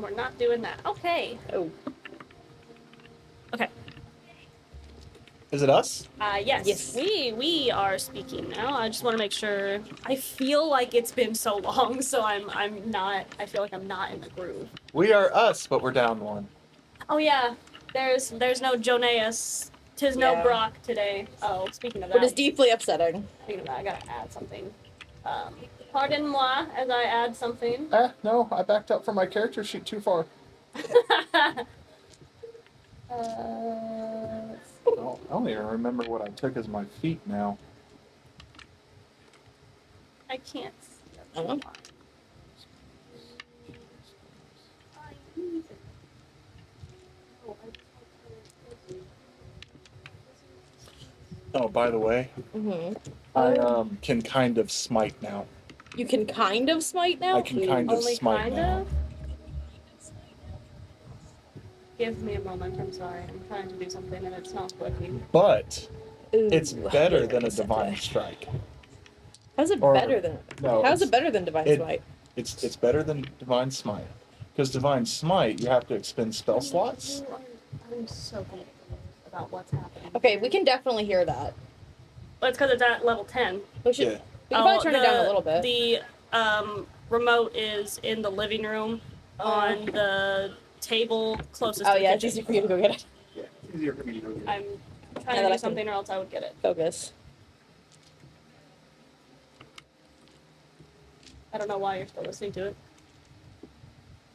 We're not doing that. Okay. Oh. Okay. Is it us? Yes. Yes. We are speaking now. I just want to make sure. I feel like it's been so long, so I'm not. I feel like I'm not in the groove. We are us, but we're down one. Oh yeah. There's no Joneas. Tis no Yeah. Brock today. Oh, speaking of that. But it's deeply upsetting. Speaking of that, I gotta add something. Pardon-moi as I add something. No, I backed up from my character sheet too far. I don't even remember what I took as my feet now. I can't see. Oh. Oh, by the way, I can kind of smite now. You can kind of smite now? I can kind of Only smite kind now. of? Give me a moment, I'm sorry. I'm trying to do something and it's not working. But Ooh, it's better than a that's divine okay. strike. How's it Or- better than? no, How's it's- it better than divine it- smite? It's better than divine smite. Because divine smite, you have to expend spell slots. I'm so confused about what's happening. Okay, we can definitely hear that. Well, it's because it's at level 10. We should. Yeah. We can probably turn it down a little bit. The remote is in the living room on the table closest Oh to the yeah, it's kitchen. easy for you to go get it. Yeah, it's easier for me to go get it. I'm Yeah, trying that to I do can- something or else I would get it. Focus. I don't know why you're still listening to it.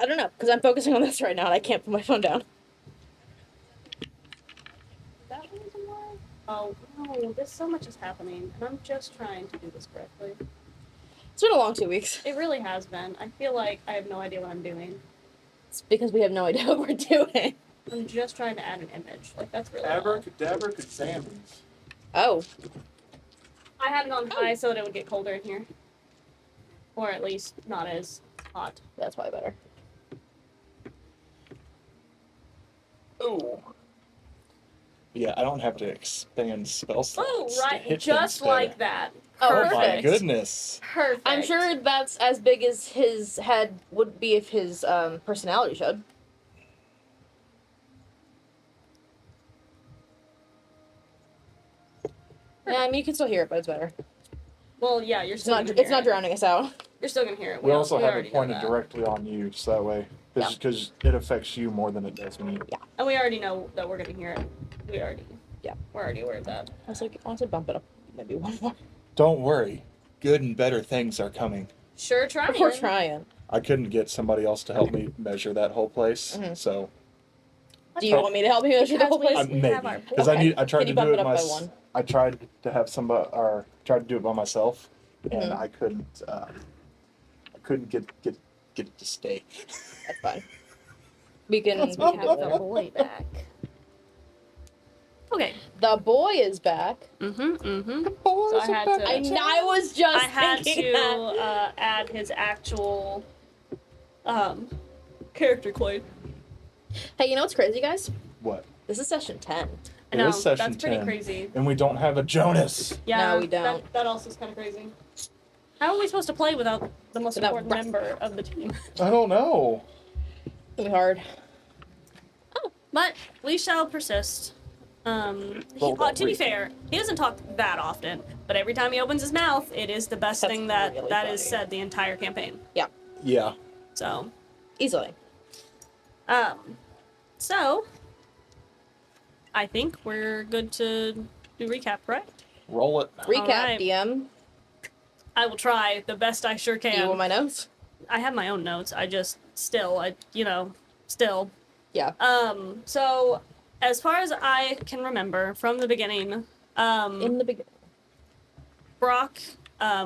I don't know, because I'm focusing on this right now and I can't put my phone down. Is that the reason why? Oh, no, there's so much is happening, and I'm just trying to do this correctly. It's been a long 2 weeks. It really has been. I feel like I have no idea what I'm doing. It's because we have no idea what we're doing. I'm just trying to add an image. Like, that's really all. Abracadabra examines. Oh. I had it on high so that it would get colder in here. Or at least not as hot. That's probably better. Ooh. Yeah, I don't have to expand spell slots. Oh, to right. hit Just things like better. that. Oh, Oh my Perfect. goodness. Perfect. I'm sure that's as big as his head would be if his personality showed. Yeah, I mean, you can still hear it, but it's better. Well, yeah, you're It's still not. gonna It's hear not it. drowning us out. You're still gonna hear it. We also have already it know pointed that. directly on you, so that way, because it affects you more than it does me. And we already know that we're gonna hear it. We're already aware of that. I was like, I want to bump it up maybe one more. Don't worry, good and better things are coming. Sure, trying. We're trying. I couldn't get somebody else to help me measure that whole place, Mhm. so Do you want me to help you measure the whole Because place? we maybe have our- because Okay. I tried Can to you bump do it it up by myself. one? I tried to have somebody or tried to do it by myself, and Mhm. I couldn't. I couldn't get it to stay. That's fine. We can. We have the boy back. Okay. The boy is back. So So I had to. I was just I had thinking to that. add his actual character claim. Hey, you know what's crazy, guys? What? This is session 10. I It know, is session that's pretty 10. crazy. And we don't have a Jonas. Yeah, No, we don't. That also is kind of crazy. How are we supposed to play without the most Without important member of the team? I don't know. It's gonna be hard. But we shall persist. To be fair, he doesn't talk that often, but every time he opens his mouth, it is the best That's thing that really is funny. said the entire campaign. Yeah. So, Easily. so I think we're good to do recap, right? Roll it. Recap, right. DM. I will try the best I sure Do you can. want my notes? I have my own notes. I just still. Yeah. So as far as I can remember from the beginning, In the beginning. Brock,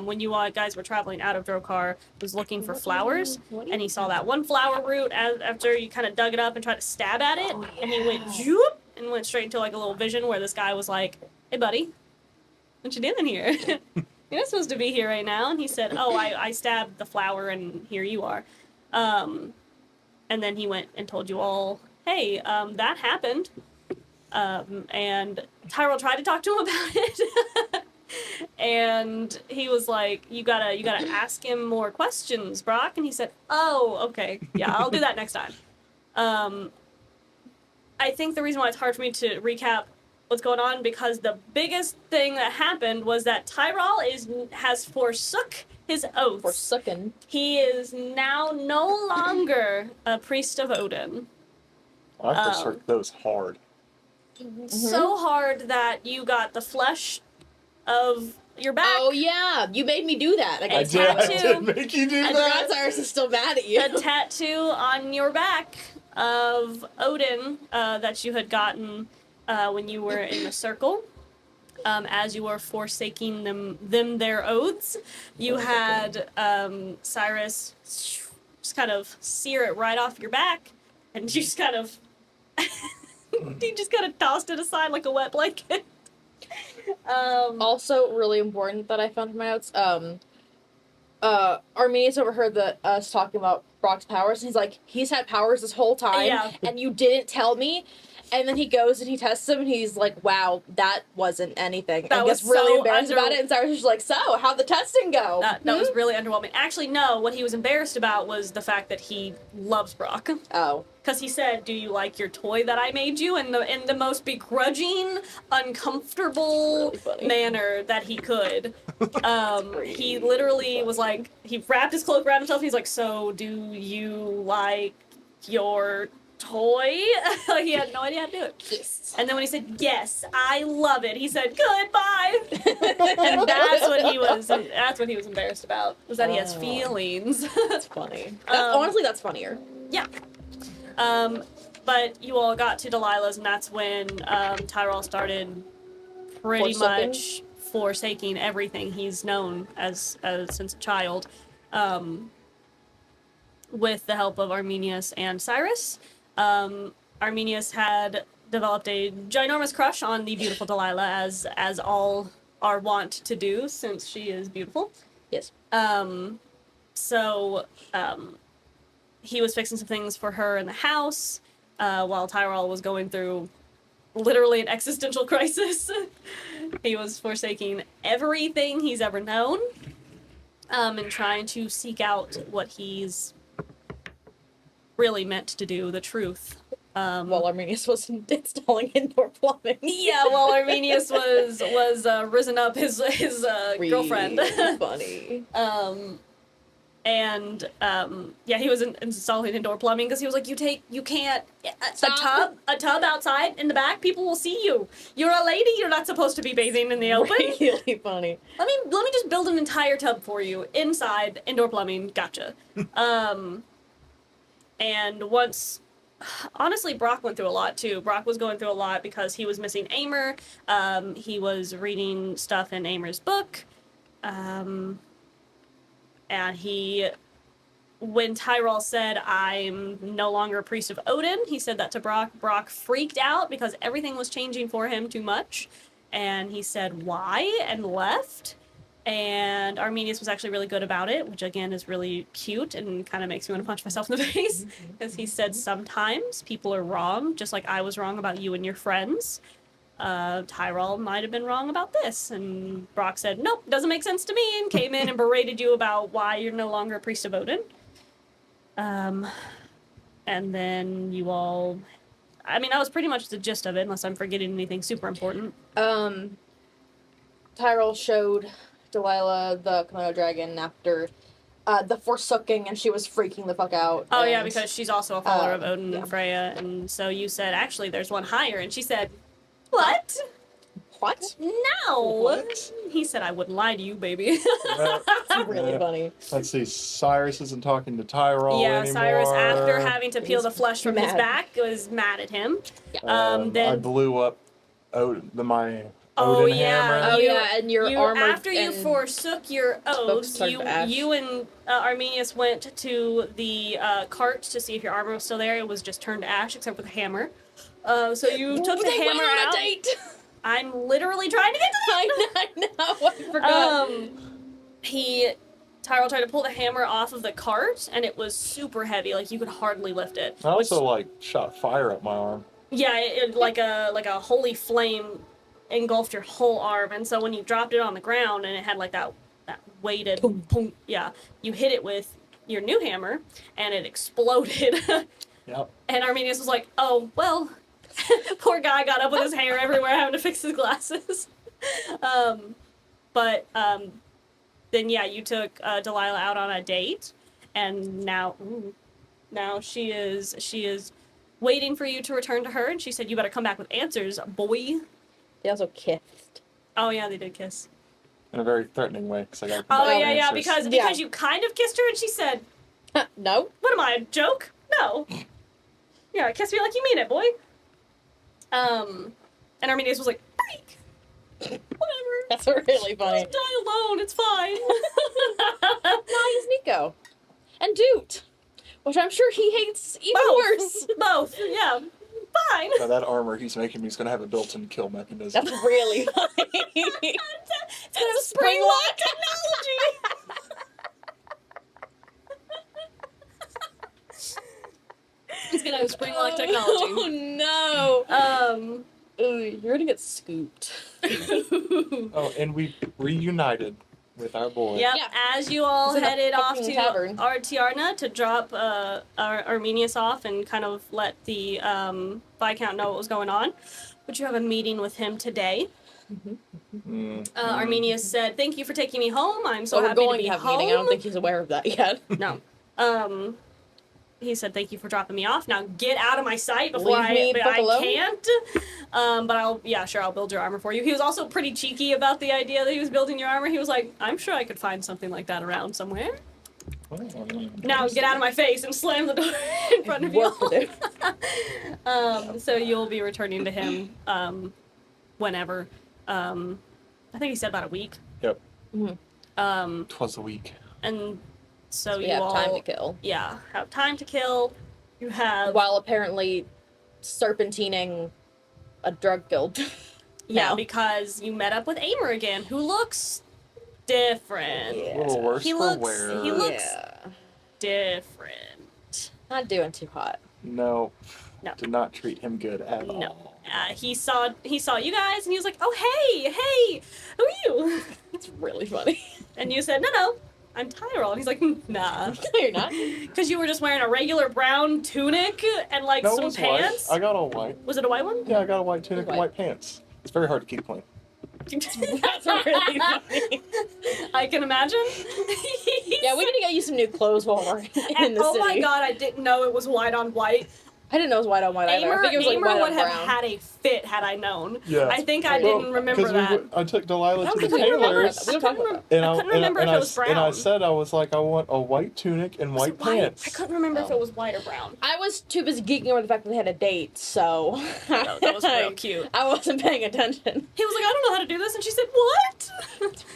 when you guys were traveling out of Drokar, was looking for flowers, and he saw that one flower root after you kind of dug it up and tried to stab at it, and he went zoop and went straight into like a little vision where this guy was like, "Hey, buddy, what you doing here? You're not supposed to be here right now." And he said, "Oh, I stabbed the flower, and here you are." And then he went and told you all, "Hey, that happened." And Tyrell tried to talk to him about it. And he was like, you gotta ask him more questions, Brock. And he said, oh, okay, yeah, I'll do that next time. I think the reason why it's hard for me to recap what's going on, because the biggest thing that happened was that Tyrell has forsook his oath. Forsooken. He is now no longer a priest of Odin. I forsook those hard. So hard that you got the flesh of your back. Oh yeah, you made me do that. I I did make you do I that. forgot Cyrus is still mad at you. A tattoo on your back of Odin that you had gotten when you were in the circle. As you were forsaking them their oaths, you had Cyrus just kind of sear it right off your back, and you just kind of he just kind of tossed it aside like a wet blanket. Also, really important that I found from my notes. Arminius overheard us talking about Brock's powers, and he's like, he's had powers this whole time, Yeah. and you didn't tell me. And then he goes and he tests him, and he's like, wow, that wasn't anything. That and was gets really so embarrassed about it, and Cyrus was like, so, how'd the testing go? That was really underwhelming. Actually, no, what he was embarrassed about was the fact that he loves Brock. Oh. Because he said, do you like your toy that I made you? In the most begrudging, uncomfortable Really funny. manner that he could. He literally was like, he wrapped his cloak around himself, and he's like, so do you like your toy? Like, he had no idea how to do it. Yes. And then when he said, yes, I love it, he said, goodbye. And that's what he was embarrassed about, was that he has Oh. feelings. That's funny. Honestly, that's funnier. Yeah. But you all got to Delilah's, and that's when Tyrell started pretty Forsaking? much forsaking everything he's known as since a child, with the help of Arminius and Cyrus. Arminius had developed a ginormous crush on the beautiful Delilah, as all are wont to do, since she is beautiful. Yes. So he was fixing some things for her in the house, while Tyrell was going through literally an existential crisis. He was forsaking everything he's ever known, and trying to seek out what he's really meant to do, the truth. While Arminius was installing indoor plumbing. Yeah, while Arminius was risen up his girlfriend. Funny. And he was installing indoor plumbing because he was like, you can't Stop. a tub outside in the back, people will see you. You're a lady, you're not supposed to be bathing in the open. Really funny. Let me just build an entire tub for you inside, indoor plumbing, gotcha. And once, honestly, Brock went through a lot too. Brock was going through a lot because he was missing Aymer. He was reading stuff in Aymer's book. And when Tyrell said, I'm no longer a priest of Odin, he said that to Brock. Brock freaked out because everything was changing for him too much. And he said, why? And left. And Arminius was actually really good about it, which again is really cute and kind of makes me want to punch myself in the face. Because he said, sometimes people are wrong, just like I was wrong about you and your friends. Tyrell might have been wrong about this. And Brock said, nope, doesn't make sense to me, and came in and berated you about why you're no longer a priest of Odin. And then you all, I mean, that was pretty much the gist of it, unless I'm forgetting anything super important. Tyrell showed Delilah the Komodo dragon after the forsooking, and she was freaking the fuck out. Oh, yeah, and- because she's also a follower of Odin yeah. and Freya, and so you said, actually, there's one higher, and she said, what? What? No! What? He said, I wouldn't lie to you, baby. It's really funny. Let's see. Cyrus isn't talking to Tyrell Yeah, anymore. Cyrus, after having to peel He's the flesh from his mad. back, was mad at him. I Then blew up my Oh, Odin yeah. hammer. Oh You- yeah, and your you, armor. after you and forsook your oaths, started to ash. you and Arminius went to the cart to see if your armor was still there. It was just turned to ash, except for the hammer. So you took the They went hammer on out. a date. I'm literally trying to get to that. I know. I forgot. Tyrell tried to pull the hammer off of the cart, and it was super heavy. Like, you could hardly lift it. I also shot fire at my arm. Yeah, like a holy flame engulfed your whole arm, and so when you dropped it on the ground and it had like that weighted, boom, yeah, you hit it with your new hammer, and it exploded. Yep. And Arminius was like, "Oh well." Poor guy got up with his hair everywhere, having to fix his glasses. Then yeah, you took Delilah out on a date, and now she is waiting for you to return to her, and she said you better come back with answers, boy. They also kissed. Oh yeah, they did kiss. In a very threatening way, because I got. Oh back yeah, answers. because you kind of kissed her, and she said, No. "What am I, a joke? No." Yeah, kiss me like you mean it, boy. And Arminius was like, "Freak, whatever. That's really funny. Just die alone. It's fine." No, he's Nico. And Doot. Which I'm sure he hates even worse. Both. Yeah. Fine. Now that armor he's making me is gonna have a built-in kill mechanism. That's really funny. It's a spring lock technology. He's gonna have spring lock technology. Oh no. Ooh, you're gonna get scooped. Oh, and we reunited with our boy. Yep. Yeah. As you all It's in a headed off fucking to tavern. Artiarna to drop Arminius off and kind of let the Viscount know what was going on, but you have a meeting with him today. Arminius said, "Thank you for taking me home. I'm so we're happy going to be to have home." a meeting. I don't think he's aware of that yet. No. He said, "Thank you for dropping me off. Now get out of my sight before Leave me the fuck I alone." can't." But I'll build your armor for you. He was also pretty cheeky about the idea that he was building your armor. He was like, "I'm sure I could find something like that around somewhere." Now get out of my face and slam the door in front of you. So you'll be returning to him whenever. I think he said about a week. Yep. Mm-hmm. Twas a week. And so We you have all time to kill. Yeah, have time to kill. You have While apparently serpentining a drug guild. yeah, now. because you met up with Aymer again, who looks different. Yeah. A little worse He for looks- wear. he looks- Yeah. Different. Not doing too hot. No. No. Did not treat him good at No. all. He saw you guys, and he was like, "Oh hey, who are you?" It's really funny. And you said, "No, I'm Tyrell." And he's like, "Nah," No, you're not. because you were just wearing a regular brown tunic and like No, it some was pants. white. I got all white. Was it a white one? Yeah, I got a white tunic and White. white pants. It's very hard to keep clean. That's really funny. I can imagine. Yeah, we need to get you some new clothes while we're in the Oh city. my god, I didn't know it was white on white. I didn't know it was white on white either. I think it was like Aymer white would on have brown. had a fit had I known. Yeah. I think I Well, didn't remember 'cause that. I took Delilah I to the couldn't remember tailor's. it. We I don't talk couldn't about rem- And I couldn't remember if it was brown. And I said, I was like, I want a white tunic and Was white it white? pants. I couldn't remember if Oh. it was white or brown. I was too busy geeking over the fact that they had a date, so That was real cute. I wasn't paying attention. He was like, "I don't know how to do this," and she said, "What?"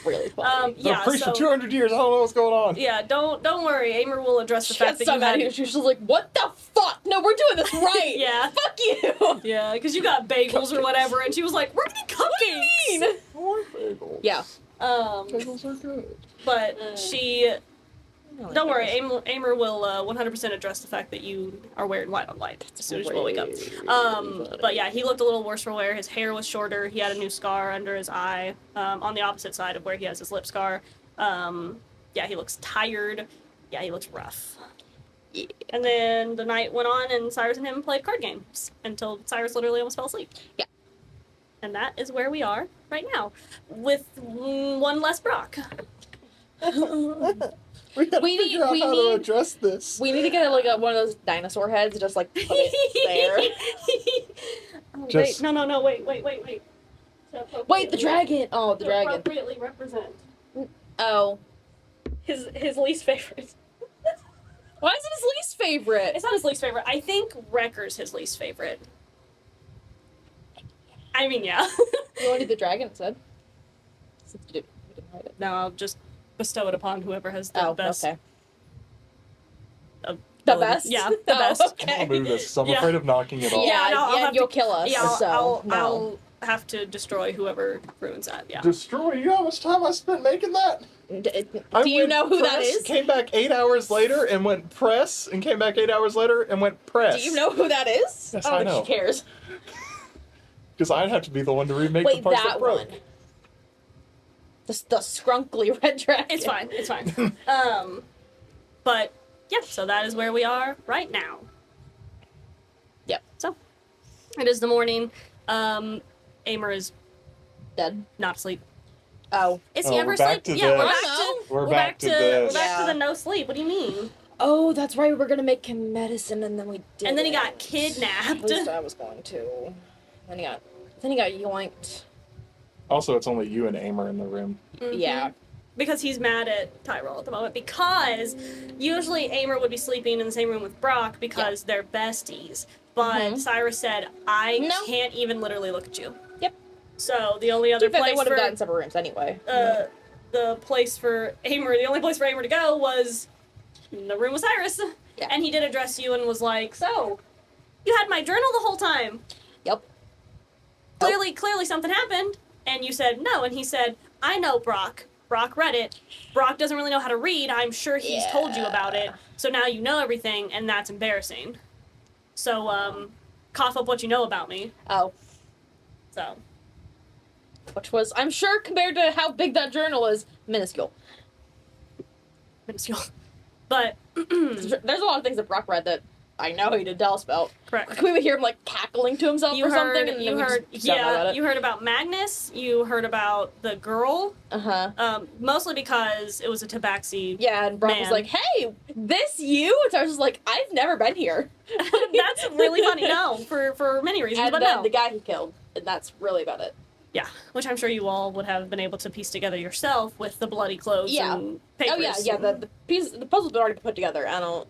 Really funny. Been a priest so for 200 years. I don't know what's going on. yeah, don't worry. Aymer will address the She fact got that so you mad had. at you. She was just like, "What the fuck? No, we're doing this right. Yeah. Fuck you." Yeah, because you got bagels or whatever, and she was like, "We're getting cupcakes." More bagels. Yeah. Bagels are good. But she. Don't worry, Aymer will 100% address the fact that you are wearing white on white as soon as you wake up. But yeah, he looked a little worse for wear. His hair was shorter. He had a new scar under his eye, on the opposite side of where he has his lip scar. Yeah, he looks tired. Yeah, he looks rough. Yeah. And then the night went on, and Cyrus and him played card games until Cyrus literally almost fell asleep. Yeah. And that is where we are right now, with one less Brock. We gotta We figure need- out we how need- to address this. We need to get like one of those dinosaur heads, just like put it there. Oh, Just- wait, no, wait. Wait, the dragon. Oh, the To dragon. appropriately represent Oh, his least favorite. why is it his least favorite? It's not his least favorite. I think Wrecker's his least favorite. I mean, yeah. You want to do the dragon instead? Since you didn't write it. No, I'll just bestow it upon whoever has the Oh, best. okay. The best? Yeah, the Oh, best. okay. I'll move this because I'm Yeah. afraid of knocking it off. Yeah, no, I'll have you'll to- kill us. Yeah, so no. I'll have to destroy whoever ruins that. Yeah. Destroy? You know how much time I spent making that? Do you know who that is? Came back 8 hours later and went press, and came back 8 hours later and went press. Do you know who that is? Yes, I I don't know. think she cares. Because I'd have to be the one to remake the Wait, parts that broke. one. The scrunkly red dragon. It's fine. It's fine. But yeah, so that is where we are right now. Yep. So it is the morning. Aymer is Dead. not asleep. Oh. Is he Oh, ever we're back asleep? to Yeah, we're this. back to We're back to this. we're back to Yeah. the no sleep. What do you mean? Oh, that's right. We're gonna make him medicine, and then we did. And then he got kidnapped. At least I was going to. Then he got yoinked. Also, it's only you and Aymer in the room. Mhm. Yeah. Because he's mad at Tyrell at the moment. Because usually Aymer would be sleeping in the same room with Brock because they're besties. But Mhm. Cyrus said, I No. can't even literally look at you. Yep. So the only other To be fair, they place would have for gotten separate rooms anyway. the place for Aymer, the only place for Aymer to go was in the room with Cyrus. Yeah. And he did address you and was like, so, you had my journal the whole time. Yep. Clearly something happened. And you said no. And he said, I know Brock. Brock read it. Brock doesn't really know how to read. I'm sure he's told you about it. So now you know everything, and that's embarrassing. So, cough up what you know about me. Oh. So, Which was, I'm sure, compared to how big that journal is, minuscule. minuscule. But, There's a lot of things that Brock read that I know he didn't tell us about. correct. We would hear him like cackling to himself or something, and then we just don't know about it. You heard about Magnus. You heard about the girl. Mostly because it was a tabaxi. Yeah, and Brock was Man. like, "Hey, this you?" And so I was just like, "I've never been here." That's really funny. No, for many reasons, And but then no. the guy he killed, and that's really about it. Yeah, which I'm sure you all would have been able to piece together yourself with the bloody clothes Yeah. and papers. Oh yeah. The puzzle's been already put together. I don't.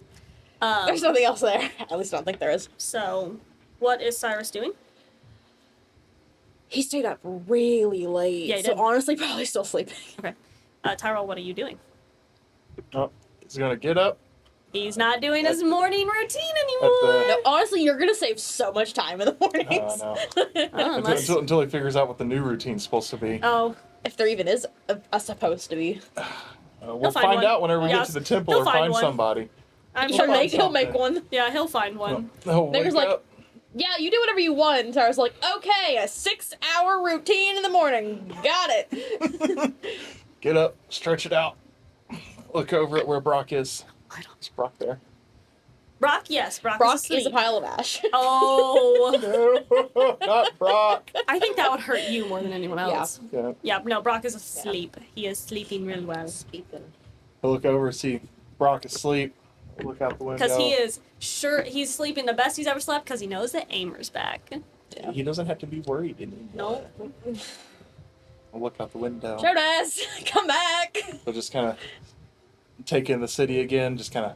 Um, There's nothing else there. At least I don't think there is. So, what is Cyrus doing? He stayed up really late. Yeah, he so did. honestly, probably still sleeping. Okay. Tyrell, what are you doing? Oh, he's gonna get up. He's not doing his morning routine the- anymore. No, honestly, you're gonna save so much time in the mornings. No. Oh, unless- Until he figures out what the new routine's supposed to be. Oh, If there even is a supposed to be. We'll find find one. out whenever we Yeah, get to the temple he'll or find find one. somebody. I'm He'll sure. find He'll make something. one. Yeah, he'll find one. Oh, Neighbor's wake like- up. Yeah, you do whatever you want. And Tara's like, okay, a 6-hour routine in the morning. Got it. Get up, stretch it out. Look over at where Brock is. I don't- Is Brock there? Brock, yes, Brock, Brock is asleep. is a pile of ash. Oh, No, not Brock. I think that would hurt you more than anyone Yeah. else. Yeah. Yeah, no, Brock is asleep. He is sleeping really well. Speaking. He'll look over, see Brock asleep. Look out the window. Because he is sure he's sleeping the best he's ever slept because he knows that Aymer's back. Yeah. He doesn't have to be worried anymore. No. I'll look out the window. Jonas, come back. He'll just kind of take in the city again, just kind of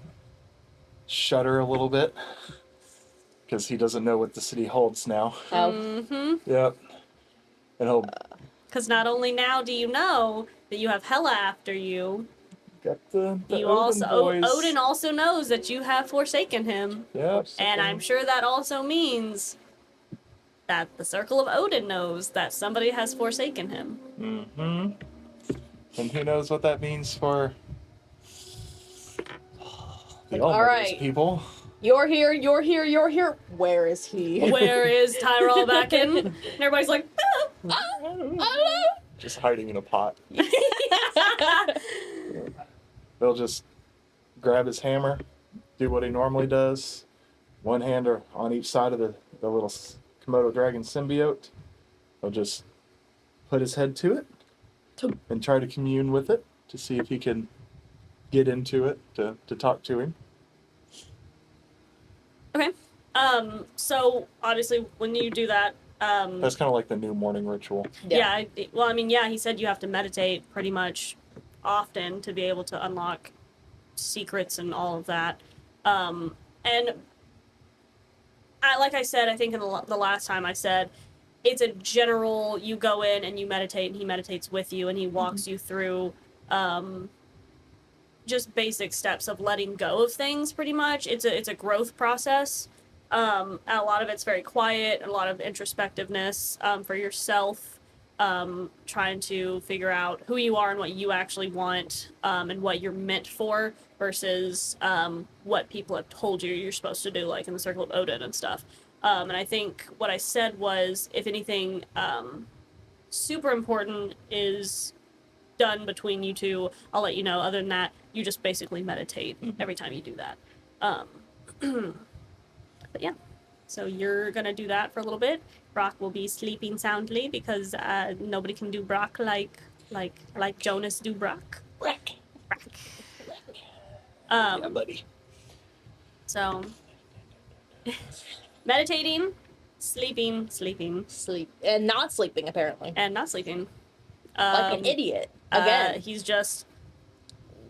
shudder a little bit. Because he doesn't know what the city holds now. Oh. Mm-hmm. Yep. And he'll Because not only now do you know that you have Hela after you, get the you Odin also boys. Odin also knows that you have forsaken him, Yep. and I'm sure that also means that the Circle of Odin knows that somebody has forsaken him. Mm-hmm. And who knows what that means for the All All right. people. You're here, you're here, you're here. Where is he? Where is Tyrell back in? And everybody's like, "Ah." Hello? Just hiding in a pot. They'll just grab his hammer, do what he normally does. One hand or on each side of the little Komodo dragon symbiote. He'll just put his head to it and try to commune with it to see if he can get into it to talk to him. Okay. So obviously when you do that, That's kind of like the new morning ritual. yeah. Well, I mean, yeah, he said you have to meditate pretty much often to be able to unlock secrets and all of that. And like I said, I think in the last time I said, it's a general, you go in and you meditate and he meditates with you and he walks you through, just basic steps of letting go of things pretty much. It's a growth process. And a lot of it's very quiet, a lot of introspectiveness for yourself, trying to figure out who you are and what you actually want, and what you're meant for versus what people have told you you're supposed to do, like in the Circle of Odin and stuff. And I think what I said was, if anything super important is done between you two, I'll let you know. Other than that, you just basically meditate every time you do that. But yeah, so you're gonna do that for a little bit. Brock will be sleeping soundly because nobody can do Brock like Jonas do Brock. Brack. Yeah, buddy. So meditating, sleeping, Sleep. And not sleeping, apparently. and not sleeping. Like an idiot. Again. He's just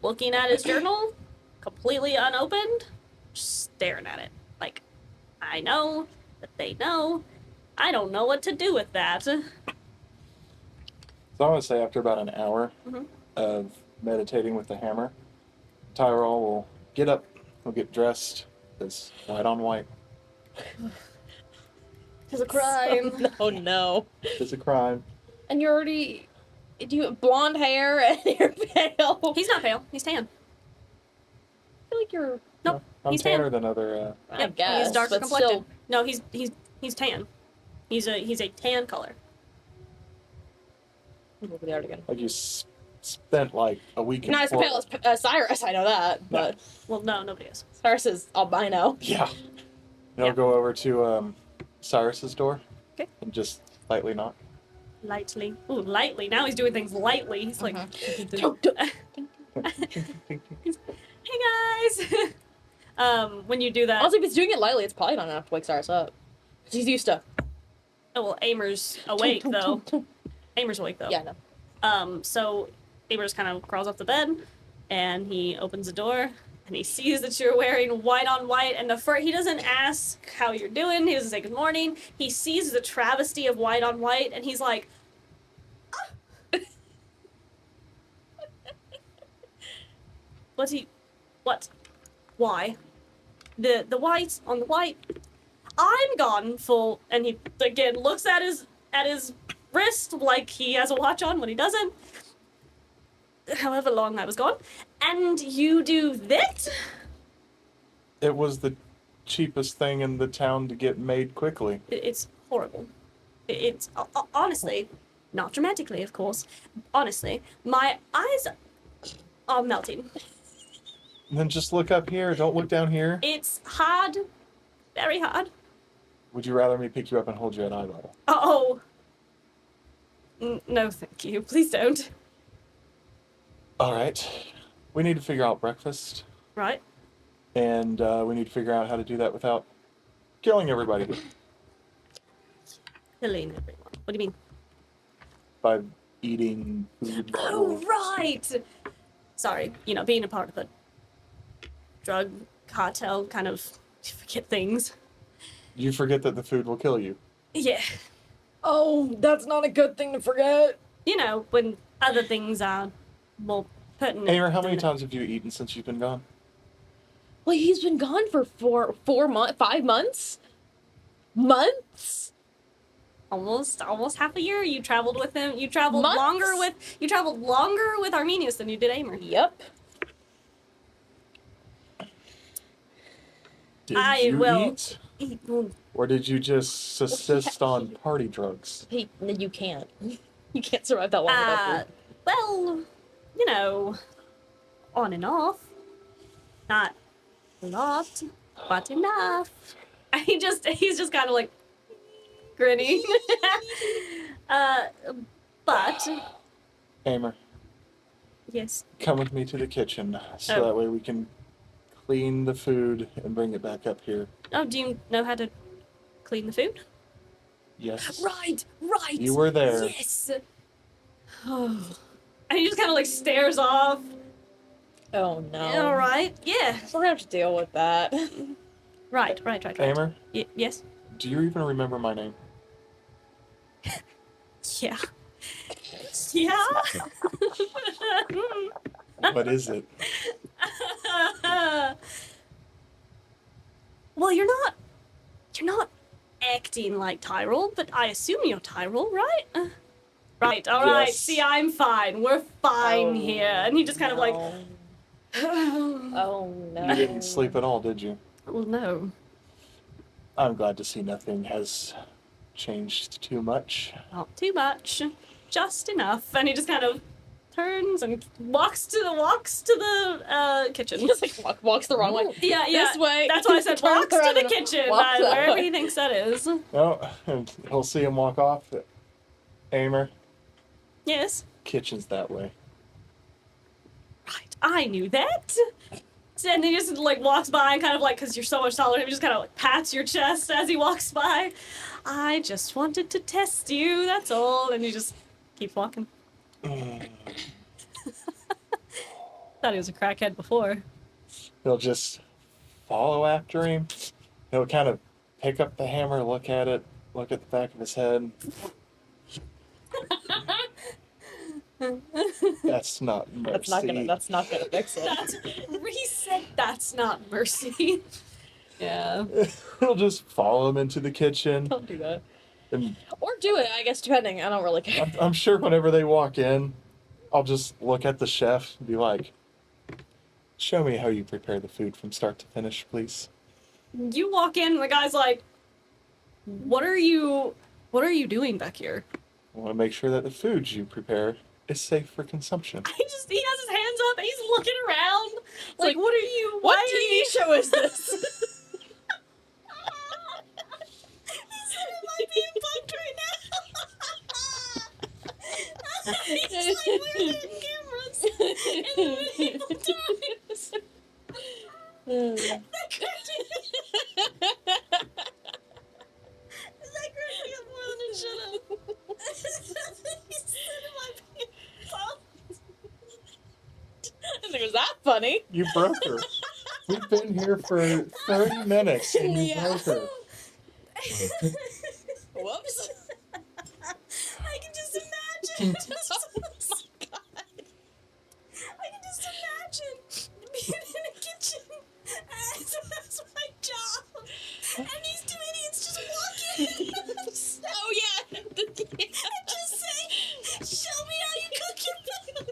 looking at his journal, completely unopened, just staring at it. Like, I know that they know. I don't know what to do with that. So I want to say after about an hour of meditating with the hammer, Tyrell will get up, he'll get dressed. It's white on white. It's a crime. Oh no. It's a crime. And you're already... Do you have blonde hair and you're pale? He's not pale. He's tan. I feel like you're... Nope. I'm he's tanner tan. than other. I Yep, guess, he's darker but complected. still... No, he's tan. He's a tan color. Over there again. Like you spent like a week in Not as pale as Cyrus, I know that, but Well, no, nobody is. Cyrus is albino. Yeah. He'll Yeah. go over to Cyrus's door. Okay. And just lightly knock. Lightly. Ooh, lightly. Now he's doing things lightly. He's like, hey guys. When you do that, Also, if he's doing it lightly, it's probably not enough to wake Cyrus up. He's used to. oh well, Aymer's awake though. Aymer's awake though. Yeah, no. So Aymer just kind of crawls off the bed, and he opens the door, and he sees that you're wearing white on white, and he doesn't ask how you're doing, he doesn't say good morning, he sees the travesty of white on white, and he's like, ah. What? Why? The white on the white, I'm gone full, and he again looks at his wrist like he has a watch on when he doesn't. However long I was gone. And you do that? It was the cheapest thing in the town to get made quickly. It's horrible. It's honestly, not dramatically, of course. Honestly, my eyes are melting. And then just look up here. Don't look down here. It's hard. Very hard. Would you rather me pick you up and hold you at eye level? Uh-oh. No, thank you. Please don't. All right. We need to figure out breakfast, Right? and we need to figure out how to do that without killing everybody Killing everyone. What do you mean? by eating food. Oh, right! Sorry, being a part of a drug cartel, kind of forget things. You forget that the food will kill you. Yeah. Oh, that's not a good thing to forget. When other things are more pertinent. Aymer, how many than- times have you eaten since you've been gone? Well, he's been gone for 5 months? Months? Almost half a year. You traveled with him. You traveled Months? longer with Arminius than you did Aymer. Yep. Did I you will- eat? Or did you just subsist on party drugs? Hey, you can't. You can't survive that long without food. Well, on and off. Not a lot, but enough. He's just kind of like grinning. But Aymer, yes. come with me to the kitchen so Oh. that way we can clean the food and bring it back up here. Oh, do you know how to clean the food? Yes. Right. You were there. Yes. And he just kind of like stares off. Oh, no. All right. Yeah. We're gonna have to deal with that. Right. Aymer, Yes. do you even remember my name? Yeah. Yeah. What is it? Well, you're not acting like Tyrell, but I assume you're Tyrell, right? Right, all right. Yes. See, I'm fine. We're fine Oh, here. And he just kind of like, Oh, no. You didn't sleep at all, did you? well, no. I'm glad to see nothing has changed too much. Not too much, just enough. And he just kind of turns and walks to the kitchen. Just like walks the wrong way. Yeah, yeah. This way. That's why I said Turns walks to around the and kitchen, walks that wherever way. he thinks that is. Oh, and he'll see him walk off. Aymer, Yes. kitchen's that way. Right. I knew that. And he just like walks by and kind of like, because you're so much taller, he just kind of like pats your chest as he walks by. I just wanted to test you, that's all. And he just keeps walking. Thought he was a crackhead before. He'll just follow after him. He'll kind of pick up the hammer, look at it, look at the back of his head. That's not mercy. That's not gonna fix it. He said that's not mercy. Yeah. He'll just follow him into the kitchen. Don't do that. And Or do it, I guess, depending. I don't really care. I'm sure whenever they walk in, I'll just look at the chef and be like, show me how you prepare the food from start to finish, please. You walk in and the guy's like, what are you doing back here? I want to make sure that the food you prepare is safe for consumption. He has his hands up and he's looking around. Like, what are you, What why are you? TV show is this? He said, am I being bugged right now? He's like, where are the cameras? And the medieval times. That cracked me. That cracked me up more than it should have. He said, am I being bugged? I think it was that funny. You broke her. We've been here for 30 minutes and you Yeah. broke her. Whoops. I can just imagine. Oh my god. I can just imagine being in a kitchen. That's my job. And these two idiots just walk in. Oh yeah. And just say, show me how you cook your food.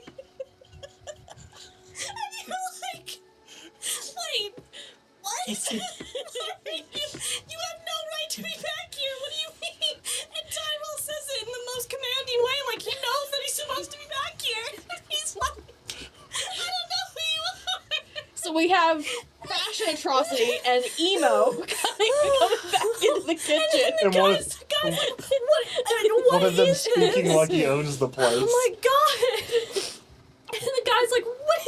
And you're like, wait, what? You have no right to be back here. What do you mean? And Tyrell says it in the most commanding way, like he knows that he's supposed to be back here. He's like, I don't know who you are. So we have fashion atrocity and emo coming back into the kitchen. And one of, Guys, like, what one of them is speaking this? like he owns the place. Oh my god! And the guy's like, what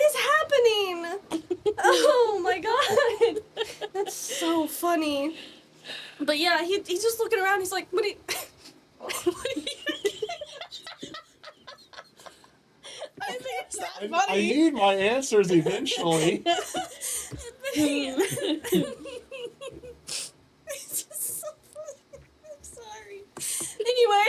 is happening? Oh my god! That's so funny. But yeah, he's just looking around, he's like, what are you... I think it's that I funny. need my answers eventually. It's just so funny. I'm sorry. Anyway,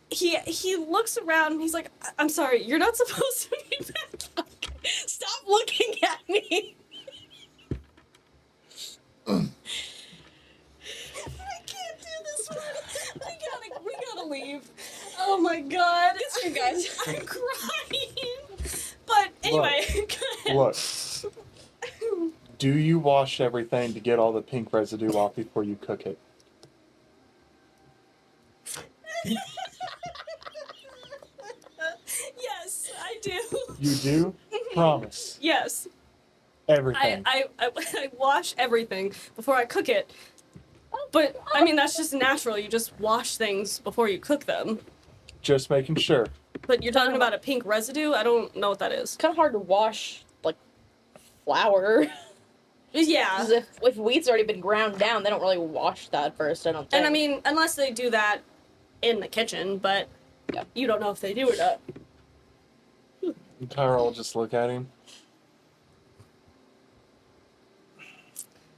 he looks around and he's like, I'm sorry, you're not supposed to be back. Stop looking at me. I can't do this one. We gotta leave. Oh my god. You guys. I'm crying. But anyway, go Look, ahead. do you wash everything to get all the pink residue off before you cook it? Yes, I do. You do? Promise. Yes. Everything. I wash everything before I cook it. But, I mean, that's just natural. You just wash things before you cook them. Just making sure. But you're talking about a pink residue? I don't know what that is. It's kind of hard to wash, like, flour. Yeah. 'Cause if wheat's already been ground down, they don't really wash that first, I don't think. And I mean, unless they do that in the kitchen, but Yep. you don't know if they do or not. Tyra will just look at him.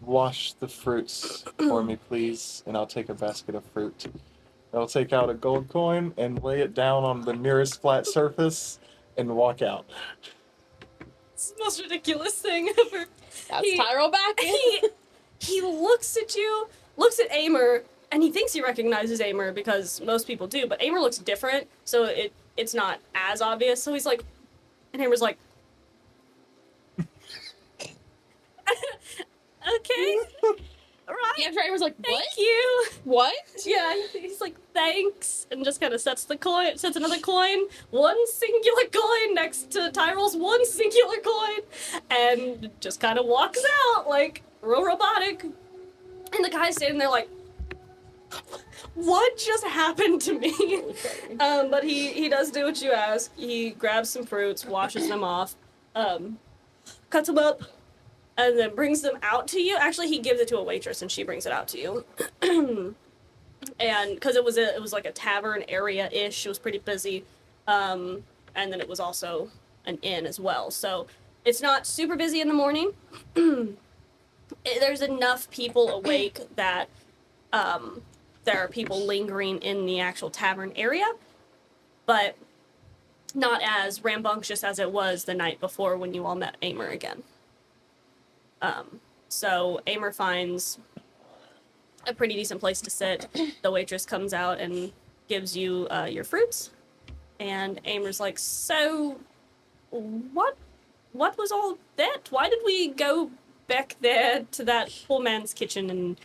Wash the fruits for me, please, and I'll take a basket of fruit. I'll take out a gold coin and lay it down on the nearest flat surface and walk out. It's the most ridiculous thing ever. That's he- Tyrell back. He looks at you, looks at Aymer, and he thinks he recognizes Aymer because most people do, but Aymer looks different, so it's not as obvious. So he's like, and Aymer's like, Okay. Right. The driver was like, what? Thank you. What? Yeah, he's like, thanks, and just kind of sets another coin, one singular coin next to Tyrell's one singular coin, and just kind of walks out, like, real robotic. And the guy's standing there like, what just happened to me? But he does do what you ask. He grabs some fruits, washes them off, cuts them up, and then brings them out to you. Actually, he gives it to a waitress, and she brings it out to you. And because it was like a tavern area-ish, it was pretty busy, and then it was also an inn as well. So it's not super busy in the morning. There's enough people awake that there are people lingering in the actual tavern area, but not as rambunctious as it was the night before when you all met Aymer again. So Aymer finds a pretty decent place to sit. The waitress comes out and gives you your fruits, and Aymer's like, so what was all that? Why did we go back there to that poor man's kitchen and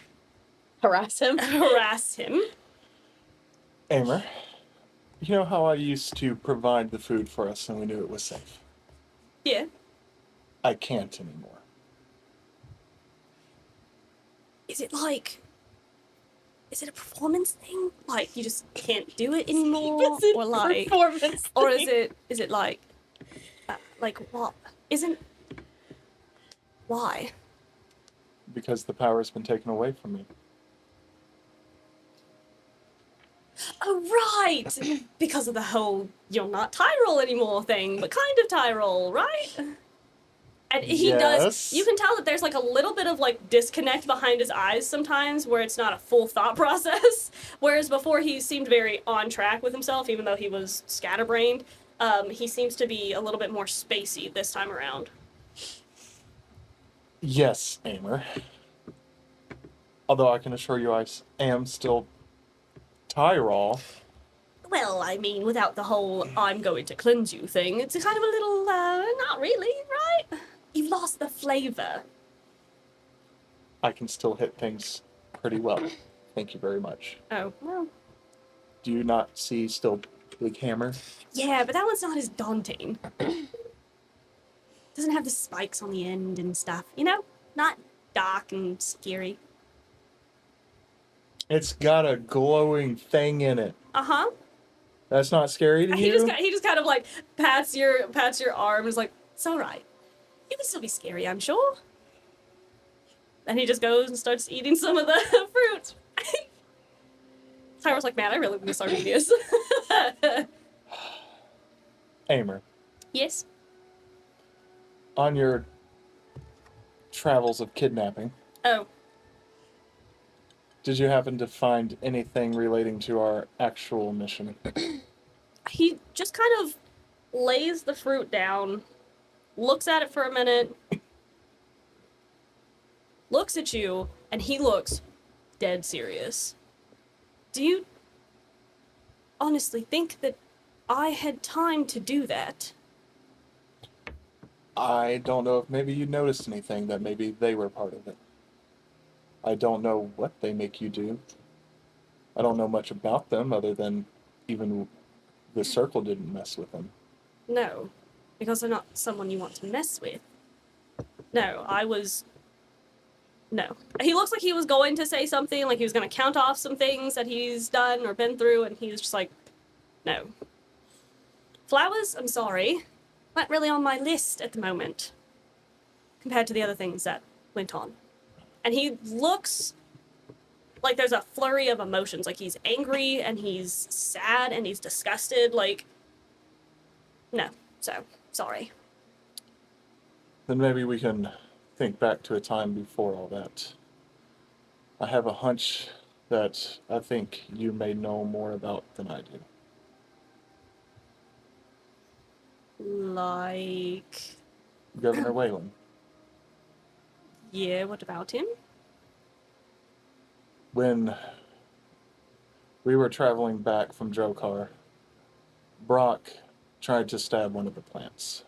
Harass him. harass him? Aymer, you know how I used to provide the food for us and we knew it was safe? Yeah. I can't anymore. Is it a performance thing? Like, you just can't do it anymore? Or like, performance or thing. is it like what? Why? Because the power's been taken away from me. Oh, right! Because of the whole you're not Tyrell anymore thing, but kind of Tyrell, right? And he does, Yes. you can tell that there's like a little bit of like disconnect behind his eyes sometimes where it's not a full thought process. Whereas before he seemed very on track with himself, even though he was scatterbrained. He seems to be a little bit more spacey this time around. Yes, Aymer. Although I can assure you I am still Tyrell. Well, I mean, without the whole I'm going to cleanse you thing, it's kind of a little, not really, right? You've lost the flavor. I can still hit things pretty well. Thank you very much. Oh, well. Do you not see still big hammer? Yeah, but that one's not as daunting. Doesn't have the spikes on the end and stuff, you know? Not dark and scary. It's got a glowing thing in it. Uh-huh. That's not scary to He you? just kind of like pats your arm and is like, it's all right. You can still be scary, I'm sure. And he just goes and starts eating some of the fruit. Tyrell's like, man, I really miss Armenius. Aymer, Yes? on your travels of kidnapping, Oh, did you happen to find anything relating to our actual mission? he just kind of lays the fruit down, looks at it for a minute, looks at you, and he looks dead serious. Do you honestly think that I had time to do that? I don't know if maybe you noticed anything that maybe they were part of it. I don't know what they make you do. I don't know much about them other than even the circle didn't mess with them. No, because they're not someone you want to mess with. No, No. He looks like he was going to say something, like he was going to count off some things that he's done or been through, and he was just like, no. Flowers, I'm sorry, not really on my list at the moment, compared to the other things that went on. And he looks like there's a flurry of emotions, like he's angry, and he's sad, and he's disgusted, like, no, so, sorry. Then maybe we can think back to a time before all that. I have a hunch that I think you may know more about than I do. Like, Governor Whalen. yeah, what about him? When we were traveling back from Drokar, Brock tried to stab one of the plants.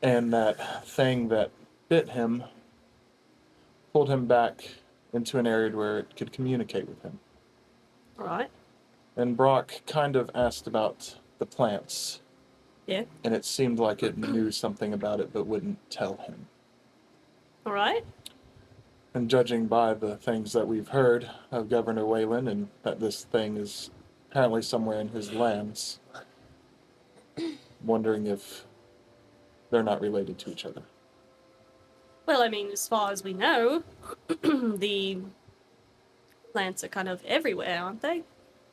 And that thing that bit him, pulled him back into an area where it could communicate with him. All right. And Brock kind of asked about the plants. Yeah. And it seemed like it knew something about it but wouldn't tell him. All right. And judging by the things that we've heard of Governor Whalen and that this thing is apparently somewhere in his lands, wondering if they're not related to each other. Well, I mean, as far as we know, the plants are kind of everywhere, aren't they?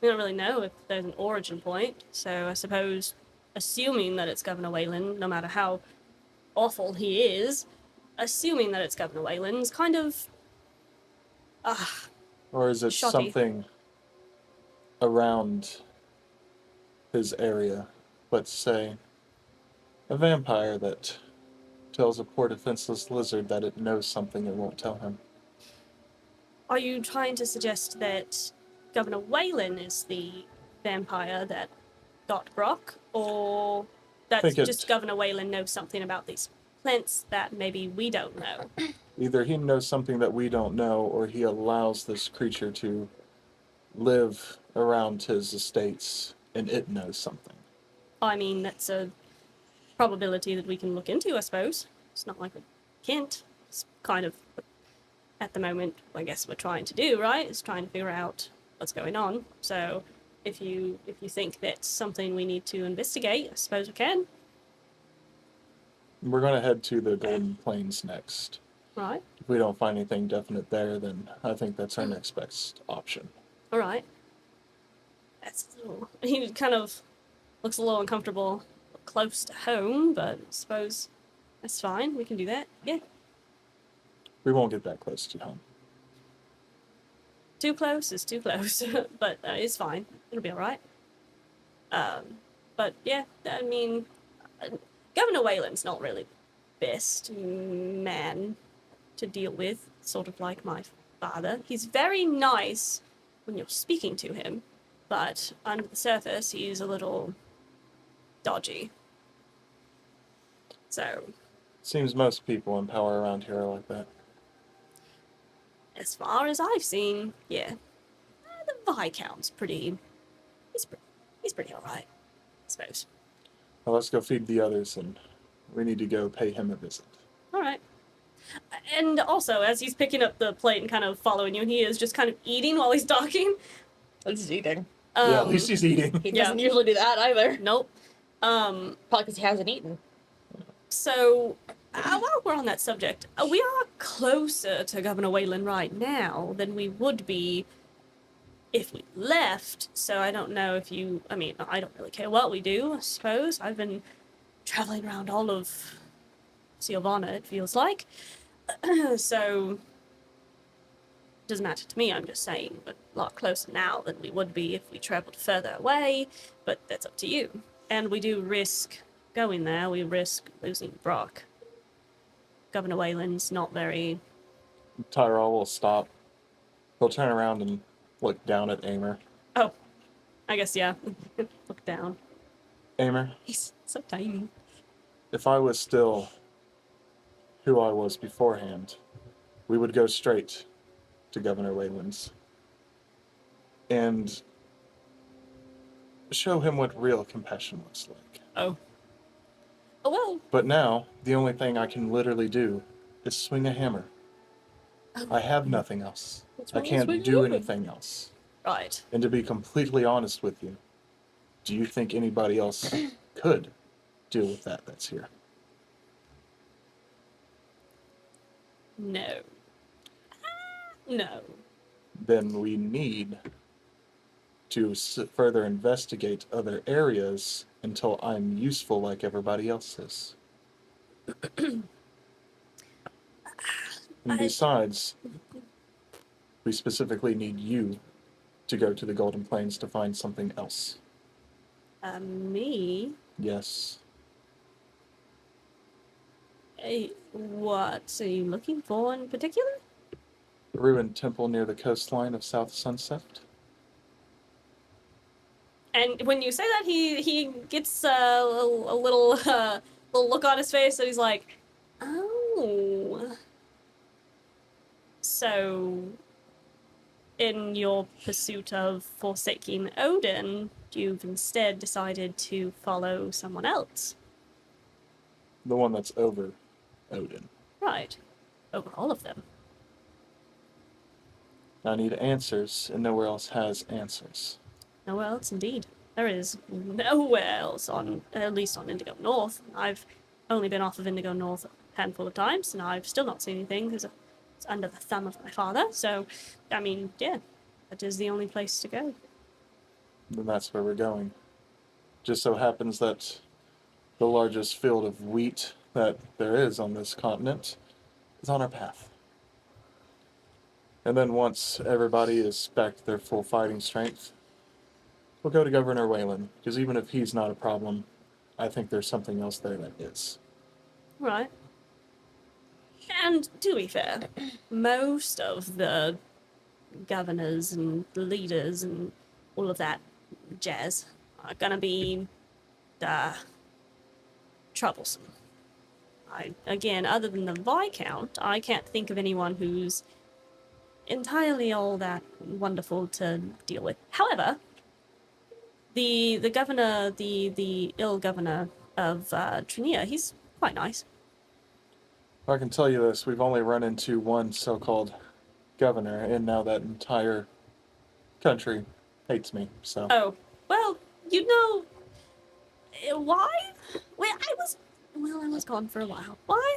We don't really know if there's an origin point, so I suppose, assuming that it's Governor Whalen, no matter how awful he is, assuming that it's Governor Whalen's kind of... Or is it Shoddy. something around his area? Let's say a vampire that tells a poor defenseless lizard that it knows something it won't tell him. Are you trying to suggest that Governor Whalen is the vampire that got Brock, or that Think it- just Governor Whalen knows something about these plants that maybe we don't know? Either he knows something that we don't know, or he allows this creature to live around his estates and it knows something. I mean, that's a probability that we can look into, I suppose. It's not like we can't. It's kind of, at the moment, I guess we're trying to do, right? Is trying to figure out what's going on. So if you think that's something we need to investigate, I suppose we can. We're going to head to the Golden Plains next. Right. If we don't find anything definite there, then I think that's our next best option. All right. That's a little... He kind of looks a little uncomfortable close to home, but I suppose that's fine. We can do that. Yeah. We won't get that close to home. Too close is too close, but it's fine. It'll be all right. But yeah, I mean, Governor Whalen's not really the best man to deal with, sort of like my father. He's very nice when you're speaking to him, but under the surface, he's a little dodgy. So, Seems most people in power around here are like that. as far as I've seen, yeah, the Viscount's pretty. He's pretty all right, I suppose. Well, let's go feed the others, and we need to go pay him a visit. All right. And also, as he's picking up the plate and kind of following you, and he is just kind of eating while he's talking. At least he's eating. Yeah, at least he's eating. He Yeah. doesn't usually do that either. Nope. Probably because he hasn't eaten. So, while we're on that subject, we are closer to Governor Whalen right now than we would be if we left. So I don't know if you... I mean, I don't really care what we do, I suppose. I've been traveling around all of Silvana, it feels like. So, doesn't matter to me, I'm just saying. But a lot closer now than we would be if we traveled further away. But that's up to you. And we do risk going there. We risk losing Brock. Governor Whalen's not very... Tyrell will stop. He'll turn around and look down at Aymer. Oh, I guess, yeah. Look down. Aymer, He's so tiny. if I was still who I was beforehand, we would go straight to Governor Whalen's and show him what real compassion looks like. Oh. Oh, well. But now, the only thing I can literally do is swing a hammer. I have nothing else. What's I wrong with can't swinging do a hammer? anything else. Right. And to be completely honest with you, do you think anybody else could deal with that that's here? No. No. Then we need to further investigate other areas until I'm useful like everybody else is. And besides, we specifically need you to go to the Golden Plains to find something else. Me? Yes. What are you looking for in particular? A ruined temple near the coastline of South Sunset. And when you say that, he gets a little look on his face, and he's like, "Oh, So, in your pursuit of forsaking Odin, you've instead decided to follow someone else. The one that's over Odin. Right. Over all of them. I need answers, and nowhere else has answers. Nowhere else, indeed. There is nowhere else at least on Indigo North. I've only been off of Indigo North a handful of times, and I've still not seen anything because it's under the thumb of my father. So, I mean, yeah, that is the only place to go. Then that's where we're going. Just so happens that the largest field of wheat that there is on this continent is on our path. And then once everybody is back to their full fighting strength, we'll go to Governor Whalen, because even if he's not a problem, I think there's something else there that is. Right. And to be fair, most of the governors and leaders and all of that jazz are gonna be troublesome. Again, other than the Viscount, I can't think of anyone who's entirely all that wonderful to deal with. However, the governor, the ill governor of Trinia, he's quite nice. I can tell you this, we've only run into one so-called governor, and now that entire country hates me, so... Oh, well, you know, why? I was gone for a while. Why?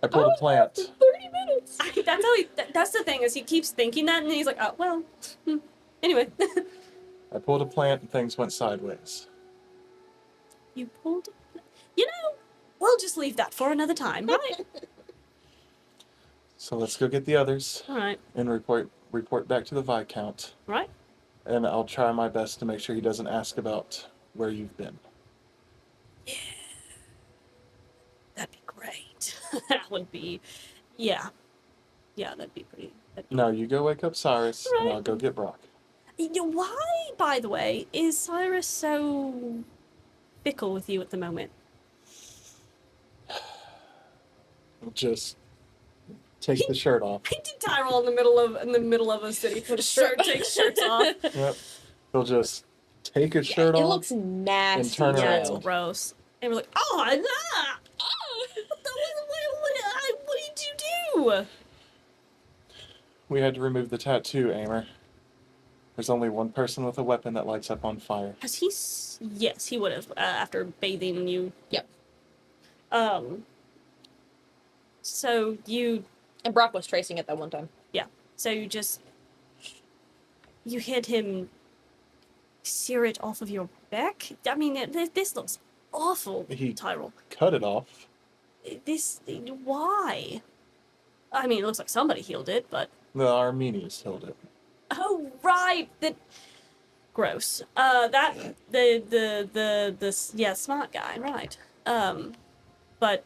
I pulled a plant. 30 minutes. That's how that's the thing, is he keeps thinking that, and he's like, oh, well, anyway. I pulled a plant and things went sideways. You pulled, you know, we'll just leave that for another time, right? So let's go get the others All right, and report back to the Viscount. right. And I'll try my best to make sure he doesn't ask about where you've been. That'd be great. That would be, yeah. Yeah, that'd be pretty. No, you go wake up Cyrus, and Right. I'll go get Brock. Why, by the way, is Cyrus so fickle with you at the moment? Just take the shirt off. I did Tyrell in the middle of a city. Takes shirts off. Yep. He'll just take his shirt It off. looks nasty. And turn Yeah, around. it's gross. And we're like, oh, nah. What did you do? We had to remove the tattoo, Aymer. There's only one person with a weapon that lights up on fire. Has he? Yes, he would have after bathing you. Yep. So you. And Brock was tracing it that one time. Yeah. So you had him sear it off of your back. I mean, this looks awful, He Tyrell. cut it off. Why? I mean, it looks like somebody healed it, but The Armenians held it. oh right, gross. Yeah, smart guy, right? But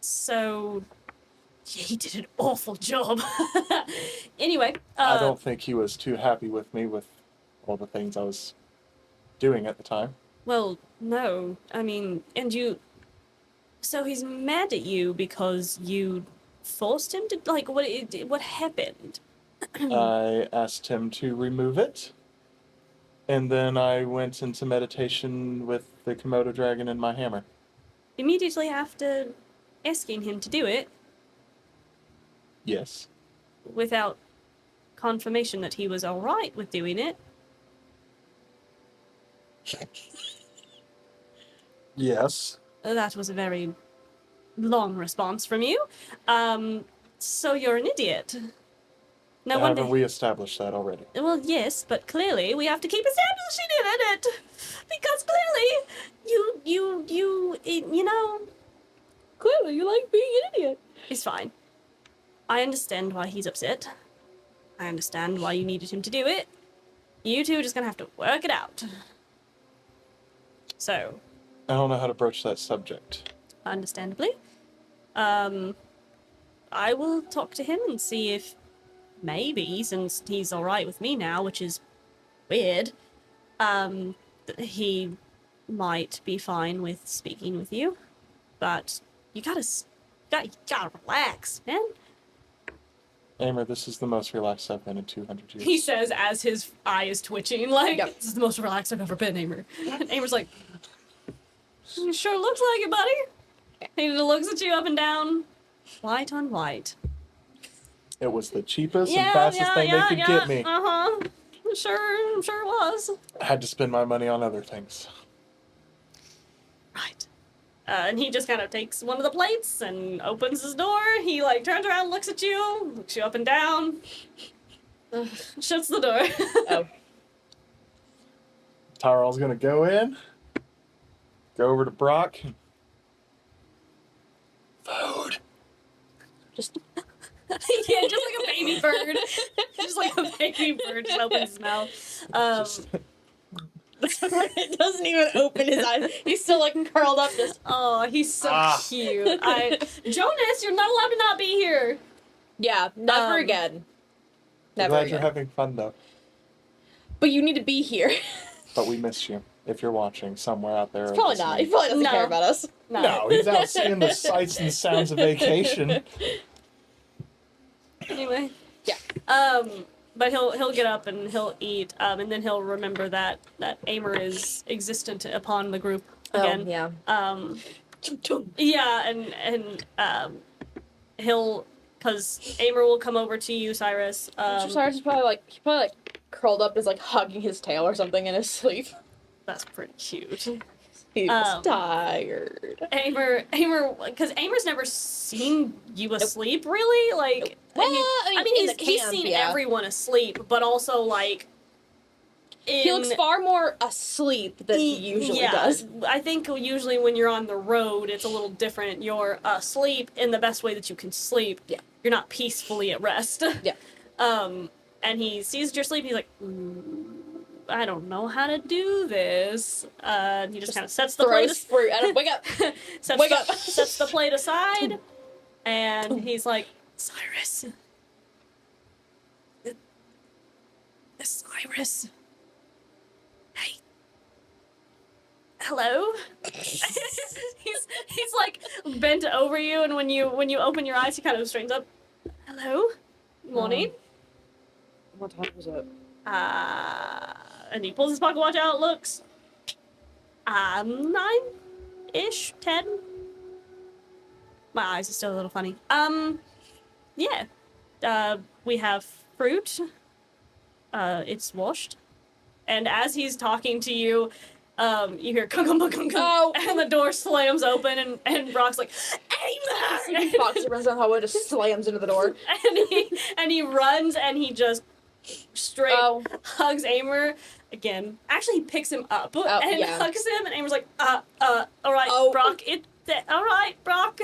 so yeah, he did an awful job. Anyway, I don't think he was too happy with me with all the things I was doing at the time. Well, no, I mean, and you. So he's mad at you because you forced him to, like, what happened? I asked him to remove it, and then I went into meditation with the Komodo dragon and my hammer. Immediately after asking him to do it, Yes. without confirmation that he was alright with doing it. Yes. That was a very long response from you. So you're an idiot. No wonder. Haven't we established that already? Well, yes, but clearly we have to keep establishing it, because clearly you know, Clearly, you like being an idiot. it's fine. I understand why he's upset. I understand why you needed him to do it. You two are just gonna have to work it out. So, I don't know how to broach that subject. understandably, I will talk to him and see if maybe, since he's alright with me now, which is weird, he might be fine with speaking with you. But you gotta relax, man. Aymer, this is the most relaxed I've been in 200 years. He says as his eye is twitching, like, Yep. this is the most relaxed I've ever been, Aymer. And Aymer's like, sure looks like it, buddy. He looks at you up and down. White on white. It was the cheapest and fastest thing they could get me. Uh-huh. I'm sure it was. I had to spend my money on other things. Right. And he just kind of takes one of the plates and opens his door. He, like, turns around, looks at you, looks you up and down, shuts the door. Oh. Tyrell's gonna go in, go over to Brock. Food. Just Yeah, just like a baby bird. Just like a baby bird just opens his mouth. it doesn't even open his eyes. He's still like curled up. Just Oh, he's so cute. Jonas, you're not allowed to not be here. yeah, never again. I'm Never glad again. you're having fun though. But you need to be here. But we miss you. If you're watching somewhere out there. It's probably not. He listening. probably doesn't No. care about us. No, he's out seeing the sights and sounds of vacation. Anyway. Yeah. But he'll get up and he'll eat, and then he'll remember that Aymer is existent upon the group again. Oh, yeah. Yeah, and he'll, because Aymer will come over to you, Cyrus. Mr. Cyrus is probably curled up, is like hugging his tail or something in his sleep. That's pretty cute. He's Um, tired. Aymer, because Aymer's never seen you asleep, really. Like, Well, I mean, in the he's camp, seen yeah. everyone asleep, but also like. He looks far more asleep than he usually does. I think usually when you're on the road, it's a little different. You're asleep in the best way that you can sleep. Yeah. You're not peacefully at rest. Yeah. And he sees that you're asleep. He's like, I don't know how to do this. He just kind of sets the plate. Throws fruit at him. Wake up! Wake up! Sets the plate aside, and he's like, Cyrus. Cyrus. Hey. Hello. he's like bent over you, and when you open your eyes, he kind of straightens up. Hello. Morning. What time is it? And he pulls his pocket watch out, looks. 9-ish, 10. My eyes are still a little funny. Yeah. We have fruit. It's washed. And as he's talking to you, you hear kunk, Oh. and the door slams open, and Brock's like, Aymer! Foxy runs down the hallway, just slams into the door. and he runs, and he just straight Oh. hugs Aymer again. Actually, he picks him up and yeah. hugs him, and Aymer's like, all right, Oh. Brock, all right, Brock,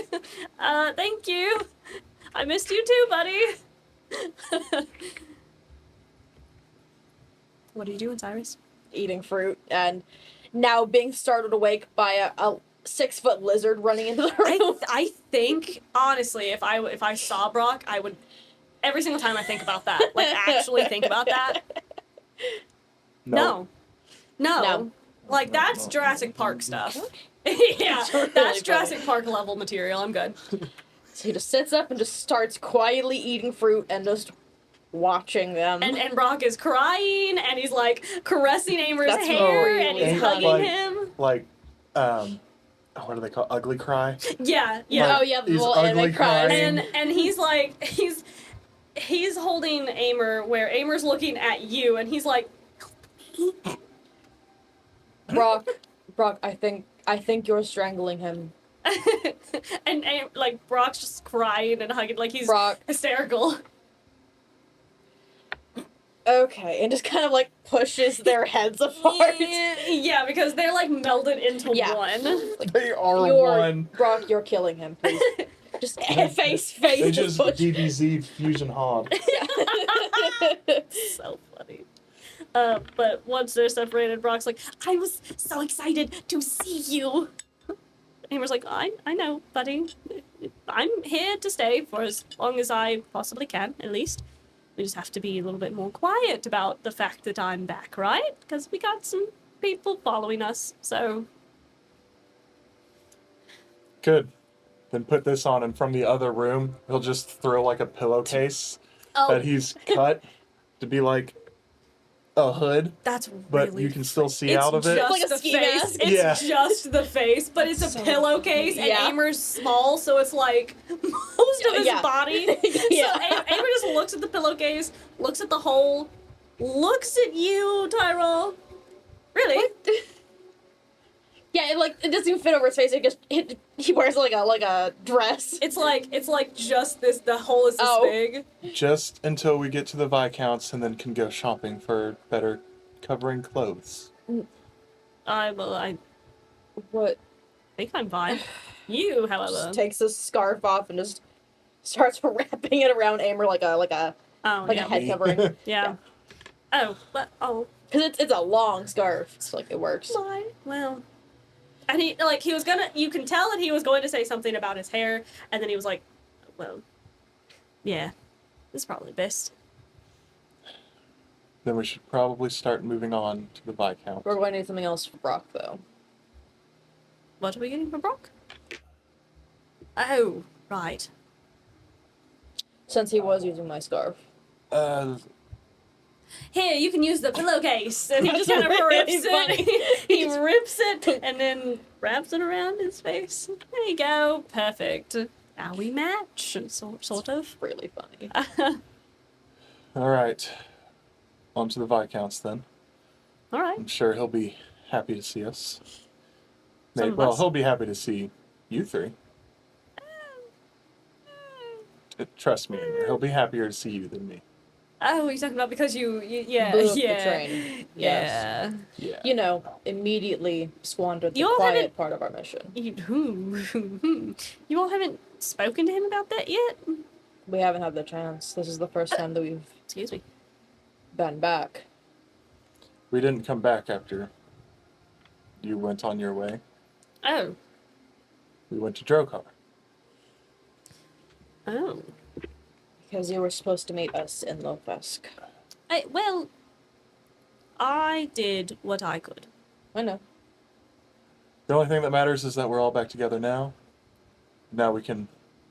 thank you. I missed you too, buddy. What are you doing, Cyrus? Eating fruit and now being startled awake by a 6-foot lizard running into the room. I think honestly, if I saw Brock, I would every single time I think about that, like actually think about that. No. Like that's Jurassic Park stuff. Yeah, really that's Jurassic Park level material. I'm good. So he just sits up and just starts quietly eating fruit and just watching them. And Brock is crying, and he's like caressing Aymer's That's hair, really and he's And, hugging like- him. Like, what do they call ugly cry? Yeah. Oh yeah, the He's little ugly anime cries. crying. And he's like he's holding Aymer where Aymer's looking at you, and he's like, Brock, I think you're strangling him. and like Brock's just crying and hugging, like he's Brock. hysterical. Okay, and just kind of like pushes their heads apart. Yeah, because they're like melded into Yeah. one. Like, They are you're, one. Brock, you're killing him, please. Just face. They just push. DBZ fusion hard. So funny. But once they're separated, Brock's like, I was so excited to see you. Aymer's like, I know, buddy. I'm here to stay for as long as I possibly can, at least. We just have to be a little bit more quiet about the fact that I'm back, right? Because we got some people following us, so... Good. Then put this on, and from the other room, he'll just throw like a pillowcase Oh, that he's cut to be like a hood, That's but really you can still see it's out of it. just Like a the ski face. mask. It's Yeah. just the face, but it's a So- pillowcase, and yeah. Aymer's small, so it's like most of his Yeah. body. Yeah. So Aymer just looks at the pillowcase, looks at the hole, looks at you, Tyrell. Really? What? Yeah, it doesn't even fit over his face. He wears like a dress. It's like just this. The hole is this Oh. big. Just until we get to the Viscounts and then can go shopping for better covering clothes. I What? think I'm fine. You, however. Just takes his scarf off and just starts wrapping it around Aymer like a Oh like yeah. a head covering. Yeah. Oh, but Because it's a long scarf, so like it works. my well. And he was gonna. You can tell that he was going to say something about his hair, and then he was like, "Well, yeah, this is probably best." Then we should probably start moving on to the Viscount. We're going to need something else for Brock though. What are we getting from Brock? Oh, right. Since he was using my scarf. Here, you can use the pillowcase, and he just That's kind of really rips funny. it. He rips it and then wraps it around his face. There you go. Perfect. Now we match, sort of. Really funny. All right. On to the Viscounts then. All right. I'm sure he'll be happy to see us. Some of Well, us. he'll be happy to see you three. Trust me, he'll be happier to see you than me. Oh, you're talking about because you yeah, Blew up the yeah, train. yeah. Yeah. You know, immediately squandered the You all quiet haven't- part of our mission. You all haven't spoken to him about that yet? We haven't had the chance. This is the first time that we've Excuse me. been back. We didn't come back after you went on your way. Oh. We went to Drokar. Oh. Because you were supposed to meet us in Lofesk. Well, I did what I could. I know. The only thing that matters is that we're all back together now. Now we can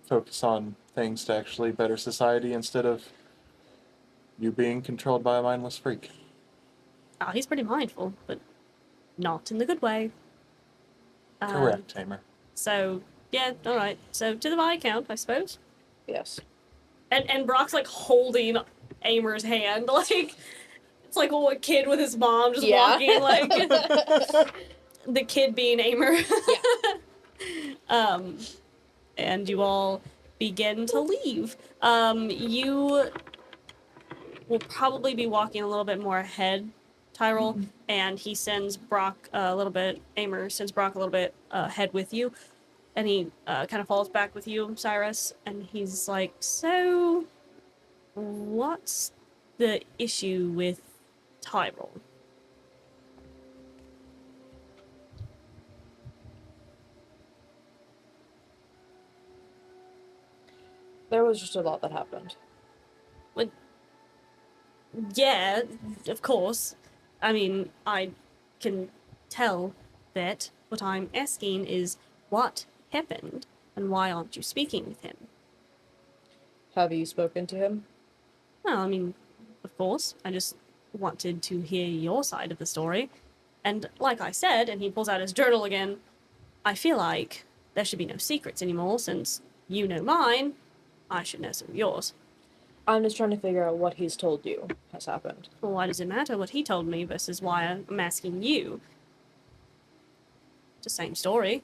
focus on things to actually better society instead of you being controlled by a mindless freak. He's pretty mindful, but not in the good way. Correct, Aymer. So, yeah, alright. So, to the Viscount, I suppose. Yes. And Brock's, like, holding Aymer's hand, like... It's like a kid with his mom just Yeah. walking, like... the kid being Aymer. And you all begin to leave. You will probably be walking a little bit more ahead, Tyrell, and he sends Brock a little bit, Aymer sends Brock a little bit ahead with you, and he kind of falls back with you, Cyrus, and he's like, so, what's the issue with Tyrell? There was just a lot that happened. Yeah, of course. I mean, I can tell that what I'm asking is what happened and why aren't you speaking with him? Have you spoken to him? Well, I mean, of course. I just wanted to hear your side of the story. And like I said, and he pulls out his journal again, I feel like there should be no secrets anymore since you know mine. I should know some of yours. I'm just trying to figure out what he's told you has happened. Well, why does it matter what he told me versus why I'm asking you? It's the same story.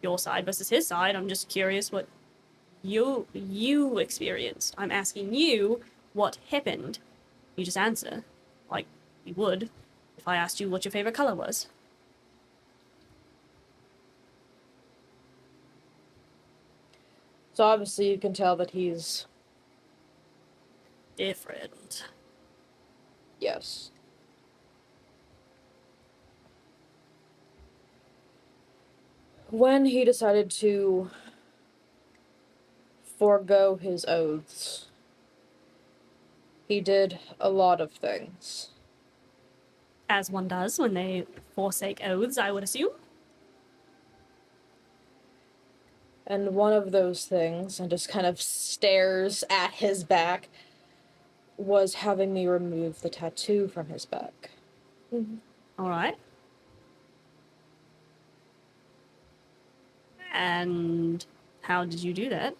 Your side versus his side. I'm just curious what you experienced. I'm asking you what happened. You just answer. Like you would if I asked you what your favorite color was. So obviously you can tell that he's... Different. Yes. When he decided to forego his oaths, he did a lot of things. As one does when they forsake oaths, I would assume. And one of those things, and just kind of stares at his back, was having me remove the tattoo from his back. All right. And how did you do that?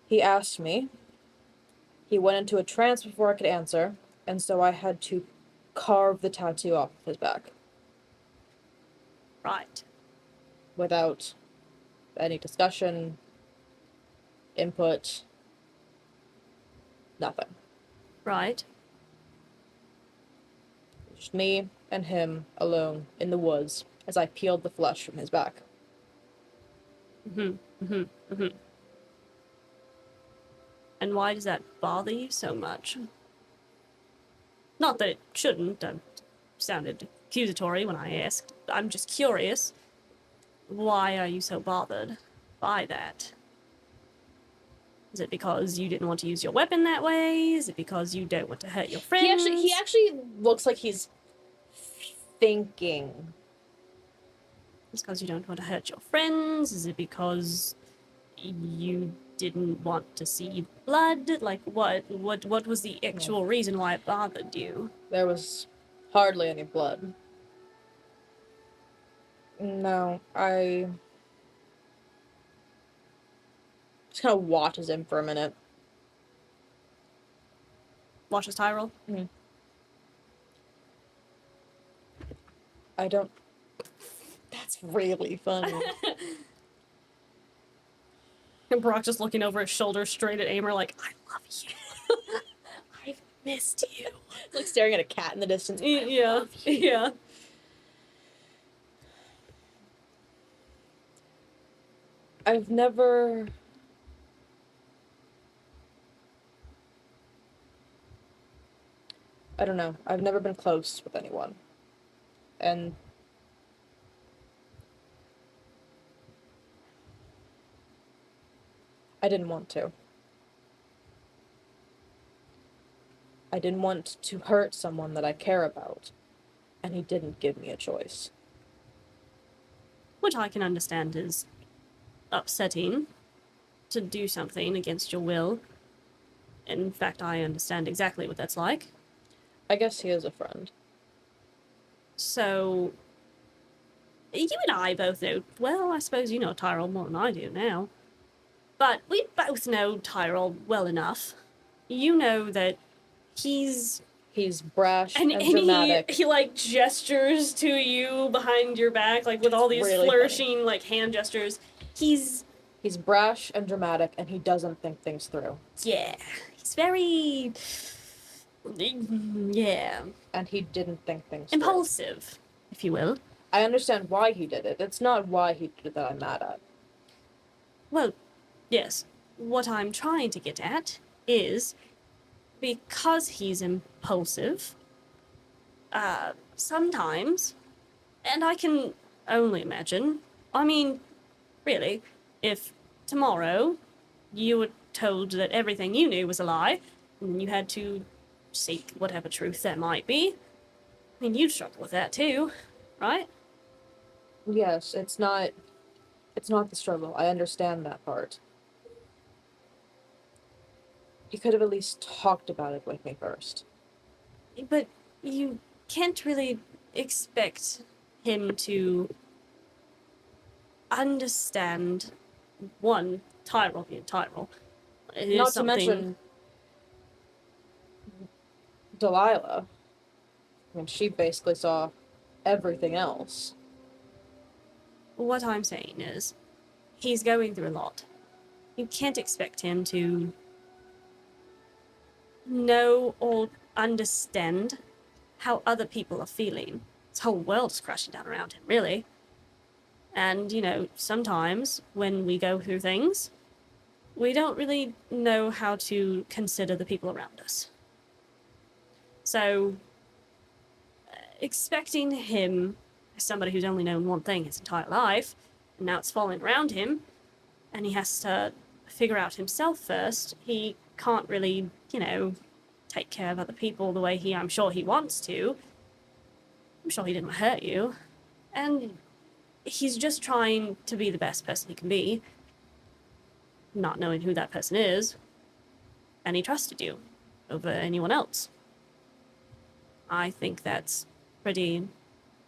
He asked me. He went into a trance before I could answer, and so I had to carve the tattoo off of his back Right. without any discussion, input, nothing. Right. Just me and him alone in the woods as I peeled the flesh from his back. And why does that bother you so much? Not that it shouldn't. Sounded accusatory when I asked. I'm just curious. Why are you so bothered by that? Is it because you didn't want to use your weapon that way? Is it because you don't want to hurt your friends? He actually looks like he's thinking. Is it because you don't want to hurt your friends? Is it because you didn't want to see blood? Like, what was the actual reason why it bothered you? There was hardly any blood. No, I just kind of watches him for a minute. Watches Tyrell? I don't... That's really funny. And Brock just looking over his shoulder straight at Aymer like, I love you. I've missed you. Like staring at a cat in the distance. Yeah, yeah. I've never... I don't know. I've never been close with anyone. And I didn't want to. I didn't want to hurt someone that I care about. And he didn't give me a choice. Which I can understand is upsetting to do something against your will. In fact, I understand exactly what that's like. I guess he is a friend. So, you and I both know, well, I suppose you know Tyrell more than I do now. But we both know Tyrell well enough. You know that he's brash and and dramatic. he like gestures to you behind your back, like with all these really flourishing like hand gestures. He's brash and dramatic, and he doesn't think things through. yeah, he's very yeah, And he didn't think things impulsive, if you will. through. I understand why he did it. It's not why he did it that I'm mad at. Well, yes. What I'm trying to get at is because he's impulsive, sometimes, and I can only imagine, I mean, really, if tomorrow you were told that everything you knew was a lie, and you had to seek whatever truth that might be, I mean, you'd struggle with that too, right? Yes, it's not the struggle. I understand that part. You could have at least talked about it with me first. But you can't really expect him to understand, one, Tyrell being Tyrell. It is Not to something... mention Delilah. I mean, she basically saw everything else. What I'm saying is, he's going through a lot. You can't expect him to know or understand how other people are feeling. His whole world is crashing down around him, really. And, you know, sometimes when we go through things, we don't really know how to consider the people around us. So, expecting him, as somebody who's only known one thing his entire life, and now it's falling around him, and he has to figure out himself first, he can't really, you know, take care of other people the way I'm sure he wants to. I'm sure he didn't hurt you. And he's just trying to be the best person he can be, not knowing who that person is. and he trusted you over anyone else. I think that's a pretty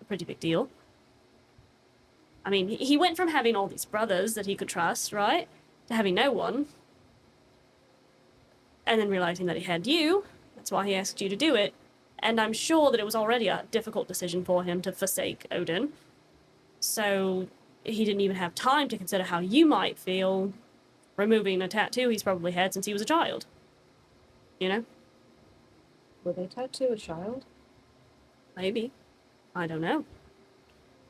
big deal. I mean, he went from having all these brothers that he could trust, right, to having no one, and then realizing that he had you. That's why he asked you to do it. And I'm sure that it was already a difficult decision for him to forsake Odin. So he didn't even have time to consider how you might feel removing a tattoo he's probably had since he was a child. You know? Will they tattoo a child? Maybe. I don't know.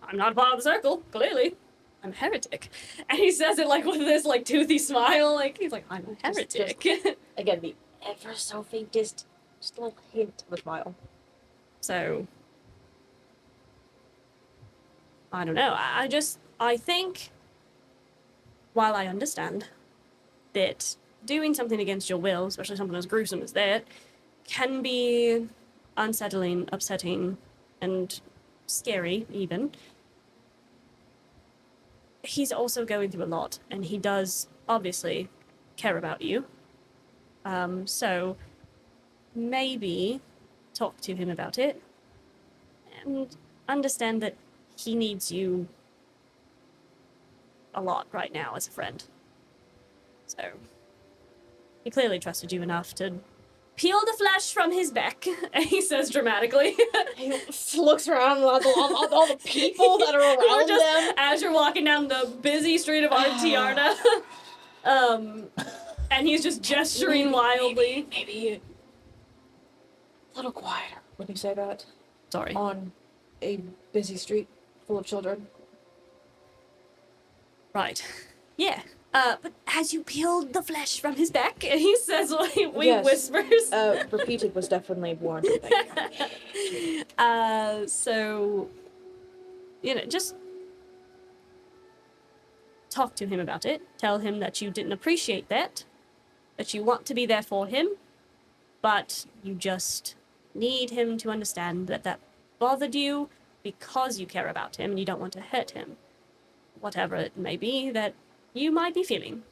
I'm not a part of the circle, clearly. I'm a heretic. And he says it like with this like toothy smile, like he's like, I'm a heretic. Again, the ever so faintest, just a little hint of a smile. So I don't know. I think while I understand that doing something against your will, especially something as gruesome as that, can be unsettling, upsetting, and scary even. He's also going through a lot, and he does obviously care about you. So maybe talk to him about it and understand that he needs you a lot right now as a friend. So he clearly trusted you enough to peel the flesh from his back, he says dramatically. He looks around at all the people that are around them. As you're walking down the busy street of Artiarna, and he's just gesturing wildly. Maybe a little quieter when you say that. Sorry. On a busy street full of children. Right. Yeah. But as you peeled the flesh from his back, and he says, we Yes. whispers. Repeated was definitely warranted. So, just talk to him about it. Tell him that you didn't appreciate that you want to be there for him, but you just need him to understand that bothered you because you care about him and you don't want to hurt him. Whatever it may be that you might be feeling.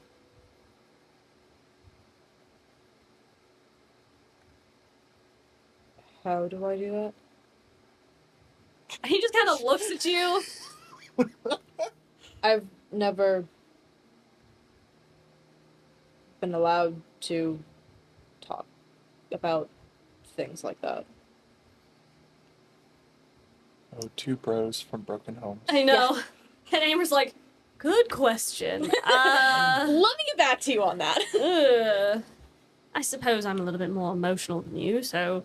How do I do that? He just kind of looks at you. I've never been allowed to talk about things like that. Oh, two bros from broken homes. I know. And Aymer's like, good question. Let me get back to you on that. I suppose I'm a little bit more emotional than you, so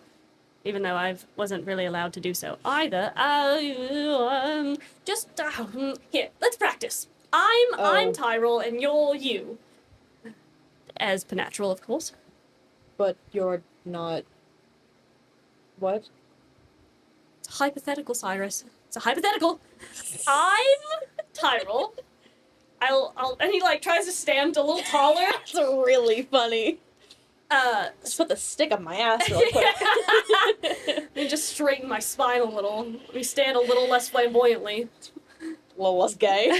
even though I wasn't really allowed to do so either, here, let's practice. I'm Tyrell and you're you. As per natural, of course. But you're not... What? It's hypothetical, Cyrus. It's a hypothetical. I'm Tyrell. And he tries to stand a little taller. That's really funny. Just put the stick up my ass real quick. And just straighten my spine a little. We stand a little less flamboyantly. A little less gay.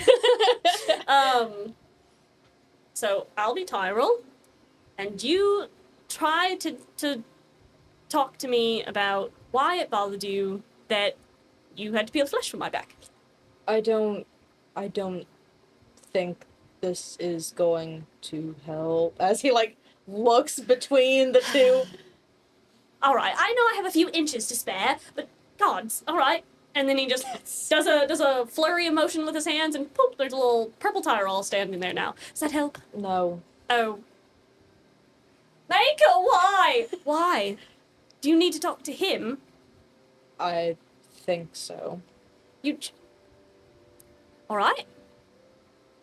So I'll be Tyrell, and you try to talk to me about why it bothered you that you had to peel flesh from my back. I don't think this is going to help. As he looks between the two. Alright, I know I have a few inches to spare, but gods, alright. And then he just does a flurry of motion with his hands, and poof, there's a little purple Tyrell standing there now. Does that help? No. Oh. Maker, why? Why? Do you need to talk to him? I think so. Alright.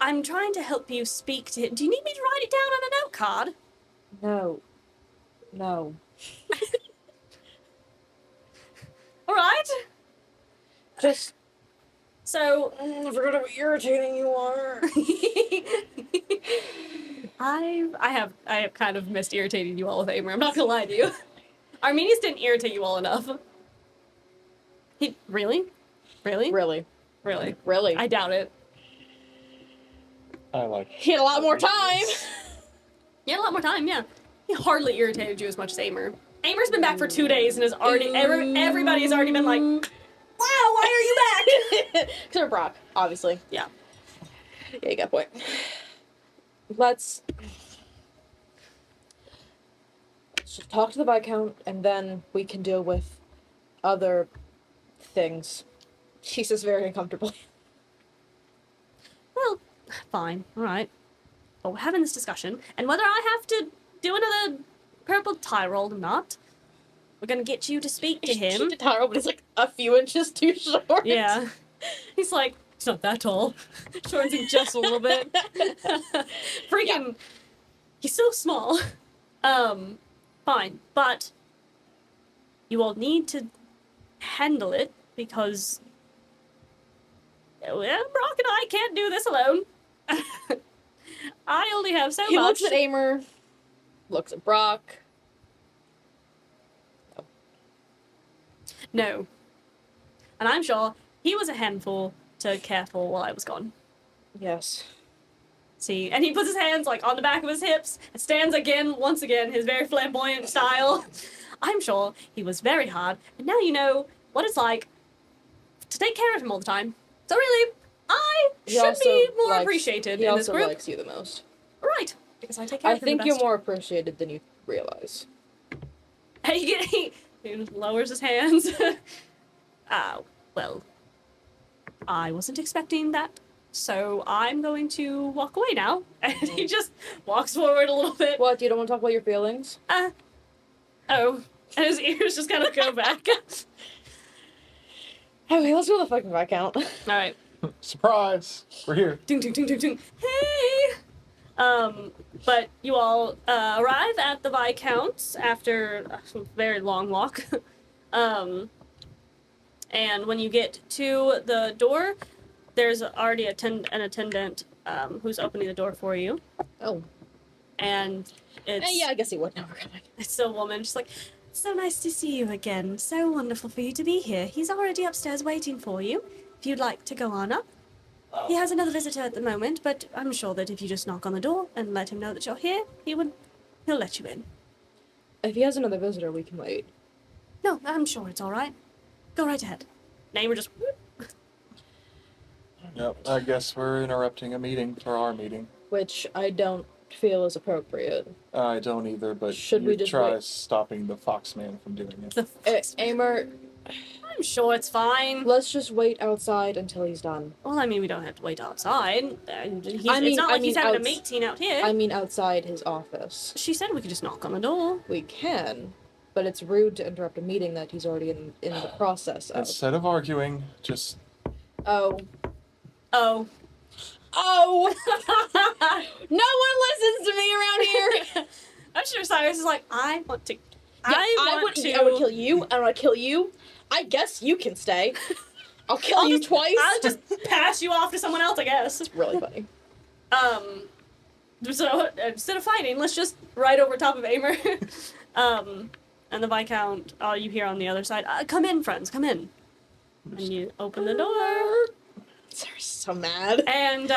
I'm trying to help you speak to him. Do you need me to write it down on a note card? No. Alright. Just... So... I forgot how irritating you are. I have kind of missed irritating you all with Aymer. I'm not gonna lie to you. Arminius didn't irritate you all enough. Really? Really? I doubt it. I like He had a lot more time. You had a lot more time, yeah. He hardly irritated you as much as Aymer. Aymer's been back for 2 days and has already everybody has already been like, "Wow, why are you back?" Except for Brock, obviously. Yeah. Yeah, you got a point. Let's just talk to the Viscount, and then we can deal with other things. She says very uncomfortably. Well, fine, all right. But we're having this discussion, and whether I have to do another purple tie roll or not, we're gonna get you to speak to him. She did Taro, but he's like a few inches too short. Yeah. He's like, he's not that tall. Shortens him just a little bit. Freaking, he's so small. Fine, but you all need to handle it because well, Brock and I can't do this alone. I only have so He much. looks at Aymer, looks at Brock. No. And I'm sure he was a handful to care for while I was gone. Yes. See, and he puts his hands like on the back of his hips and stands again, once again, his very flamboyant style. I'm sure he was very hard, and now you know what it's like to take care of him all the time. So really, I He should also be more likes- appreciated He in this also group. likes you the most. Right, because I take care I of him think the you're best. more appreciated than you realize. He lowers his hands. Well, I wasn't expecting that, so I'm going to walk away now. And he just walks forward a little bit. What? You don't want to talk about your feelings? Oh. And his ears just kind of go back. Okay, let's go to the fucking Viscount. Alright. Surprise! We're here. Ding, ding, ding, ding, ding. Hey! But you all arrive at the Viscount's after a very long walk. And when you get to the door, there's already an attendant who's opening the door for you. Oh. And it's Yeah, I guess he would know we're coming. it's a woman just like, so nice to see you again. So wonderful for you to be here. He's already upstairs waiting for you. If you'd like to go on up. He has another visitor at the moment, but I'm sure that if you just knock on the door and let him know that you're here, he'll let you in. If he has another visitor, we can wait. No, I'm sure it's all right. Go right ahead. Namer just whoop. Yep, I guess we're interrupting a meeting for our meeting. Which I don't feel is appropriate. I don't either, but Should you we just try wait? stopping the Foxman from doing it. The Aymer, I'm sure it's fine. let's just wait outside until he's done. Well, I mean, we don't have to wait outside. It's I not like mean he's having a outs- meeting out here. I mean outside his office. She said we could just knock on the door. We can, but it's rude to interrupt a meeting that he's already in the process of. Instead of arguing, just Oh. Oh. Oh! No one listens to me around here! I'm sure Cyrus is like, I want to. Yeah, I would want to. kill you. I want to kill you. I guess you can stay. I'll kill you twice. I'll just pass you off to someone else, I guess. It's really funny. So instead of fighting, let's just ride over top of Aymer. And the Viscount, you hear on the other side, come in, friends, come in. And you open the door. They're so mad. And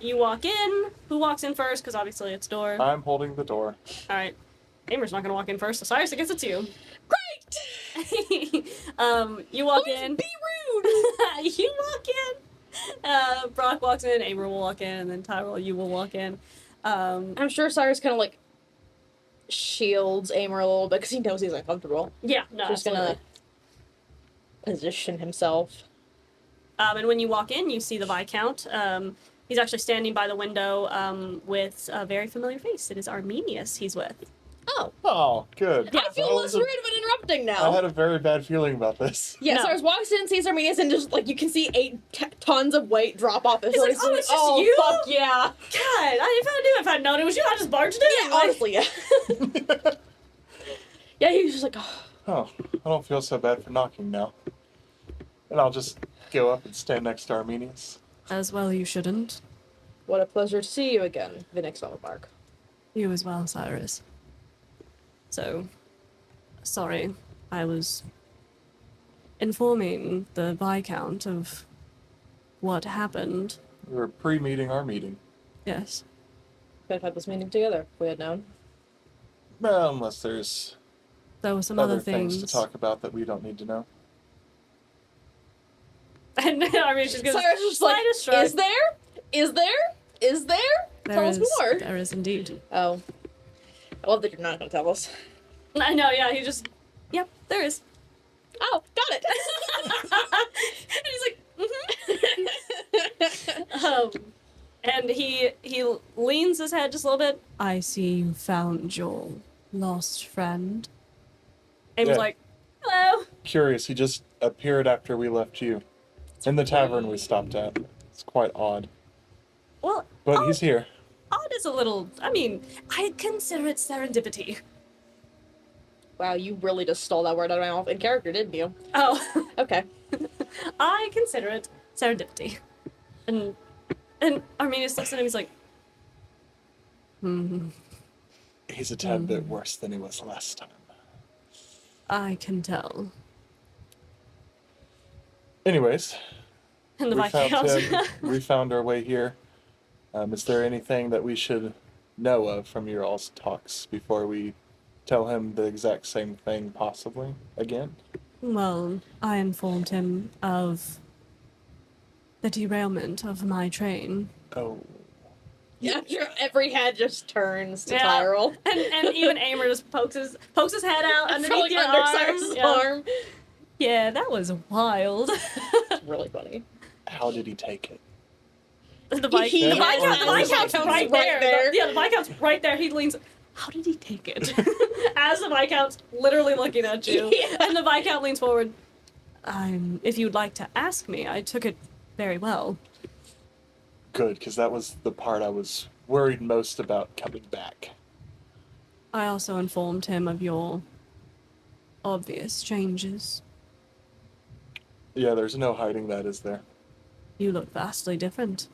you walk in. Who walks in first? Because obviously it's door. I'm holding the door. All right. Aymer's not going to walk in first, so Cyrus, I guess it's you. Great! You walk in. Be rude! You walk in. Brock walks in, Aymer will walk in, and then Tyrell, you will walk in. I'm sure Cyrus kind of like shields Aymer a little bit because he knows he's uncomfortable. Yeah, no, Just absolutely. gonna position himself. And when you walk in, you see the Viscount. He's actually standing by the window with a very familiar face. It is Arminius he's with. Oh. Oh, good. Yeah. I feel Well, less rude about interrupting I now. had a very bad feeling about this. Yeah, No. Cyrus walks in, sees Arminius, and just like you can see 8 tons of weight drop off his He's like, shoulders. "Oh, it's just you?" fuck yeah. God, if I'd known it was you, I'd just barged in. Yeah, honestly, yeah. Yeah, he was just like, oh. Oh, I don't feel so bad for knocking now. And I'll just go up and stand next to Arminius. As well, you shouldn't. What a pleasure to see you again, Vinix Mark. You as well, Cyrus. So, sorry, I was informing the Viscount of what happened. We were pre-meeting our meeting. Yes. Could have had this meeting together if we had known. Well, unless there's There were some other other things to talk about that we don't need to know. And I mean, she's gonna Cyrus is slide like, a shrug. is there? Is there? Is there? Tell us more. There is indeed. Oh. I love that you're not gonna tell us. I know, yeah, he just, yep, there is. Oh, got it. And he's like, and he leans his head just a little bit. I see you found your lost friend. Aymer's Yeah. like, hello. Curious, he just appeared after we left you. In the tavern we stopped at. It's quite odd. Well, But he's here. odd is a little, I mean, I consider it serendipity. Wow, you really just stole that word out of my mouth in character, didn't you? Oh, Okay. I consider it serendipity. And Arminius looks at him, he's like, He's a tad bit worse than he was last time. I can tell. Anyways, And the we found Viscount. him. We found our way here. Is there anything that we should know of from your all's talks before we tell him the exact same thing, possibly again? Well, I informed him of the derailment of my train. Oh, Yeah, every head just turns to Yeah. Tyrell. And even Aymer just pokes his head out underneath From, like, your under arm. Cyrus's Yeah. arm. Yeah, that was wild. It's really funny. how did he take it? The He Viscount's has right right there. there. The Viscount's right there. He leans. How did he take it? As the Viscount's literally looking at you, Yeah. and the Viscount leans forward. If you'd like to ask me, I took it very well. Good, because that was the part I was worried most about coming back. I also informed him of your obvious changes. Yeah, there's no hiding that, is there? You look vastly different.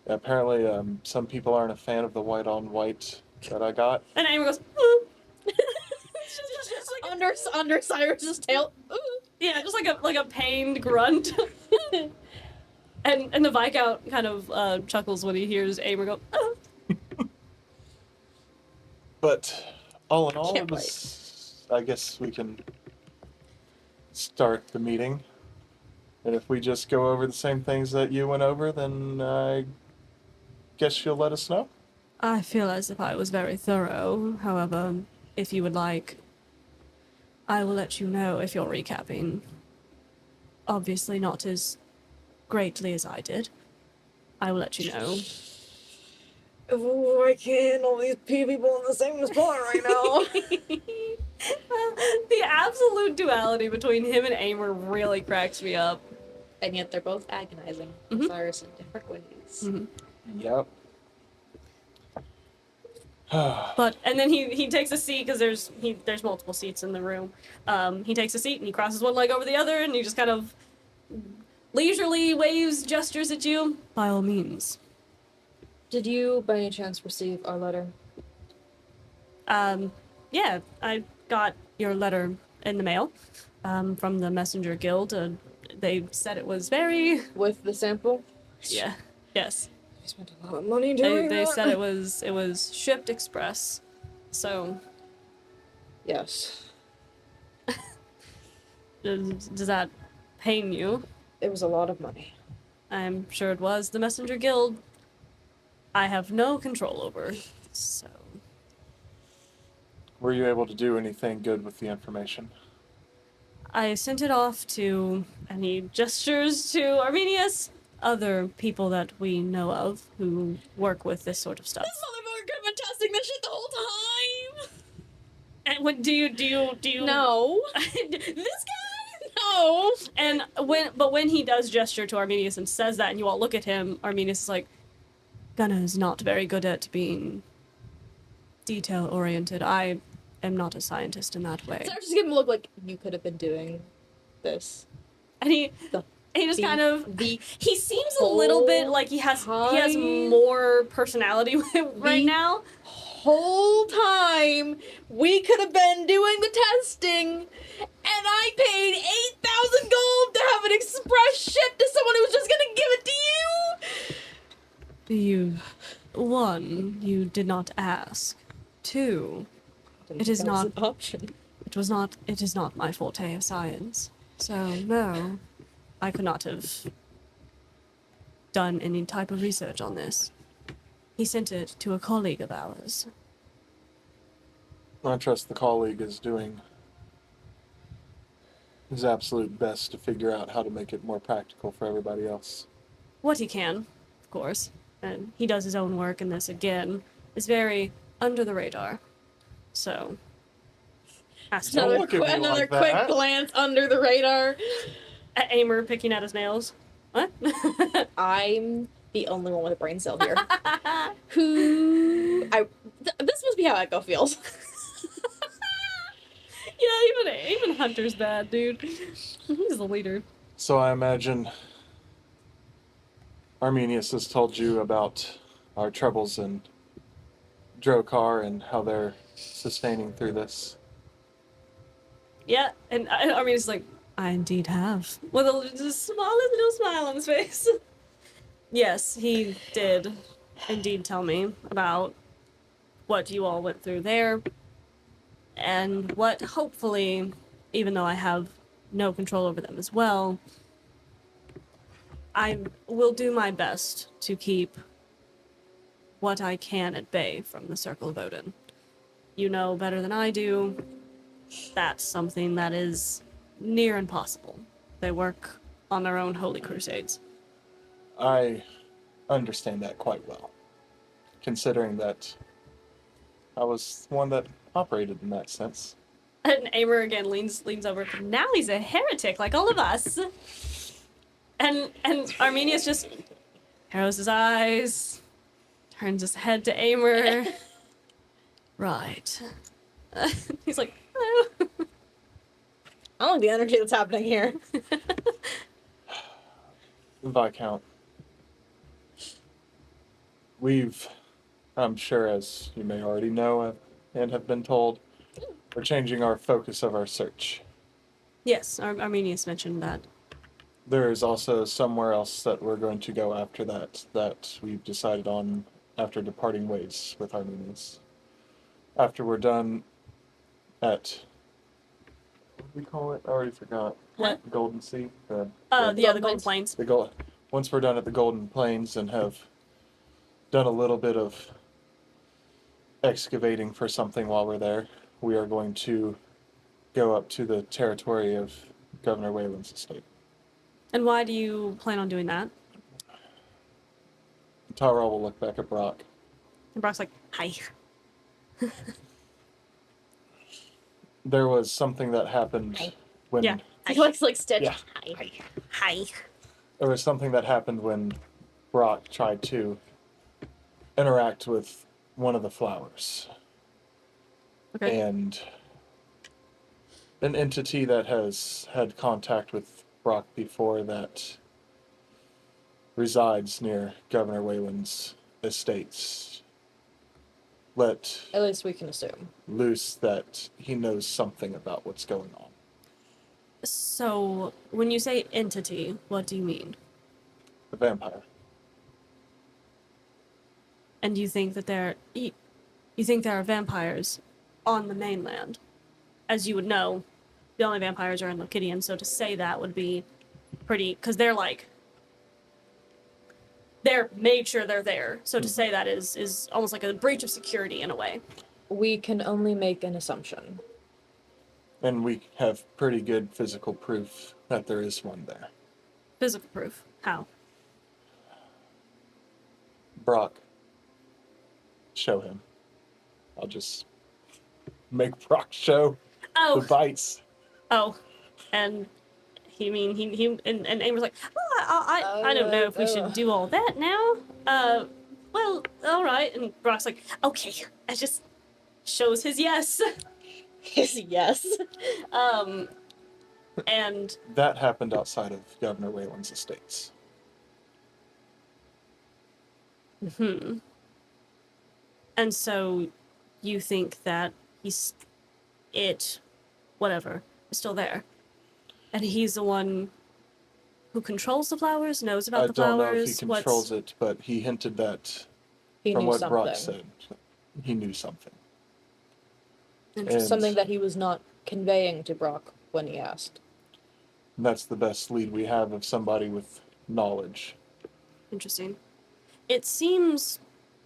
Apparently, some people aren't a fan of the white on white that I got. And Aymer goes, "Ooh." Just like Under Cyrus's tail. Ooh. yeah, just like a pained grunt. and the Viscount kind of chuckles when he hears Aymer go, "Oh." But all in all, Can't it was. I guess we can start the meeting. And if we just go over the same things that you went over, then I guess you'll let us know. I feel as if I was very thorough. However, if you would like, I will let you know if you're recapping. Obviously not as greatly as I did. I will let you know. Oh, I can't handle these people in the same spot right now. The absolute duality between him and Aymer really cracks me up. And yet they're both agonizing. Mhm. Cyrus in different ways. Mhm. Yep. But and then he takes a seat because there's multiple seats in the room. He takes a seat and he crosses one leg over the other and he just kind of leisurely waves, gestures at you. By all means. Did you, by any chance, receive our letter? Yeah, I got your letter in the mail from the Messenger Guild. They said it was very With the sample? yeah yes. I spent a lot of money doing They that. said it was shipped express. So Yes. does that pain you? It was a lot of money. I'm sure it was. The Messenger Guild, I have no control over, so... Were you able to do anything good with the information? I sent it off to, and he gestures to Arminius, other people that we know of who work with this sort of stuff. This motherfucker could have been testing this shit the whole time! And what do you... No. This guy? No! And when he does gesture to Arminius and says that, and you all look at him, Arminius is like, Gunna is not very good at being detail-oriented. I am not a scientist in that way. So just give him a look like you could have been doing this. And he just The- kind of... the He seems a little bit like he has more personality right now. Whole time we could have been doing the testing, and I paid 8,000 gold to have an express ship to someone who was just gonna give it to you. One, you did not ask. Two, Didn't It think is that was not- an option. It is not my forte of science. So, no, I could not have done any type of research on this. He sent it to a colleague of ours. I trust the colleague is doing his absolute best to figure out how to make it more practical for everybody else. What he can, of course. And he does his own work, and this, again, is very under the radar. So, has to Don't look at me Another like quick that. glance under the radar. at Aymer picking at his nails. What? I'm the only one with a brain cell here. This must be how Echo feels. Yeah, even Hunter's bad, dude. He's the leader. So I imagine Arminius has told you about our troubles in Drokar and how they're sustaining through this. Yeah, and I mean, it's like, I indeed have. With the smallest little smile on his face. Yes, he did indeed tell me about what you all went through there, and what hopefully, even though I have no control over them as well, I will do my best to keep what I can at bay from the Circle of Odin. You know better than I do, that's something that is near impossible. They work on their own holy crusades. I understand that quite well, considering that I was one that operated in that sense. And Aymer again leans over. Now he's a heretic like all of us. And Arminius just narrows his eyes, turns his head to Aymer. Right. He's like, hello. I don't like the energy that's happening here. Viscount, we've, I'm sure as you may already know and have been told, we're changing our focus of our search. Yes, Arminius mentioned that. There is also somewhere else that we're going to go after that we've decided on after departing ways with Arminius. After we're done at, what do we call it? I already forgot. What? The Golden Sea? The Golden Golden Plains. Plains. Once we're done at the Golden Plains and have done a little bit of excavating for something while we're there, we are going to go up to the territory of Governor Wayland's estate. And why do you plan on doing that? Tyrell will look back at Brock. And Brock's like, hi. There was something that happened Hi. when Yeah. He likes like Stitch. Yeah. Hi. Hi. there was something that happened when Brock tried to interact with one of the flowers. Okay. And an entity that has had contact with Brock before that resides near Governor Wayland's estates let At least we can assume. loose that he knows something about what's going on. So, when you say entity, what do you mean? A vampire. And you think that you think there are vampires on the mainland? As you would know, the only vampires are in Lokidian, so to say that would be pretty, because they're made sure they're there. So to say that is almost like a breach of security in a way. We can only make an assumption. And we have pretty good physical proof that there is one there. Physical proof. How? Brock, show him. I'll just make Brock show the bites. Oh, and he and Amber's like, I don't know if we should do all that now. Well, all right. And Brock's like, okay, I just shows his yes. Yes. And That happened outside of Governor Wayland's estates. and so you think that whatever, is still there, and he's the one who controls the flowers, knows about the flowers. I don't know if he controls it, but he hinted that He from knew what something. Brock said, he knew something. Interesting. Something that he was not conveying to Brock when he asked. That's the best lead we have of somebody with knowledge. Interesting. It seems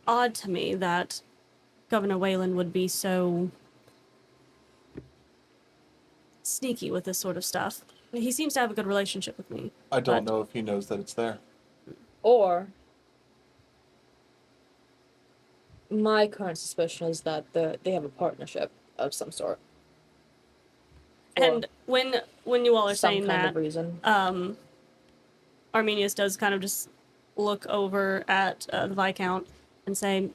odd to me that Governor Wayland would be so sneaky with this sort of stuff. He seems to have a good relationship with me. I don't but- know if he knows that it's there. Or my current suspicion is that they have a partnership of some sort. And when you all are some saying kind that, of reason. Arminius does kind of just look over at the Viscount and say,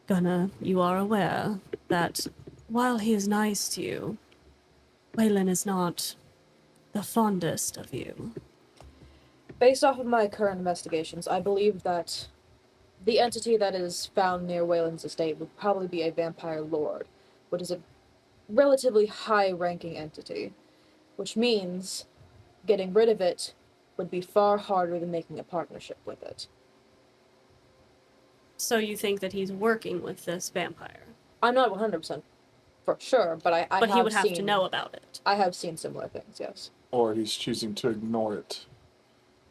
Gunnar, you are aware that while he is nice to you, Wayland is not the fondest of you. Based off of my current investigations, I believe that the entity that is found near Wayland's estate would probably be a vampire lord, which is a relatively high-ranking entity, which means getting rid of it would be far harder than making a partnership with it. So you think that he's working with this vampire? I'm not 100% for sure, but I But have he would have seen, to know about it. I have seen similar things, yes. Or he's choosing to ignore it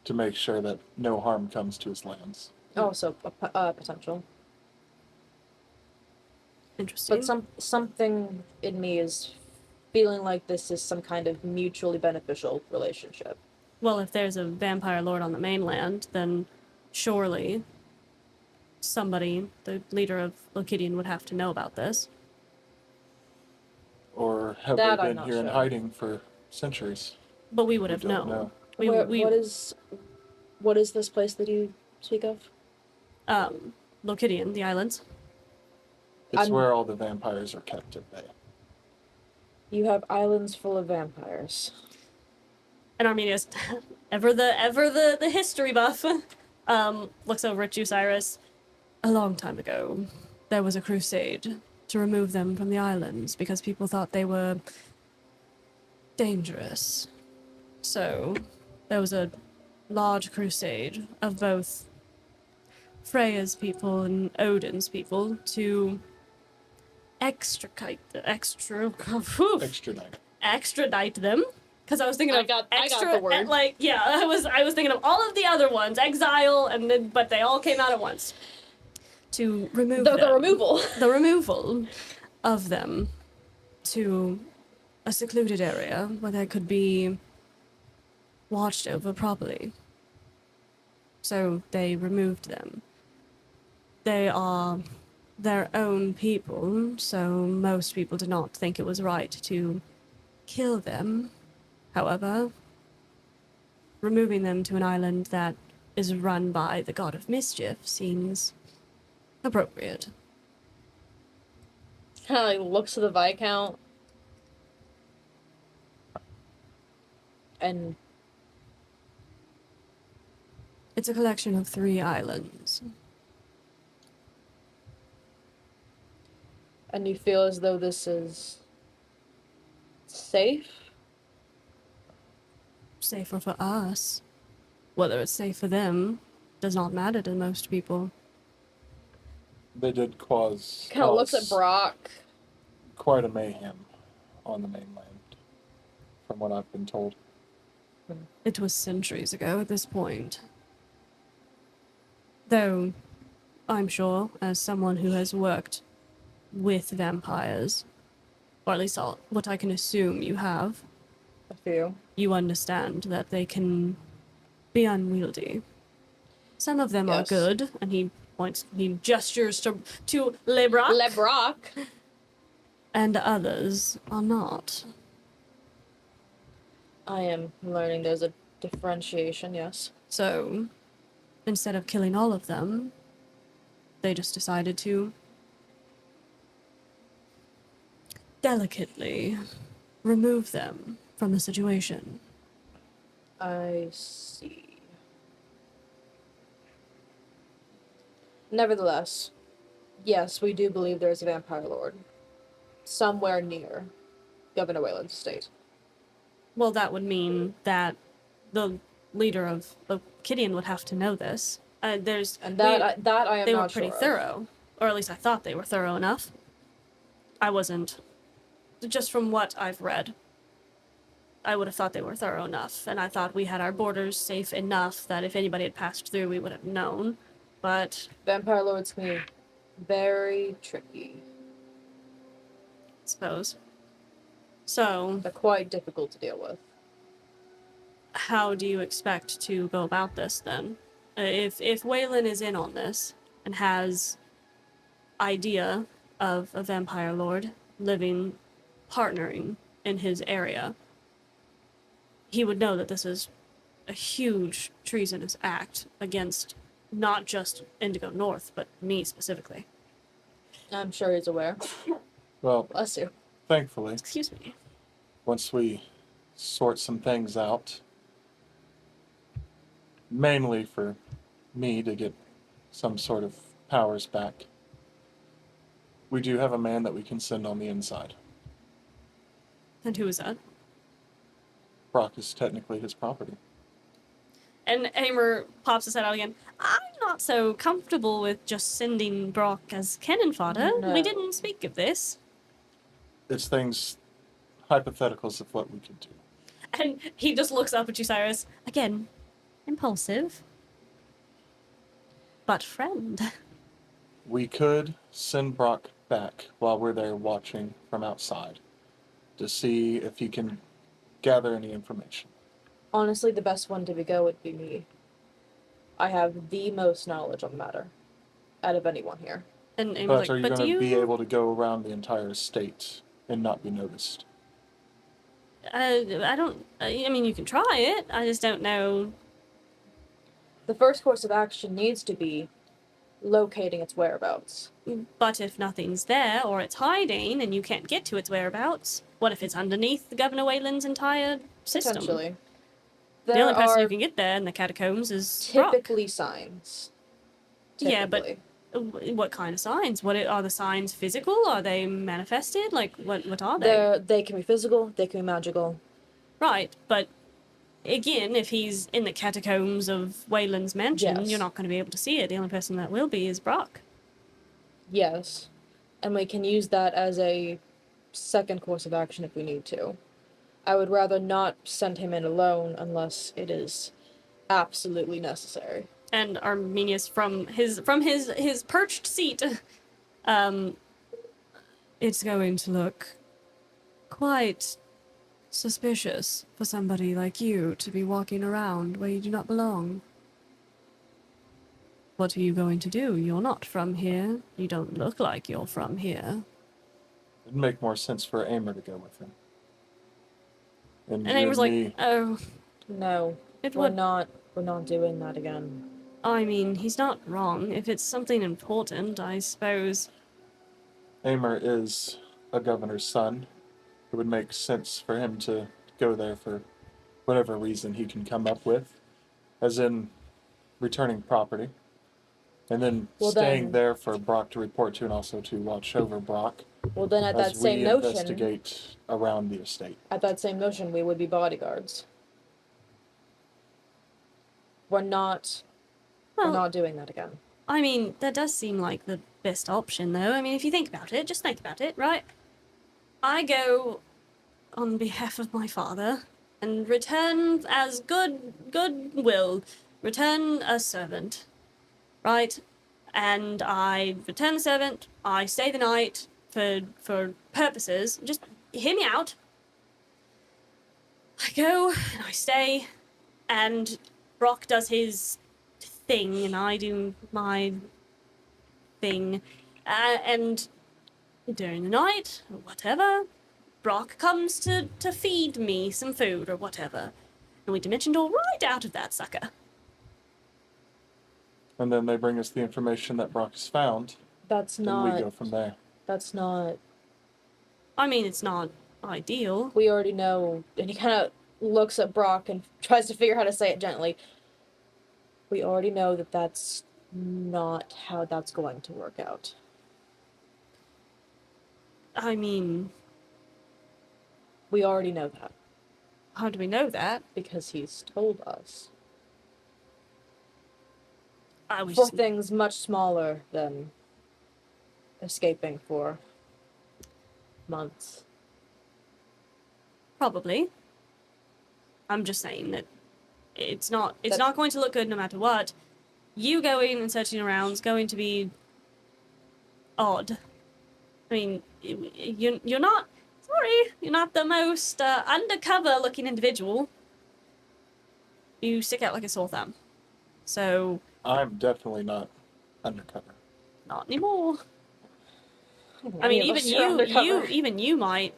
to make sure that no harm comes to his lands. Also, potential. Interesting. But something in me is feeling like this is some kind of mutually beneficial relationship. Well, if there's a vampire lord on the mainland, then surely somebody, the leader of Lokidian, would have to know about this. Or have That they I'm been not here in sure. hiding for centuries? But we would We have don't known. know. What is this place that you speak of? Lokidian, the islands. It's I'm- where all the vampires are kept at bay. You have islands full of vampires. And Arminius, ever the history buff, looks over at Jusiris. A long time ago, there was a crusade to remove them from the islands because people thought they were dangerous. So, there was a large crusade of both Freya's people and Odin's people to extradite them. Because I was thinking of I got extra, the word. I was thinking of all of the other ones, exile, but they all came out at once. To remove The them. removal. The removal of them to a secluded area where they could be watched over properly. So they removed them. They are their own people, so most people did not think it was right to kill them. However, removing them to an island that is run by the god of mischief seems appropriate. Kind of looks to the Viscount. And It's a collection of 3 islands. you feel as though this is safe? Safer for us. Whether it's safe for them does not matter to most people. They did cause Kind of looks at Brock. quite a mayhem on the mainland, from what I've been told. It was centuries ago at this point. Though, I'm sure, as someone who has worked with vampires, or at least what I can assume you have, A few. you understand that they can be unwieldy. Some of them are Yes. good, and he gestures to Le Brock, Le Brock. and others are not. I am learning there's a differentiation, yes. So, instead of killing all of them, they just decided to delicately remove them from the situation. I see. Nevertheless, yes, we do believe there is a vampire lord. Somewhere near Governor Wayland's estate. Well, that would mean that the leader of Lokidian would have to know this. And I am they not were pretty sure of. thorough, or at least I thought they were thorough enough. I wasn't just from what I've read, I would have thought they were thorough enough, and I thought we had our borders safe enough that if anybody had passed through, we would have known. But Vampire lords can be very tricky. I suppose. So, They're quite difficult to deal with. how do you expect to go about this then? If Waylon is in on this and has idea of a vampire lord living, partnering in his area, he would know that this is a huge treasonous act against not just Indigo North, but me specifically. I'm sure he's aware. Well, Bless you. thankfully, Excuse me. once we sort some things out, mainly for me to get some sort of powers back, we do have a man that we can send on the inside. And who is that? Brock is technically his property. And Aymer pops his head out again. I'm not so comfortable with just sending Brock as cannon fodder. No. We didn't speak of this. It's things, hypotheticals of what we could do. And he just looks up at you, Cyrus. Again, impulsive. But friend. We could send Brock back while we're there watching from outside to see if he can gather any information. Honestly, the best one to go would be me. I have the most knowledge on the matter out of anyone here. And Aymer's But like, are you but do going to you... be able to go around the entire estate and not be noticed? I don't... I mean, you can try it. I just don't know... The first course of action needs to be locating its whereabouts. But if nothing's there, or it's hiding, and you can't get to its whereabouts, what if it's underneath the Governor Wayland's entire system? Potentially. The There only person are who can get there in the catacombs is Brock. typically signs. Yeah, but Typically. what kind of signs? Are the signs physical? Are they manifested? Like, what are they? They can be physical, they can be magical. Right, but again, if he's in the catacombs of Wayland's mansion, Yes. you're not going to be able to see it. The only person that will be is Brock. Yes. And we can use that as a second course of action if we need to. I would rather not send him in alone unless it is absolutely necessary. And Arminius from his perched seat, it's going to look quite suspicious for somebody like you to be walking around where you do not belong. What are you going to do? You're not from here. You don't look like you're from here. It'd make more sense for Aymer to go with him. And you Aymer's like, me, oh, No, it we're would... not doing that again. I mean, he's not wrong. If it's something important, I suppose. Aymer is a governor's son. It would make sense for him to go there for whatever reason he can come up with, as in returning property, and then staying there for Brock to report to and also to watch over Brock. Well, then at as that same we notion, investigate around the estate. we would be bodyguards. We're not doing that again. I mean, that does seem like the best option, though. I mean, if you think about it, just think about it, right? I go on behalf of my father and return as goodwill, return a servant, right? And I return the servant, I stay the night for purposes. Just hear me out. I go and I stay, and Brock does his thing, and I do my thing. And during the night, or whatever, Brock comes to feed me some food or whatever. And we dimension door right out of that sucker. And then they bring us the information that Brock has found, That's and not. we go from there. That's not. I mean, it's not ideal. We already know. And he kind of looks at Brock and tries to figure out how to say it gently. We already know that that's not how that's going to work out. I mean, We already know that how do we know that? because he's told us. I was For just... things much smaller than escaping for months. Probably. I'm just saying that it's not That- not going to look good no matter what. You going and searching around is going to be odd. I mean, you're not, sorry, you're not the most undercover looking individual. You stick out like a sore thumb. So, I'm definitely not undercover. not anymore. I Any mean, of us are undercover. even you might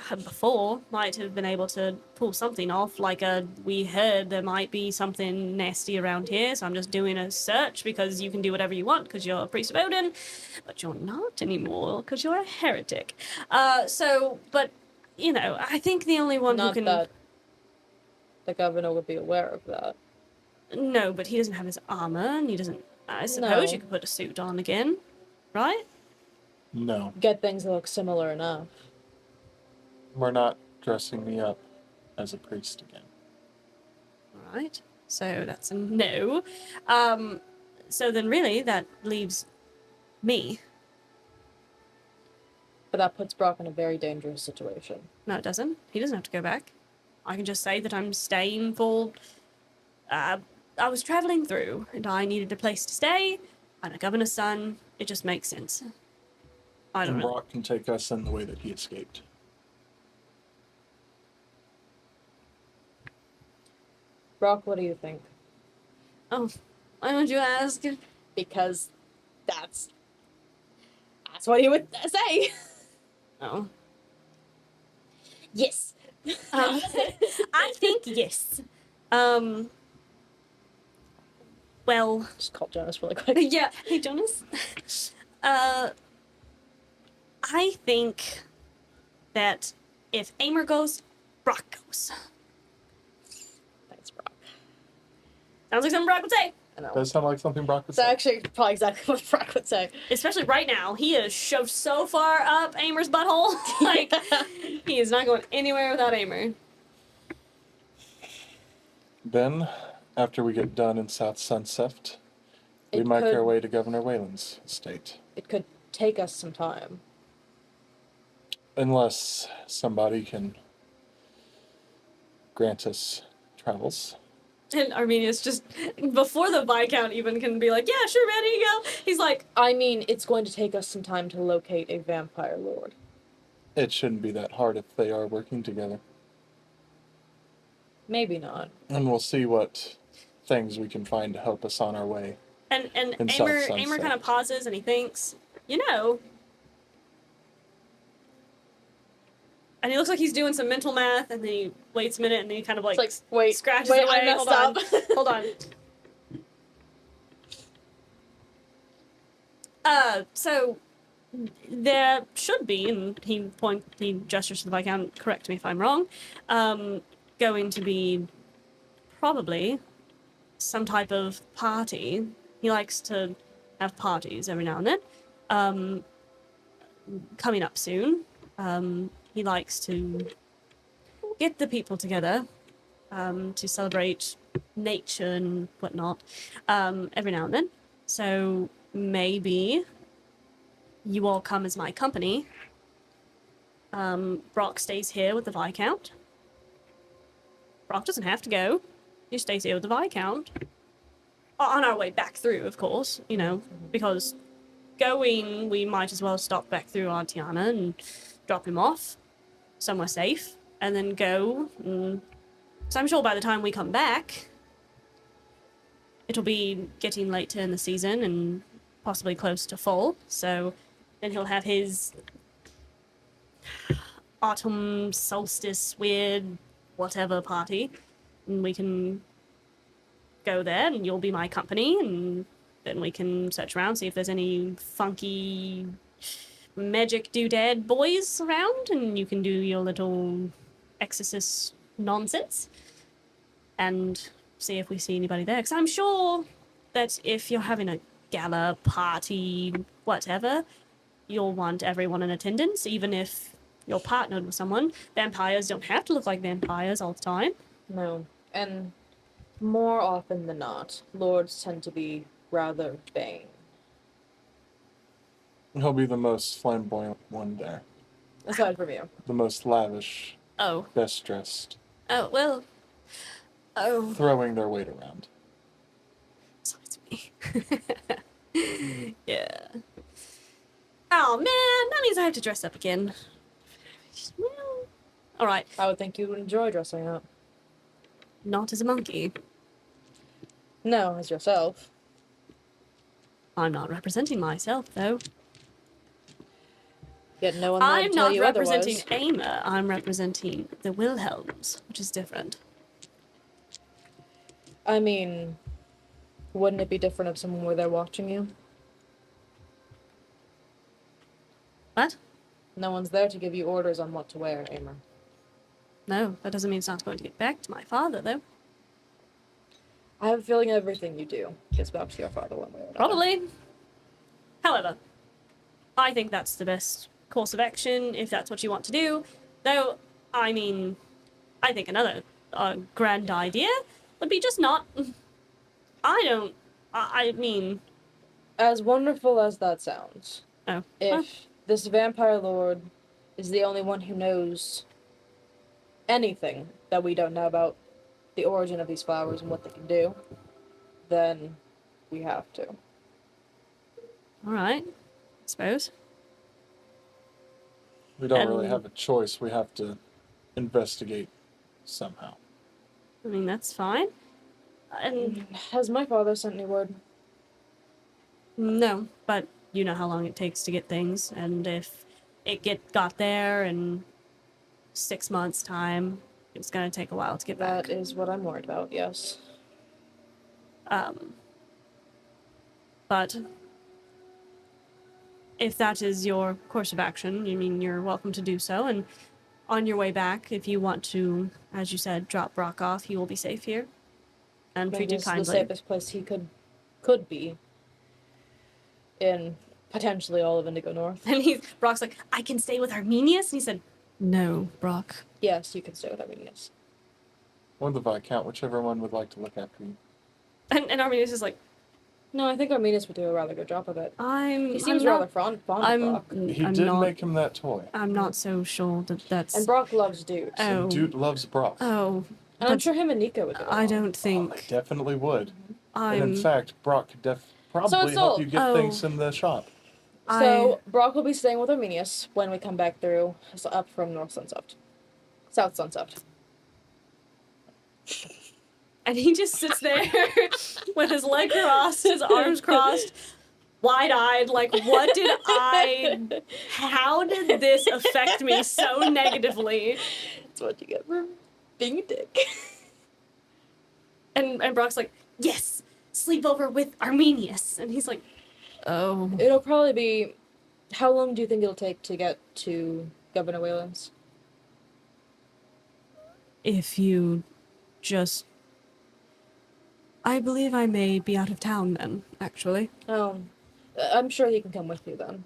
have been able to pull something off. Like we heard there might be something nasty around here, so I'm just doing a search because you can do whatever you want because you're a priest of Odin, but you're not anymore because you're a heretic. But you know, I think the only one Not who can. that the governor would be aware of that. No, but he doesn't have his armor, and he doesn't. I suppose No. you could put a suit on again, right? No, Get things that look similar enough. we're not dressing me up as a priest again. All right. So that's a no. So then really that leaves me. But that puts Brock in a very dangerous situation. No, it doesn't. He doesn't have to go back. I can just say that I'm staying for. I was traveling through, and I needed a place to stay. I'm a governor's son. It just makes sense. I don't And know. Brock can take us in the way that he escaped. Brock, what do you think? Oh, why would you ask? Because that's what he would say. Oh. Yes. I think yes. Well, Just call Jonas really quick. yeah. Hey, Jonas. I think that if Aymer goes, Brock goes. Thanks, Brock. Sounds like something Brock would say. I know. Does sound like something Brock would It's say. actually probably exactly what Brock would say. Especially right now. He is shoved so far up Aymer's butthole. Like, he is not going anywhere without Aymer. Then, after we get done in South Sunset, we It make could- our way to Governor Whalen's estate. It could take us some time. Unless somebody can grant us travels. And Arminius just, before the Viscount even can be like, yeah, sure, man, here you go. He's like, I mean, it's going to take us some time to locate a vampire lord. It shouldn't be that hard if they are working together. Maybe not. And we'll see what things we can find to help us on our way. and In South Aymer Sunset. kind of pauses and he thinks, you know. And he looks like he's doing some mental math, and then he waits a minute, and then he kind of like, It's like, wait, scratches wait, it away. I messed Hold on. up. Hold on. So there should be, and he gestures to the Viscount, correct me if I'm wrong, going to be probably some type of party. He likes to have parties every now and then. Coming up soon. He likes to get the people together to celebrate nature and whatnot every now and then. So maybe you all come as my company. Brock stays here with the Viscount. Brock doesn't have to go. He stays here with the Viscount. On our way back through, of course, you know, because going, we might as well stop back through Artiana and drop him off somewhere safe, and then go. So I'm sure by the time we come back, it'll be getting later in the season and possibly close to fall. So then he'll have his autumn solstice weird whatever party, and we can go there, and you'll be my company, and then we can search around, see if there's any funky magic doodad boys around, and you can do your little exorcist nonsense, and see if we see anybody there. Because I'm sure that if you're having a gala party, whatever, you'll want everyone in attendance, even if you're partnered with someone. Vampires don't have to look like vampires all the time. No. And more often than not, lords tend to be rather vain. He'll be the most flamboyant one there. Aside from you. The most lavish. Oh. best dressed, Oh, well. Oh. throwing their weight around. Besides me. Yeah. Oh, man. That means I have to dress up again. Well, alright. I would think you would enjoy dressing up. Not as a monkey. No, as yourself. I'm not representing myself, though. Yet no one might I'm tell not you representing otherwise. Aymer. I'm representing the Wilhelms, which is different. I mean, wouldn't it be different if someone were there watching you? What? No one's there to give you orders on what to wear, Aymer. No, that doesn't mean it's not going to get back to my father, though. I have a feeling everything you do gets back to your father one way or another. Probably. However, I think that's the best course of action if that's what you want to do. Though, I mean, I think another grand idea would be just not. I mean. As wonderful as that sounds, Oh. if Well, this vampire lord is the only one who knows anything that we don't know about the origin of these flowers and what they can do, then we have to. alright. I suppose. We don't really And- have a choice. We have to investigate somehow. I mean, that's fine. And Has my father sent any word? no, but you know how long it takes to get things, and if it got there in 6 months' time, it's gonna take a while to get back. That is what I'm worried about, yes. But if that is your course of action, you mean you're welcome to do so, and on your way back, if you want to, as you said, drop Brock off, he will be safe here and Maybe treated it's the kindly. safest place he could be in potentially all of Indigo North. And Brock's like, I can stay with Arminius? And he said, no, Brock. Yes, you can stay with Arminius. Or the Viscount, whichever one would like to look after you. And Arminius is like, No, I think Arminius would do a rather good job of it. He seems I'm rather not, fond of I'm, Brock. He I'm did not, make him that toy. I'm not so sure that that's... And Brock loves dudes. Oh. And Dude loves Brock. Oh, And I'm but sure him and Nico would get I along. don't Oh, they think definitely would. I'm... And in fact, Brock could probably it's help all- you get oh. things in the shop. So, Brock will be staying with Arminius when we come back through, so up from North Sunsoft. South Sunsoft. And he just sits there with his leg crossed, his arms crossed, wide-eyed, like, how did this affect me so negatively? That's what you get for being a dick. And Brock's like, yes, sleep over with Arminius. And he's like, oh. It'll probably be... How long do you think it'll take to get to Governor Wayland's? If you just... I believe I may be out of town then, actually. Oh, I'm sure he can come with you then.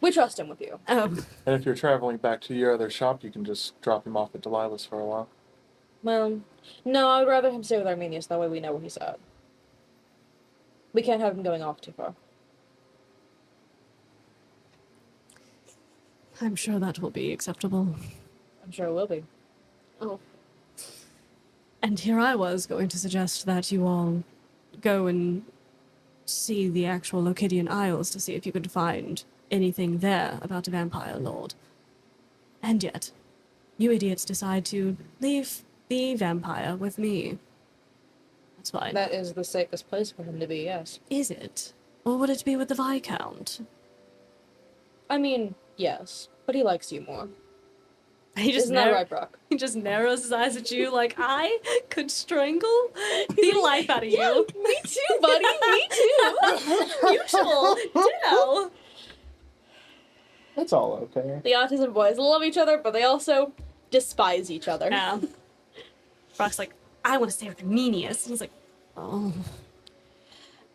We trust him with you. Oh. And if you're traveling back to your other shop, you can just drop him off at Delilah's for a while. Well, no, I would rather him stay with Arminius, that way we know where he's at. We can't have him going off too far. I'm sure that will be acceptable. I'm sure it will be. Oh. And here I was going to suggest that you all go and see the actual Lokidian Isles to see if you could find anything there about a vampire lord. And yet, you idiots decide to leave the vampire with me. That's fine. That is the safest place for him to be, yes. Is it? Or would it be with the Viscount? I mean, yes, but he likes you more. He just Isn't that right, Brock? He just narrows his eyes at you like, I could strangle the life out of you. Me too, buddy, me too! Mutual. Ditto. That's all okay. The autism boys love each other, but they also despise each other. Yeah. Brock's like, I want to stay with Arminius. And he's like, oh.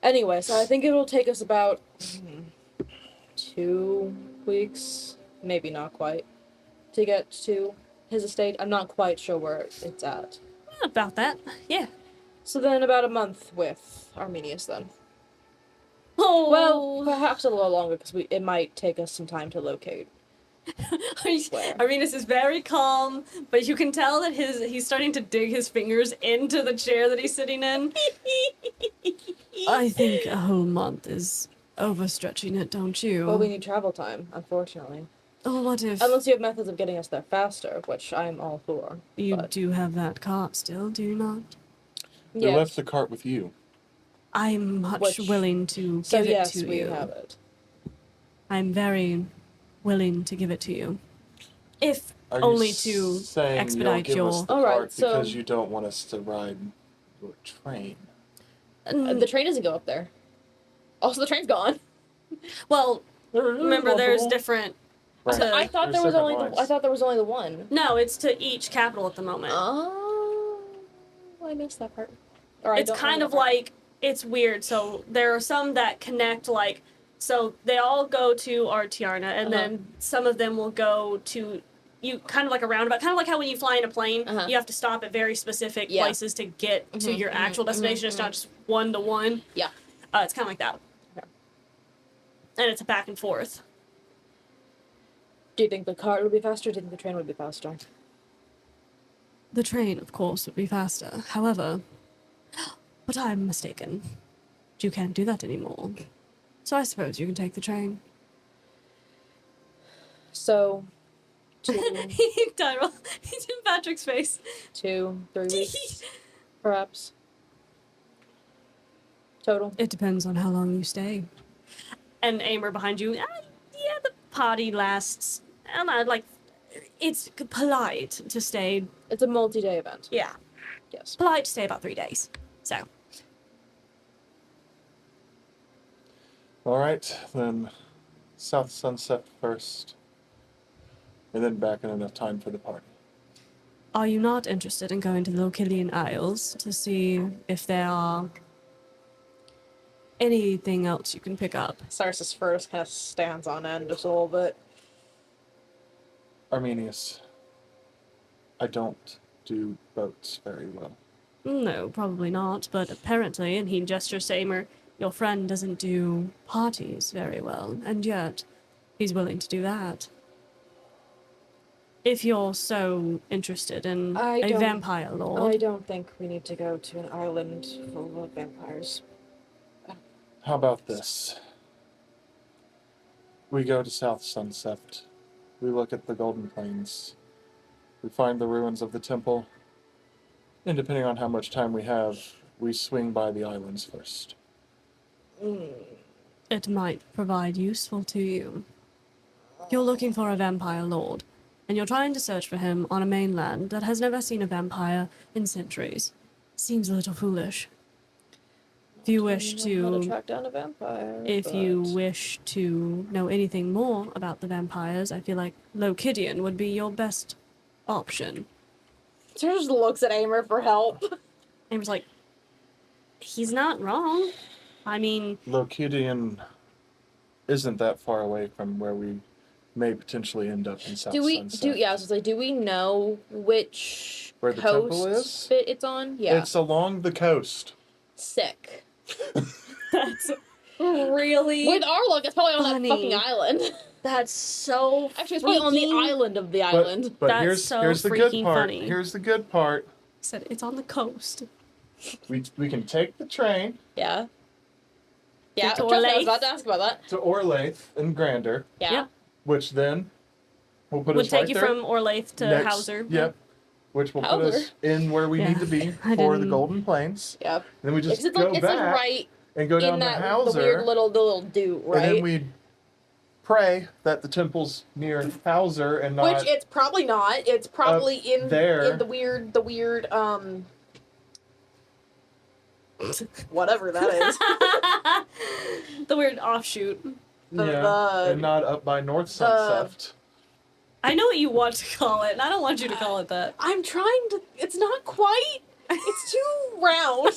Anyway, so I think it will take us about 2 weeks, maybe not quite, to get to his estate. I'm not quite sure where it's at. About that. Yeah. So then about a month with Arminius then. Oh. Well, perhaps a little longer because it might take us some time to locate Swear. Arminus is very calm, but you can tell that he's starting to dig his fingers into the chair that he's sitting in. I think a whole month is overstretching it, don't you? Well, we need travel time, unfortunately. Oh, what if Unless you have methods of getting us there faster, which I'm all for. you but- do have that cart still, do you not? We Yes. left the cart with you. I'm much Which- willing to So give yes, it to we you. have it. I'm very willing to give it to you. If Are you only to saying expedite you'll give us your- the All right, cart so- because you don't want us to ride your train? The train doesn't go up there. Also, the train's gone. Well, remember there's different. Right. to- I thought There's there was different only. lines. I thought there was only the one. No, it's to each capital at the moment. Oh, I missed that part. Or I It's don't kind know of that part. like, it's weird. So there are some that connect, like, so they all go to Artiarna, and then some of them will go to you, kind of like a roundabout, kind of like how when you fly in a plane, you have to stop at very specific Yeah. places to get to your actual destination. It's not just one to one. Yeah. It's kind of like that. Okay. And it's a back and forth. Do you think the cart would be faster? Or do you think the train would be faster? The train, of course, would be faster. However, but I'm mistaken. You can't do that anymore. So I suppose you can take the train. So, 2, Tyrell, he's in Patrick's face. 2, 3 weeks, perhaps. Total. It depends on how long you stay. And Aymer behind you. Yeah, the party lasts. And I like, it's polite to stay. It's a multi-day event. Yeah, Yes. polite to stay about 3 days. So All right, then South Sunset first, and then back in enough time for the party. Are you not interested in going to the Lochilian Isles to see if there are anything else you can pick up? Sarsis first kind of stands on end just a little bit. Arminius, I don't do boats very well. No, probably not, but apparently, and he gestures to Aymer, your friend doesn't do parties very well, and yet he's willing to do that. If you're so interested in I a don't- vampire I lord, don't think we need to go to an island full of vampires. How about this? We go to South Sunset. We look at the Golden Plains. We find the ruins of the temple. And depending on how much time we have, we swing by the islands first. it might provide useful to you. You're looking for a vampire lord, and you're trying to search for him on a mainland that has never seen a vampire in centuries. Seems a little foolish. If you wish I don't know how to to track down a vampire. If you but- wish to know anything more about the vampires, I feel like Lochidian would be your best option. Sarah just looks at Aymer for help. Aymer's like, he's not wrong. I mean, Lochidian isn't that far away from where we may potentially end up in South Do we Sunset. I was just like, do we know which Where the coast temple is? bit it's on? Yeah. It's along the coast. Sick. that's really With our luck, it's probably on Funny. that fucking island. that's so Actually, it's probably on the freaking- island of the island. But That's here's so here's the good freaking part. funny. Here's the good part. Said it's on the coast. We can take the train Yeah. Yeah, To trust me, I was Orlaith? about to ask about that. to Orlaith and Grander, Yeah. Yep. which then will put Would us take right you there from Orlaith to next- Hauser. Yep. Which will put Hauser. us in where we Yeah, need to be I for the didn't- Golden Plains. Yep. And then we just Because it's go like, it's back like right and go down in to that Hauser. the weird little dude, right? And then we pray that the temple's near Hauser and not. Which it's probably not. It's probably in there. in the weird whatever that is. The weird offshoot. yeah, and not up by North Sunset. I know what you want to call it, and I don't want you to call it that. I'm trying to. It's not quite. It's too round.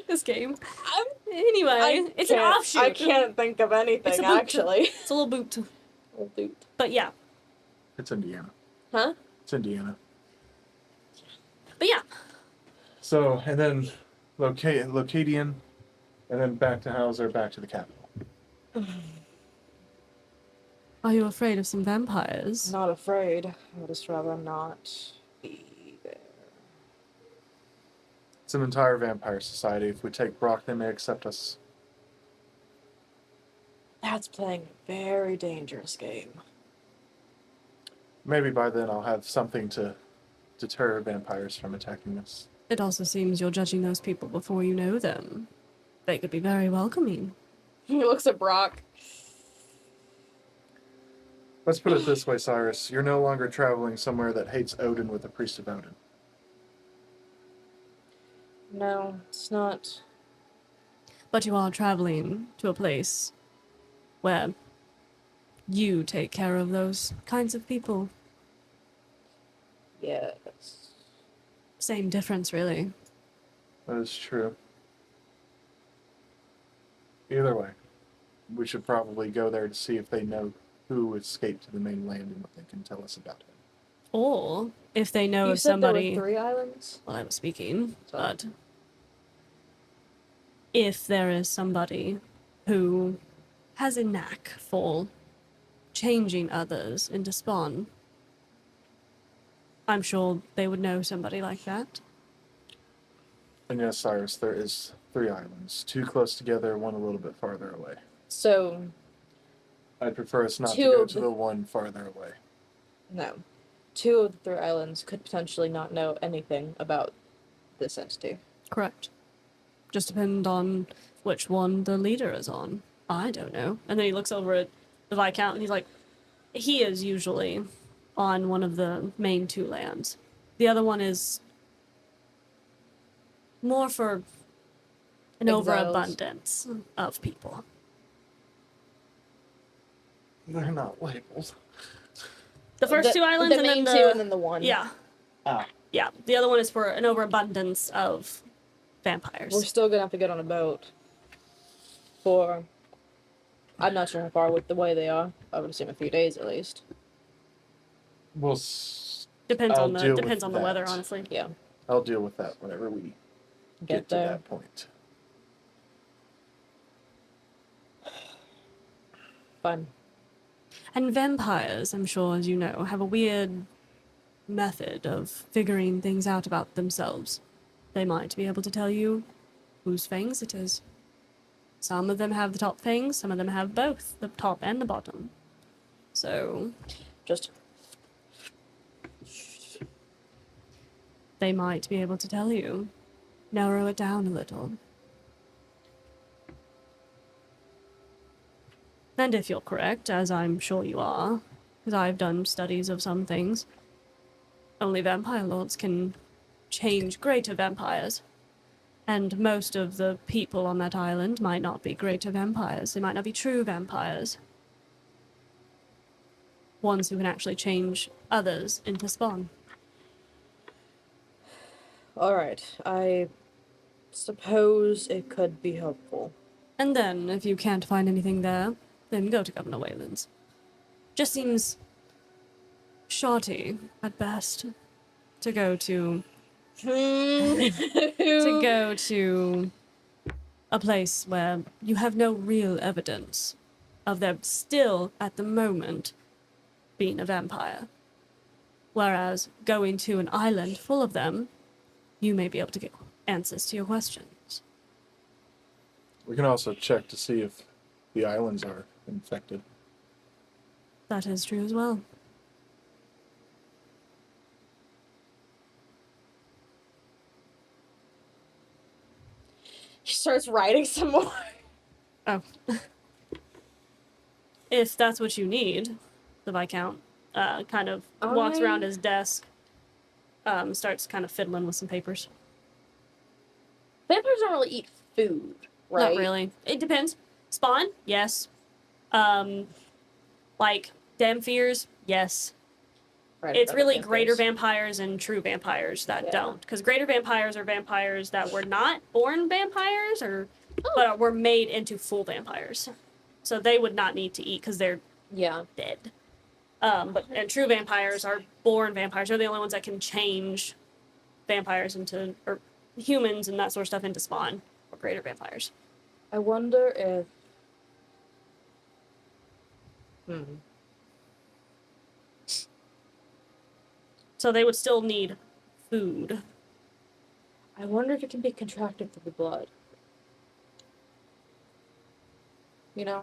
This game. I'm, Anyway, it's an can't- offshoot. I can't think of anything It's a boot. actually. It's a little boot. Oh, dude. But yeah. It's Indiana. Huh? It's Indiana. But yeah. So, and then Locadian, and then back to Hauser, back to the capital. Are you afraid of some vampires? Not afraid. I would just rather not be there. It's an entire vampire society. If we take Brock, they may accept us. That's playing a very dangerous game. Maybe by then I'll have something to deter vampires from attacking us. It also seems you're judging those people before you know them. They could be very welcoming. He looks at Brock. Let's put it this way, Cyrus. You're no longer traveling somewhere that hates Odin with a priest of Odin. No, it's not. But you are traveling to a place where you take care of those kinds of people. Yes. Same difference, really. That is true. Either way, we should probably go there to see if they know who escaped to the mainland and what they can tell us about him. Or if they know You of said somebody. there were 3 islands? Well, I was speaking, Sorry. but if there is somebody who has a knack for changing others into spawn, I'm sure they would know somebody like that. And yes, Cyrus, there is 3 islands. 2 close together, 1 a little bit farther away. So, I'd prefer us not to 2 go of to the- the one farther away. no. 2 of the 3 islands could potentially not know anything about this entity. Correct. Just depend on which one the leader is on. I don't know. And then he looks over at the Viscount and he's like, he is usually on one of the main 2 lands. The other one is more for an Exiles. overabundance of people. They're not labeled. The first 2 islands the and main then 2 the and then the 1. yeah, Ah. yeah. The other one is for an overabundance of vampires. We're still gonna have to get on a boat. For, I'm not sure how far with the way they are. I would assume a few days at least. We'll Depends I'll on deal the with weather, that. honestly. Yeah. I'll deal with that whenever we get to there. that point. Fun. And vampires, I'm sure, as you know, have a weird method of figuring things out about themselves. They might be able to tell you whose fangs it is. Some of them have the top fangs, some of them have both, the top and the bottom. So Just they might be able to tell you. Narrow it down a little. And if you're correct, as I'm sure you are, because I've done studies of some things, only vampire lords can change greater vampires. And most of the people on that island might not be greater vampires. They might not be true vampires. Ones who can actually change others into spawn. alright. I suppose it could be helpful. And then, if you can't find anything there, then go to Governor Wayland's. Just seems shoddy, at best, to go to a place where you have no real evidence of them still, at the moment, being a vampire. Whereas going to an island full of them, you may be able to get answers to your questions. We can also check to see if the islands are infected. That is true as well. He starts writing some more. Oh. If that's what you need, the Viscount kind of walks around his desk, starts kind of fiddling with some papers. Vampires don't really eat food, right? Not really. It depends. Spawn, yes. Like Dampiers, yes. Right, It's other really vampires. greater vampires and true vampires that Yeah. don't. Because greater vampires are vampires that were not born vampires, but were made into full vampires. So they would not need to eat because they're Yeah. dead. And true vampires are born vampires. They're the only ones that can change vampires into, or humans and that sort of stuff into spawn, or greater vampires. I wonder if. So they would still need food. I wonder if it can be contracted through the blood. You know?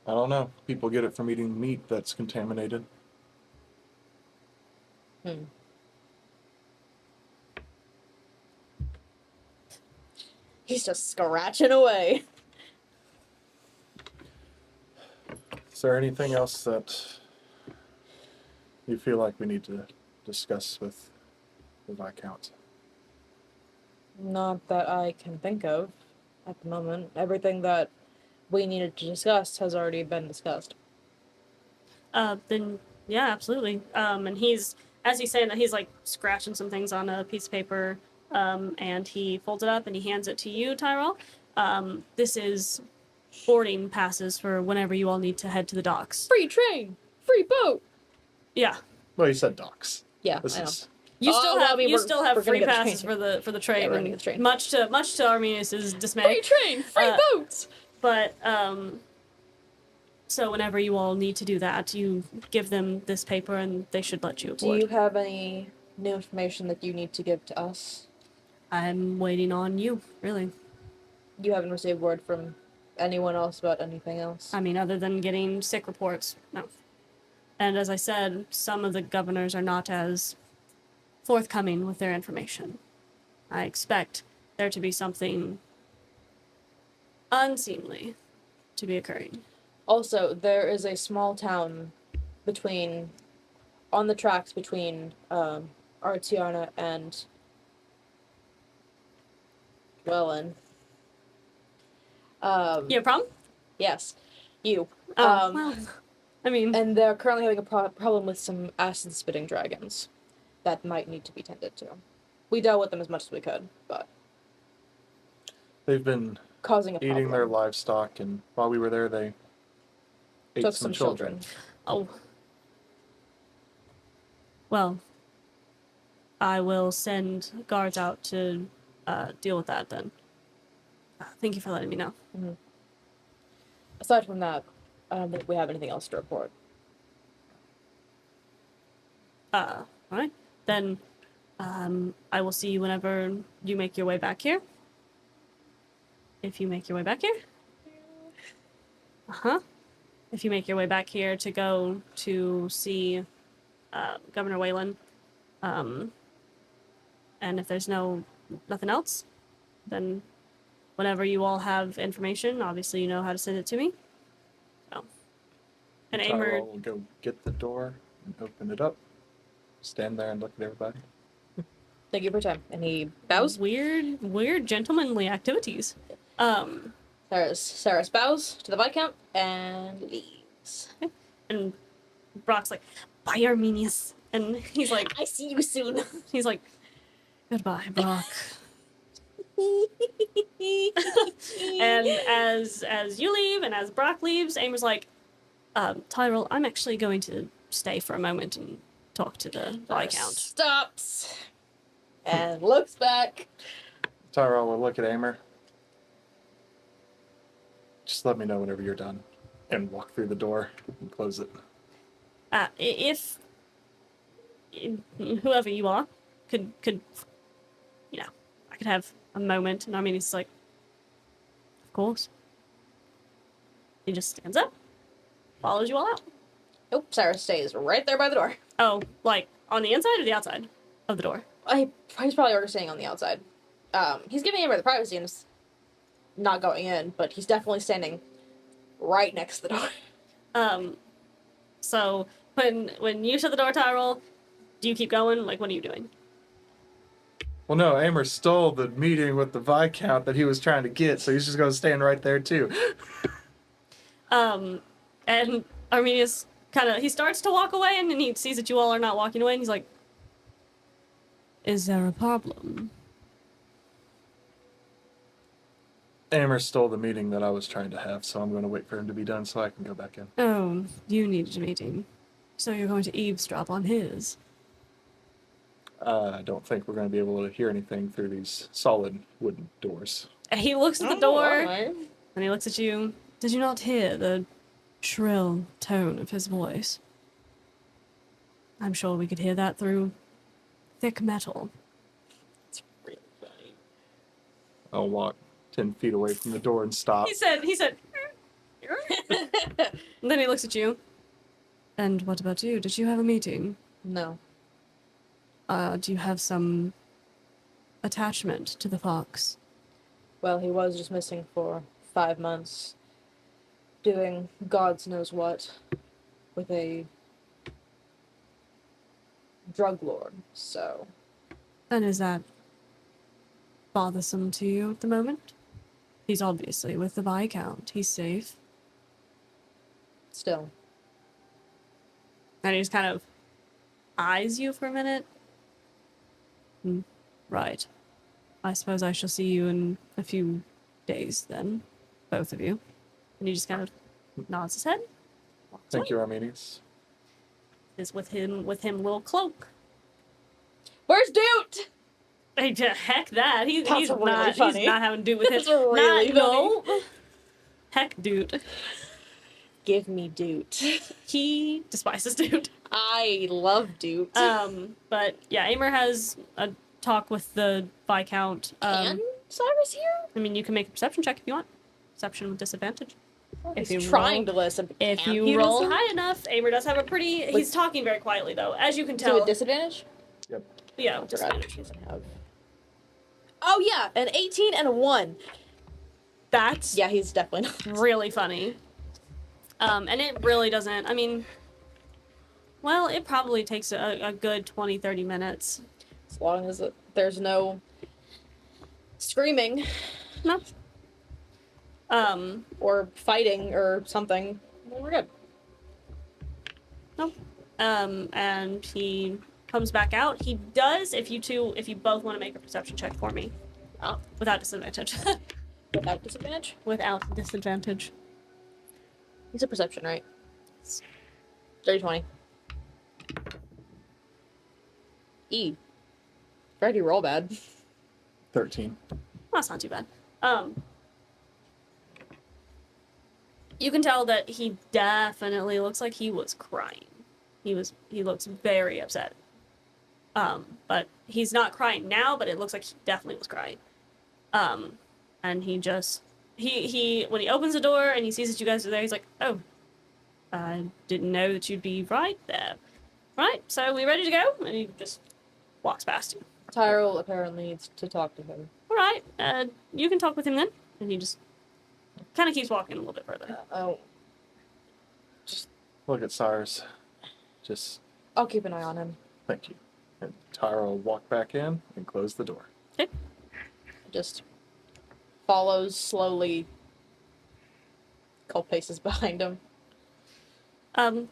I don't know. People get it from eating meat that's contaminated. Hmm. He's just scratching away. Is there anything else that you feel like we need to discuss with the Viscount? Not that I can think of at the moment. Everything that we needed to discuss has already been discussed. Then yeah, absolutely. And he's, as he's saying that, he's like scratching some things on a piece of paper, and he folds it up and he hands it to you, Tyrell. This is boarding passes for whenever you all need to head to the docks. Free train! Free boat! Yeah, Well, you said docks. Yeah, This I know. is you Oh, still well, have I mean, you we're- still we're have gonna free get the passes train. for the train, Yeah, we're gonna and get the train. much to Arminius's dismay. Free train! Free boats! But so whenever you all need to do that, you give them this paper and they should let you Do aboard. you have any new information that you need to give to us? I'm waiting on you, really. You haven't received word from anyone else about anything else? I mean, other than getting sick reports, no. And as I said, some of the governors are not as forthcoming with their information. I expect there to be something unseemly to be occurring. Also, there is a small town on the tracks between Artiana and Wellen. You have a problem? Yes, you. Oh, well, I mean, And they're currently having a problem with some acid-spitting dragons that might need to be tended to. We dealt with them as much as we could, but they've been causing a problem. eating their livestock, and while we were there, they ate Took some some children. oh. Well, I will send guards out to deal with that then. Thank you for letting me know. Aside from that, I don't think we have anything else to report. Alright. Then I will see you whenever you make your way back here. If you make your way back here. Uh-huh. If you make your way back here to go to see Governor Whalen. And if there's nothing else, then whenever you all have information, obviously you know how to send it to me. So. And Aymer, Tyrell will go get the door and open it up, stand there and look at everybody. Thank you for your time. And he bows. weird gentlemanly activities. Sarah bows to the Viscount and leaves. And Brock's like, bye, Arminius. And he's like, I see you soon. he's like, Goodbye, Brock. and as you leave and as Brock leaves, Aymer's like, Tyrell, I'm actually going to stay for a moment and talk to the Viscount. Stops and looks back. Tyrell will look at Aymer. Just let me know whenever you're done, and walk through the door and close it. If whoever you are could you know, I could have a moment, and I mean, it's like, of course. He just stands up, follows you all out. Nope, Sarah stays right there by the door. Oh, like on the inside or the outside of the door? He's probably already staying on the outside. He's giving Amber the privacy and is not going in, but he's definitely standing right next to the door. So when you shut the door, Tyrell, do you keep going? Like, what are you doing? Well, no, Aymer stole the meeting with the Viscount that he was trying to get, so he's just going to stand right there, too. And Arminius he starts to walk away, and then he sees that you all are not walking away, and he's like, Is there a problem? Aymer stole the meeting that I was trying to have, so I'm going to wait for him to be done so I can go back in. Oh, you needed a meeting. So you're going to eavesdrop on his. I don't think we're going to be able to hear anything through these solid wooden doors. and he looks at the door, Alright. and he looks at you. Did you not hear the shrill tone of his voice? I'm sure we could hear that through thick metal. It's really funny. I'll walk 10 feet away from the door and stop. He said, and then he looks at you. And what about you? Did you have a meeting? No. Do you have some attachment to the fox? Well, he was just missing for 5 months, doing God's knows what with a drug lord, so. And is that bothersome to you at the moment? He's obviously with the Viscount. He's safe. Still. And he just kind of eyes you for a minute. Right. I suppose I shall see you in a few days then. Both of you. And he just kind of nods his head. Thank you, Arminius. Is with him little cloak. Where's Doot? Hey, heck that. He's That's really not funny. he's not having to do with That's it. really No. Heck dude. Give me Doot. He despises dude. I love Doot. But yeah, Aymer has a talk with the Viscount. Can Cyrus hear? I mean, you can make a perception check if you want. Perception with disadvantage. If He's you trying roll- to listen. But If can you he roll listen? high enough, Aymer does have a pretty. He's talking very quietly though, as you can So tell. with disadvantage? Yep. Yeah, Forgot disadvantage. he doesn't have. Oh yeah, an 18 and a 1. That's Yeah, he's definitely not. really funny. And it really doesn't. I mean, well, it probably takes a good 20, 30 minutes. As long as there's no screaming No. or fighting or something, then we're good. And he comes back out. He does, if you both want to make a perception check for me. Oh. Without disadvantage. Without disadvantage? Without disadvantage. It's a perception, right? 30-20. E. Already roll bad. 13. Well, that's not too bad. You can tell that he definitely looks like he was crying. He looks very upset. But he's not crying now, but it looks like he definitely was crying. And he just he when he opens the door and he sees that you guys are there, he's like, "Oh, I didn't know that you'd be right there. Right, so we ready to go?" And he just walks past you. Tyrell apparently needs to talk to him. All right, you can talk with him then. And he just kind of keeps walking a little bit further. Oh, Look at Cyrus. Just I'll keep an eye on him. thank you. And Tyra will walk back in and close the door. Okay. Just follows slowly. Couple paces behind him.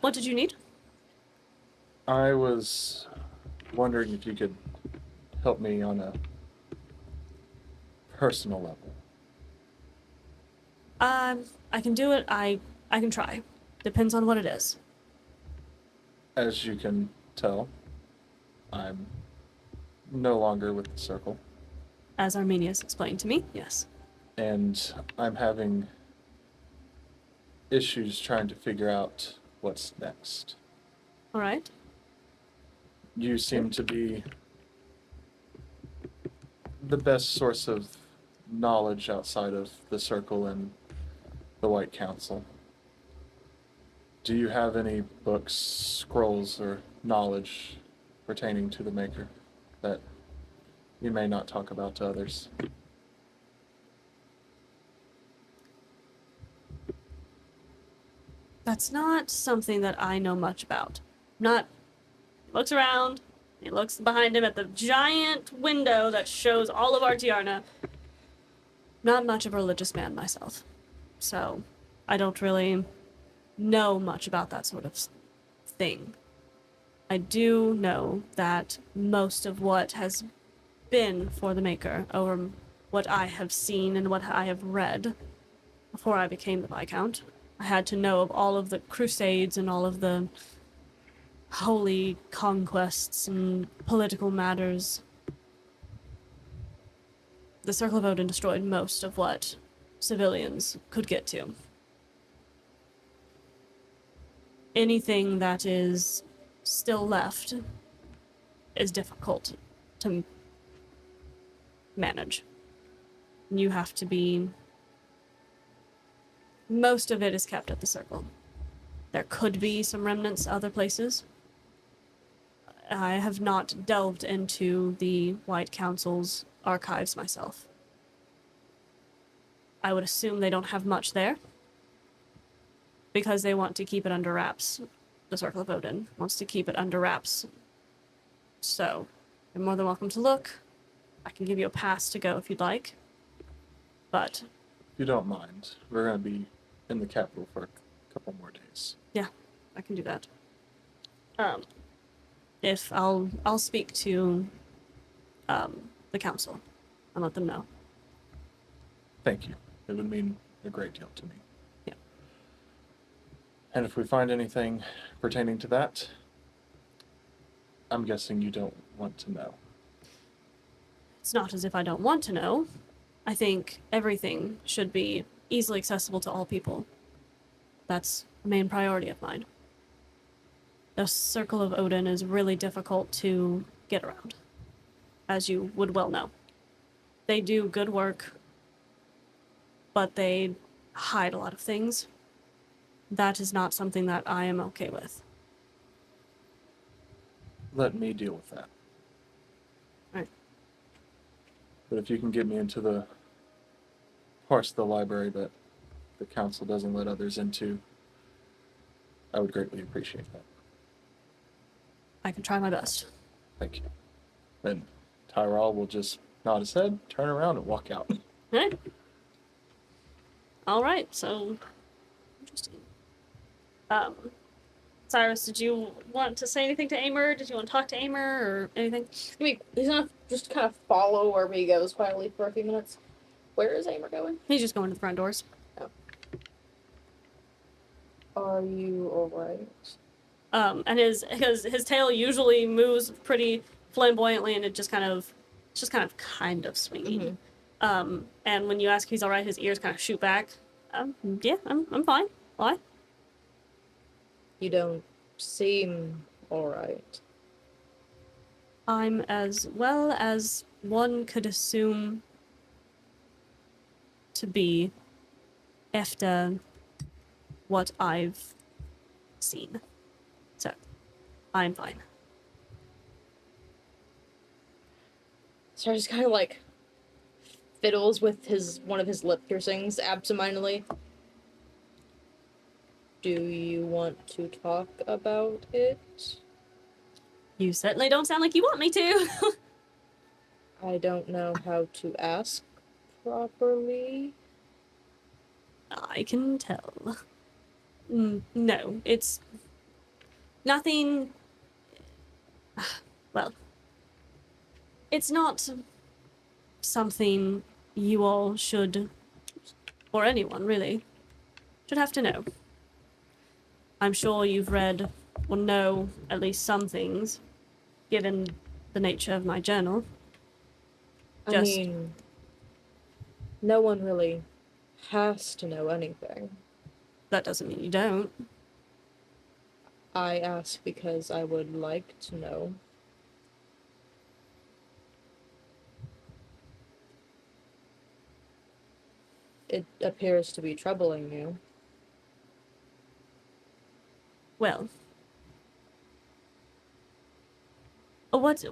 What did you need? I was wondering if you could help me on a personal level. I can do it. I can try. Depends on what it is. As you can tell, I'm no longer with the circle, As Arminius explained to me, yes. and I'm having issues trying to figure out what's next. All right. You seem to be the best source of knowledge outside of the circle and the White Council. Do you have any books, scrolls, or knowledge pertaining to the Maker that you may not talk about to others? That's not something that I know much about. Not looks around, he looks behind him at the giant window that shows all of Artiarna. Not much of a religious man myself. So I don't really know much about that sort of thing. I do know that most of what has been for the Maker, or what I have seen and what I have read before I became the Viscount, I had to know of all of the crusades and all of the holy conquests and political matters. The Circle of Odin destroyed most of what civilians could get to. Anything that is still left is difficult to manage. You have to be... Most of it is kept at the circle. There could be some remnants other places. I have not delved into the White Council's archives myself. I would assume they don't have much there, because they want to keep it under wraps. The Circle of Odin wants to keep it under wraps. So, you're more than welcome to look. I can give you a pass to go if you'd like. But If you don't mind, we're going to be in the capital for a couple more days. yeah, I can do that. If I'll speak to the council and let them know. Thank you. It would mean a great deal to me. Yeah. And if we find anything pertaining to that, I'm guessing you don't want to know. It's not as if I don't want to know. I think everything should be easily accessible to all people. That's a main priority of mine. The Circle of Odin is really difficult to get around, as you would well know. They do good work, but they hide a lot of things. That is not something that I am okay with. Let me deal with that. Right. But if you can get me into the parts of the library that the council doesn't let others into, I would greatly appreciate that. I can try my best. Thank you. Then Tyrell will just nod his head, turn around, and walk out. Right. All right. So interesting. Cyrus, did you want to say anything to Aymer? Did you want to talk to Aymer or anything? I mean, he's gonna just kind of follow wherever he goes quietly for a few minutes. Where is Aymer going? He's just going to the front doors. Are you alright? And his tail usually moves pretty flamboyantly, and it just kind of swinging. Mhm. And when you ask if he's all right, his ears kind of shoot back. Yeah, I'm fine. Why? You don't seem alright. I'm as well as one could assume to be after what I've seen. So, I'm fine. So just kind of like fiddles with one of his lip piercings absentmindedly. Do you want to talk about it? You certainly don't sound like you want me to. I don't know how to ask properly. I can tell. No, it's nothing. Well, it's not something you all should, or anyone really, should have to know. I'm sure you've read or know at least some things, given the nature of my journal. I mean, no one really has to know anything. That doesn't mean you don't. I ask because I would like to know. It appears to be troubling you. Well, what,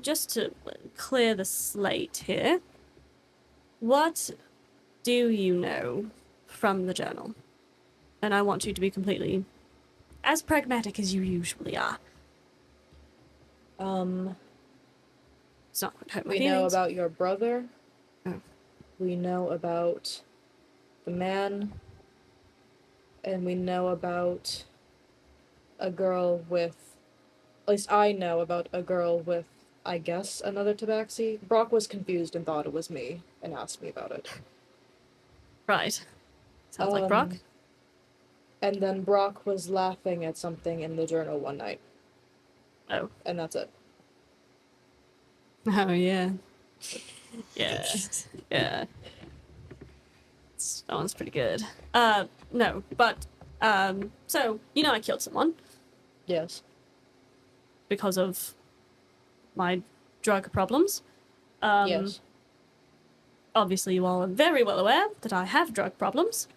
just to clear the slate here, what do you know from the journal? And I want you to be completely as pragmatic as you usually are. It's not going to hurt my We feelings. know about your brother. Oh. We know about the man. And we know about a girl with... At least I know about a girl with, I guess, another tabaxi. Brock was confused and thought it was me and asked me about it. Right. Sounds like Brock. And then Brock was laughing at something in the journal one night. Oh. And that's it. Oh, yeah. Yeah. Yeah. That one's pretty good. No, but, so, you know I killed someone. Yes. because of my drug problems. Yes. Obviously, you all are very well aware that I have drug problems.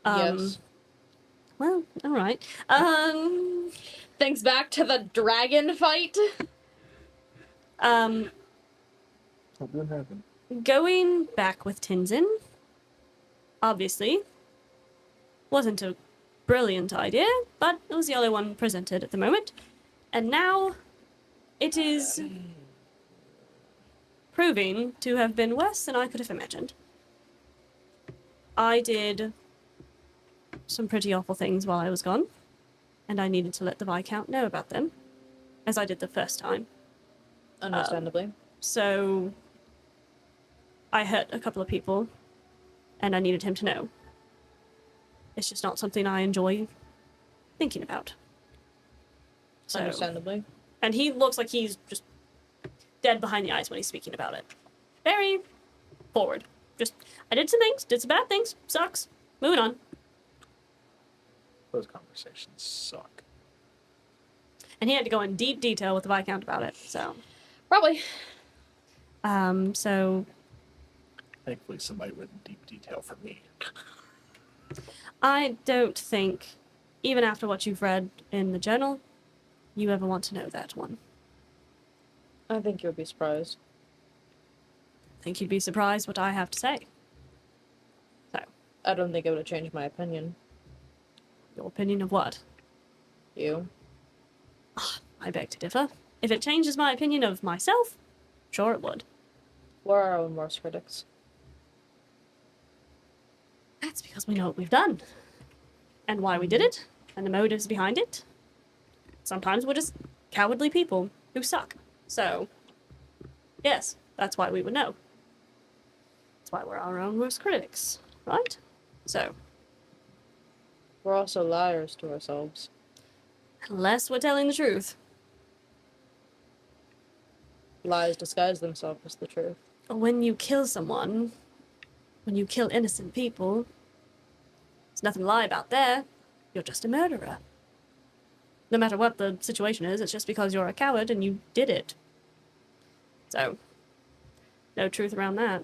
Yes. Well, all right. Thanks back to the dragon fight. That didn't happen. Going back with Tinzin, obviously, wasn't a brilliant idea, but it was the only one presented at the moment. And now, it is proving to have been worse than I could have imagined. I did some pretty awful things while I was gone, and I needed to let the Viscount know about them, as I did the first time. Understandably. So, I hurt a couple of people, and I needed him to know. It's just not something I enjoy thinking about. So, Understandably. and he looks like he's just dead behind the eyes when he's speaking about it. Very forward. Just, I did some things, did some bad things, sucks. Moving on. Those conversations suck. And he had to go in deep detail with the Viscount about it, so. Probably. So Thankfully, somebody went in deep detail for me. I don't think, even after what you've read in the journal, you ever want to know that one. I think you'll be surprised. I think you'd be surprised what I have to say. So, I don't think it would have changed my opinion. your opinion of what? You? I beg to differ. If it changes my opinion of myself, sure it would. We're our own worst critics. That's because we know what we've done. And why we did it, and the motives behind it. Sometimes we're just cowardly people who suck. So, yes, that's why we would know. That's why we're our own worst critics, right? So, We're also liars to ourselves. unless we're telling the truth. Lies disguise themselves as the truth. When you kill someone, when you kill innocent people, there's nothing to lie about there. You're just a murderer. No matter what the situation is, it's just because you're a coward and you did it. So, no truth around that.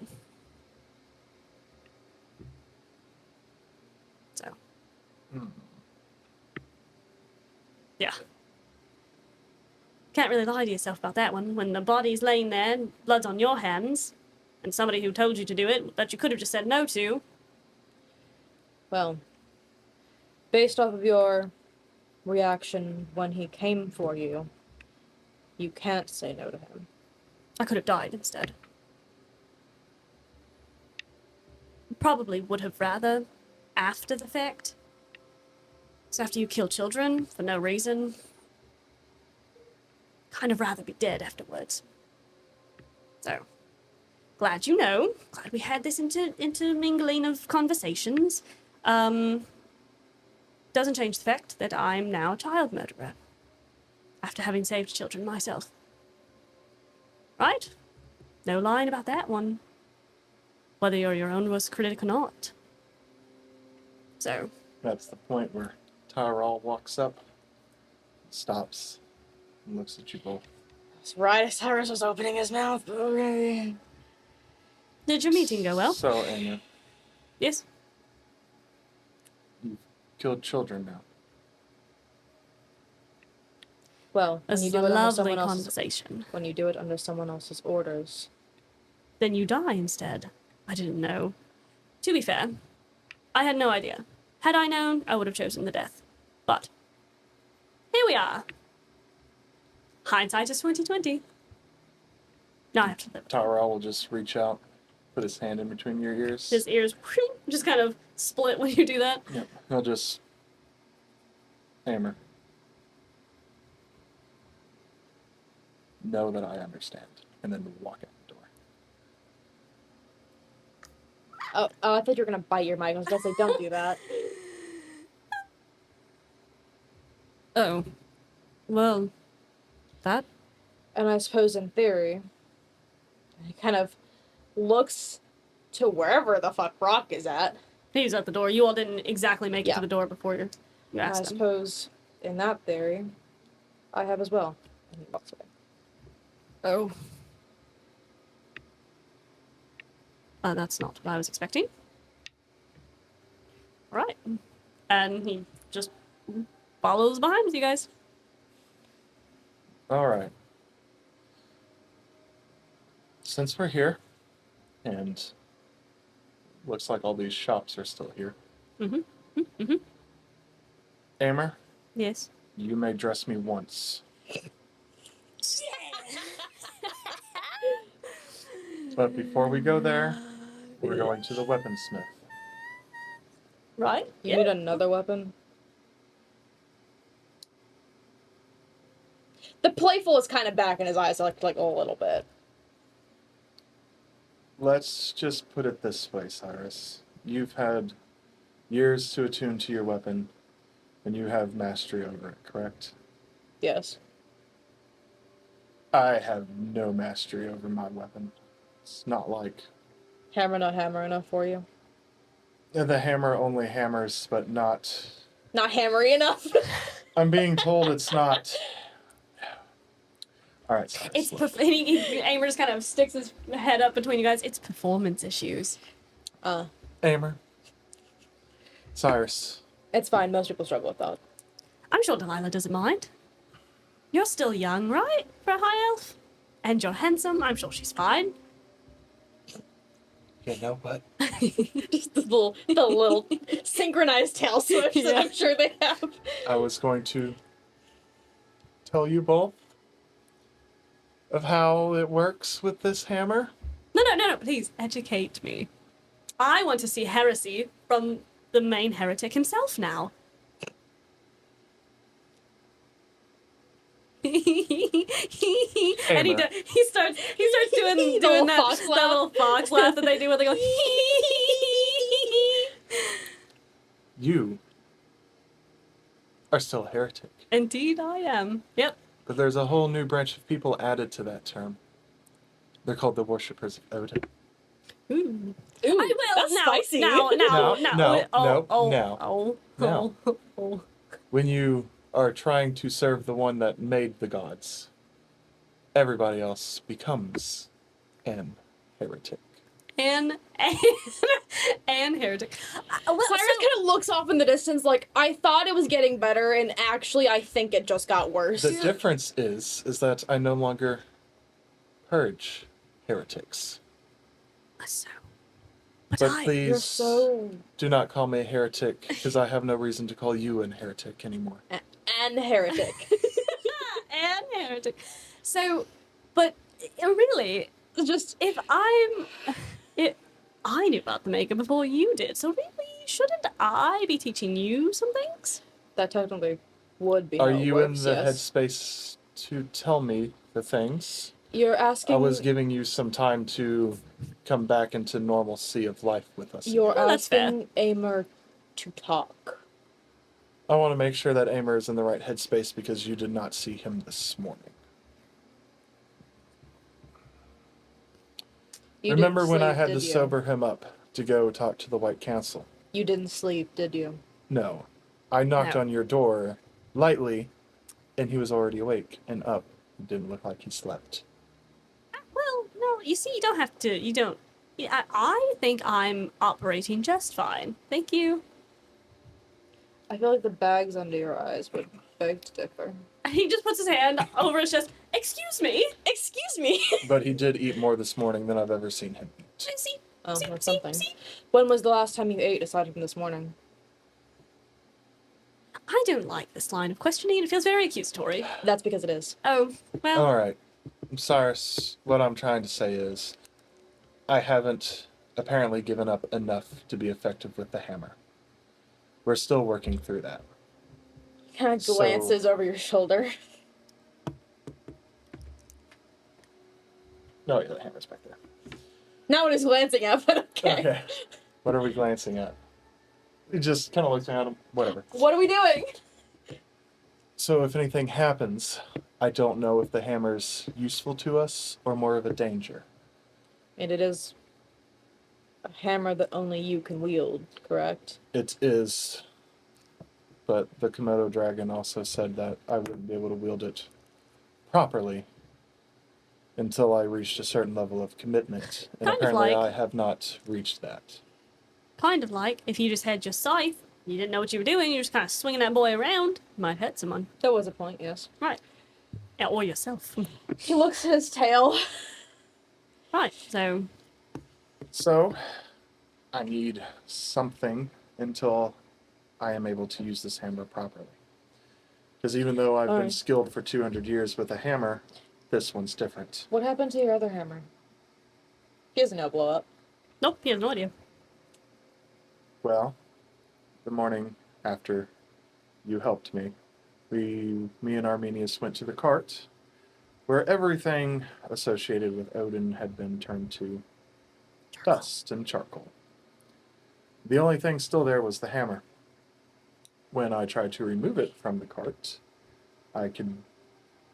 So. Yeah. Can't really lie to yourself about that one. When the body's laying there, and blood's on your hands, and somebody who told you to do it that you could have just said no to. Well, based off of your reaction when he came for you, you can't say no to him. I could have died instead. Probably would have rather after the fact. So after you kill children for no reason, kind of rather be dead afterwards. So, glad you know. Glad we had this intermingling of conversations. Doesn't change the fact that I'm now a child murderer. After having saved children myself. Right? No lying about that one. Whether you're your own worst critic or not. So. That's the point where Tyrell walks up, stops, and looks at you both. That's right as Cyrus was opening his mouth. Okay. Did your meeting go well? So, Aymer, Yes. you've killed children now. Well, when This you is do a it under lovely someone else's conversation. when you do it under someone else's orders. Then you die instead. I didn't know. To be fair, I had no idea. Had I known, I would have chosen the death. But here we are. Hindsight is 2020. Now I have to live. Tyrell will just reach out, put his hand in between your ears. His ears just kind of split when you do that. Yep. He'll just Aymer. Know that I understand, and then walk out the door. Oh, I thought you were gonna bite your mic. I was gonna say, don't do that. Oh. Well, that. And I suppose in theory, he kind of looks to wherever the fuck Brock is at. He's at the door. You all didn't exactly make it Yeah. to the door before you And I asked him. suppose in that theory, I have as well. And he walks away. Oh. That's not what I was expecting. Right. And he just follows behind with you guys. All right. Since we're here, and looks like all these shops are still here. Aymer, Yes. you may dress me once. But before we go there, we're going to the weaponsmith. Right? You need another weapon? The playful is kind of back in his eyes, like a little bit. Let's just put it this way, Cyrus. You've had years to attune to your weapon, and you have mastery over it, correct? Yes. I have no mastery over my weapon. It's not like... Hammer not hammer enough for you? The hammer only hammers, but not... Not hammery enough? I'm being told it's not... All right, Cyrus, It's look. Aymer just kind of sticks his head up between you guys. It's performance issues. Aymer. Cyrus. It's fine. Most people struggle with that. I'm sure Delilah doesn't mind. You're still young, right? For a high elf? And you're handsome. I'm sure she's fine. You know what? Just the little synchronized tail switch that I'm sure they have. I was going to tell you both of how it works with this hammer. No, please educate me. I want to see heresy from the main heretic himself now. And Aymer. he starts doing little that fox laugh. little fox laugh that they do when they go. You are still a heretic. Indeed, I am. Yep. But there's a whole new branch of people added to that term. They're called the worshippers of Odin. Ooh. Ooh, I will that's now. spicy. Now. No. When you are trying to serve the one that made the gods, everybody else becomes an heretic. And heretic. Well, Cyrus kind of looks off in the distance like, I thought it was getting better, and actually I think it just got worse. The difference is that I no longer purge heretics. But But I, please You're so... do not call me a heretic, because I have no reason to call you an heretic anymore. An heretic. and heretic. So, but really, Just... if I knew about the maker before you did, so really, shouldn't I be teaching you some things? That technically would be Are how it you works, in the yes. headspace to tell me the things? You're asking... I was giving you some time to come back into normalcy of life with us. You're Well, that's fair. asking Aymer to talk. I want to make sure that Aymer is in the right headspace because you did not see him this morning. You Remember didn't when I sleep, had did to you? sober him up to go talk to the White Council? You didn't sleep, did you? No. I knocked No. on your door lightly, and he was already awake and up. It didn't look like he slept. Well, no, you see, you don't have to, you don't. I think I'm operating just fine. Thank you. I feel like the bags under your eyes would beg to differ. He just puts his hand over his chest. Excuse me. Excuse me. But he did eat more this morning than I've ever seen him eat. See, Oh, see, that's see, something. see. When was the last time you ate aside from this morning? I don't like this line of questioning. It feels very accusatory. That's because it is. Oh, well. All right. Cyrus, what I'm trying to say is, I haven't apparently given up enough to be effective with the hammer. We're still working through that. Kind of So- glances over your shoulder. No, yeah, the hammer's back there. Not what he's glancing at, but okay. Okay. What are we glancing at? He just kind of looks at him. Whatever. What are we doing? So if anything happens, I don't know if the hammer's useful to us or more of a danger. And it is a hammer that only you can wield, correct? It is but the Komodo dragon also said that I wouldn't be able to wield it properly until I reached a certain level of commitment. And Kind of apparently like- I have not reached that. Kind of like if you just had your scythe, you didn't know what you were doing, you're just kind of swinging that boy around, you might hurt someone. That was a point, yes. Right. Yeah, or yourself. He looks at his tail. Right, so So, I need something until I am able to use this hammer properly. Because even though I've been Alright. skilled for 200 years with a hammer, this one's different. What happened to your other hammer? He has no blow up. nope, he has no idea. Well, the morning after you helped me, me and Arminius went to the cart, where everything associated with Odin had been turned to dust and charcoal. The only thing still there was the hammer. When I tried to remove it from the cart, I could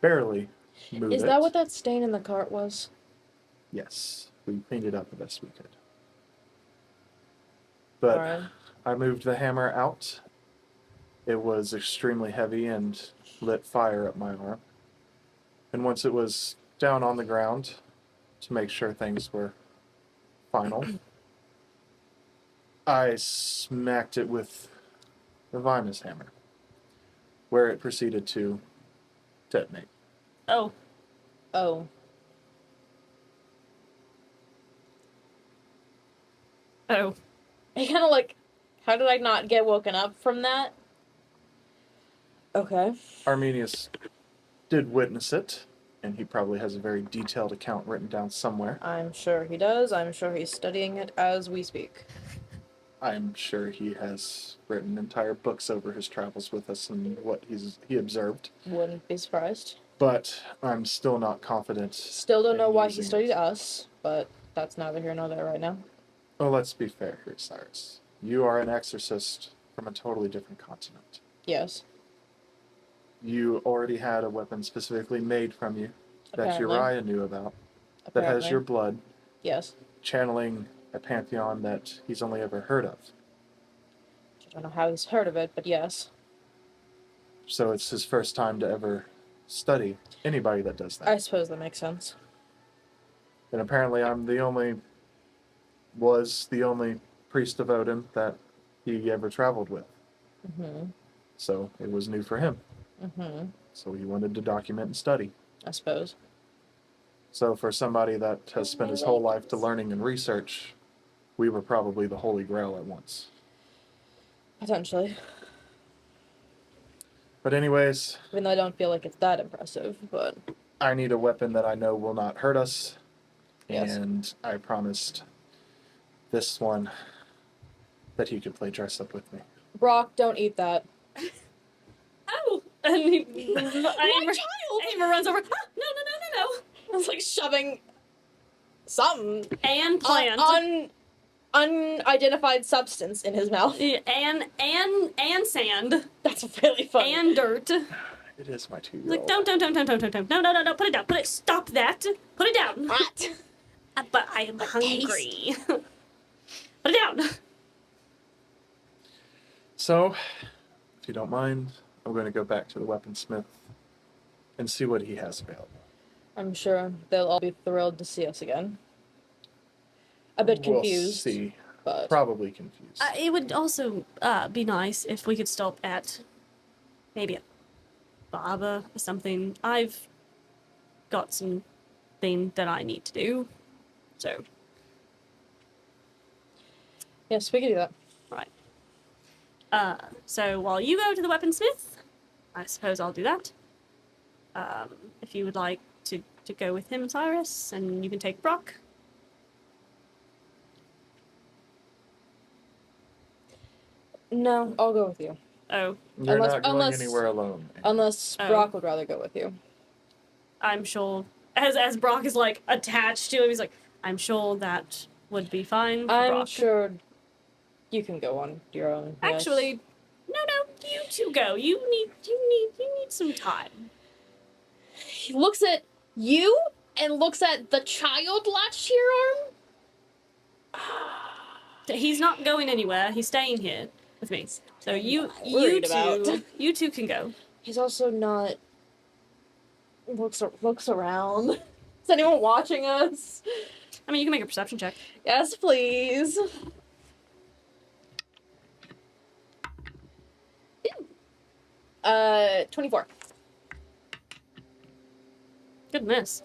barely move it. Is that what that stain in the cart was? Yes, we cleaned it up the best we could. But Alright. I moved the hammer out. It was extremely heavy and lit fire up my arm. And once it was down on the ground, to make sure things were final, I smacked it with the Vimus hammer, where it proceeded to detonate. Oh, Oh. oh. He kind of like, how did I not get woken up from that? Okay. Arminius did witness it, and he probably has a very detailed account written down somewhere. I'm sure he does. I'm sure he's studying it as we speak. I'm sure he has written entire books over his travels with us and what he observed. Wouldn't be surprised. But I'm still not confident. Still don't know in why he using studied it. us, but that's neither here nor there right now. Well, let's be fair here, Cyrus. You are an exorcist from a totally different continent. Yes. You already had a weapon specifically made from you that Apparently. Uriah knew about, that Apparently. has your blood, Yes. channeling a pantheon that he's only ever heard of. I don't know how he's heard of it, but yes. So it's his first time to ever study anybody that does that. I suppose that makes sense. And apparently was the only priest of Odin that he ever traveled with. Mm-hmm. So it was new for him. Mm-hmm. So he wanted to document and study. I suppose. So for somebody that has spent his whole life to learning and research, we were probably the Holy Grail at once. Potentially. But anyways, Even though I don't feel like it's that impressive, but I need a weapon that I know will not hurt us. Yes. And I promised this one that he could play dress up with me. Brock, don't eat that. Oh! And he, My Aymer, child! Aymer runs over. Ah, no. It's like shoving something And plant. unidentified substance in his mouth. Yeah, and sand. That's really funny. And dirt. It is my 2-year-old. Like, don't. No. Put it down. Stop that. Put it down. What? But I am hungry. Put it down. So, if you don't mind, I'm going to go back to the weaponsmith and see what he has available. I'm sure they'll all be thrilled to see us again. A bit confused, We'll see. but Probably confused. It would also be nice if we could stop at maybe a barber or something. I've got some thing that I need to do. So, yes, we can do that. right. So while you go to the weaponsmith, I suppose I'll do that. If you would like to go with him, Cyrus, and you can take Brock. No, I'll go with you. Oh, You're unless- not going unless- anywhere alone. Unless Oh. Brock would rather go with you. I'm sure. As Brock is like attached to him, he's like, I'm sure that would be fine. For I'm Brock. sure you can go on your own. yes. Actually, no, you two go. You need some time. He looks at you and looks at the child latched to your arm. He's not going anywhere. He's staying here. with me. So you Worried about. you two can go. He's also not. Looks around. Is anyone watching us? I mean, you can make a perception check. Yes, please. 24. Good miss.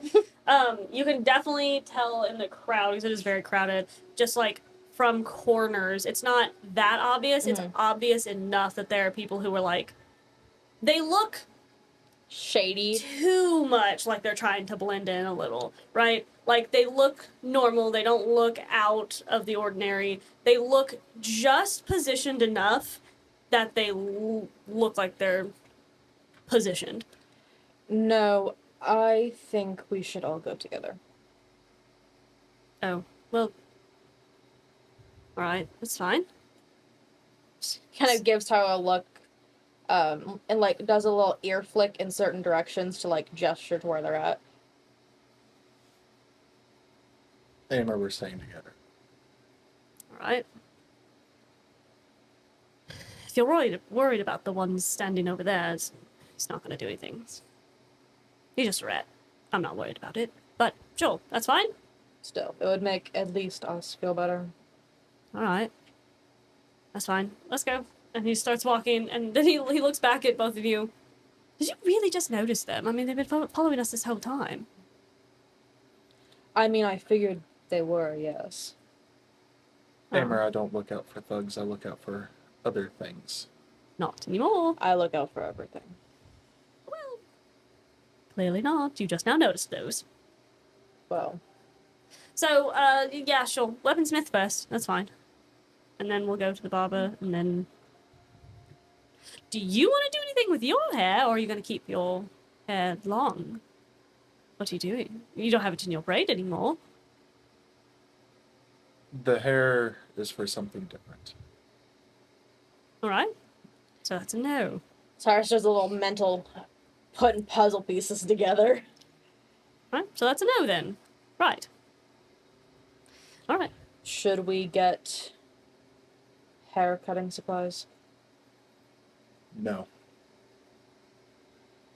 You can definitely tell in the crowd, because it is very crowded, just like from corners. It's not that obvious. It's obvious enough that there are people who are like, they look Shady. too much like they're trying to blend in a little, right? Like they look normal. They don't look out of the ordinary. They look just positioned enough that they look like they're positioned. No, I think we should all go together. Oh, well. Alright, that's fine. Kind of gives her a look, and like does a little ear flick in certain directions to like gesture to where they're at. Aymer, we're staying together. Alright. If you're worried about the one standing over there, he's not going to do anything. He's just a rat. I'm not worried about it. But, sure, that's fine. Still, it would make at least us feel better. Alright. That's fine. Let's go. And he starts walking, and then he looks back at both of you. Did you really just notice them? I mean, they've been following us this whole time. I mean, I figured they were, yes. Aymer, I don't look out for thugs. I look out for other things. Not anymore. I look out for everything. Well, clearly not. You just now noticed those. Well, So, yeah, sure. Weaponsmith first. That's fine. And then we'll go to the barber, and then... Do you want to do anything with your hair, or are you going to keep your hair long? What are you doing? You don't have it in your braid anymore. The hair is for something different. Alright. So that's a no. Cyrus does a little mental putting puzzle pieces together. Right, so that's a no then. Right. Alright. Should we get hair cutting supplies? No.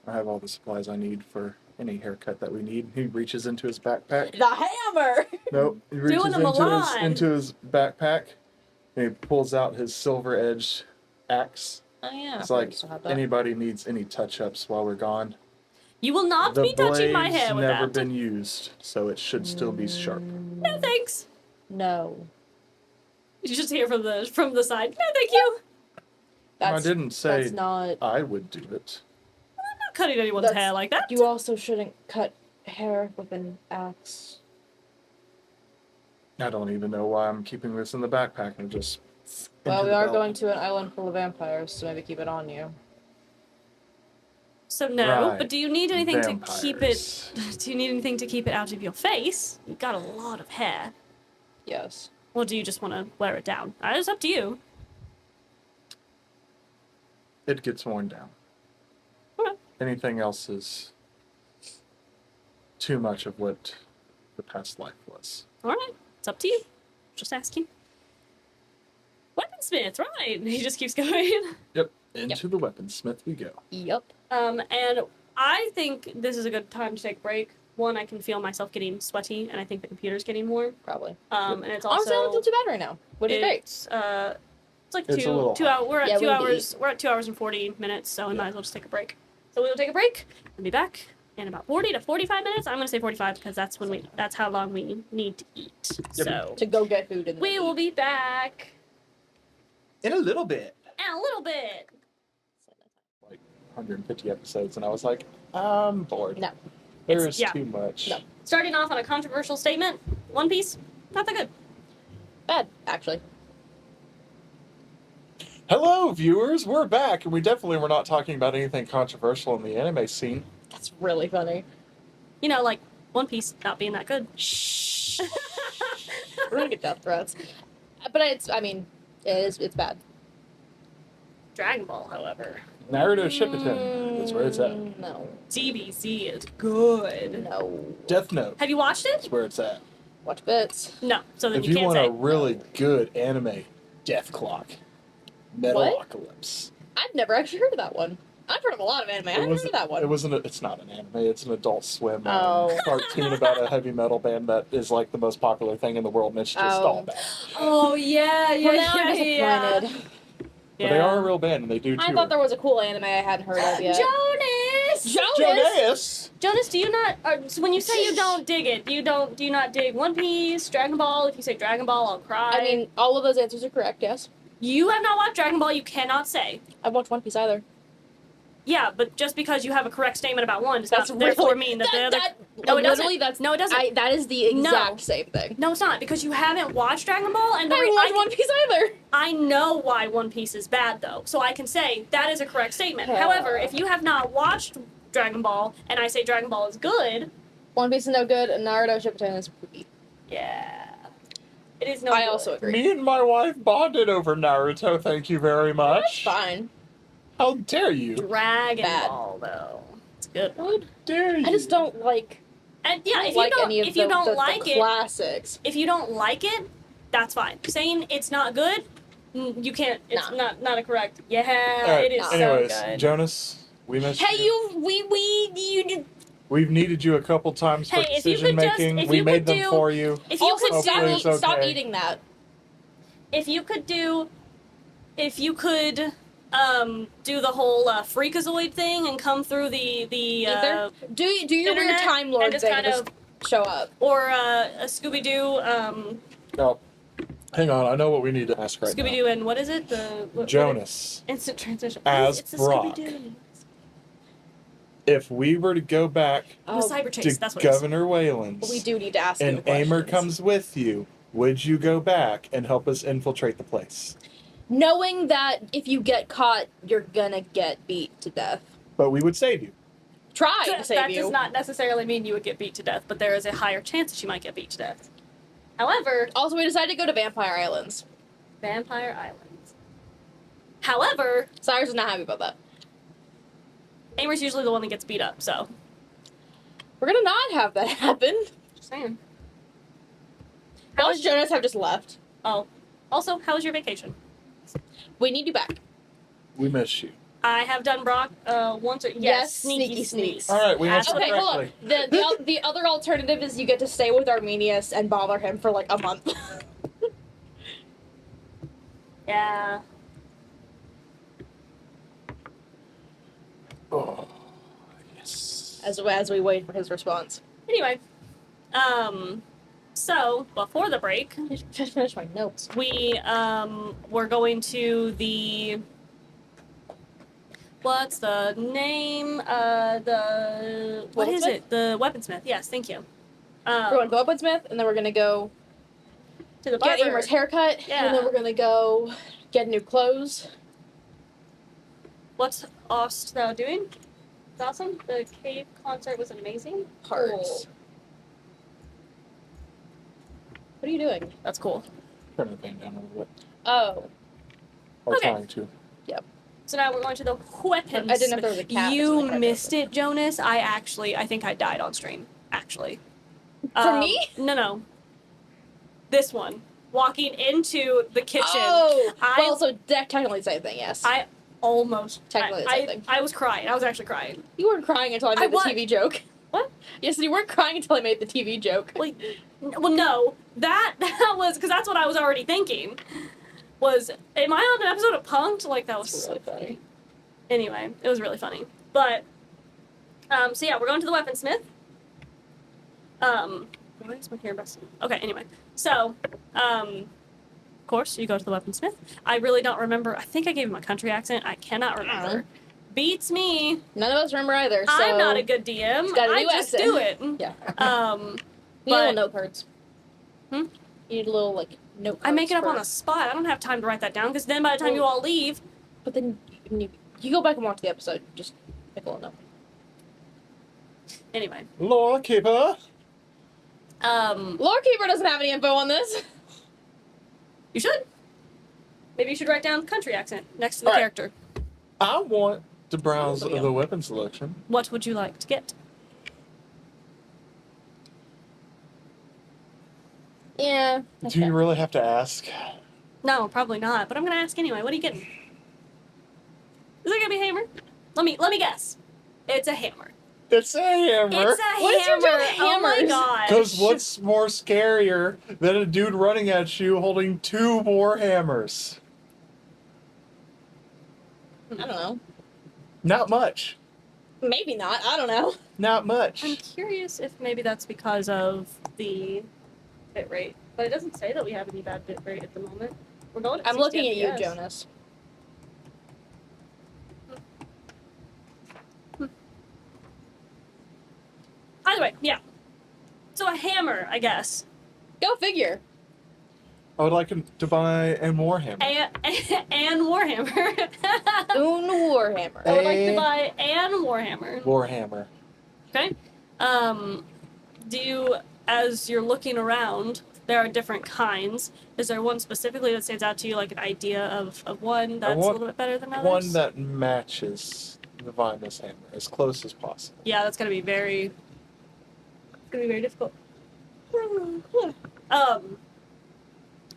I have all the supplies I need for any haircut that we need. He reaches into his backpack. The hammer! Nope. He reaches Doing them alive. into his backpack and he pulls out his silver-edged axe. Oh yeah. It's like anybody needs any touch-ups while we're gone. You will not The be touching my blade's hair with never that. been used, so it should still be sharp. No thanks. No. You just hear from the side. No thank you. I didn't say That's not... I would do it. I'm not cutting anyone's That's- hair like that. You also shouldn't cut hair with an axe. I don't even know why I'm keeping this in the backpack and just... Well, into we the are belt. going to an island full of vampires, so maybe keep it on you. So no, Right. but do you need anything to keep it... Vampires. Do you need anything to keep it out of your face? You've got a lot of hair. Yes. Or do you just want to wear it down? It's up to you. It gets worn down. Alright. Anything else is too much of what the past life was. Alright. It's up to you. Just asking. Weaponsmith, right. He just keeps going. Yep. Into the weaponsmith we go. Yep. And I think this is a good time to take a break. One, I can feel myself getting sweaty, and I think the computer's getting warm. Probably. And it's Honestly, I don't also... feel too bad right now. Which is great. It's like It's a little 2 hours. We're at Yeah, 2 we hours. We're at 2 hours and 40 minutes, so we might as well just take a break. So we will take a break and be back in about 40 to 45 minutes. I'm going to say 45 because that's how long we need to eat. Yep. So To go get food and we will be back In a little bit. in a little bit. Like 150 episodes, and I was like, I'm bored. No. There's yeah. too much. No. Starting off on a controversial statement. One Piece, not that good. Bad, actually. Hello, viewers. We're back, and we definitely were not talking about anything controversial in the anime scene. That's really funny. You know, like One Piece not being that good. We're gonna get death threats. But it's bad. Dragon Ball, however, Naruto Shippuden is where it's at. No. DBZ is good. No. Death Note Have you watched it? is where it's at. Watch bits. No. So then If you you can't want say. a really good anime, Death Clock. Metalocalypse. I've never actually heard of that one. I've heard of a lot of anime. I haven't heard of that one. It's not an anime. It's an Adult Swim Oh. cartoon about a heavy metal band that is like the most popular thing in the world, and it's just Oh. all bad. Oh yeah, Well, now I'm disappointed. But they are a real band, and they do tour. I thought there was a cool anime I hadn't heard of yet. Jonas, do you not? So when you say you don't dig it, do you not dig One Piece, Dragon Ball? If you say Dragon Ball, I'll cry. I mean, all of those answers are correct, yes. You have not watched Dragon Ball. You cannot say. I watched One Piece either. Yeah, but just because you have a correct statement about one does That's not therefore mean that the other. No, it doesn't. Literally, that's No, it doesn't. that is the exact same thing. No, it's not, because you haven't watched Dragon Ball, and I haven't watched One Piece either. I know why One Piece is bad, though, so I can say that is a correct statement. However, if you have not watched Dragon Ball, and I say Dragon Ball is good, One Piece is no good, and Naruto Shippuden is poopy. yeah, it is no I good. also agree. Me and my wife bonded over Naruto. Thank you very much. Fine. How dare you? Dragon Bad. Ball, though, it's good. How dare you? I just don't like. And yeah, if like you don't, any of if you don't the like it, classics. if you don't like it, that's fine. Saying it's not good, you can't. It's Nah. not a correct. Yeah, All right, it is anyways, so good. Jonas, we missed Hey, you. We've needed you a couple times for Hey, if you decision could just- making. if We you made could them do- for you. If you Also, could Hopefully it's stop okay. eating that. if you could do the whole freakazoid thing and come through the Either. Do your weird internet Time and Lord just thing kind and of just show up. or a Scooby-Doo Oh, hang on. I know what we need to ask right Scooby-Doo and what is it, now. Jonas, instant transmission as it's the Brock. Scooby-Doo. if we were to go back The cyber to chase, that's what it is. Governor Wayland's We do need to ask and you Aymer questions. comes with you, would you go back and help us infiltrate the place? Knowing that if you get caught, you're gonna get beat to death. But we would save you. Try to save That you. does not necessarily mean you would get beat to death, but there is a higher chance that you might get beat to death. However, Also, we decided to go to Vampire Islands. Vampire Islands. However, Cyrus is not happy about that. Aymer's usually the one that gets beat up, so We're gonna not have that happen. just saying. Us Jonas have just left. Oh, also, how was your vacation? We need you back. We miss you. I have done Brock once or Yes, sneaky sneaky sneaks. sneaks. All right, we That's missed what Okay, it hold on. correctly. The other alternative is you get to stay with Arminius and bother him for like a month. Yeah. Oh, yes. as we wait for his response. Anyway, so before the break, Just finish my notes. we were going to the what's the name? What is Weaponsmith? it? The weaponsmith. Yes, thank you. We're going to go up Smith, and then we're gonna go To the get barber. Aymer's haircut, Yeah. and then we're gonna go get new clothes. What's Ost thou doing? It's awesome. The cave concert was amazing. Parts. Cool. What are you doing? That's cool. Turn the thing down a little bit. Oh, Or Okay. trying to. So now we're going to the weapons. I didn't know if there was a cat. You missed it, Jonas. I think I died on stream. Actually. For me? No. This one. Walking into the kitchen. Oh, I- well, so technically the same thing. Yes. I almost. Technically the same thing. I was crying. I was actually crying. You weren't crying until I made the was. TV joke. What? Yes, you weren't crying until I made the TV joke. Well, no. That was because that's what I was already thinking. Am I on an episode of Punk'd? Like that was really funny. Anyway, it was really funny. But so yeah, we're going to the weaponsmith. Why is my hair busted? Okay, anyway. So, of course, you go to the weaponsmith. I really don't remember. I think I gave him a country accent. I cannot remember. Beats me. None of us remember either. So I'm not a good DM. He's got a I new just accent. do it. Yeah. Um, You need little but- note cards. Hmm? You need a little like note cards. I make it up for- on the spot. I don't have time to write that down because then by the time you all leave, But then you go back and watch the episode. Just make a little note. anyway. Law keeper. Lorekeeper doesn't have any info on this. You should. Maybe you should write down country accent next to the All right. character. I want to browse Oh, yeah. the weapon selection. What would you like to get? Yeah. Do you really have to ask? No, probably not. But I'm gonna ask anyway. What are you getting? Is it gonna be a hammer? Let me guess. It's a hammer. It's a hammer. It's a What is your hammer. deal with Oh my hammers? gosh. Because what's more scarier than a dude running at you holding 2 more hammers? I don't know. Not much. Maybe not. I don't know. Not much. I'm curious if maybe that's because of the bit rate, but it doesn't say that we have any bad bit rate at the moment. We're going. At I'm 60 looking at you, FPS. Jonas. Either way, yeah. So a hammer, I guess. Go figure. I would like him to buy a Warhammer. And Warhammer. Un Warhammer. I would like to buy an Warhammer. Warhammer. Okay. Do you, as you're looking around, there are different kinds. Is there one specifically that stands out to you, like an idea of one that's a want little bit better than others? One that matches the Vimus hammer as close as possible. Yeah, that's gonna be very difficult.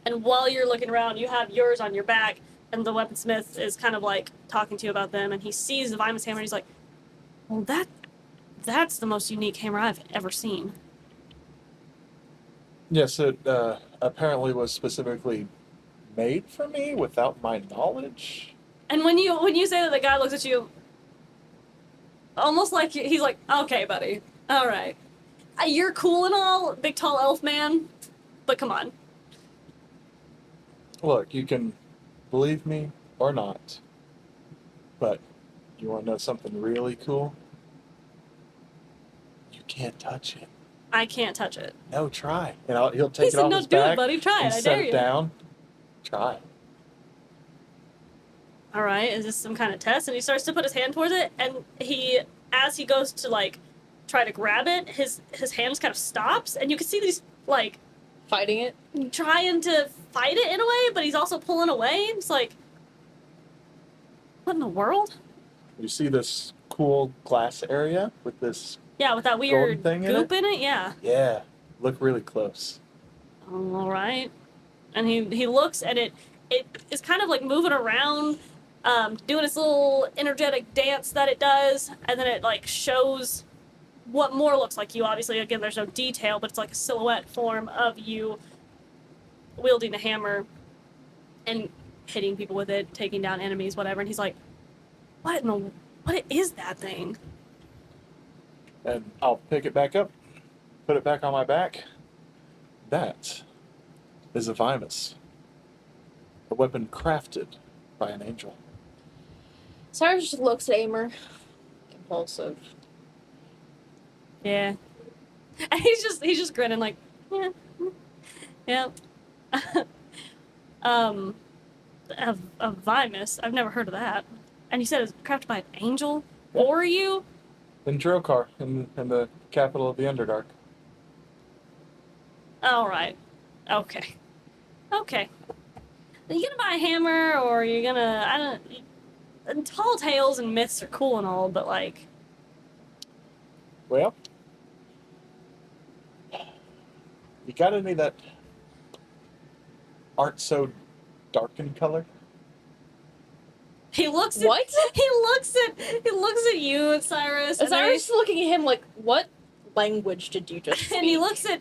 And while you're looking around, you have yours on your back, and the weaponsmith is kind of like talking to you about them, and he sees the Vimus hammer, and he's like, well, that's the most unique hammer I've ever seen. Yes, it apparently was specifically made for me without my knowledge. And when you say that, the guy looks at you almost like he's like, okay, buddy, all right. You're cool and all, big tall elf man, but come on. Look, you can believe me or not, but you want to know something really cool? You can't touch it. I can't touch it. No, try. And he'll He take it said, off no, his do back it, buddy. Try it. and I set dare it you. down. Try. All right, is this some kind of test? And he starts to put his hand towards it, and as he goes to like try to grab it, his hand just kind of stops, and you can see these like Fighting it. trying to fight it in a way, but he's also pulling away. It's like, what in the world? You see this cool glass area with this? Yeah, with that weird thing in goop in it. Yeah. Yeah, look really close. All right. And he looks, and it is kind of like moving around, doing its little energetic dance that it does, and then it like shows what more looks like you. Obviously, again, there's no detail, but it's like a silhouette form of you wielding a hammer and hitting people with it, taking down enemies, whatever. And he's like, what is that thing? And I'll pick it back up, put it back on my back. That is a Vimus. A weapon crafted by an angel. Cyrus just looks at Aymer. Impulsive. Yeah. And he's just grinning like, yeah. Yeah. A Vimus. I've never heard of that. And you said it's crafted by an angel Yeah. for you? In Drokar, in the capital of the Underdark. All right. Okay. Okay. Are you gonna buy a hammer, or are you gonna? I don't. And tall tales and myths are cool and all, but like, Well, you got any that aren't so dark in color? he looks at What? he looks at you, Cyrus, and, then Cyrus is looking at him like, what language did you just speak? and he looks at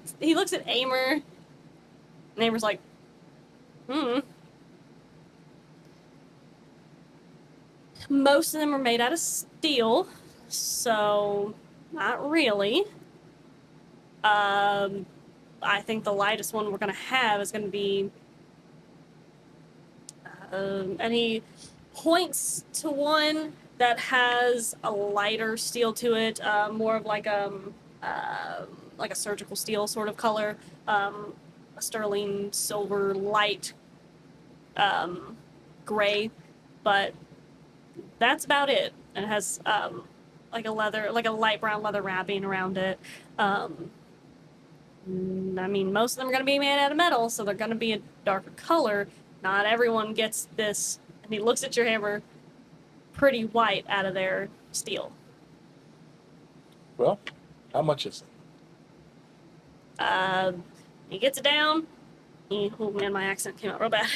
Aymer. And Aymer's like, Most of them are made out of steel, so not really. I think the lightest one we're gonna have is gonna be. And he points to one that has a lighter steel to it, more of like a surgical steel sort of color, a sterling silver light gray, but that's about it. And it has like a light brown leather wrapping around it. I mean, most of them are going to be made out of metal, so they're going to be a darker color. Not everyone gets this. And he looks at your hammer, pretty white out of their steel. Well, how much is it? He gets it down. Oh man, my accent came out real bad.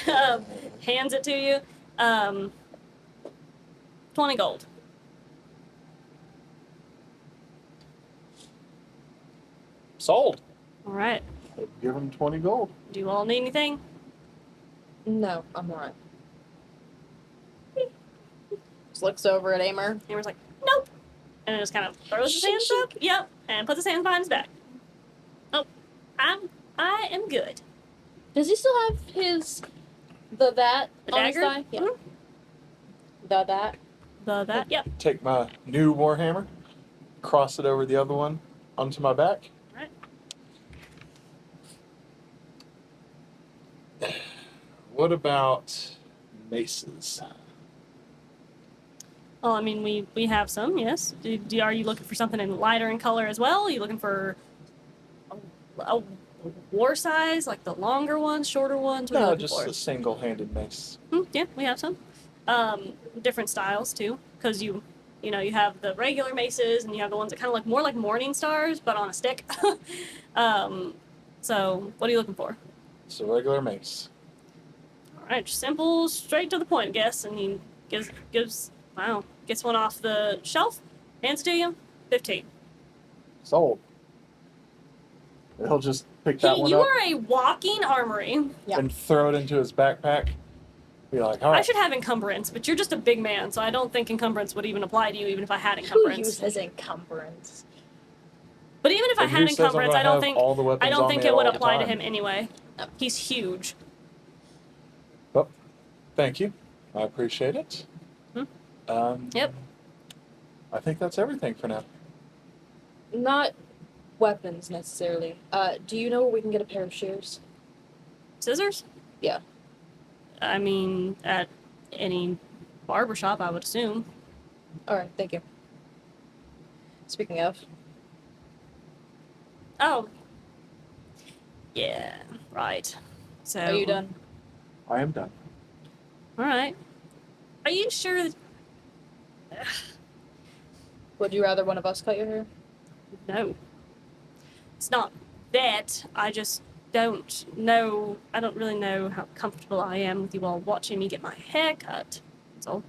Hands it to you. 20 gold. Sold. All right. Give him 20 gold. Do you all need anything? No, I'm alright. Just looks over at Aymer. Aymer's like, nope. And then just kind of throws his hands up. Yep. And puts his hands behind his back. Oh, I am good. Does he still have his that The on his dagger? thigh? Yeah. Mhm. That. That, yep. Take my new warhammer, cross it over the other one onto my back. Right. What about maces? Well, I mean, we have some, yes. Are you looking for something in lighter in color as well? Are you looking for a war size, like the longer ones, shorter ones? What are you No, looking just for? a single-handed mace. Yeah, we have some. Different styles too, because you have the regular maces and you have the ones that kind of look more like morning stars but on a stick. So what are you looking for? It's a regular mace. All right, just simple, straight to the point, I guess. And he gets one off the shelf, hands it to you, 15. Sold. He'll just pick that one You up are a walking armory. Yeah. and throw it into his backpack. Be like, all I right. should have encumbrance, but you're just a big man, so I don't think encumbrance would even apply to you, even if I had Who encumbrance. uses encumbrance? But even if I And had who says I'm encumbrance, gonna I don't have think all the weapons on me it would all the apply to time? him anyway. No. He's huge. Well, thank you. I appreciate it. Yep. I think that's everything for now. Not weapons necessarily. Do you know where we can get a pair of shears? Scissors? Yeah. I mean, at any barbershop, I would assume. Alright, thank you. Speaking of, Oh. Yeah, right. So. are you done? I am done. All right. Are you sure that... Would you rather one of us cut your hair? No. It's not that. I just don't know. I don't really know how comfortable I am with you all watching me get my hair cut. That's all.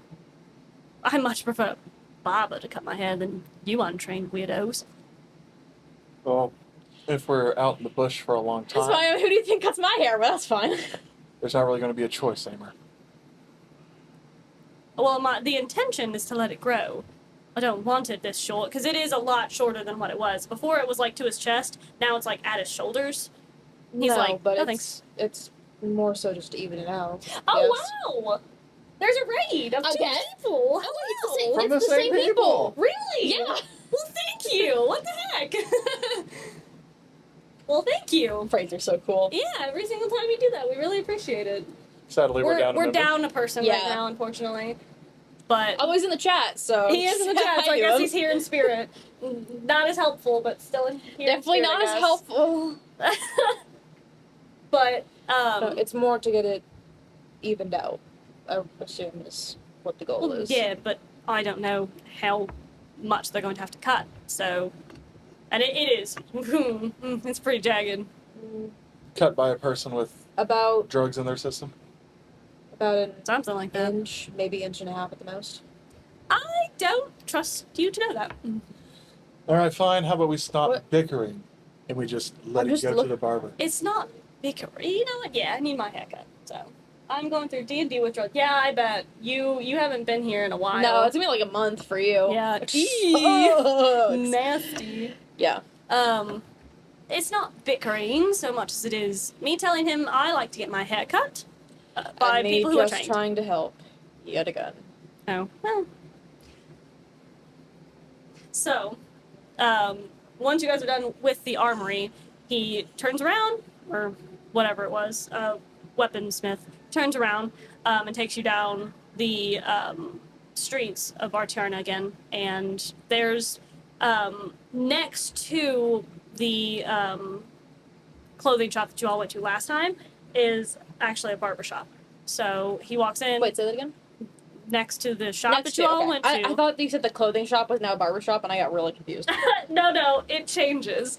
I much prefer barber to cut my hair than you untrained weirdos. Well, if we're out in the bush for a long That's time, fine. Who do you think cuts my hair? But that's fine. there's not really going to be a choice, Aymer. Well, the intention is to let it grow. I don't want it this short, because it is a lot shorter than what it was. Before it was like to his chest, now it's like at his shoulders. He's no, like, but no it's more so just to even it out. Oh, Yes. wow! There's a raid of two Again? people! Oh, Wow. it's the same, From it's the same people. Really? Yeah. Well, thank you. What the heck? Well, thank you. Braids are so cool. Yeah, every single time you do that, we really appreciate it. Sadly, we're down a member. down a person right Yeah. now, unfortunately. But Oh, he's in the chat, so he is in the chat, so I Hi, guess Ewan. he's here in spirit. Not as helpful, but still in here. Definitely in spirit, not as helpful. But No, it's more to get it evened out. I assume is what the goal is. yeah, but I don't know how much they're going to have to cut. So, and it is. It's pretty jagged. Cut by a person with About drugs in their system. an Something like that. inch, maybe inch and a half at the most. I don't trust you to know that. All right, fine. How about we stop What? bickering and we just let I'm it just go look- to the barber? It's not bickering. You know what? Yeah, I need my haircut. So I'm going through D&D withdrawal. Yeah, I bet you haven't been here in a while. No, it's gonna be like a month for you. Yeah. Oh, it's- Nasty. yeah. It's not bickering so much as it is me telling him I like to get my hair cut by And me people who are just trained. trying to help. Yet again. Oh, well. So, once you guys are done with the armory, he turns around, or whatever it was, weaponsmith, turns around and takes you down the streets of Artiarna again. And there's, next to the clothing shop that you all went to last time, is actually a barber shop. So he walks in. Wait, say that again? Next to the shop Next that you all okay. went to. I thought you said the clothing shop was now a barber shop, and I got really confused. No, it changes.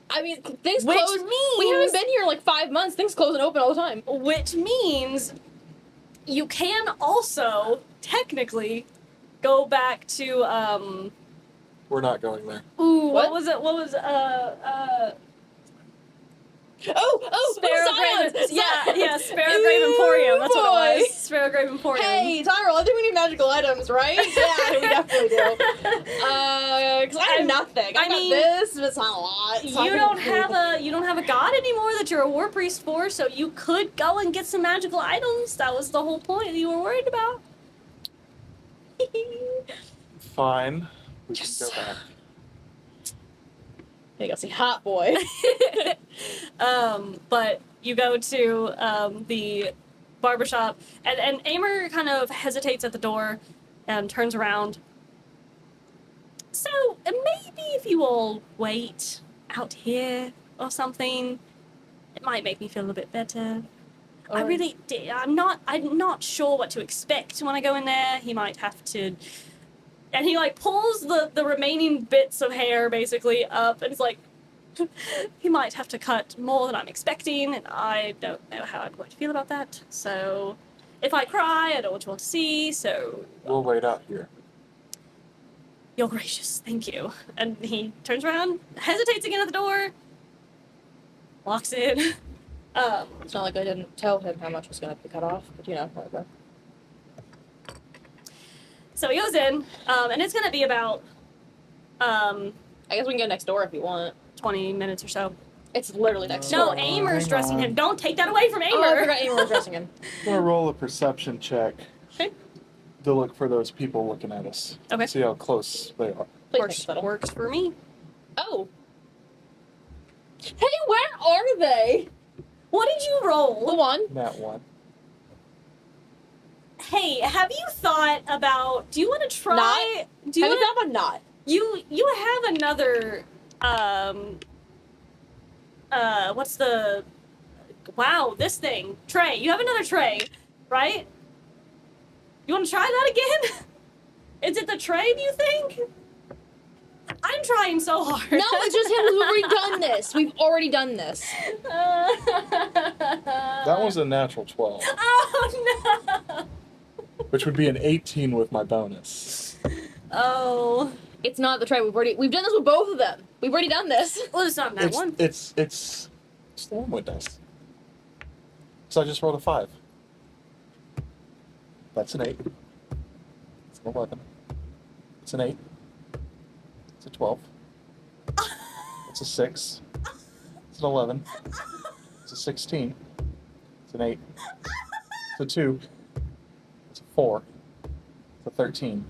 I mean, things Which close. We haven't been here like 5 months. Things close and open all the time. Which means you can also technically go back to We're not going there. what What? was it? What was Sparrow silence! Grave? Yeah, Sparrow Grave Emporium. That's what it was. Sparrow Grave Emporium. Hey, Tyrell, I think we need magical items, right? Yeah, we definitely do. Because I have nothing. I mean, got this, but it's not a lot. So You don't have a god anymore that you're a war priest for, so you could go and get some magical items. That was the whole point that you were worried about. Fine. We Yes. can go back. Hey, go see Hot Boy. But you go to the barbershop, and Aymer kind of hesitates at the door and turns around. So maybe if you all wait out here or something, it might make me feel a bit better. I'm not sure what to expect when I go in there. He might have to, and he like pulls the remaining bits of hair basically up, and he's like, he might have to cut more than I'm expecting, and I don't know how I'm going to feel about that. So if I cry, I don't want you all to see. So We'll wait out here. you're gracious, thank you. And he turns around, hesitates again at the door, walks in. It's not like I didn't tell him how much was going to be cut off, but whatever. So he goes in, and it's gonna be about I guess we can go next door if you want. 20 minutes or so. It's literally next No, door. Aymer's hang dressing on. him. Don't take that away from Aymer. Oh, I forgot Aymer was dressing him. I'm gonna roll a perception check Okay. to look for those people looking at us. Okay. See how close they are. Please make Works, it subtle. works for me. Oh. Hey, where are they? What did you The roll? one. That one. Hey, have you thought about? Do you want to try? Not. Do you? Have you Wanna, thought about not? you have another. What's the? Wow, this thing tray. You have another tray, right? You want to try that again? Is it the tray? Do you think? I'm trying so hard. No, it's just him. We've already done this. We've already done this. That was a natural 12, Oh no! which would be an 18 with my bonus. Oh. It's not the tray. We've done this with both of them. We've already done this. Well, it's not that one. It's the Wormwood dice. So I just rolled a 5. That's an 8. It's an 11. It's an 8. It's a 12. It's a 6. It's an 11. It's a 16. It's an 8. It's a 2. It's a 4. It's a 13.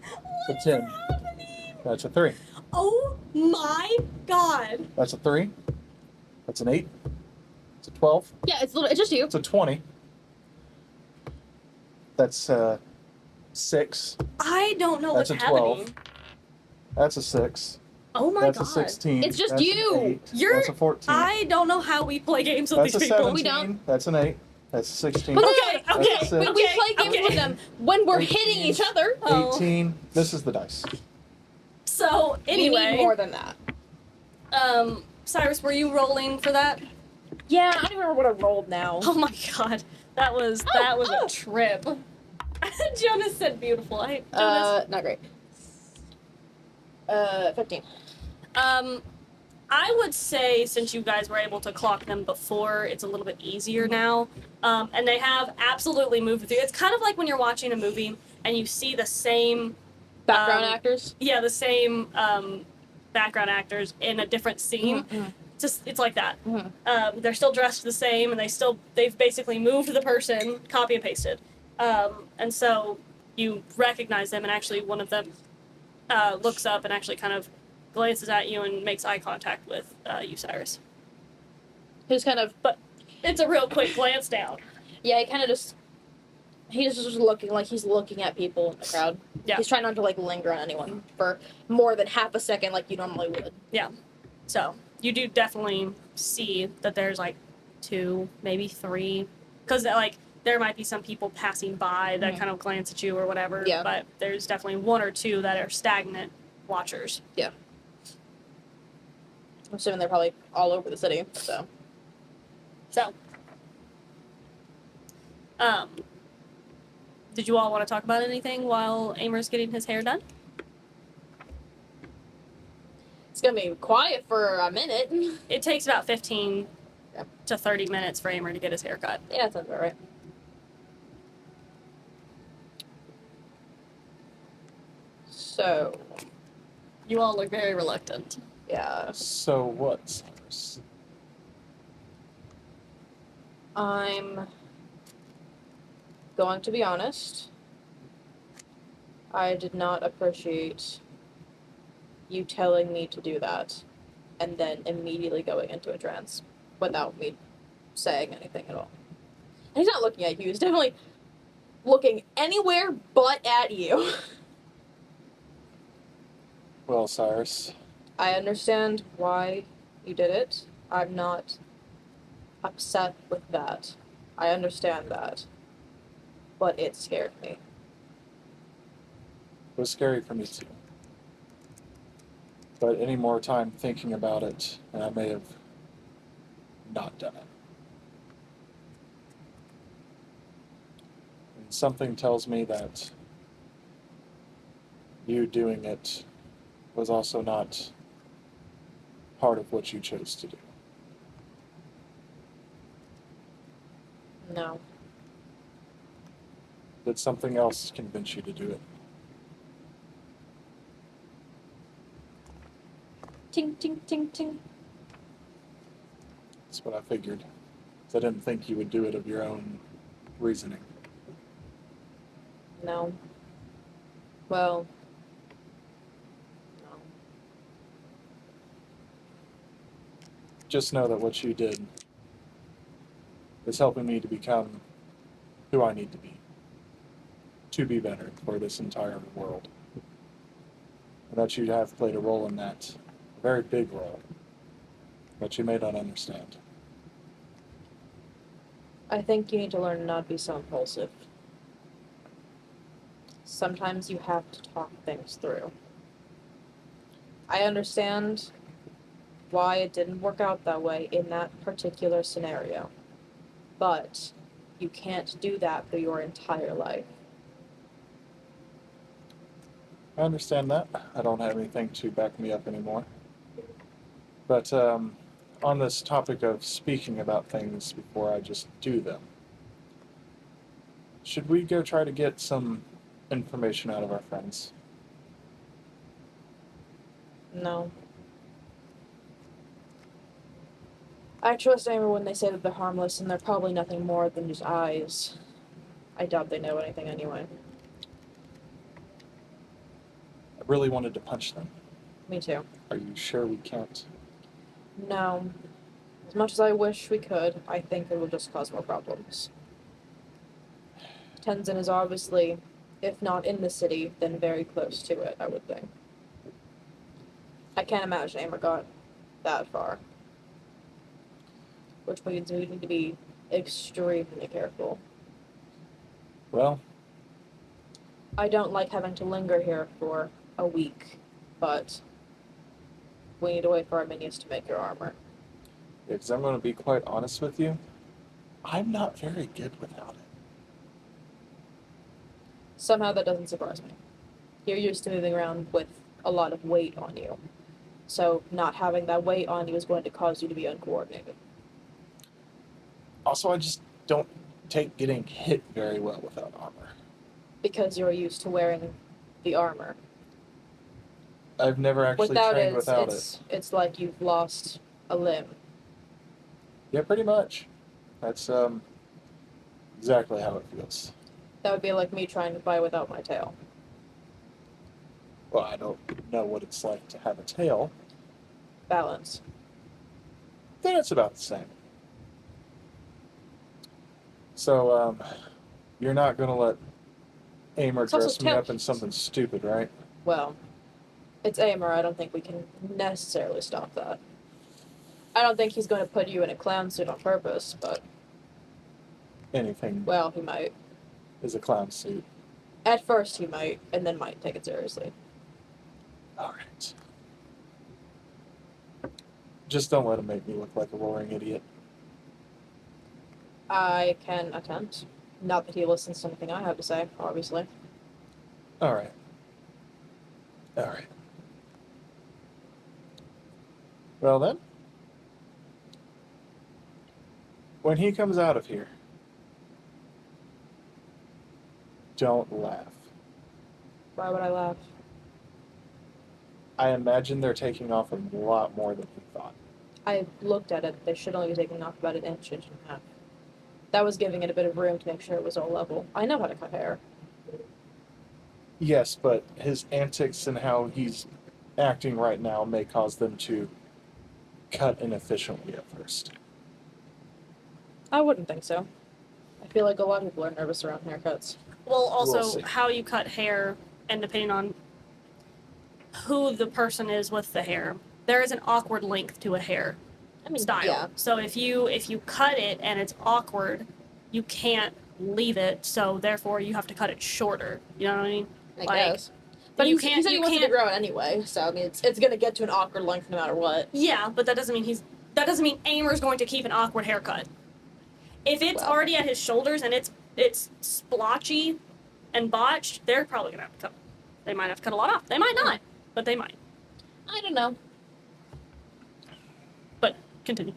It's a 10. That's a 3. Oh my god. That's a 3. That's an 8. It's a 12. Yeah, it's just you. It's a 20. That's 6. I don't know That's what's a 12. happening. That's a 6. Oh my That's god. a 16. It's just That's an you. 8. You're- That's a 14. I don't know how we play games with That's a these people. 17. We don't. That's an 8. That's a 16. But Okay, That's okay, a six. We okay, play games okay. with them when we're 18. hitting each other. Oh. 18. This is the dice. So We anyway, need more than that. Cyrus, were you rolling for that? Yeah, I don't even remember what I rolled now. Oh my god, that was Oh. a trip. Jonas said beautiful. Jonas. Not great. 15. I would say since you guys were able to clock them before, it's a little bit easier now. And they have absolutely moved with you. It's kind of like when you're watching a movie and you see the same Background actors. yeah, the same background actors in a different scene. Mhm. It's like that. Mhm. They're still dressed the same, and they've basically moved the person, copy and pasted, and so you recognize them, and actually one of them looks up and actually kind of glances at you and makes eye contact with you, Cyrus. Who's kind of, It's a real quick glance down. yeah, he's just looking like he's looking at people in the crowd. Yeah. He's trying not to linger on anyone for more than half a second like you normally would. So you do definitely see that there's 2, maybe 3, because there might be some people passing by that Mhm. kind of glance at you or whatever. Yeah. But there's definitely 1 or 2 that are stagnant watchers. I'm assuming they're probably all over the city, so. So, Did you all want to talk about anything while Aymer's getting his hair done? It's gonna be quiet for a minute. It takes about 15 Yeah. to 30 minutes for Aymer to get his hair cut. Yeah, that sounds about right. So, You all look very reluctant. yeah, So what, Cyrus? I'm going to be honest. I did not appreciate you telling me to do that and then immediately going into a trance without me saying anything at all. And he's not looking at you, he's definitely looking anywhere but at you. Well, Cyrus, I understand why you did it. I'm not upset with that. I understand that. But it scared me. it was scary for me too. But any more time thinking about it, and I may have not done it. And something tells me that you doing it was also not part of what you chose to do. No. Did something else convince you to do it? Ting, ting, ting, ting. That's what I figured. 'Cause I didn't think you would do it of your own reasoning. No. Well. No. Just know that what you did is helping me to become who I need to be better for this entire world. And that you have played a role in that, a very big role, that you may not understand. I think you need to learn not to be so impulsive. Sometimes you have to talk things through. I understand why it didn't work out that way in that particular scenario. But you can't do that for your entire life. I understand that. I don't have anything to back me up anymore. But on this topic of speaking about things before I just do them, should we go try to get some information out of our friends? No. I trust Aymer when they say that they're harmless, and they're probably nothing more than just eyes. I doubt they know anything anyway. I really wanted to punch them. Me too. Are you sure we can't? No. As much as I wish we could, I think it will just cause more problems. Tenzin is obviously, if not in the city, then very close to it, I would think. I can't imagine Aymer got that far. Which means we need to be extremely careful. Well, I don't like having to linger here for a week, but we need to wait for our minions to make your armor. because I'm going to be quite honest with you, I'm not very good without it. Somehow that doesn't surprise me. You're used to moving around with a lot of weight on you. So not having that weight on you is going to cause you to be uncoordinated. Also, I just don't take getting hit very well without armor. Because you're used to wearing the armor. I've never actually Without trained it, without it. it's like you've lost a limb. Yeah, pretty much. That's exactly how it feels. That would be like me trying to fly without my tail. Well, I don't know what it's like to have a tail. Balance. Then it's about the same. So, you're not going to let Aymer It's also dress me tail up in piece. something stupid, right? Well, it's Aymer. I don't think we can necessarily stop that. I don't think he's going to put you in a clown suit on purpose, but, Anything well, he might. is a clown suit. At first he might, and then might take it seriously. All right. Just don't let him make me look like a roaring idiot. I can attempt. Not that he listens to anything I have to say, obviously. All right. All right. Well then, when he comes out of here, don't laugh. Why would I laugh? I imagine they're taking off a lot more than he thought. I looked at it. They should only be taking off about an inch and a half. That was giving it a bit of room to make sure it was all level. I know how to cut hair. Yes, but his antics and how he's acting right now may cause them to cut inefficiently at first. I wouldn't think so. I feel like a lot of people are nervous around haircuts. Well, We'll also see. how you cut hair, and depending on who the person is with the hair, there is an awkward length to a hair I mean, style. yeah. So if you cut it and it's awkward, you can't leave it. So therefore, you have to cut it shorter. You know what I mean? I Like, guess. But you he can't. said he You wants it to can't. grow it anyway, so I mean, it's gonna get to an awkward length no matter what. Yeah, but that doesn't mean Aymer's going to keep an awkward haircut. If it's Well. already at his shoulders and it's splotchy and botched, they're probably gonna have to cut. They might have to cut a lot off. They might not, but they might. I don't know. But continue.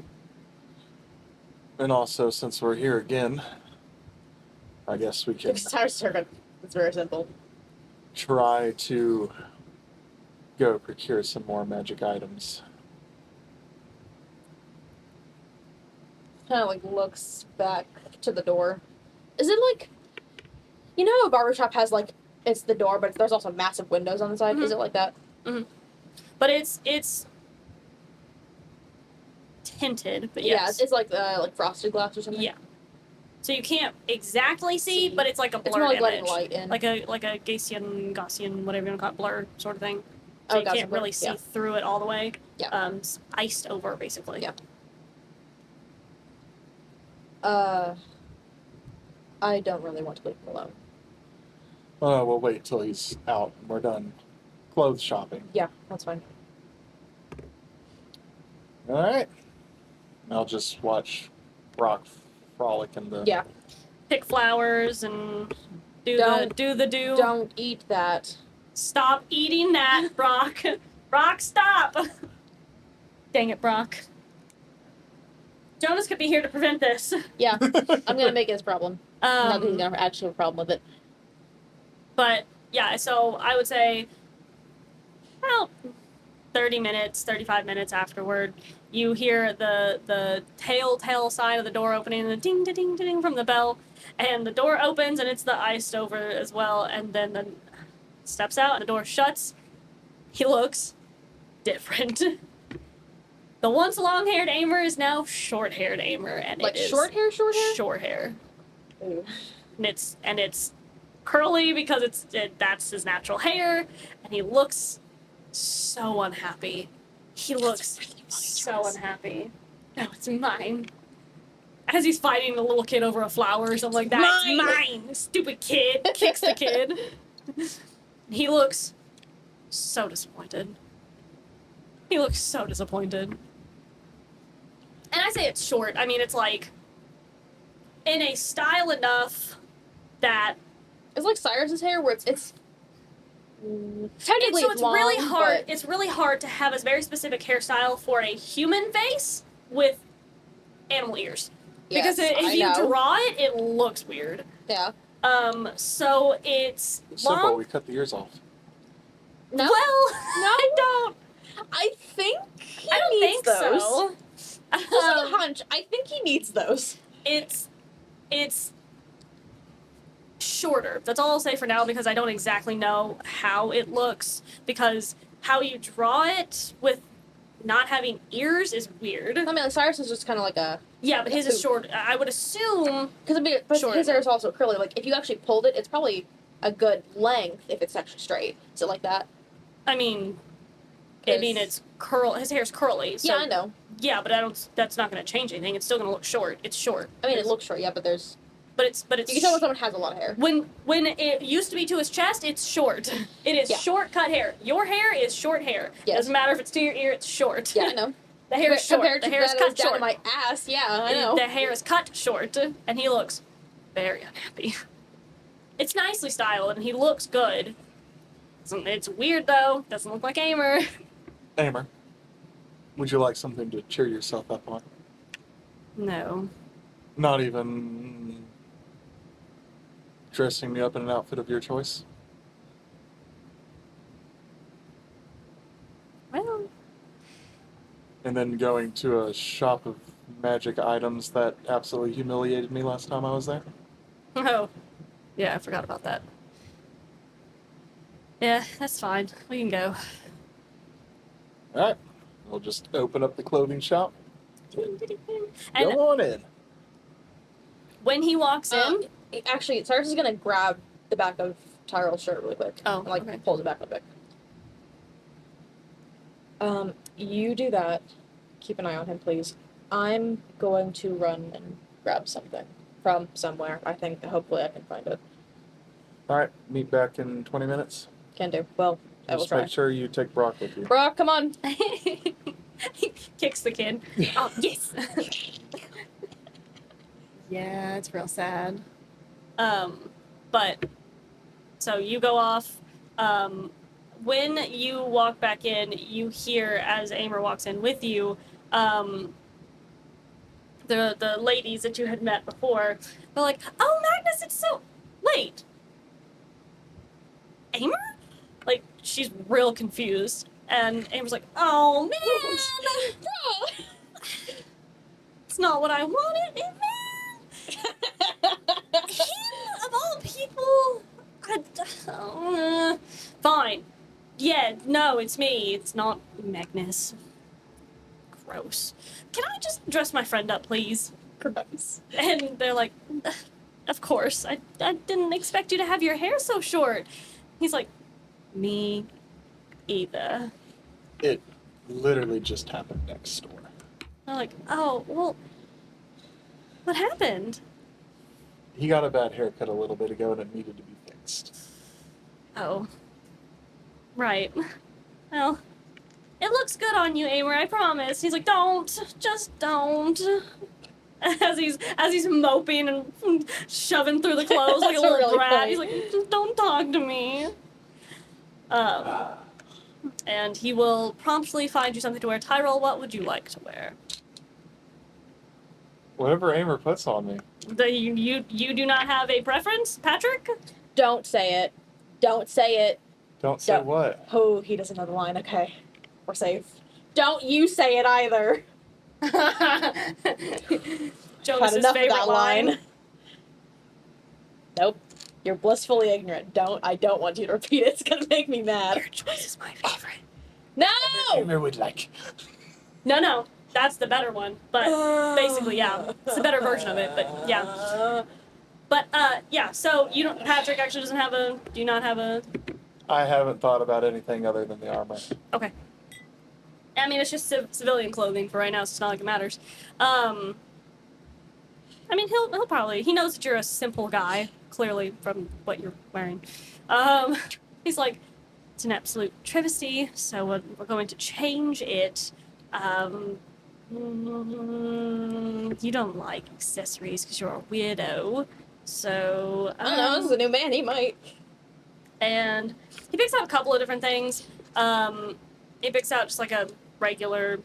And also, since we're here again, I guess we can Entire circuit. It's very simple. try to go procure some more magic items. Kind of like looks back to the door. Is it like, you know, a barbershop has like it's the door, but there's also massive windows on the side. Mhm. Is it like that? But it's tinted, but yes. Yeah, it's like frosted glass or something. Yeah. So you can't exactly see, but it's like a blurred It's more like image. letting light in. Like a Gaussian, whatever you want to call it, blur sort of thing. Oh, So you Gaussian can't blur, really see yeah. through it all the way. Yeah. It's iced over, basically. Yeah. I don't really want to leave him alone. Oh, we'll wait till he's out and we're done clothes shopping. Yeah, that's fine. All right. I'll just watch Brock frolic in the. Yeah. Pick flowers and do Don't- the do. Don't eat that. Stop eating that, Brock. Brock, stop. Dang it, Brock. Jonas could be here to prevent this. Yeah, I'm gonna make it his problem. Not that he's gonna actually have a problem with it. But yeah, so I would say about 30 minutes, 35 minutes afterward, you hear the telltale sign of the door opening and the ding ding ding ding from the bell, and the door opens and it's the iced over as well, and then the steps out and the door shuts. He looks different. The once long-haired Aymer is now short-haired Aymer, and Like it is short hair, short hair. short hair. Ooh. And it's curly because that's his natural hair, and he looks so unhappy. He looks so unhappy. No, it's mine. As he's fighting a little kid over a flower or something like that. Mine! It's mine! Stupid kid. Kicks the kid. He looks so disappointed. He looks so disappointed. And I say it's short. I mean, it's like in a style enough that It's like Cyrus's hair, where it's technically it's long, really hard. but- It's really hard to have a very specific hairstyle for a human face with animal ears. Because Yes, if I you know. draw it, it looks weird. Yeah. So it's Simple. long. We cut the ears off. No. Well, I don't. I think he I don't needs think those. so. Just like a hunch. I think he needs those. It's shorter. That's all I'll say for now because I don't exactly know how it looks because how you draw it with not having ears is weird. I mean, like Cyrus is just kind of like a Yeah, but his is short. I would assume. because but Short. his hair is also curly. Like if you actually pulled it, it's probably a good length if it's actually straight. Is it like that? I mean, 'Cause- it's curl. His hair's curly. So, yeah, I know. Yeah, but I don't. That's not going to change anything. It's still going to look short. It's short. I mean, it looks short. Yeah, but there's But it's. you can tell when someone has a lot of hair. When it used to be to his chest, it's short. It is Yeah. short cut hair. Your hair is short hair. Yes. Doesn't matter if it's to your ear. It's short. Yeah, I know. The hair is short. Compared The to hair is that, it was cut down short. to my ass. Yeah, I know. The hair is cut short, and he looks very unhappy. It's nicely styled, and he looks good. It's weird, though. Doesn't look like Aymer. Aymer, would you like something to cheer yourself up on? No. Not even dressing me up in an outfit of your choice? Well, And then going to a shop of magic items that absolutely humiliated me last time I was there? oh. Yeah, I forgot about that. Yeah, that's fine. We can go. Alright, we'll just open up the clothing shop. And Go on in. when he walks in... Actually, Cyrus is gonna grab the back of Tyrell's shirt really quick. Oh, and, like, okay. pulls it back a bit. You do that. Keep an eye on him, please. I'm going to run and grab something from somewhere. I think, hopefully I can find it. Alright, meet back in 20 minutes. Can do. Well, I will Just try. make sure you take Brock with you. Brock, come on! He kicks the kid. Oh, yes! Yeah, it's real sad. But, so you go off. When you walk back in, you hear, as Aymer walks in with you, the ladies that you had met before, they're like, oh, Magnus, it's so... Wait. Aymer? Like, she's real confused. And Aymer's like, oh, man! It's not what I wanted, man! Him, of all people? Fine. Yeah, no, it's me. It's not Magnus. Gross. Can I just dress my friend up, please? Gross. And they're like, of course. I didn't expect you to have your hair so short. He's like, me either. It literally just happened next door. I'm like, oh, well, what happened? He got a bad haircut a little bit ago and it needed to be fixed. Oh. Right. Well, it looks good on you, Aymer, I promise. He's like, don't. Just don't. As he's moping and shoving through the clothes like a That's little really brat. funny. He's like, just don't talk to me. And he will promptly find you something to wear. Tyrell, what would you like to wear? Whatever Aymer puts on me. You do not have a preference, Patrick? Don't say it. Don't say it. Don't say Don't. what? Oh, he doesn't know the line. Okay. We're safe. Don't you say it either. Jonas's Had enough of favorite that line. Nope. You're blissfully ignorant. I don't want you to repeat it. It's gonna make me mad. Your choice is my favorite. No! Aymer would like. No, that's the better one. But basically, yeah, it's the better version of it. But yeah, yeah. So you don't. Patrick actually doesn't have a. Do you not have a? I haven't thought about anything other than the armor. Okay. I mean, it's just civilian clothing for right now, so it's not like it matters. I mean, he'll probably, he knows that you're a simple guy, clearly from what you're wearing. He's like, it's an absolute travesty, so we're going to change it. You don't like accessories because you're a weirdo, so... I don't know, this is a new man, he might. And he picks out a couple of different things. He picks out just like a regular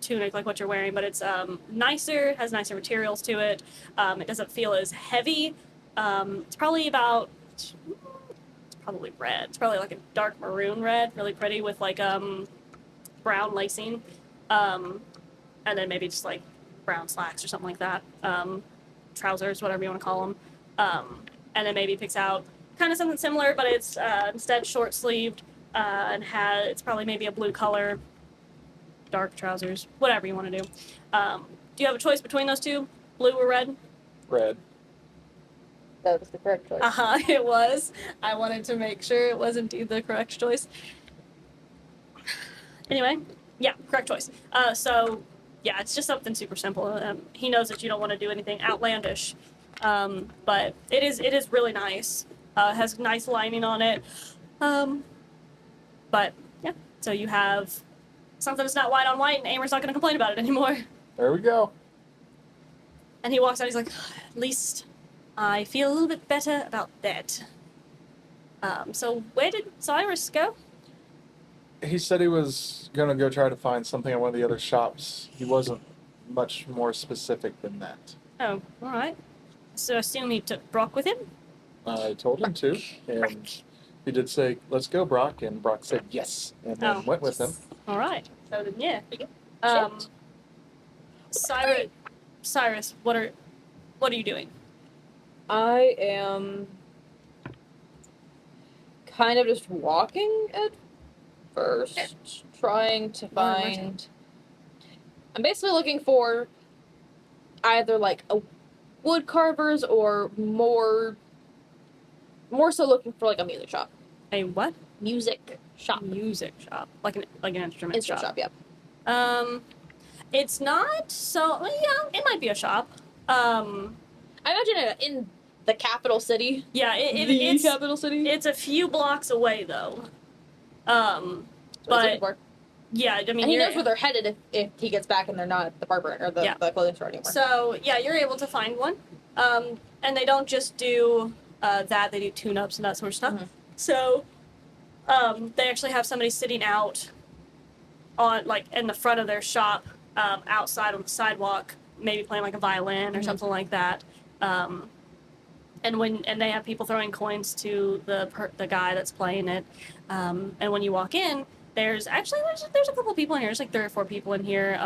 tunic, like what you're wearing, but it's nicer, has nicer materials to it. It doesn't feel as heavy. It's probably about, it's probably red. It's probably like a dark maroon red, really pretty with like brown lacing. And then maybe just like brown slacks or something like that. Trousers, whatever you want to call them. And then maybe picks out kind of something similar, but it's instead short sleeved and it's probably maybe a blue color, dark trousers, whatever you want to do. Do you have a choice between those two, blue or red? Red. That was the correct choice. It was. I wanted to make sure it was indeed the correct choice. Anyway, yeah, correct choice. So yeah, it's just something super simple. He knows that you don't want to do anything outlandish, but it is really nice. Has nice lining on it. But yeah, so you have something that's not white on white, and Aymer's not going to complain about it anymore. There we go. And he walks out. He's like, at least I feel a little bit better about that. So where did Cyrus go? He said he was gonna go try to find something at one of the other shops. He wasn't much more specific than that. Oh, all right. So I assume he took Brock with him? I told him to, and he did say, "Let's go, Brock," and Brock said yes, and then Oh. went with him. All right. So then, yeah. Cyrus, what are you doing? I am kind of just walking at first, trying to find. I'm basically looking for either like a wood carvers or more so looking for like a music shop. A what? Music shop. Music shop, like an instrument Instrument shop, yeah. It's not. So yeah, it might be a shop. I imagine it in the capital city. Yeah, The it's capital city. it's a few blocks away though. That's what he's But looking for. yeah, I mean, And he knows where they're headed if he gets back and they're not at the barber or the clothing store anymore. So yeah, you're able to find one. And they don't just do that; they do tune-ups and that sort of stuff. Mhm. So, they actually have somebody sitting out on like in the front of their shop, outside on the sidewalk, maybe playing like a violin or Mhm. something like that. And they have people throwing coins to the guy that's playing it. And when you walk in, there's a couple people in here. There's like 3 or 4 people in here,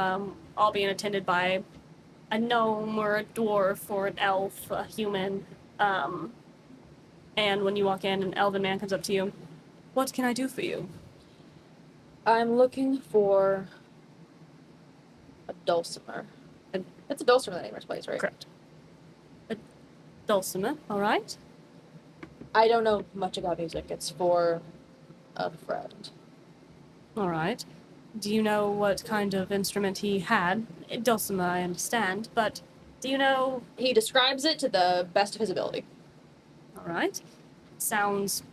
all being attended by a gnome or a dwarf or an elf, a human. And when you walk in, an elven man comes up to you. What can I do for you? I'm looking for a dulcimer. And it's a dulcimer that Aymer's plays, right? Correct. A dulcimer, all right. I don't know much about music. It's for a friend. All right. Do you know what kind of instrument he had? Dulcimer, I understand, but do you know? He describes it to the best of his ability. All right. Sounds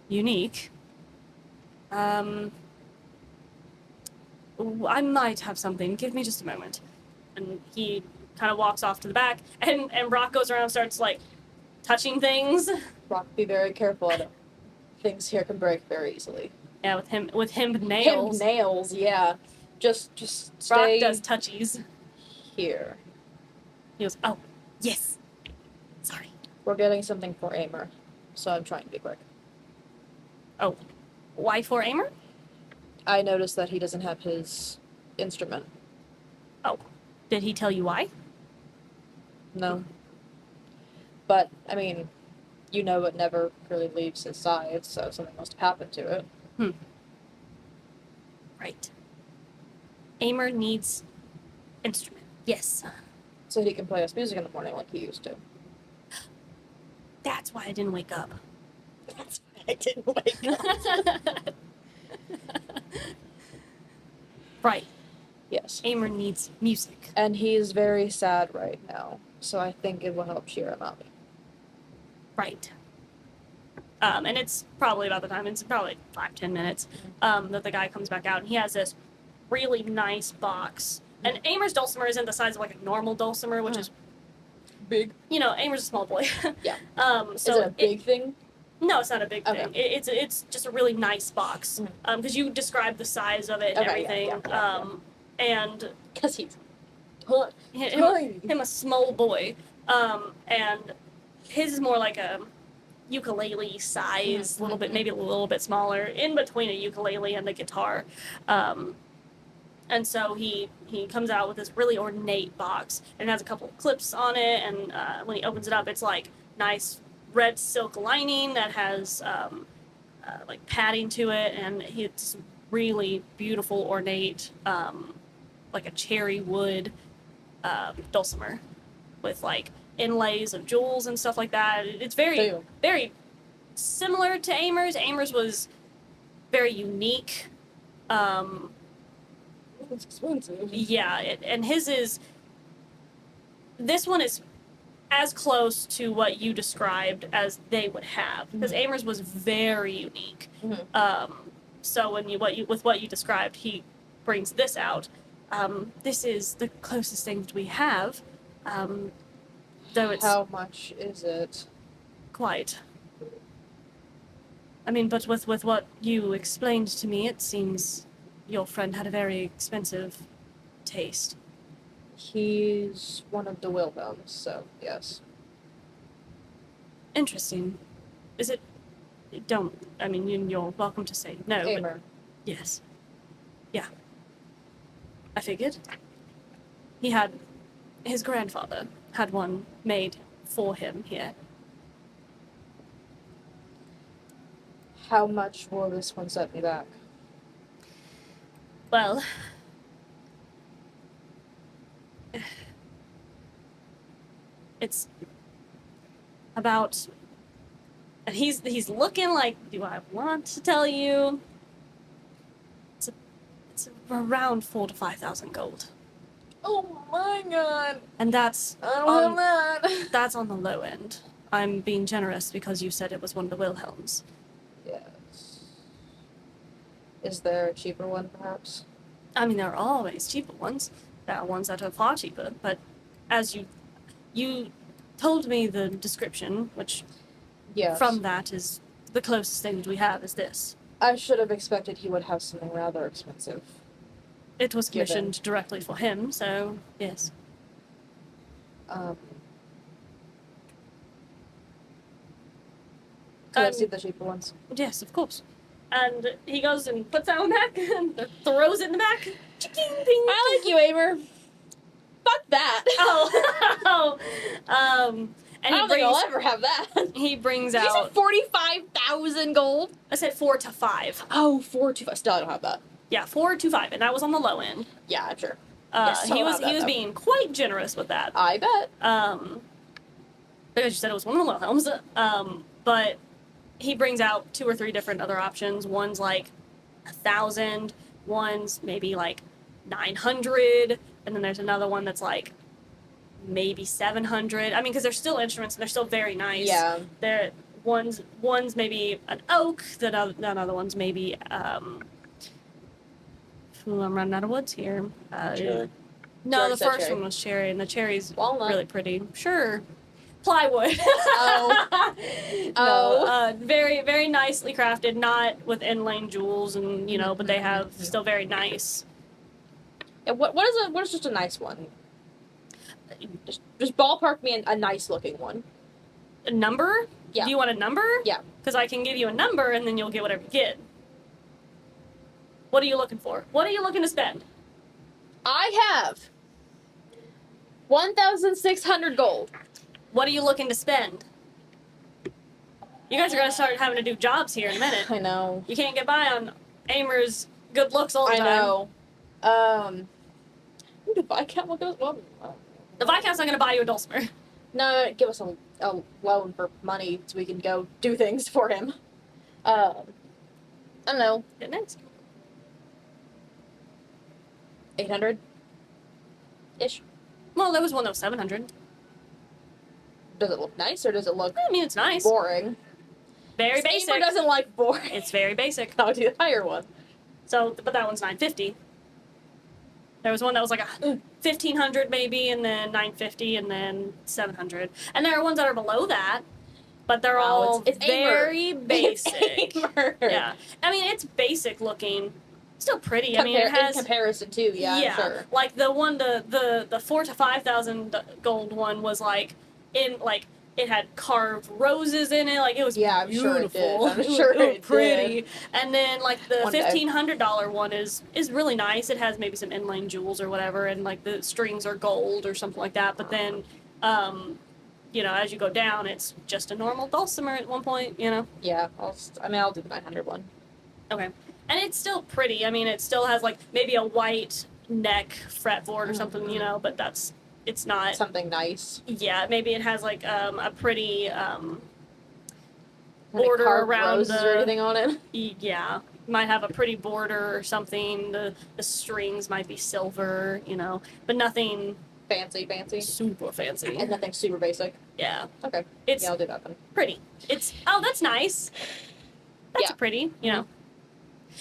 unique. I might have something. Give me just a moment. And he kind of walks off to the back, and Brock goes around and starts, like, touching things. Brock, be very careful. Things here can break very easily. Yeah, with him nails. Him nails, yeah. Just Brock stay does touchies. here. He goes, oh, yes. Sorry. We're getting something for Aymer, so I'm trying to be quick. Oh, why for Aymer? I noticed that he doesn't have his instrument. Oh, did he tell you why? No. But, I mean, you know it never really leaves his side, so something must have happened to it. Right. Aymer needs instrument. Yes. So he can play us music in the morning like he used to. That's why I didn't wake up. That's why I didn't wake up. Right. Yes. Aymer needs music. And he's very sad right now, so I think it will help cheer him up. Right. And it's probably about the time, it's probably 5-10 minutes, that the guy comes back out, and he has this really nice box. And Aymer's dulcimer isn't the size of like a normal dulcimer, which is, Big. you know, Aymer's a small boy. Yeah. So Is it a big thing? No, it's not a big Okay. thing. It's just a really nice box. Because you described the size of it and Okay, everything. yeah. And Because he's him a small boy. And his is more like a ukulele size, little bit, maybe a little bit smaller, in between a ukulele and the guitar. And so he comes out with this really ornate box, and it has a couple of clips on it, and when he opens it up, it's like nice red silk lining that has like padding to it, and it's really beautiful, ornate, like a cherry wood dulcimer with like inlays of jewels and stuff like that. It's very, very similar to Aymer's. Aymer's was very unique. It's expensive. Yeah, and his is. This one is as close to what you described as they would have, because Aymer's was very unique. So when with what you described, he brings this out. This is the closest thing that we have. Though it's How much is it? quite. I mean, but with what you explained to me, it seems your friend had a very expensive taste. He's one of the Wilhelms, so yes. Interesting. Is it? Don't. I mean, you're welcome to say no. But Aymer. yes. Yeah. I figured. He had. His grandfather had one made for him here. How much will this one set me back? Well. It's about. And he's looking like, do I want to tell you? It's around 4,000 to 5,000 gold. Oh my god! And that's I don't have that! that's on the low end. I'm being generous because you said it was one of the Wilhelms. Yes. Is there a cheaper one, perhaps? I mean, there are always cheaper ones. There are ones that are far cheaper, but as you told me the description, which Yes. from that is the closest thing that we have is this. I should have expected he would have something rather expensive. It was Given. commissioned directly for him, so yes. Can I see the cheaper ones? Yes, of course. And he goes and puts that one back and throws it in the back. Ching, ping. I like you, Aymer. Fuck that. Oh. And I don't think I'll ever have that. he brings Did you say out. 45,000 gold? I said 4 to 5. Oh, 4 to 5. Still, I don't have that. Yeah, 4 to 5, and that was on the low end. Yeah, I'm sure. He was that, though. being quite generous with that. I bet. Because you said it was one of the Wilhelms. But he brings out 2 or 3 different other options. One's like 1,000. One's maybe like 900, and then there's another one that's like maybe 700. I mean, because they're still instruments and they're still very nice. Yeah. They're one's maybe an oak. That other one's maybe I'm running out of woods here. Cherry. No, George the said first cherry. one was cherry, and the cherry's Walnut. really pretty. Sure. Plywood. Oh. No, very, very nicely crafted, not with inlaid jewels and, but they have still very nice. Yeah, what is just a nice one? Just ballpark me a nice looking one. A number? Yeah. Do you want a number? Yeah. Because I can give you a number and then you'll get whatever you get. What are you looking for? What are you looking to spend? I have 1,600 gold. What are you looking to spend? You guys are going to start having to do jobs here in a minute. I know. You can't get by on Aymer's good looks all the I time. know. The Viscount will go. Well, The Viscount's not going to buy you a dulcimer. no, give us a loan for money so we can go do things for him. I don't know. Didn't it? 800 ish. Well, there was one that was 700. Does it look nice or does it look I mean, it's nice. boring? Very Steamer basic. doesn't like boring. It's very basic. I'll do the higher one. So, but that one's 950. There was one that was like 1,500 maybe, and then 950, and then 700. And there are ones that are below that, but they're Wow, all it's very basic. It's Aymer. Yeah, I mean it's basic looking, still pretty. I mean it In has comparison too, yeah, sure. like the one the 4,000 to 5,000 gold one was like in like. It had carved roses in it, like it was Yeah, I'm beautiful. sure it did. I'm was- sure it was it pretty. did. And then like the One day. $1,500 one is really nice. It has maybe some inlaid jewels or whatever, and like the strings are gold or something like that. But then, as you go down, it's just a normal dulcimer at one point. Yeah, I'll do the 900 one. Okay, and it's still pretty. I mean, it still has like maybe a white neck fretboard or something, but it's not. Something nice. Yeah, maybe it has like a pretty Any border carved around roses or anything on it. Yeah, might have a pretty border or something. The strings might be silver, but nothing Fancy. super fancy. And nothing super basic. Yeah, Okay. it's Yeah, I'll do that then. pretty. That's nice. That's Yeah. pretty.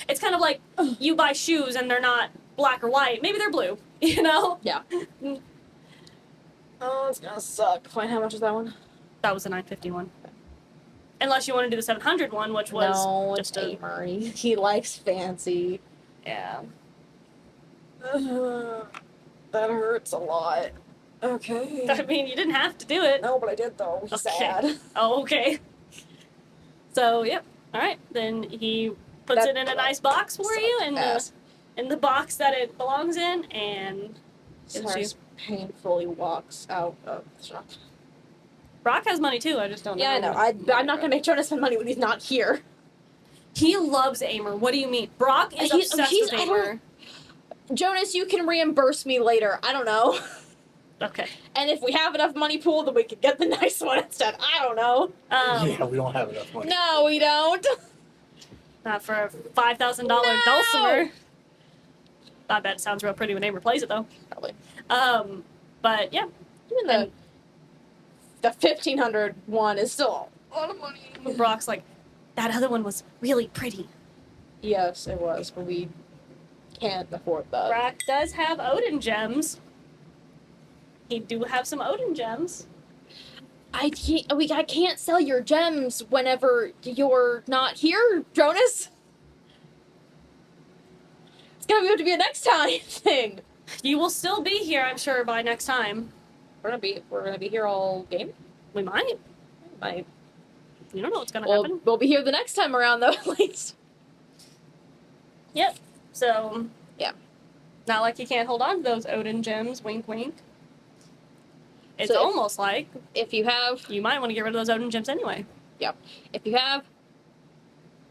It's kind of like you buy shoes and they're not black or white. Maybe they're blue. Yeah. Oh, it's gonna suck. Fine, how much is that one? That was the 951. Unless you want to do the 700 one, which was no, just it's Aymer. He likes fancy. yeah. That hurts a lot. Okay. I mean, you didn't have to do it. No, but I did though. He's Okay. sad. Oh, okay. So, yep. All right. Then he puts it in a nice box for you, in the box that it belongs in, and gives you. Cyrus painfully walks out of the shop. Brock has money too. I just don't know. Yeah, I know. I'm not gonna make Jonas spend money when he's not here. He loves Aymer. What do you mean? Brock is obsessed with Aymer. Jonas, you can reimburse me later. I don't know. Okay. And if we have enough money pooled, then we can get the nice one instead. I don't know. Yeah, we don't have enough money. No, we don't. Not for a $5,000 dulcimer. I bet it sounds real pretty when Aymer plays it though. Probably. But yeah. Even the 1,500 one is still a lot of money. Brock's like, that other one was really pretty. Yes, it was, but we can't afford that. Brock does have Odin gems. He do have some Odin gems. I can't sell your gems whenever you're not here, Jonas. It's gonna have to be a next time thing. You will still be here, I'm sure, by next time. We're gonna be here all game. We might. Might. You don't know what's gonna happen. We'll be here the next time around, though, at least. Yep. So. Yeah. Not like you can't hold on to those Odin gems. Wink, wink. It's So almost like if you have, you might want to get rid of those Odin gems anyway. if you have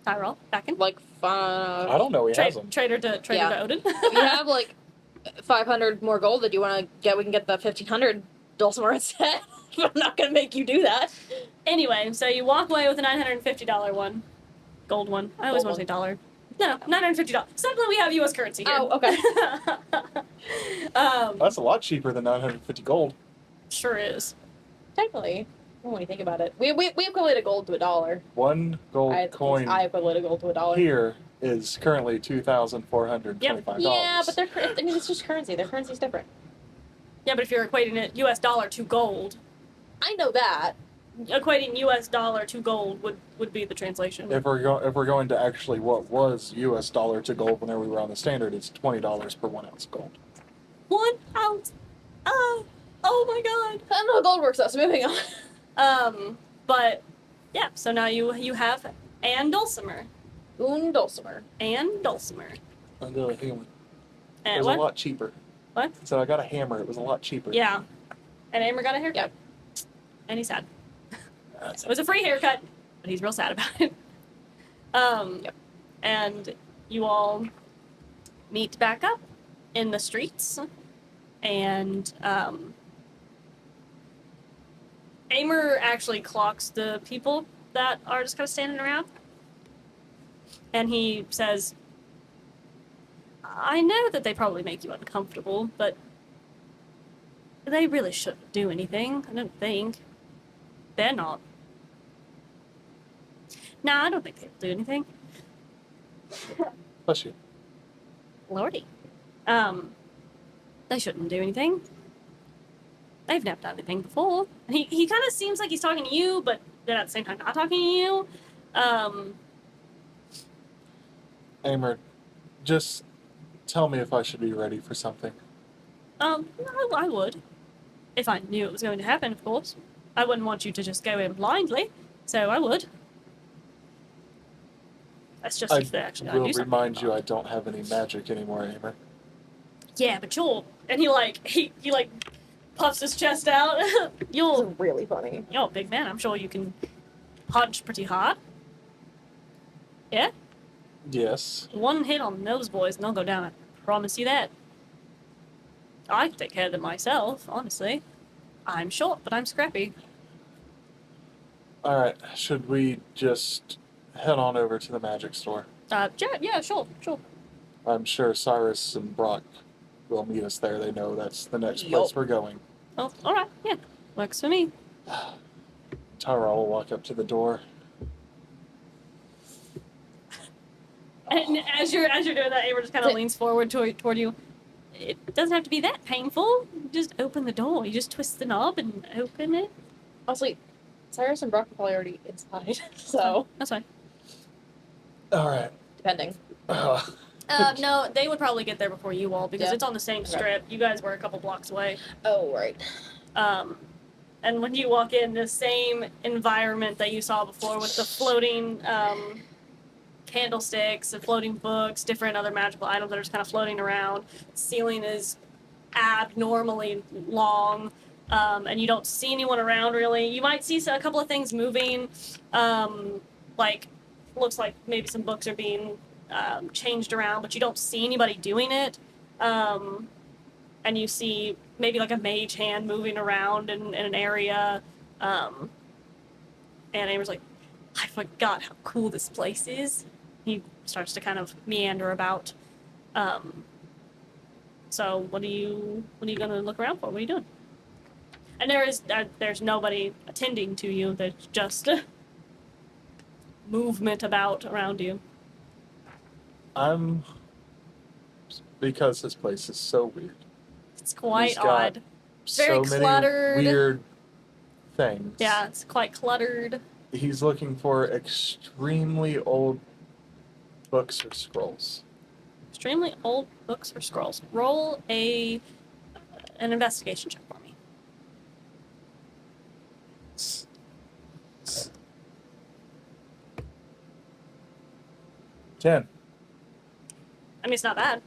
Tyrell, back in. like I don't know. He has them. Trader to Odin. if you have like 500 more gold that you want to get, we can get the 1,500 dulcimer instead. I'm not gonna make you do that. Anyway, so you walk away with a $950 one. Gold one. I always Gold want to say dollar. No, $950. Suddenly we have US currency here. Oh, okay. That's a lot cheaper than 950 gold. Sure is. Technically, when you think about it, we equated gold to $1. One gold coin I equated gold to $1. here is currently $2,425. Yeah, but it's just currency. Their currency's different. Yeah, but if you're equating it US dollar to gold, I know that. equating US dollar to gold would be the translation. If we're going to actually what was US dollar to gold whenever we were on the standard, it's $20 per 1 ounce of gold. 1 ounce. Oh my god. I don't know how gold works though, so moving on. But yeah, so now you have Ann Dulcimer. Un dulcimer. Ann Dulcimer. I got a hammer. It And was what? a lot cheaper. What? So I got a hammer. It was a lot cheaper. Yeah. And Aymer got a haircut. Yep. And he's sad. That's It was a free haircut, but he's real sad about it. Yep. And you all meet back up in the streets, and Aymer actually clocks the people that are just kind of standing around, and he says, I know that they probably make you uncomfortable, but they really shouldn't do anything, I don't think. They're not. Nah, I don't think they'll do anything. Bless you. Lordy. They shouldn't do anything. They've never done anything before. And he kind of seems like he's talking to you, but then at the same time not talking to you. Aymer, just tell me if I should be ready for something. I would. If I knew it was going to happen, of course. I wouldn't want you to just go in blindly, so I would. That's just if they actually I will do something remind you about I it. don't have any magic anymore, Aymer. Yeah, but you'll... And he puffs his chest out. You're really funny. a big man. I'm sure you can punch pretty hard. Yeah? Yes. One hit on those boys and they'll go down. I promise you that. I can take care of them myself, honestly. I'm short, but I'm scrappy. Alright, should we just head on over to the magic store? Yeah, sure. I'm sure Cyrus and Brock will meet us there. They know that's the next place Yup. we're going. Oh, alright, yeah. Works for me. Tara will walk up to the door. And as you're doing that, Aymer just kind of leans forward toward you. it doesn't have to be that painful. You just open the door. You just twist the knob and open it. Honestly, Cyrus and Brock are probably already inside, so That's fine. All right. depending. No, they would probably get there before you all because Yeah. it's on the same Okay. strip. You guys were a couple blocks away. Oh, right. And when you walk in, the same environment that you saw before with the floating candlesticks, the floating books, different other magical items that are just kind of floating around. The ceiling is abnormally long, and you don't see anyone around really. You might see a couple of things moving, like looks like maybe some books are being changed around, but you don't see anybody doing it. And you see maybe like a mage hand moving around in an area. And Aymer's like, I forgot how cool this place is. He starts to kind of meander about. So what are you gonna look around for? What are you doing? And there's nobody attending to you. There's just movement about around you. Because this place is so weird. It's quite He's got odd. Very so many cluttered. weird things. Yeah, it's quite cluttered. He's looking for extremely old books or scrolls. Extremely old books or scrolls. Roll an investigation check for me. Ten. I mean, it's not bad.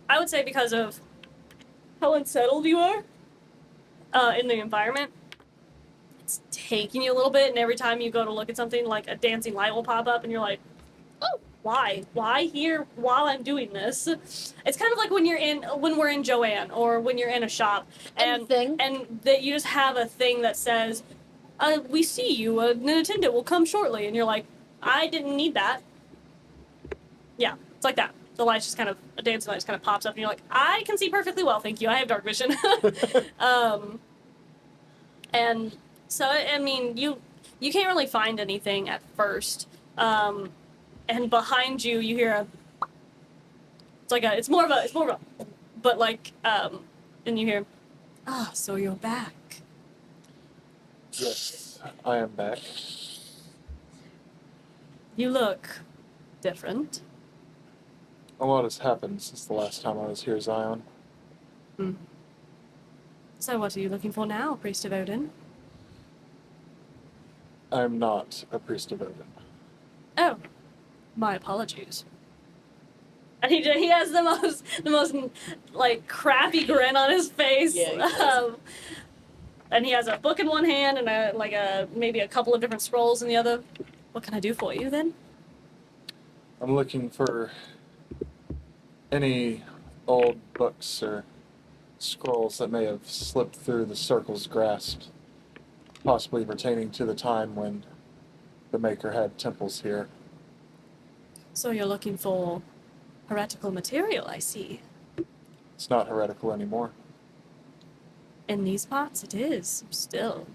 I would say because of how unsettled you are in the environment, it's taking you a little bit, and every time you go to look at something, like a dancing light will pop up, and you're like, oh, why? Why here while I'm doing this? It's kind of like when we're in Joanne, or when you're in a shop, and that you just have a thing that says, we see you, an attendant will come shortly, and you're like, I didn't need that. Yeah, it's like that. The light's just kind of, a dancing light just kind of pops up, and you're like, I can see perfectly well, thank you, I have dark vision. And so, I mean, you can't really find anything at first. And behind you, you hear it's more of a, but like, and you hear, so you're back. Yes, I am back. You look different. A lot has happened since the last time I was here, Zion. So what are you looking for now, Priest of Odin? I'm not a priest of Odin. Oh, my apologies. And he has the most like crappy grin on his face. Yeah, he does. And he has a book in one hand and maybe a couple of different scrolls in the other. What can I do for you then? I'm looking for any old books or scrolls that may have slipped through the circle's grasp, possibly pertaining to the time when the Maker had temples here. So you're looking for heretical material, I see. It's not heretical anymore. In these parts, it is, still.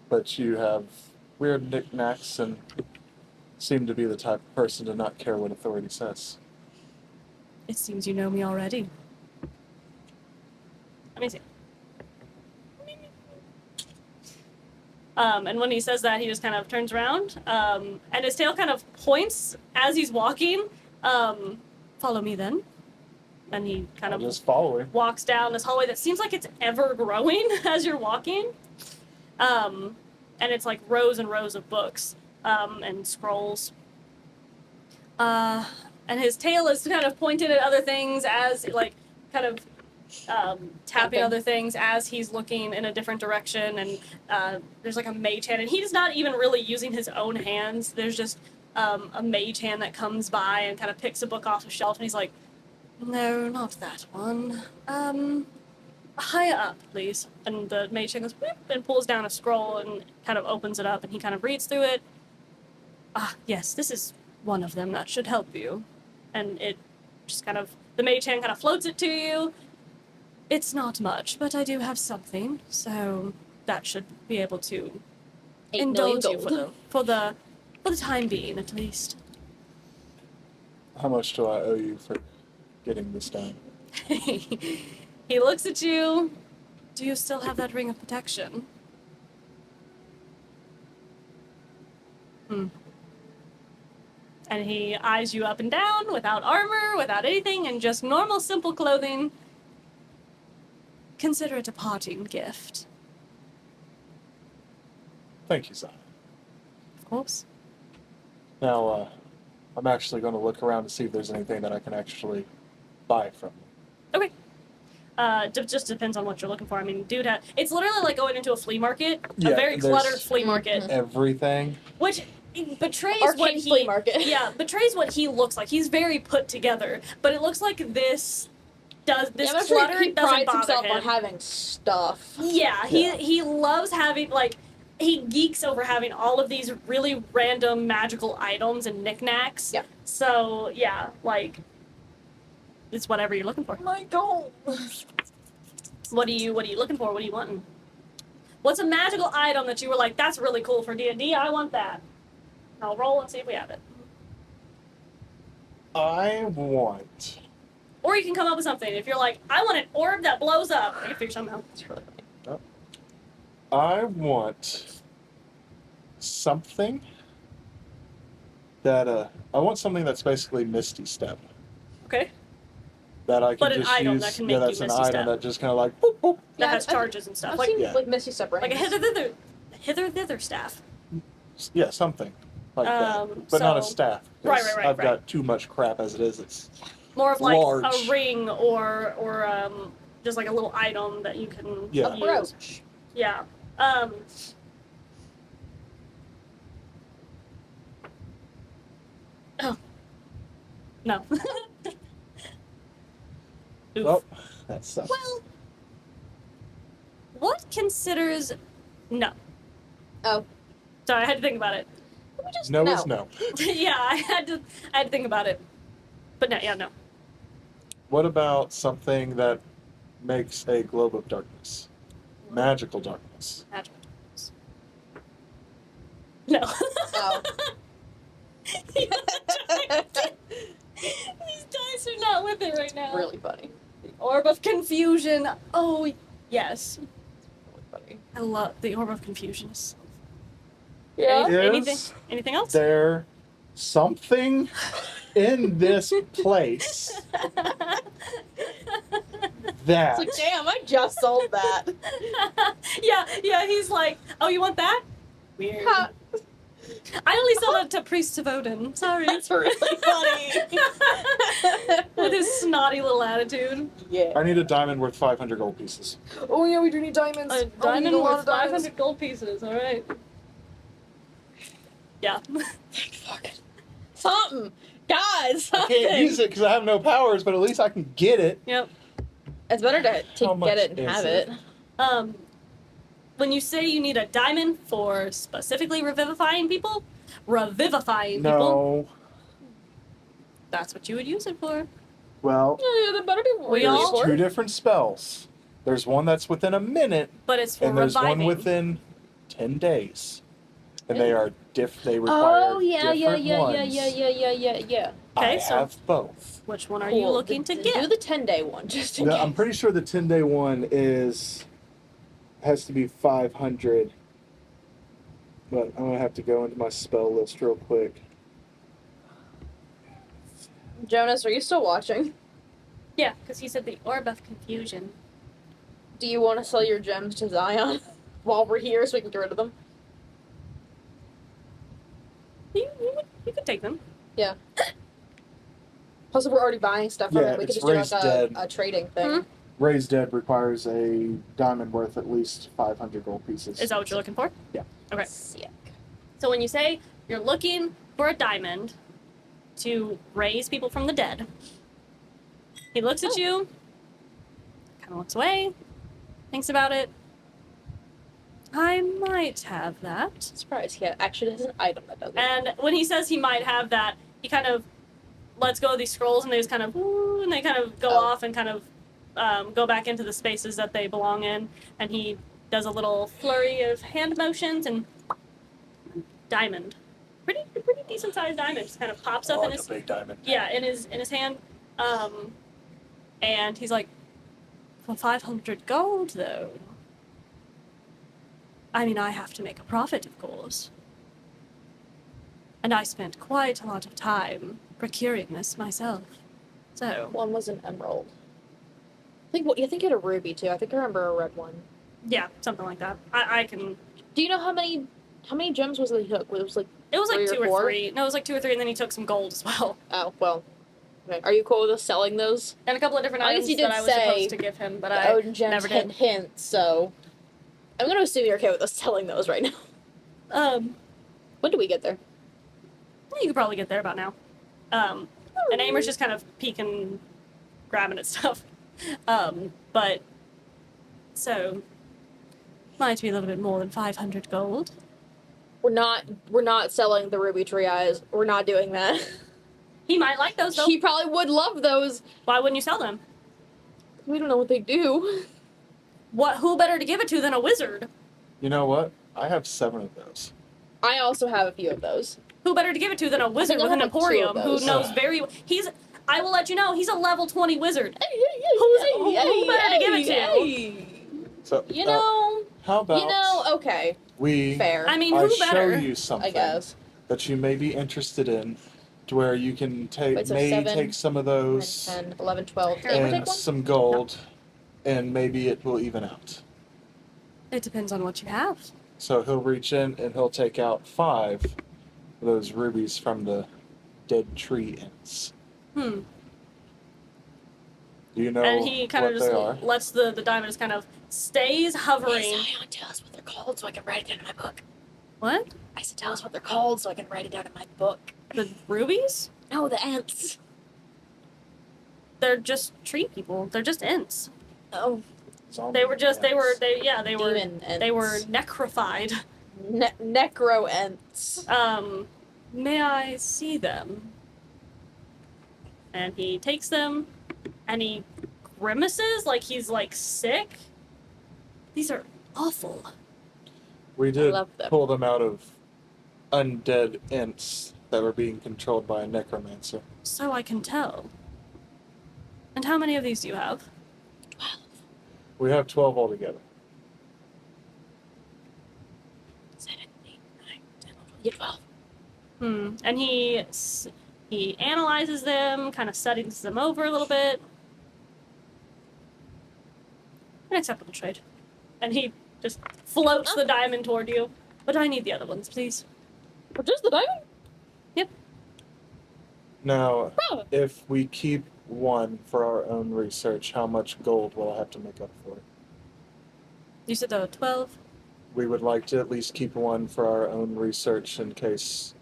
But you have weird knickknacks and seem to be the type of person to not care what authority says. It seems you know me already. Let me see. And when he says that, he just kind of turns around, and his tail kind of points as he's walking. Follow me then. And he kind I'll of just follow him. walks down this hallway that seems like it's ever growing as you're walking. And it's like rows and rows of books and scrolls. And his tail is kind of pointed at other things as like kind of tapping other things as he's looking in a different direction. And there's like a mage hand, and he's not even really using his own hands. There's just a mage hand that comes by and kind of picks a book off the shelf, and he's like, No, not that one. higher up, please. And the mage hand goes, whoop, and pulls down a scroll and kind of opens it up, and he kind of reads through it. Yes, this is one of them. That should help you. And it just kind of, the mage hand kind of floats it to you. It's not much, but I do have something, so that should be able to 8 million indulge you gold. for the time being, at least. How much do I owe you for getting this done? He looks at you. Do you still have that ring of protection? And he eyes you up and down without armor, without anything, and just normal, simple clothing. Consider it a parting gift. Thank you, Zion. Of course. Now, I'm actually going to look around to see if there's anything that I can actually buy from them. Okay. Just depends on what you're looking for. I mean, dude, it's literally like going into a flea market, a Yeah, very there's- cluttered flea market, Everything. which betrays Arcane what he flea market. yeah betrays what he looks like. He's very put together, but it looks like this I'm sure clutter he doesn't prides bother himself him. on having stuff. Yeah, he loves having, like, he geeks over having all of these really random magical items and knickknacks. Yeah. So, yeah, like, it's whatever you're looking for. My God. What are you looking for? What are you wanting? What's a magical item that you were like, that's really cool for D&D, I want that. I'll roll and see if we have it. I want. Or you can come up with something. If you're like, I want an orb that blows up. I can figure something out. It's really funny. I want something that I want something that's basically Misty Step. Okay? That I can But an just item use. that can make that's you an Misty item Step. that just kind of like boop boop. That Yeah, has I've- charges and stuff. I've Like, seen yeah. like Misty Step rings. like a hither thither staff. Yeah, something like that. But not a so- staff. 'cause Right. I've got too much crap as it is. It's More of like Large. a ring or just like a little item that you can Yeah. A use. brooch. Yeah. Oh. No. Oof. oh, that sucks. Well, what considers no? Oh. Sorry, I had to think about it. Let me just no is no. Yeah, I had to think about it. But no, yeah, no. What about something that makes a globe of darkness? Magical darkness. Magic. No. Oh. These dice are not with it right now. Really funny. Orb of Confusion. Oh, yes. Really funny. I love the Orb of Confusion. Yeah. Anything else? There something in this place that It's like, damn, I just sold that. yeah, he's like, oh, you want that? Weird. Ha. I only sold it to Priest of Odin. Sorry. That's really funny. With his snotty little attitude. Yeah. I need a diamond worth 500 gold pieces. Oh yeah, we do need diamonds. A Oh, we need diamond a lot worth of diamonds. 500 gold pieces, alright. Yeah. Fuck. Something. Guys, I something. can't use it because I have no powers, but at least I can get it. Yep. It's better to How much get it and is have it? it. When you say you need a diamond for specifically revivifying people, people, No. that's what you would use it for. Well, Yeah, there better be more. We there's all- two different spells. There's one that's within a minute, But it's for and there's reviving. one within 10 days. And they are they require Oh yeah, different ones. yeah. Okay, I so- have both. Which one are you looking to Do get? the 10-day one, just in case. I'm pretty sure the 10-day one has to be 500. But I'm gonna have to go into my spell list real quick. Jonas, are you still watching? Yeah, because he said the Orb of Confusion. Do you want to sell your gems to Zion while we're here so we can get rid of them? You could take them. Plus, if we're already buying stuff from Yeah, it, we could it's just do raised like dead. a trading thing. Mhm. Raised Dead requires a diamond worth at least 500 gold pieces. Is that what you're looking for? Yeah. Okay. Sick. So when you say you're looking for a diamond to raise people from the dead, he looks at you, kind of looks away, thinks about it. I might have that. Surprise, yeah, actually has an item that does it. And when he says he might have that, he kind of lets go of these scrolls and they just kind of, and they kind of go Oh. off and kind of go back into the spaces that they belong in. And he does a little flurry of hand motions and diamond. Pretty pretty decent sized diamond just kind of pops up in like his a big diamond. yeah in his hand, and he's like, For 500 gold, though. I mean, I have to make a profit, of course. And I spent quite a lot of time procuring this myself. So, One was an emerald. I think you had a ruby too. I think I remember a red one. yeah, something like that. I can. Do you know how many gems was it he took? It was like It was like 3 or 2 or 4? 3. No, it was like 2 or 3, and then he took some gold as well, Oh well. Okay. Are you cool with us selling those? and a couple of different I guess items you did that I was say supposed to give him, but The I Odin gems never did. hint. So I'm gonna assume you're okay with us selling those right now. When do we get there? You could probably get there about now. And Aymer's just kind of peeking, grabbing at stuff. But so might be a little bit more than 500 gold. We're not selling the ruby tree eyes. We're not doing that. he might like those though. He probably would love those. Why wouldn't you sell them? We don't know what they do. Who better to give it to than a wizard? You know what? I have 7 of those. I also have a few of those. Who better to give it to than a wizard I with an have, like, 2 emporium of who those. knows very well? I will let you know, he's a level 20 wizard. Who better to give it to? So You know, how about okay, we? fair. I mean, I who show better? you something I guess. that you may be interested in, to where you can take Wait, so may 7, take some of 9, those 10, 11, 12. Did Aymer take and one? some gold, and maybe it will even out. It depends on what you have. So he'll reach in and he'll take out 5 of those rubies from the dead tree ends. Hmm. Do you know And he kind of what they are? just lets the diamond just kind of stays hovering. Zion, tell us what they're called so I can write it down in my book. What? I said, tell us what they're called so I can write it down in my book. The rubies? No, the ants. They're just tree people. They're just ents. Oh, Zombie They were ants. demon ants. they were necrofied. Necro ants. May I see them? And he takes them, and he grimaces like he's like sick. These are awful. We did love them. pull them out of undead ents that were being controlled by a necromancer. So I can tell. And how many of these do you have? We have 12 altogether. 7, 8, 9, 10, 11, 12. And he analyzes them, kind of studies them over a little bit. An acceptable trade. And he just floats the diamond toward you. But I need the other ones, please. Or just the diamond? Now, Oh. if we keep one for our own research, how much gold will I have to make up for it? You said there were 12? We would like to at least keep one for our own research in case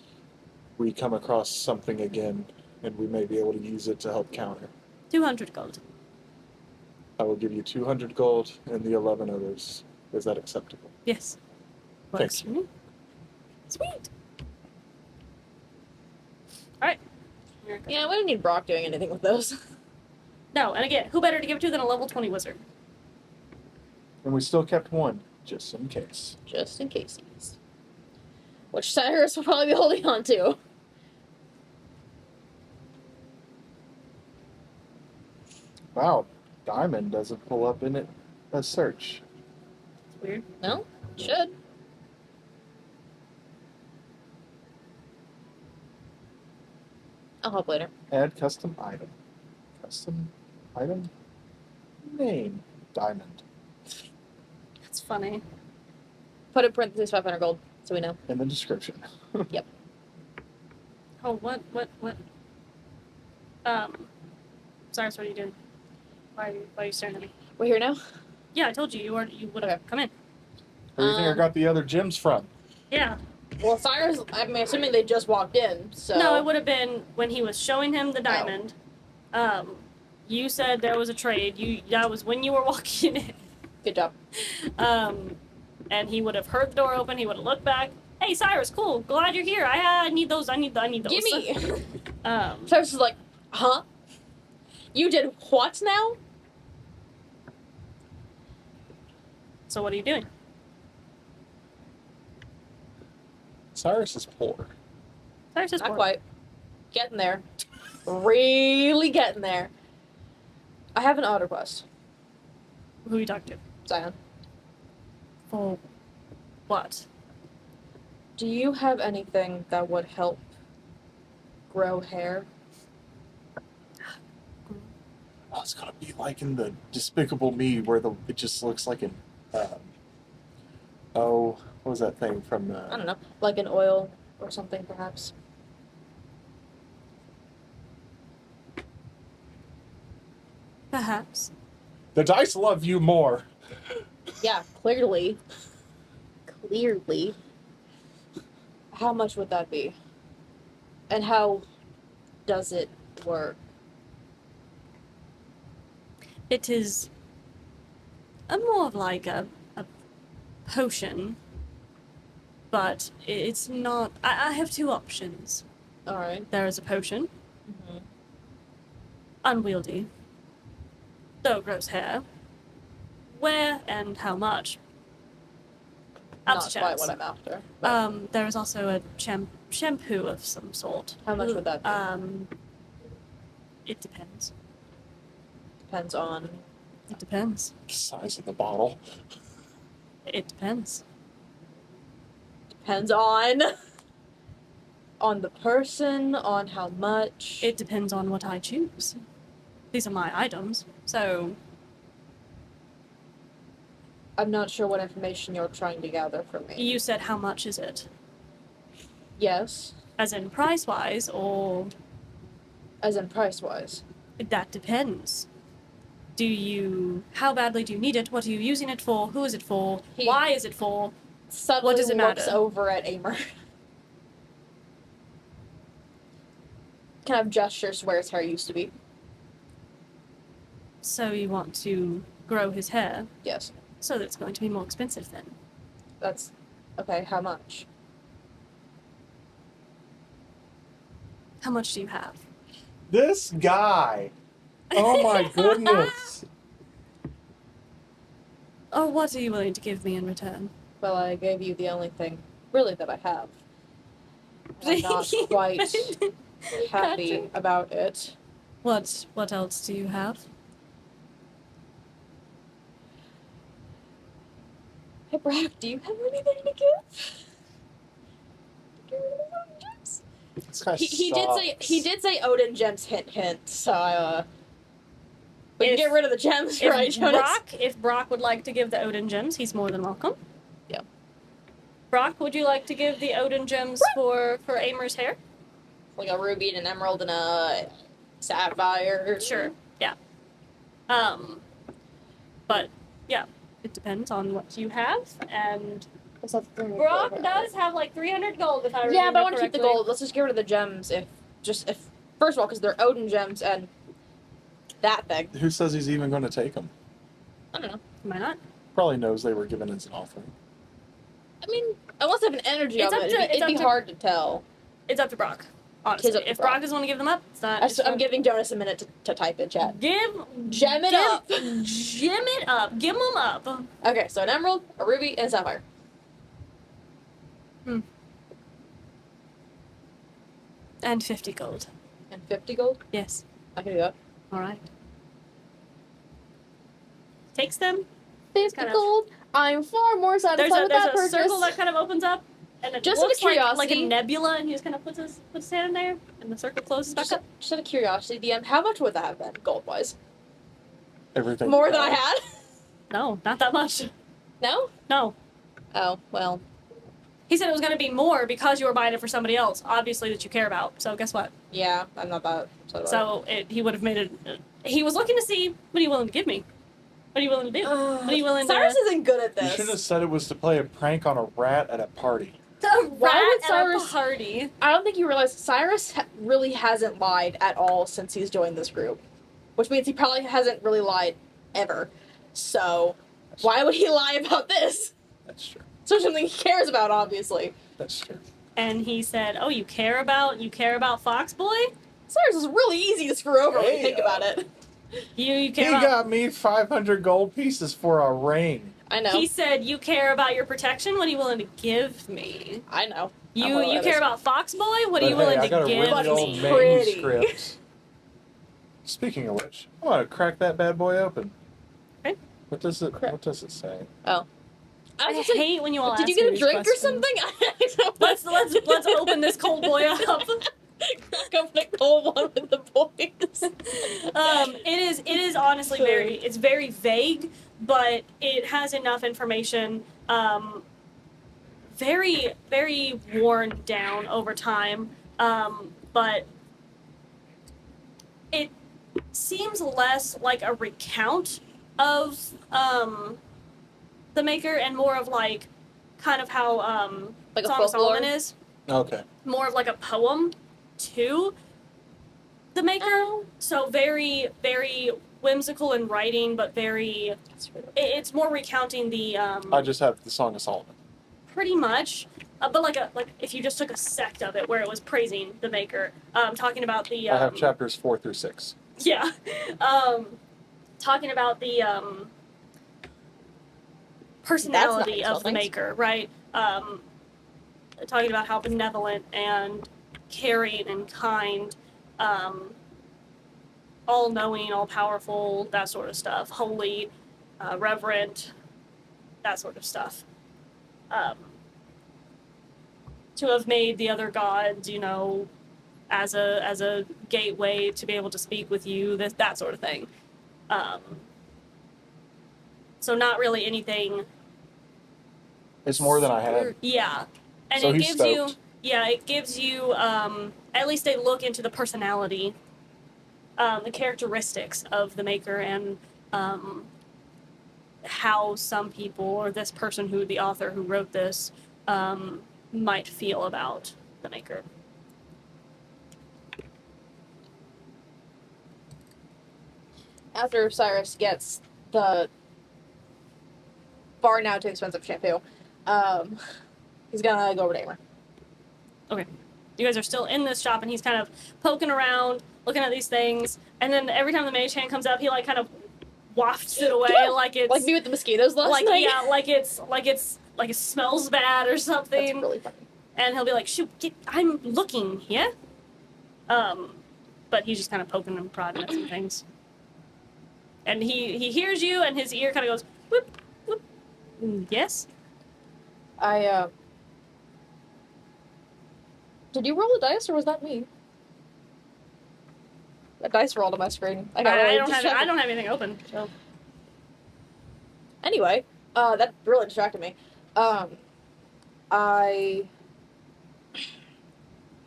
we come across something again and we may be able to use it to help counter. 200 gold. I will give you 200 gold and the 11 others. Is that acceptable? Yes. Thank Works for me. Sweet. Alright. Yeah, we don't need Brock doing anything with those. No, and again, who better to give it to than a level 20 wizard? And we still kept one, just in case. Just in case. Which Cyrus will probably be holding on to. Wow, diamond doesn't pull up in it a search. It's weird. No? Should. I'll help later. Add custom item. Custom item? Name. Diamond. That's funny. Put in parentheses 500 gold, so we know. In the description. Oh, what? Cyrus, what are you doing? Why are you staring at me? We're here now? Yeah, I told you you would have Okay. come in. Where do you think I got the other gems from? Yeah. Well, Cyrus, I'm assuming they just walked in, so... No, it would have been when he was showing him the diamond. You said there was a trade. That was when you were walking in. Good job. And he would have heard the door open. He would have looked back. Hey, Cyrus, cool. Glad you're here. I need those. I need those. Gimme! Um, Cyrus is like, huh? You did what now? so what are you doing? Cyrus is poor. Cyrus is Not bored. quite. Getting there. Really getting there. I have an auto quest, Who are you talking to? Zion. For what? Do you have anything that would help grow hair? Oh, it's gonna be like in the Despicable Me, where it just looks like an. What was that thing from the? I don't know, like an oil or something, perhaps. Perhaps. The dice love you more. Yeah, clearly. Clearly. How much would that be? And how does it work? It is more of like a potion, but it's not. I have two options. Alright. There is a potion, Mm-hmm. unwieldy, though it grows hair. Where and how much? Up Not to quite chance. what I'm after. But There is also a shampoo of some sort. how much would that be? It depends. Depends on. It depends. The size of the bottle. It depends. Depends on. On the person, on how much. It depends on what I choose. These are my items, so I'm not sure what information you're trying to gather from me. you said how much is it? Yes, As in price-wise, or as in price-wise. that depends. How badly do you need it? What are you using it for? Who is it for? Why is it for? Suddenly does it looks matter? over at Aymer. Kind of gestures where his hair used to be. So you want to grow his hair, Yes. so that's going to be more expensive then. That's okay, how much? How much do you have? This guy. Oh my goodness. Or what are you willing to give me in return? Well, I gave you the only thing really that I have. I'm not quite happy Gotcha. about it. What else do you have? Hey Brock, do you have anything to give? This guy He did say Odin gems, hint hint, so we can If- get rid of the gems, right, Jonas? If Brock would like to give the Odin gems, he's more than welcome. Yeah. Brock, would you like to give the Odin gems for Aymer's hair? Like a ruby and an emerald and a sapphire. Sure. Yeah. But yeah, it depends on what you have, and Brock does have like 300 gold if I remember Yeah, but I want to keep the correctly. gold. Let's just get rid of the gems if first of all, because they're Odin gems and that thing. Who says he's even going to take them? I don't know. Am I not? Probably knows they were given as an offering. I mean, unless they have an energy It's of up it, to- it'd be it's up to- hard to tell. It's up to Brock. It Honestly, is up to if Brock. Brock doesn't want to give them up, it's not. I'm giving Jonas a minute to type in chat. Gem Gem it up. Gem it up. Give them up. Okay, so an emerald, a ruby, and a sapphire. And 50 gold. And 50 gold? Yes. I can do that. All right. Takes them. 50 kind of- gold? I'm far more satisfied with that There's a purchase. circle that kind of opens up, and it Just out of looks like a curiosity- nebula, and he just kind of puts his hand in there, and the circle closes back up. Just out of curiosity, DM, how much would that have been, gold-wise? Everything. More you than I got. had? No, not that much. No? No. Oh, well. He said it was going to be more because you were buying it for somebody else, obviously, that you care about. So guess what? Yeah, I'm not that upset about So he would have made it. He was looking to see what are you willing to give me? What are you willing to do? it. What are you willing Cyrus to? isn't good at You should have this. said it was to play a prank on a rat at a party. The Why rat would at Cyrus- a party. I don't think you realize Cyrus really hasn't lied at all since he's joined this group. Which means he probably hasn't really lied ever. So, why would he lie about this? That's true. So something he cares about, obviously. That's true. And he said, "Oh, you care about Fox Boy? Cyrus is really easy to screw over when you think about it. You He care about." got me 500 gold pieces for a ring. I know. He said, "You care about your protection. What are you willing to give me? I know. You care about Fox Boy. What But are you hey, willing I to got a give really old me?" Pretty. manuscript. Speaking of which, I want to crack that bad boy open. Okay. What does it say? Oh. I was like, hate when you all did ask you get me a these drink or questions. something? I don't know. Let's open this cold boy up. Crack open a cold one with the boys. It is honestly it's very vague, but it has enough information. Very very worn down over time. But it seems less like a recount of the Maker and more of like kind of how Like a Song of folklore? Solomon is. Okay. More of like a poem to the Maker. Oh. So very, very whimsical in writing, but very. It's more recounting the. I just have the Song of Solomon. Pretty much, but like if you just took a sect of it where it was praising the Maker, talking about the. I have chapters 4 through 6. Yeah, talking about the personality of the Maker, right? Talking about how benevolent and caring and kind, all-knowing, all-powerful, that sort of stuff, holy, reverent, that sort of stuff. To have made the other gods, you know, as a gateway to be able to speak with you, that sort of thing. So not really anything. It's more than I had. Yeah, and So it he's gives stoked. it gives you at least a look into the personality, the characteristics of the Maker, and how some people or this person who the author who wrote this might feel about the Maker. After Cyrus gets the far now too expensive shampoo, he's gonna go over to Aymer. Okay. You guys are still in this shop, and he's kind of poking around, looking at these things, and then every time the mage hand comes up, he like kind of wafts it away like it's like me with the mosquitoes last like night. yeah, like it smells bad or something. That's really funny. And he'll be like, "Shoot, I'm looking here." But he's just kind of poking and prodding at some things. And he hears you, and his ear kind of goes, "Whoop, whoop." Yes. Did you roll a dice, or was that me? A dice rolled on my screen. I don't have anything open. So. Anyway, that really distracted me. I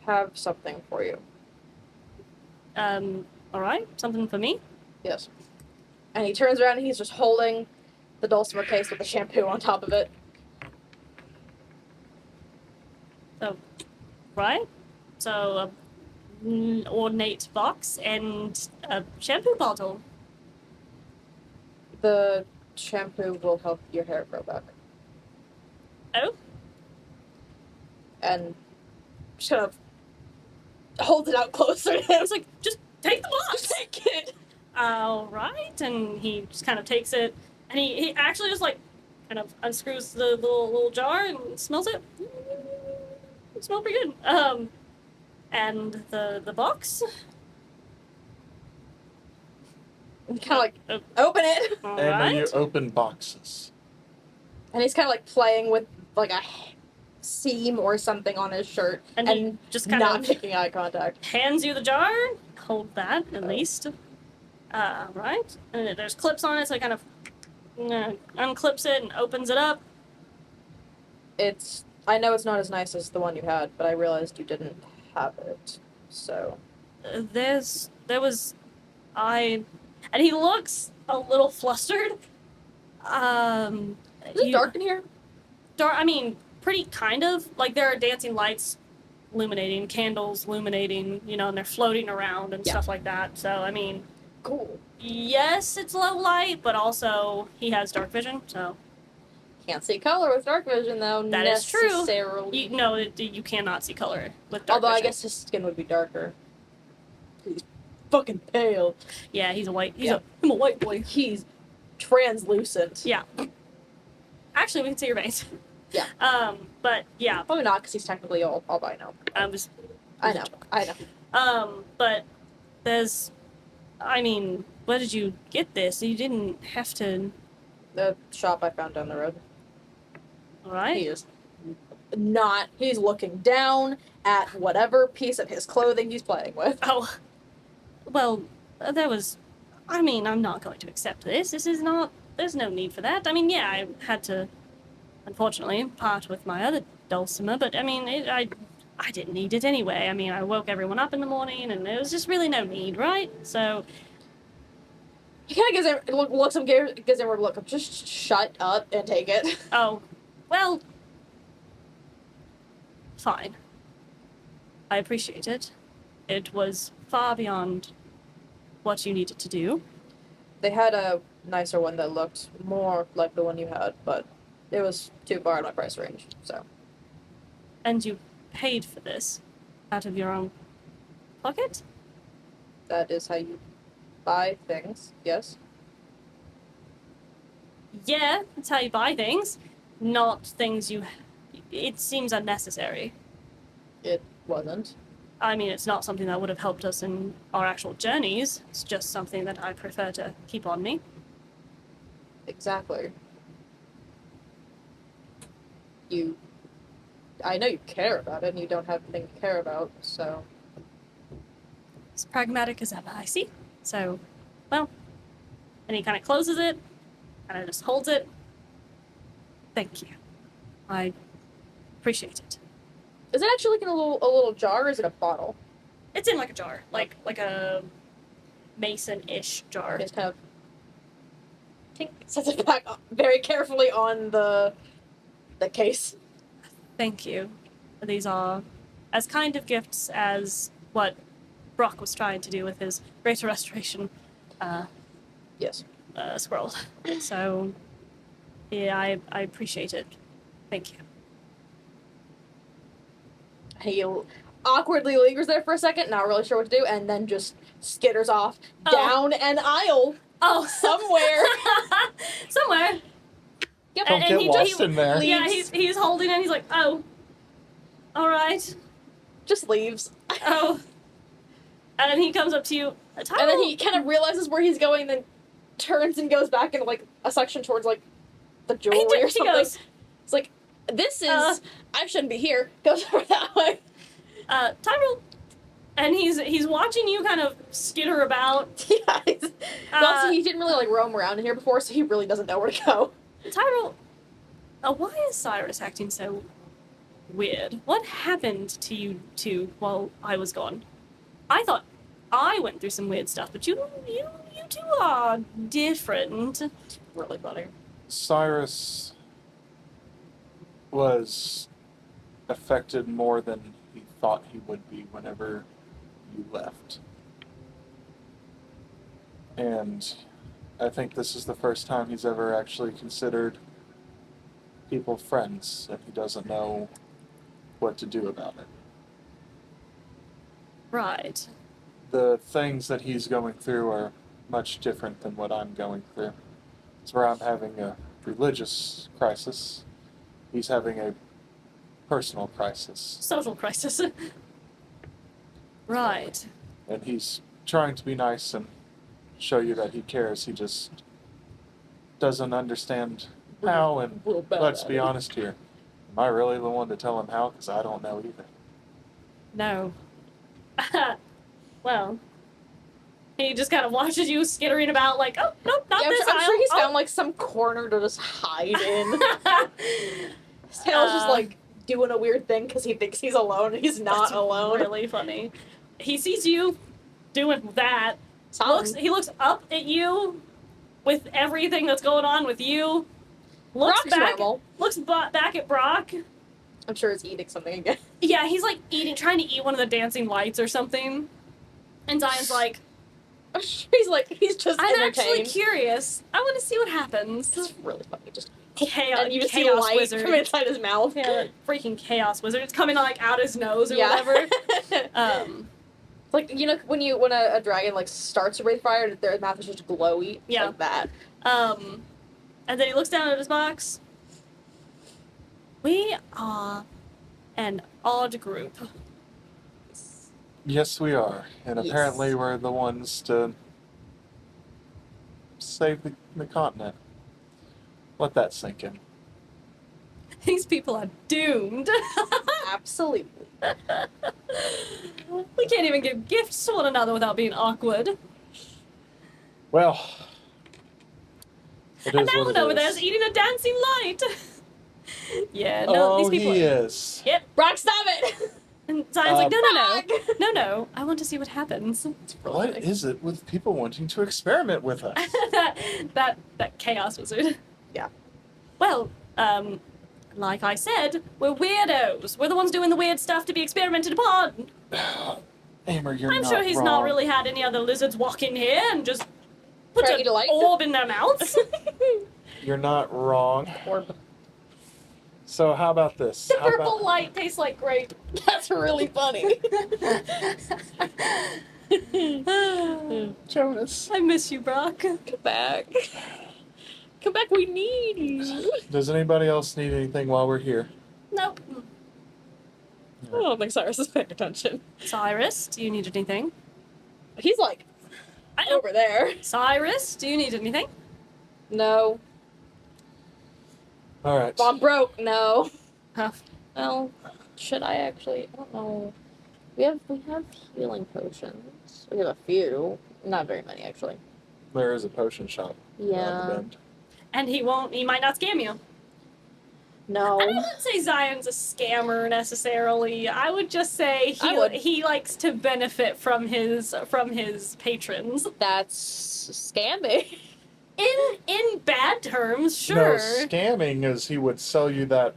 have something for you. All right, something for me. Yes. And he turns around and he's just holding the dulcimer case with the shampoo on top of it. So, right. So, an ornate box and a shampoo bottle. The shampoo will help your hair grow back. Oh. And just kind of holds it out closer to him. It's like, just take the box. Just take it. All right, and he just kind of takes it, and he actually just like kind of unscrews the little jar and smells it. It smells pretty good. And the box. And kind of like open it. All And right. you open boxes. And he's kind of like playing with like a seam or something on his shirt And he just kind not of making eye contact. hands you the jar. Hold that at least. Right. And there's clips on it, so he kind of unclips it and opens it up. I know it's not as nice as the one you had, but I realized you didn't have it. So And he looks a little flustered. is it dark in here? Dark. I mean, pretty kind of. Like there are dancing lights illuminating, candles illuminating, you know, and they're floating around and stuff like that. So I mean, Cool. yes, it's low light, but also he has dark vision, so Can't see color with dark vision though. that is true. Necessarily. You cannot see color with dark Although vision. I guess his skin would be darker. He's fucking pale. Yeah, he's a white. Yeah. I'm a white boy. He's translucent. Yeah. Actually, we can see your veins. Yeah. But yeah, Probably not, because he's technically all by now. I was. I know. But there's, I mean, where did you get this? You didn't have to. The shop I found down the road. All right. He is not. He's looking down at whatever piece of his clothing he's playing with. Oh, well, there was. I mean, I'm not going to accept this. This is not. There's no need for that. I mean, yeah, I had to, unfortunately, part with my other dulcimer, but I mean, I didn't need it anyway. I mean, I woke everyone up in the morning, and there was just really no need, right? So. He kind of gives him a look. Just shut up and take it. Oh, well. Fine. I appreciate it. It was far beyond what you needed to do. They had a nicer one that looked more like the one you had, but it was too far out of my price range, so. And you paid for this out of your own pocket? That is how you buy things, yes? Yeah, that's how you buy things. Not things you. It seems unnecessary. It wasn't. I mean, it's not something that would have helped us in our actual journeys. It's just something that I prefer to keep on me. Exactly. I know you care about it, and you don't have anything to care about, so. As pragmatic as ever, I see. So, well. And he kind of closes it, kind of just holds it. Thank you. I appreciate it. Is it actually like in a little jar, or is it a bottle? It's in like a jar, like a mason-ish jar. It's kind of tink, sets it back very carefully on the case. Thank you. These are as kind of gifts as what Brock was trying to do with his Greater Restoration Yes. scroll. So, yeah, I appreciate it. Thank you. He awkwardly lingers there for a second, not really sure what to do, and then just skitters off down an aisle Oh, somewhere. somewhere. Yep. Don't And get he lost just- in there. Yeah, Leaves. he's holding it. He's like, oh, all right, Just leaves. oh. And then he comes up to you. And then he kind of realizes where he's going, then turns and goes back into like a section towards like the jewelry or something. Goes, It's like, this is I shouldn't be here. Goes over that way. Tyrell. And he's watching you kind of skitter about. Yeah. Also, he didn't really like roam around in here before, so he really doesn't know where to go. Tyrell, why is Cyrus acting so weird? What happened to you two while I was gone? I thought I went through some weird stuff, but you two are different. Really funny. Cyrus was affected more than he thought he would be whenever you left. And I think this is the first time he's ever actually considered people friends, and he doesn't know what to do about it. Right. The things that he's going through are much different than what I'm going through. It's where I'm having a religious crisis. He's having a personal crisis. Social crisis. Right. And he's trying to be nice and show you that he cares. He just doesn't understand how, and Real bad let's at be it. honest here. Am I really the one to tell him how? Because I don't know either. No. Well, he just kind of watches you skittering about like, oh, nope, not Yeah, this I'm aisle. sure he's Oh. found like some corner to just hide in. His tail's just like doing a weird thing because he thinks he's alone and he's not That's alone. Really funny. He sees you doing that. Something. He looks up at you with everything that's going on with you. Looks Brock's back. normal. Looks back at Brock. I'm sure he's eating something again. Yeah, he's like trying to eat one of the dancing lights or something. And Zion's like, I'm sure he's just I'm actually entertained. curious. I want to see what happens. It's really funny. Just Chaos, and you just see chaos light wizard. come inside his mouth. Yeah, that freaking chaos wizard. It's coming like out his nose or Yeah. whatever. It's like, you know, when a dragon like starts to breathe fire, their mouth is just glowy. It's Yeah. like that. And then he looks down at his box. We are an odd group. Yes, we are. And Yes. apparently we're the ones to save the continent. Let that sink in. These people are doomed. Absolutely. We can't even give gifts to one another without being awkward. Well, it And is that what one it over there is. is eating a dancing light. Yeah, no, Oh, these people. he is. Yep. Brock, stop it! And Zion's like, no, Brock! no. I want to see what happens. It's really What funny. is it with people wanting to experiment with us? that chaos wizard. Yeah. Well, like I said, we're weirdos. We're the ones doing the weird stuff to be experimented upon. Aymer, you're I'm not sure he's wrong. not really had any other lizards walk in here and just put Try to eat a an light? orb in their mouths. You're not wrong. Orb. So how about this? The How purple about light tastes like grape. That's really funny. Jonas? I miss you, Brock. Come back. Come back, we need you. Does anybody else need anything while we're here? Nope. I don't think Cyrus is paying attention. Cyrus, do you need anything? He's like I know. over there. Cyrus, do you need anything? No. All right. I'm broke. No. Huh. Well, should I actually? I don't know. We have healing potions. We have a few. Not very many, actually. There is a potion shop around the Yeah. bend. And he might not scam you. No. I wouldn't say Zion's a scammer necessarily. I would just say I would. he likes to benefit from his patrons. That's scamming. In bad terms, sure. No, scamming is he would sell you that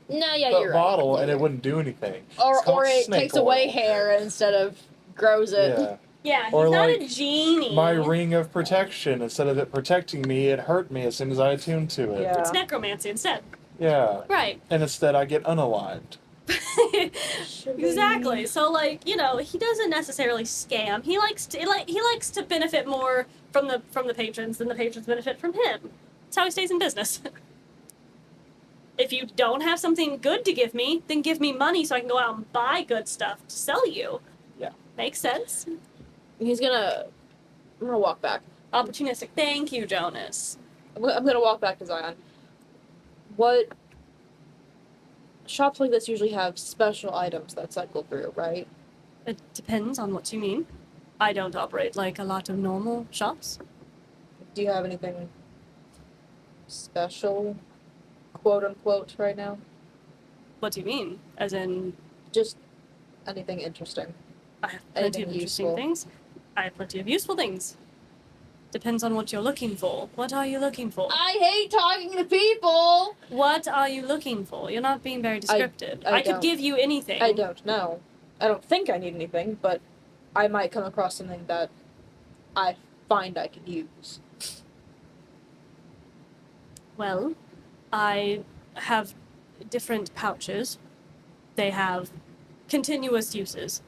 No, yeah, you're right. bottle Yeah, and it you're wouldn't do anything. right. It's called Or it snake takes away oil. hair instead of grows it. Yeah. Yeah, he's Or not a like, genie. My ring of protection, instead of it protecting me, it hurt me as soon as I attuned to it. Yeah. It's necromancy instead. Yeah. Right. And instead I get unaligned. Exactly. So like, he doesn't necessarily scam. He likes to benefit more from the patrons than the patrons benefit from him. That's how he stays in business. If you don't have something good to give me, then give me money so I can go out and buy good stuff to sell you. Yeah. Makes sense. I'm gonna walk back. Opportunistic. Thank you, Jonas. I'm gonna walk back to Zion. What shops like this usually have special items that cycle through, right? It depends on what you mean. I don't operate like a lot of normal shops. Do you have anything special, quote unquote, right now? What do you mean? As in, Just anything interesting. I have plenty of Anything interesting useful. things. I have plenty of useful things. Depends on what you're looking for. What are you looking for? I hate talking to people. What are you looking for? You're not being very descriptive. I I could don't. give you anything. I don't know. I don't think I need anything, but I might come across something that I find I could use. Well, I have different pouches. They have continuous uses.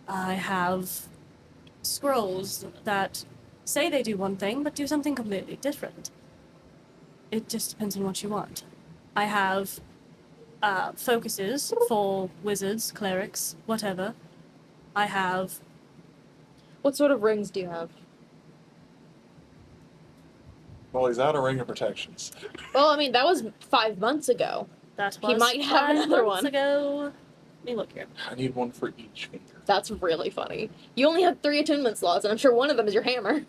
I have scrolls that say they do one thing, but do something completely different. It just depends on what you want. I have focuses for wizards, clerics, whatever. I have What sort of rings do you have? Well, he's out of ring of protections. Well, I mean, that was 5 months ago. that He was might have 5 another months one. ago. Let me look here. I need one for each finger. That's really funny. You only have 3 attunement slots, and I'm sure one of them is your hammer.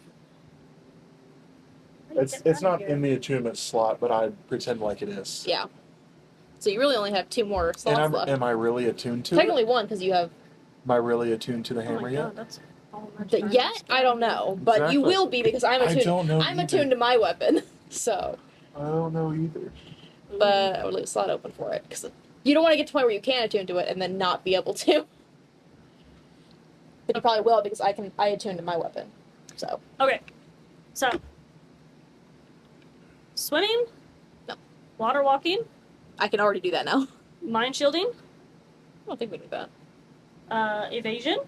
It's not in the attunement slot, but I pretend like it is. Yeah. So you really only have 2 more slots And left. am I really attuned to Technically it? 1, because you have... Am I really attuned to the Oh hammer my yet? god, that's all my Yet? I don't know. But you Exactly. will be, because I'm I attuned. don't know I'm either. attuned to my weapon. So... I don't know either. But I would leave a slot open for it, because you don't want to get to the point where you can attune to it and then not be able to. But you probably will, because I attune to my weapon. So... Okay. So swimming? No. Water walking? I can already do that now. Mind shielding? I don't think we need that. Evasion?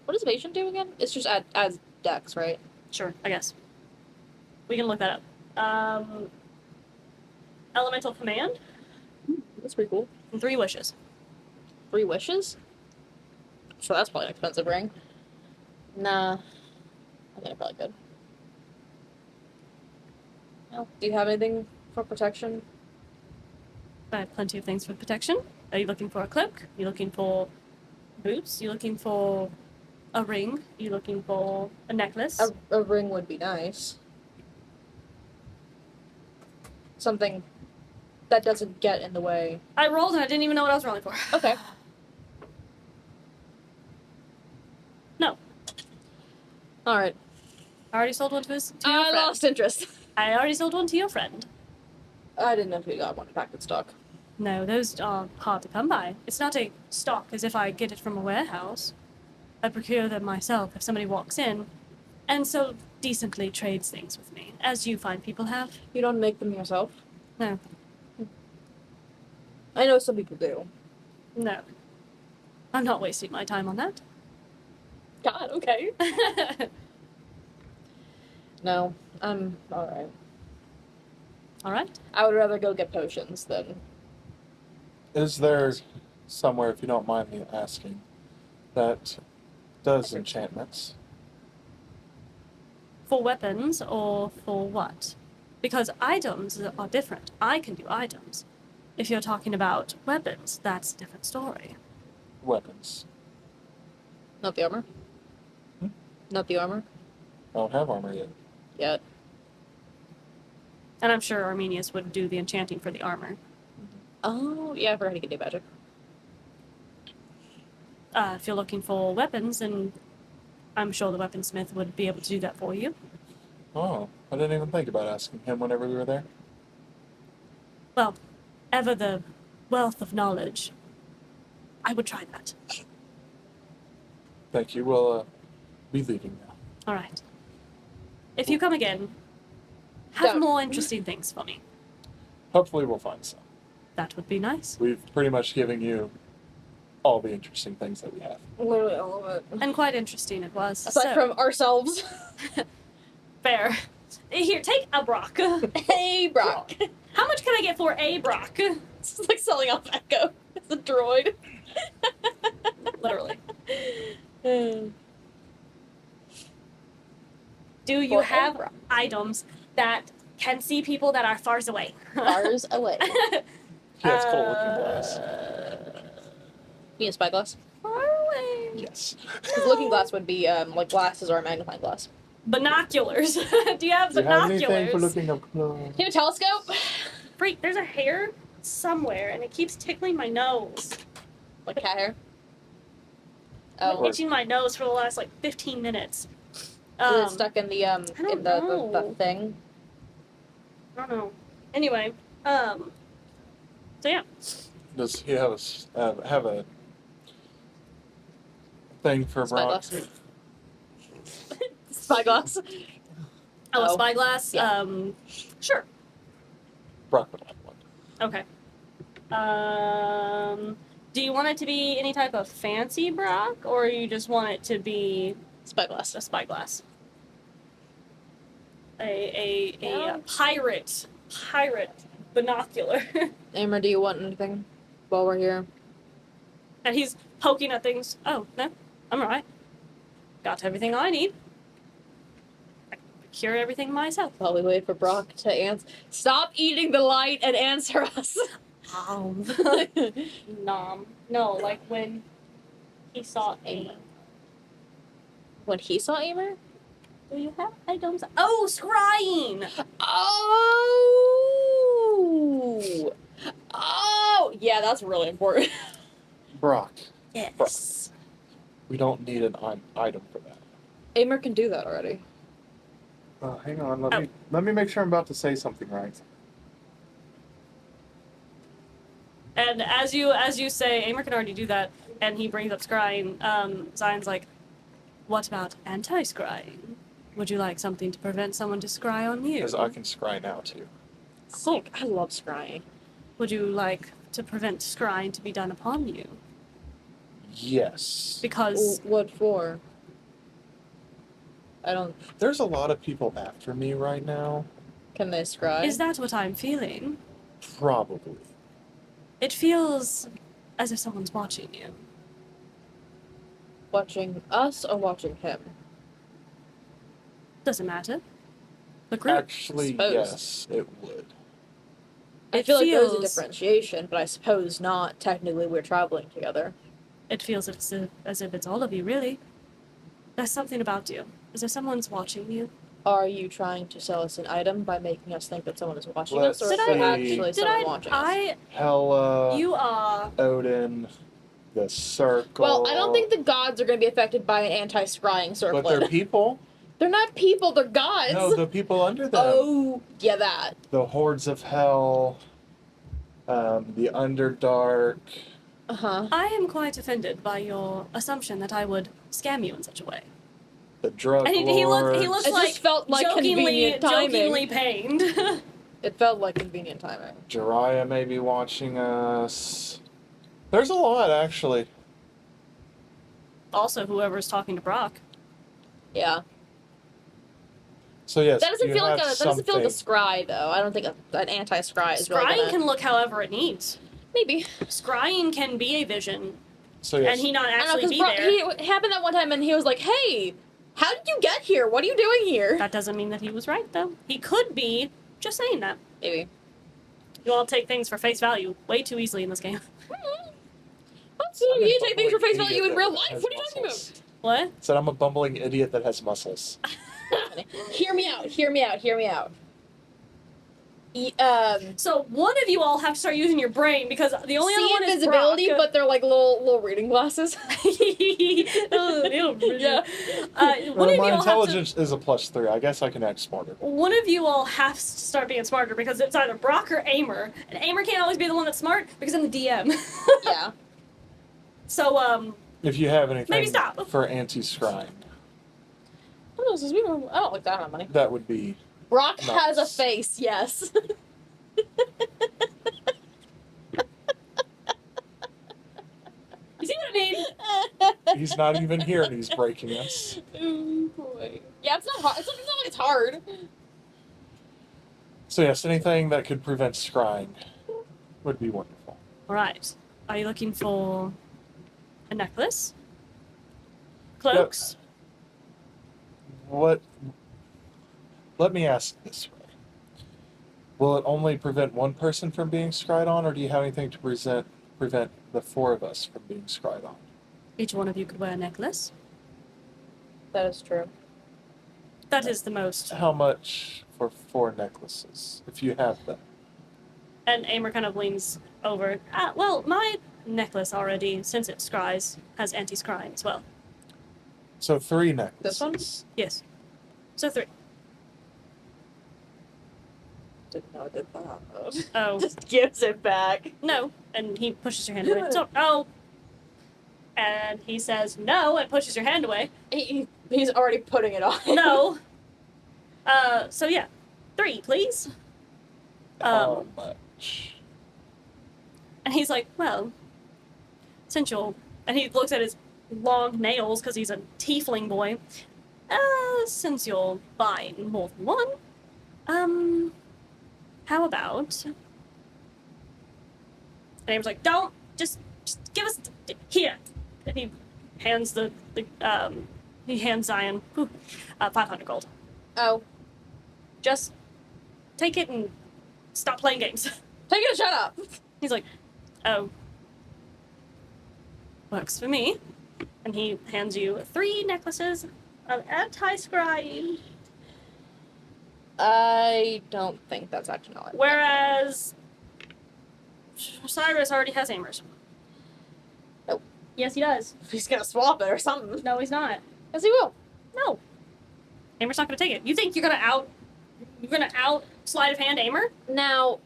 What does evasion do again? It's just adds dex, right? Sure, I guess. We can look that up. elemental command, That's pretty cool. and 3 wishes. 3 wishes? So that's probably an expensive ring. Nah. I think I probably could. Well, do you have anything for protection? I have plenty of things for protection. Are you looking for a cloak? You looking for boots? You looking for a ring? You looking for a necklace? A ring would be nice. Something that doesn't get in the way. I rolled and I didn't even know what I was rolling for. Okay. No. Alright. I already sold one to your I friend. lost interest. I already sold one to your friend. I didn't know if you got one packed in stock. No, those are hard to come by. It's not a stock as if I get it from a warehouse. I procure them myself if somebody walks in, and so decently trades things with me, as you fine people have. You don't make them yourself? No. I know some people do. No. I'm not wasting my time on that. God, okay. No, I'm alright. Alright. I would rather go get potions than. Is there somewhere, if you don't mind me asking, that does enchantments? For weapons or for what? Because items are different. I can do items. If you're talking about weapons, that's a different story. Weapons. Not the armor? Hmm? Not the armor? I don't have armor yet. Yet. And I'm sure Arminius would do the enchanting for the armor. Oh, yeah, I forgot he could do magic. If you're looking for weapons, then I'm sure the weaponsmith would be able to do that for you. Oh, I didn't even think about asking him whenever we were there. Well, ever the wealth of knowledge. I would try that. Thank you. We'll be leaving now. All right. If you come again, have Don't. more interesting things for me. Hopefully we'll find some. That would be nice. We've pretty much given you all the interesting things that we have. Literally all of it. And quite interesting it was. Aside So, from ourselves. fair. Here, take a Brock. Hey, Brock. How much can I get for a Brock? It's like selling off Echo. It's a droid. Literally. Hmm. Do you For a have Brock. items that can see people that are far away? Bars away. Yeah, it's called Looking Glass. You need a spyglass? Far away. Yes. Because looking glass would be like glasses or a magnifying glass. Binoculars. Do you have Do you have binoculars? anything for looking up close? You have a telescope? Freak, there's a hair somewhere and it keeps tickling my nose. Like cat hair? I've been Oh. itching my nose for the last like 15 minutes. Is it stuck in the don't in the know. thing? I don't know. Anyway, so yeah. Does he have have a thing for Brock? Spyglass. Spyglass. Oh, a Oh. spyglass? Yeah. Sure. Brock would like one. Okay. Do you want it to be any type of fancy Brock, or you just want it to be Spyglass. a spyglass? A Yeah. pirate binocular. Aymer, do you want anything while we're here? And he's poking at things. Oh, no, I'm alright. Got everything I need. I can procure everything myself. While we wait for Brock to answer. Stop eating the light and answer us! Nom. No, like when he saw Aymer. When he saw Aymer? Do you have items? Oh, scrying! Oh! Oh! Yeah, that's really important. Brock, Yes. we don't need an item for that. Aymer can do that already. Hang on, let me make sure I'm about to say something right. And as you say, Aymer can already do that, and he brings up scrying. Zion's like, what about anti-scrying? Would you like something to prevent someone to scry on you? Because I can scry now too. Cool. I love scrying. Would you like to prevent scrying to be done upon you? Yes. Because What for? I don't. There's a lot of people after me right now. Can they scry? is that what I'm feeling? Probably. It feels as if someone's watching you. Watching us or watching him? Doesn't matter. The group. Actually, Suppose. yes, it would. I It feel like there's a feels- differentiation, but I suppose not. Technically, we're traveling together. It feels as if it's all of you, really. There's something about you. As if someone's watching you. Are you trying to sell us an item by making us think that someone is watching Let's us, or is see. there actually Did someone I? watching us? Hela, You are. Odin, the circle. Well, I don't think the gods are going to be affected by an anti-scrying circlet. But they're people. They're not people, they're gods! No, the people under them. Oh, yeah, that. The hordes of hell, the Underdark. Uh-huh. I am quite offended by your assumption that I would scam you in such a way. The drug And he lords. looks It like just felt like convenient timing. jokingly pained. It felt like convenient timing. Jiraiya may be watching us. There's a lot, actually. Also, whoever's talking to Brock. Yeah. So yes, That doesn't you feel like have a something. scry, though. I don't think an anti-scry is really Scrying gonna... can look however it needs. Maybe. Scrying can be a vision, So yes, and he not I actually don't be know, because there. it happened that one time and he was like, hey, how did you get here? What are you doing here? That doesn't mean that he was right, though. He could be just saying that. Maybe. You all take things for face value way too easily in this game. What? I'm a You take things for bumbling face value idiot in real that life? has What are you talking muscles. What? Said I'm a bumbling idiot that has muscles. about? Hear me out. Hear me out. Hear me out. So one of you all have to start using your brain because the only other See one is invisibility, Brock. but they're like little reading glasses. Yeah. One Well, of you my all have to. intelligence is a +3. I guess I can act smarter. One of you all has to start being smarter because it's either Brock or Aymer, and Aymer can't always be the one that's smart because I'm the DM. Yeah. So If you have anything Maybe stop. for anti-scrying, I don't like that amount of money. that would be. Brock Nice. has a face, yes. you see what I mean? He's not even here and he's breaking us. Ooh, boy. Yeah, it's not hard. It's not like it's hard. So yes, anything that could prevent scrying would be wonderful. All right. Are you looking for a necklace? Cloaks? What? Let me ask this way: will it only prevent one person from being scryed on, or do you have anything to prevent the 4 of us from being scryed on? Each one of you could wear a necklace. That is true. That is the most. How much for 4 necklaces, if you have them? And Aymer kind of leans over. Well, my necklace already, since it scries, has anti-scrying as well. So 3 This one? necklaces. Yes. So 3. Didn't know I did that. Oh. Just gives it back. No. And he pushes your hand away. So, oh. And he says no and pushes your hand away. He's already putting it on. No. So yeah. 3, please. How much? And he's like, well, since you'll... And he looks at his long nails because he's a tiefling boy. Since you're buying more than one, how about... And he was like, don't, just give us, here. And he hands he hands Zion 500 gold. Oh. Just take it and stop playing games. Take it and shut up. He's like, oh. Works for me. And he hands you 3 necklaces of anti-scrying. I don't think that's actually not. Whereas Cyrus already has Aymer's. Nope. Yes, he does. He's gonna swap it or something. No, he's not. Yes, he will. No. Aymer's not gonna take it. You think you're gonna out sleight of hand Aymer? Now,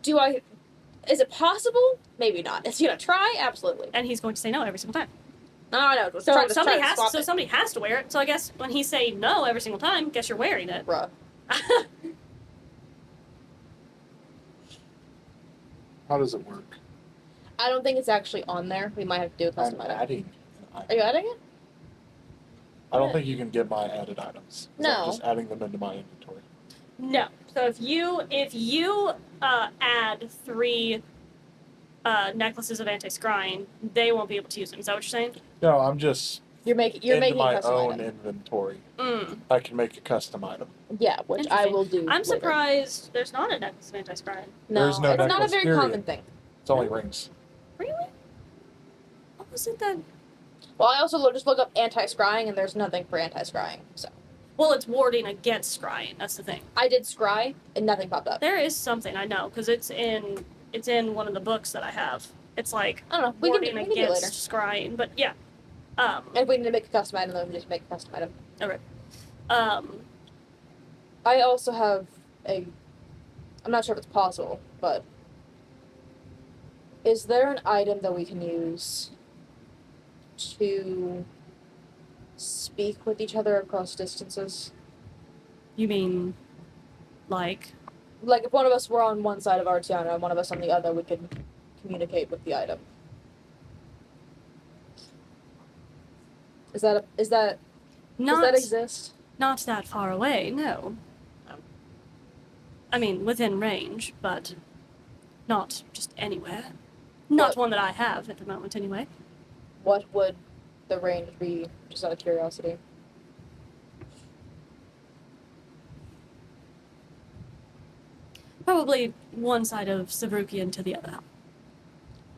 is it possible? Maybe not. Is he gonna try? Absolutely. And he's going to say no every single time. No, I know. Just So try to somebody swap it. somebody has to wear it. So I guess when he say no every single time, guess you're wearing it. Bruh. How does it work? I don't think it's actually on there. We might have to do a I'm custom item. adding. Are you adding it? I don't think you can get my added items. 'cause No. I'm just adding them into my inventory. No. So if you add 3 necklaces of anti-scrying, they won't be able to use them. Is that what you're saying? No, I'm just You're making a my custom own item. inventory. Mm. I can make a custom item. Yeah, which I Interesting. will do. I'm later. surprised there's not a necklace of anti-scrying. No, There's no it's not a necklace, very period. common thing. It's only rings. Really? What was it that? Well, I also just look up anti-scrying, and there's nothing for anti-scrying. So Well, it's warding against scrying. That's the thing. I did scry, and nothing popped up. There is something I know because it's in one of the books that I have. It's like I don't know. We warding can do it later. against scrying, but yeah. And if we need to make a custom item, then we just make a custom item. Okay. I also have a. I'm not sure if it's possible, but is there an item that we can use to speak with each other across distances? You mean, like, Like, if one of us were on one side of Artiana and one of us on the other, we could communicate with the item. Does that not exist? not that far away? No. I mean, within range, but not just anywhere. Not What- one that I have at the moment, anyway. What would the range be, just out of curiosity? Probably one side of Savrukian to the other.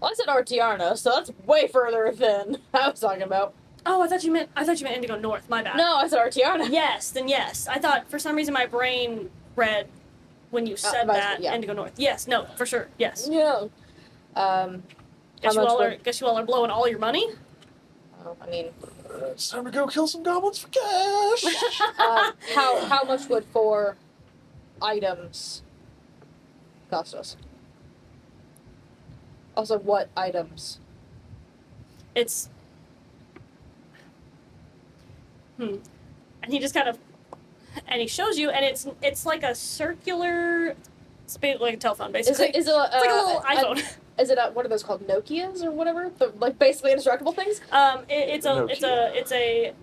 Well, I said Artiana, so that's way further than I was talking about. Oh, I thought you meant Indigo North. My bad. No, I said Artiana. Yes, then yes. I thought for some reason my brain read when you said that yeah. Indigo North. Yes, no, for sure. Yes. Yeah. Guess you all are blowing all your money. Oh, I mean, It's time to go kill some goblins for cash. how much would 4 items cost us? Also, what items? It's and he just kind of and he shows you, and it's like a circular, it's like a telephone basically. Is it it's like a little iPhone. Is it what are those called? Nokias or whatever? The, like basically indestructible things. It's a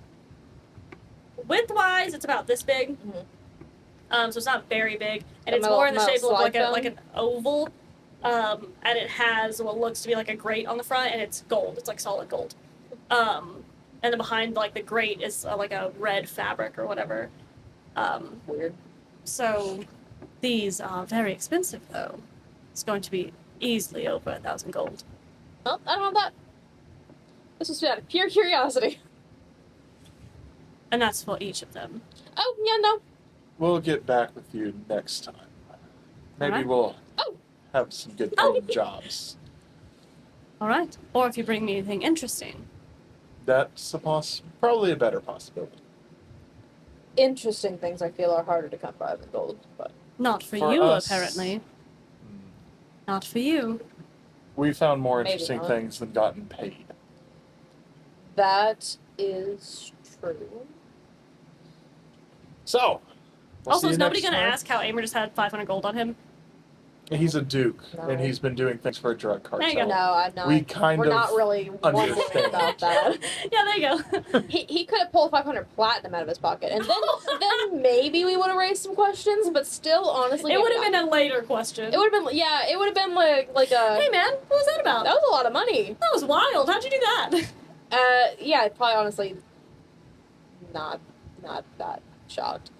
widthwise, it's about this big. Mhm. So it's not very big, and A it's more in the metal shape of slide phone? like an oval. And it has what looks to be like a grate on the front, and it's gold. It's like solid gold. And then behind like the grate is like a red fabric or whatever. Weird. So These are very expensive, though. It's going to be easily over 1,000 gold. Well, I don't have that. This was out of pure curiosity. And that's for each of them. Oh yeah, no. We'll get back with you next time. Maybe Alright. we'll Oh. have some good Oh. paying jobs. All right. Or if you bring me anything interesting. That's probably a better possibility. Interesting things I feel are harder to come by than gold, but Not for For you, us- apparently. Not for you. We found more Maybe interesting not. things than gotten paid. that is true. So, we'll also, see is you nobody next gonna time. ask how Aymer just had 500 gold on him? He's a duke, No. and he's been doing things for a drug There you cartel. go. No, I'm not. We kind We're of not really wondering understand. about that. Yeah, there you go. He could have pulled 500 platinum out of his pocket, and then maybe we would have raised some questions. But still, honestly, It maybe would have not. been a later question. It would have been It would have been like a. Hey man, what was that about? That was a lot of money. That was wild. How'd you do that? Yeah, probably honestly, not that shocked.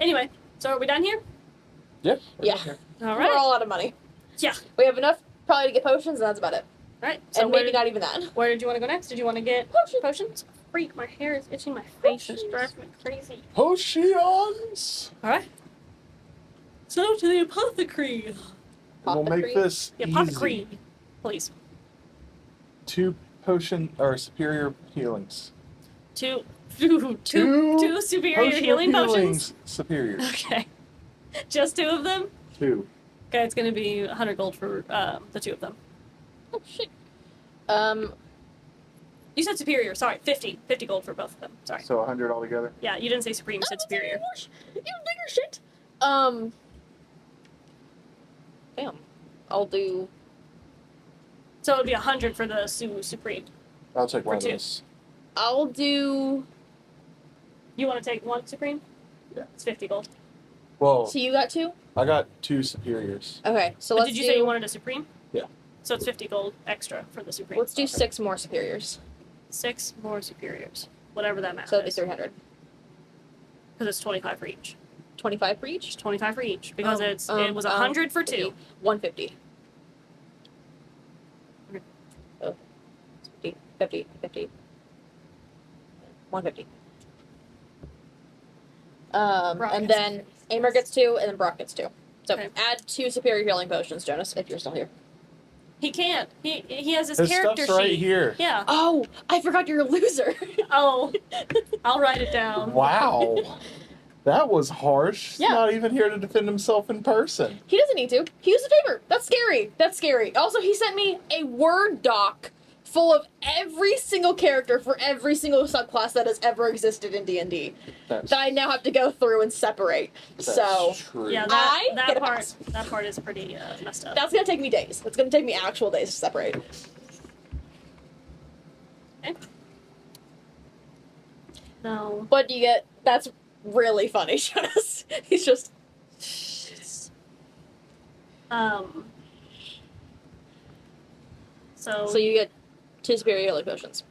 Anyway, so are we done here? Yep. Yeah. All We're right. all out of money. Yeah. We have enough probably to get potions, and that's about it. All right. So And maybe not even that. Where did you want to go next? Did you want to get potions? Freak, my hair is itching. My face is driving me crazy. Potions! All right. So to the apothecary. We'll make Apothecary? this The easy. apothecary, please. 2 potion or superior healings. Two Two superior Potion of healing potions. healings Superior. Okay. Just 2 of them. 2. Okay, it's gonna be 100 gold for the 2 of them. Oh shit. You said superior. Sorry, 50 gold for both of them. Sorry. So 100 altogether. Yeah, you didn't say supreme. You said superior. You bigger shit. Damn. I'll do. So it would be 100 for the supreme. I'll take one of 2. those. I'll do. You want to take 1 supreme? Yeah. It's 50 gold. Well, So you got 2? I got 2 superiors. Okay, so But let's did you do, say you wanted a supreme? Yeah. So it's 50 gold extra for the supreme. let's do 6 more superiors. 6 more superiors. Whatever that math So that'd be is. 300. Because it's 25 for each. 25 for each? It's 25 for each. Because it was 100 100 for 2. 150. Okay. Oh, 50, 150. Brock And gets then Aymer gets 2, and then Brock gets 2. So Okay. add 2 superior healing potions, Jonas, if you're still here. He can't. He has his His character stuff's right sheet. here. Yeah. Oh, I forgot you're a loser. Oh. I'll write it down. Wow. That was harsh. He's Yeah. not even here to defend himself in person. He doesn't need to. He used a favor. That's scary. That's scary. Also, he sent me a Word doc full of every single character for every single subclass that has ever existed in D&D That's, that I now have to go through and separate. that's So true. Yeah, I get that a part pass. that part is pretty messed up. that's gonna take me days. It's gonna take me actual days to separate. Okay. No. But you get, that's really funny, Jonas. He's just, So so you get 2 superior healing potions.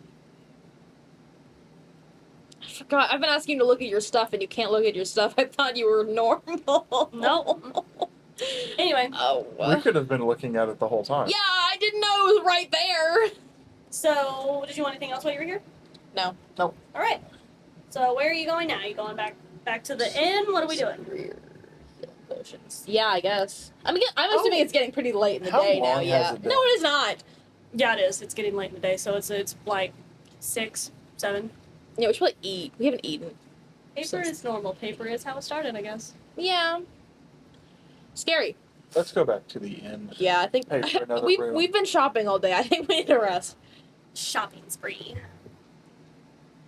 I forgot. I've been asking you to look at your stuff, and you can't look at your stuff. I thought you were normal. Nope. Anyway, Oh. We could have been looking at it the whole time. Yeah, I didn't know it was right there. so did you want anything else while you were here? No. All right. So where are you going now? You going back to the inn? What are we doing? Superior healing potions. Yeah, I guess. I'm assuming it's getting pretty late in the How day now. long Yeah. has it been? No, it is not. Yeah, it is. It's getting late in the day, so it's like 6, 7. Yeah, we should probably eat. We haven't eaten. Paper is normal. Paper is how it started, I guess. Yeah. Scary. Let's go back to the inn. Yeah, I think Pay for another room. we've been shopping all day. I think we need to rest. Shopping spree.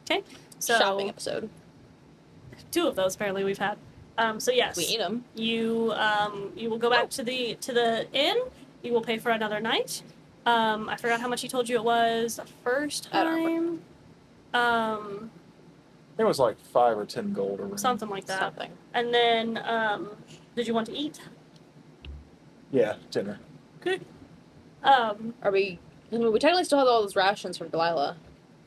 Okay. So Shopping episode. 2 of those apparently we've had. So yes. We eat them. You will go back to the inn. You will pay for another night. I forgot how much he told you it was the first I don't time. It was like 5 or 10 gold a room. Something like that. Something. And then, did you want to eat? Yeah, dinner. Good. Are we? I mean, we technically still have all those rations from Delilah,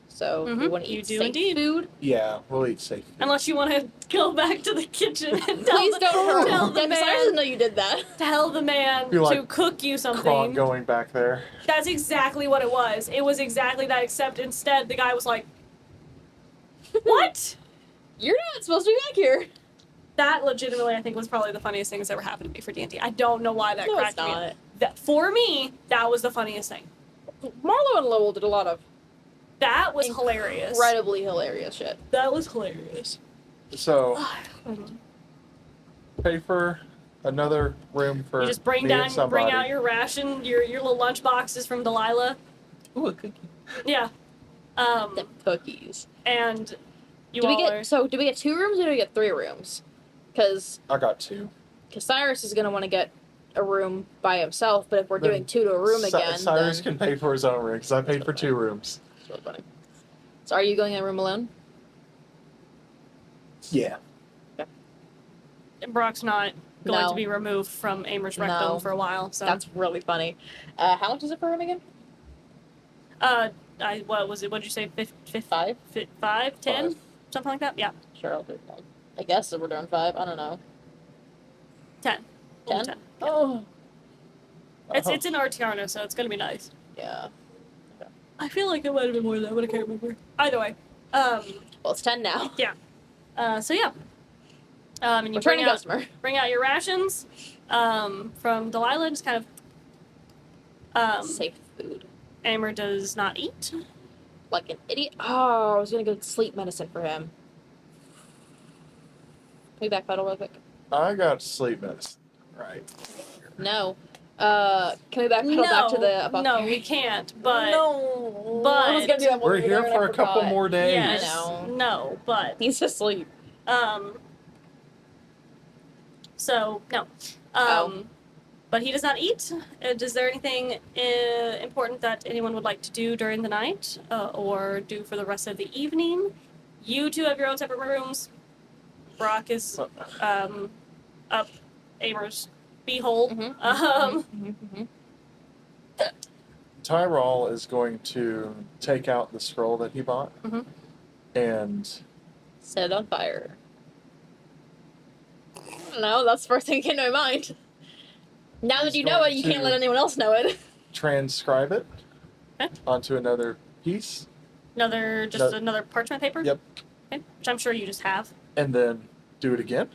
so we Mhm, want to you eat do safe indeed. food. Yeah, we'll eat safe. Unless you want to go back to the kitchen and Please don't hurt. tell the Yeah, because I man, didn't know you did that. tell the man You're like to cook you Kronk something. going back there. That's exactly what it was. It was exactly that, except instead the guy was like, "What?" You're not supposed to be back here. That legitimately, I think, was probably the funniest thing that's ever happened to me for D&D. I don't know why that No, cracked it's me not. up. That, for me, that was the funniest thing. Marlo and Lowell did a lot of That was hilarious. incredibly hilarious shit. That was hilarious. So, pay for another room for You just bring me down, and somebody. bring out your ration, your little lunch boxes from Delilah. Ooh, a cookie. Yeah. Them cookies. And you Do we all get are. so? Do we get 2 rooms or do we get 3 rooms? Because I got 2. Cyrus is gonna want to get a room by himself, but if we're Then doing 2 to a room again, Cyrus then can pay for his own room because I paid for 2 rooms. it's really funny. So, are you going in a room alone? Yeah. Brock's not going No. to be removed from Aymer's rectum No. for a while, so. That's really funny. How much is it per room again? What was it? What did you say? 5? 5, 10? 5. Something like that? Yeah. Sure, I'll do it. I guess if we're doing 5. I don't know. 10. 10? 10. Oh, It's in Artiana, so it's gonna be nice. yeah. I feel like it might have been more than that, but I can't remember. Either way. Well, it's 10 now. So yeah. And you Returning customer. bring out your rations from Delilah, just kind of Safe food. Aymer does not eat. Like an idiot. Oh, I was gonna get sleep medicine for him. Can we backpedal real quick? I got sleep medicine. Right. No. Can we backpedal back to the apothecary? No, we can't, but no. but- I was gonna do that when We're we were here there and for I a couple forgot. more days. yes, I know. no, but He's asleep. so no, Oh. but he does not eat. Is there anything important that anyone would like to do during the night, or do for the rest of the evening? You two have your own separate rooms. Brock is up Aymer's beehole. Tyrol is going to take out the scroll that he bought and Set it on fire. No, that's the first thing that came to my mind. Now that He's you know going it, you can't to- let anyone else know it. transcribe it Okay. onto another piece, Another parchment paper? Yep. Okay. Which I'm sure you just have. and then do it again.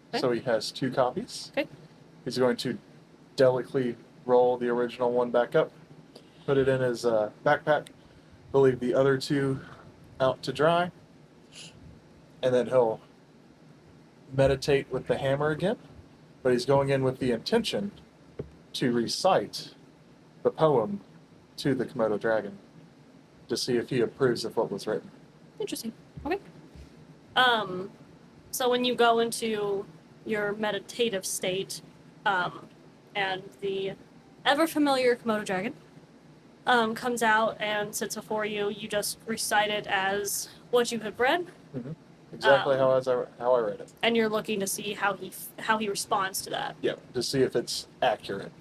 Okay. So he has 2 copies. Okay. He's going to delicately roll the original one back up, put it in his backpack, he'll leave the other 2 out to dry, and then he'll meditate with the hammer again, but he's going in with the intention to recite the poem to the Komodo dragon to see if he approves of what was written. Interesting. Okay. So when you go into your meditative state, and the ever familiar Komodo dragon comes out and sits before you, you just recite it as what you have read, Exactly how I read it. and you're looking to see how he responds to that. Yeah, to see if it's accurate.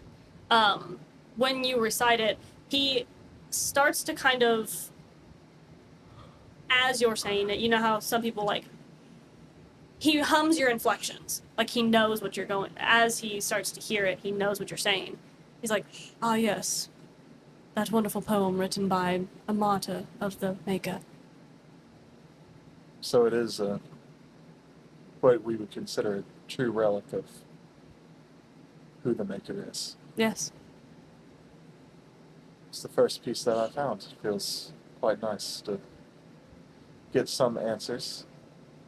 When you recite it, he starts to kind of, as you're saying it, you know how some people he hums your inflections. Like he knows what you're going, as he starts to hear it, he knows what you're saying. He's like, Ah, yes. That wonderful poem written by a martyr of the Maker. So it is what we would consider a true relic of who the maker is. Yes. It's the first piece that I found. It feels quite nice to get some answers.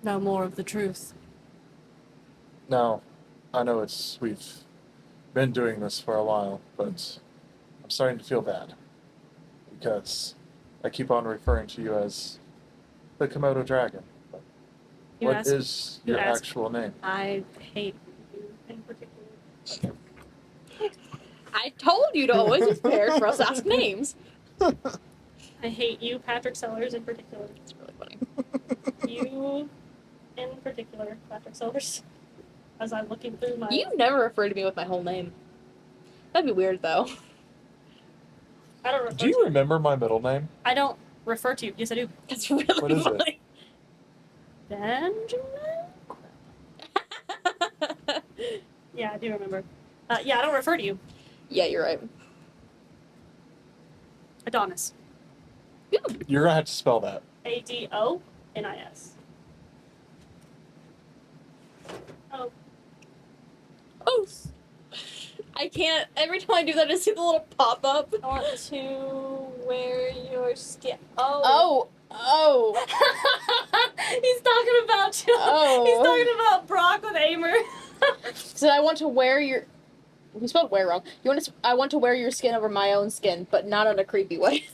Know more of the truth. Now, I know we've been doing this for a while, but I'm starting to feel bad because I keep on referring to you as the Komodo dragon. You What ask- is you your ask- actual name? I hate you in particular. I told you to always be prepared for us to ask names. I hate you, Patrick Sellers, in particular. It's really funny. You, in particular, Patrick Sellers. As I'm looking through my. You never refer to me with my whole name. That'd be weird, though. I don't refer Do you to remember my middle name? I don't refer to you. Yes, I do. That's really What is it? funny. Benjamin? Yeah, I do remember. Yeah, I don't refer to you. Yeah, you're right. Adonis. You're gonna have to spell that. Adonis. Oh, Oh, I can't. Every time I do that, I just see the little pop up. I want to wear your skin. Oh. Oh. He's talking about you. Oh. He's talking about Brock with Aymer. So I want to wear your. We spelled wear wrong. I want to wear your skin over my own skin, but not in a creepy way.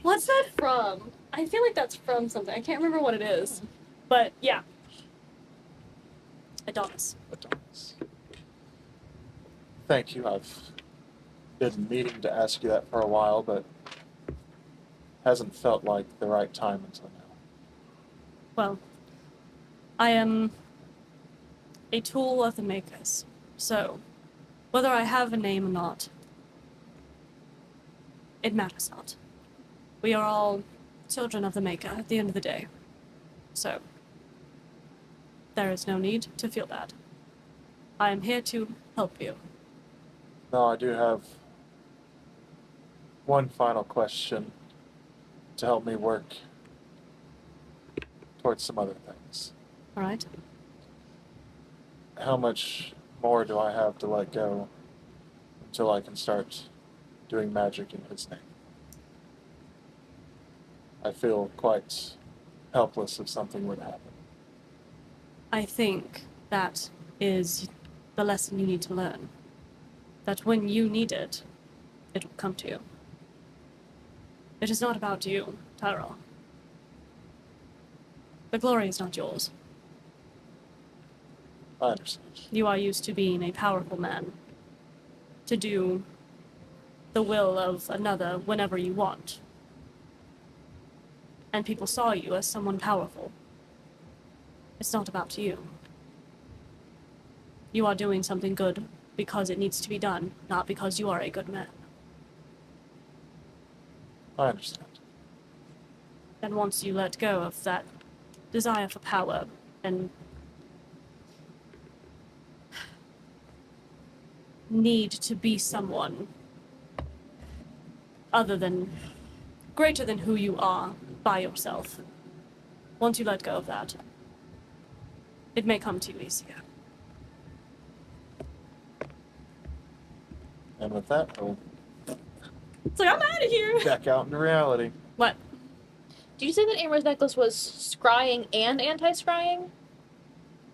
What's that from? I feel like that's from something. I can't remember what it is. But yeah. Adonis. Adonis. Thank you. I've been meaning to ask you that for a while, but hasn't felt like the right time until now. Well, I am a tool of the Makers. So, whether I have a name or not, it matters not. We are all children of the Maker at the end of the day. So, there is no need to feel bad. I am here to help you. No, I do have one final question to help me work towards some other things. All right? How much more do I have to let go until I can start doing magic in his name? I feel quite helpless if something would happen. I think that is the lesson you need to learn. That when you need it, it will come to you. It is not about you, Tyrell. The glory is not yours. I understand. You are used to being a powerful man, to do the will of another whenever you want. And people saw you as someone powerful. It's not about you. You are doing something good because it needs to be done, not because you are a good man. I understand. And once you let go of that desire for power and need to be someone other than greater than who you are by yourself, once you let go of that, it may come to you easier. And with that, I'll It's like, I'm out of here. back out into reality. What? Did you say that Aymer's necklace was scrying and anti-scrying?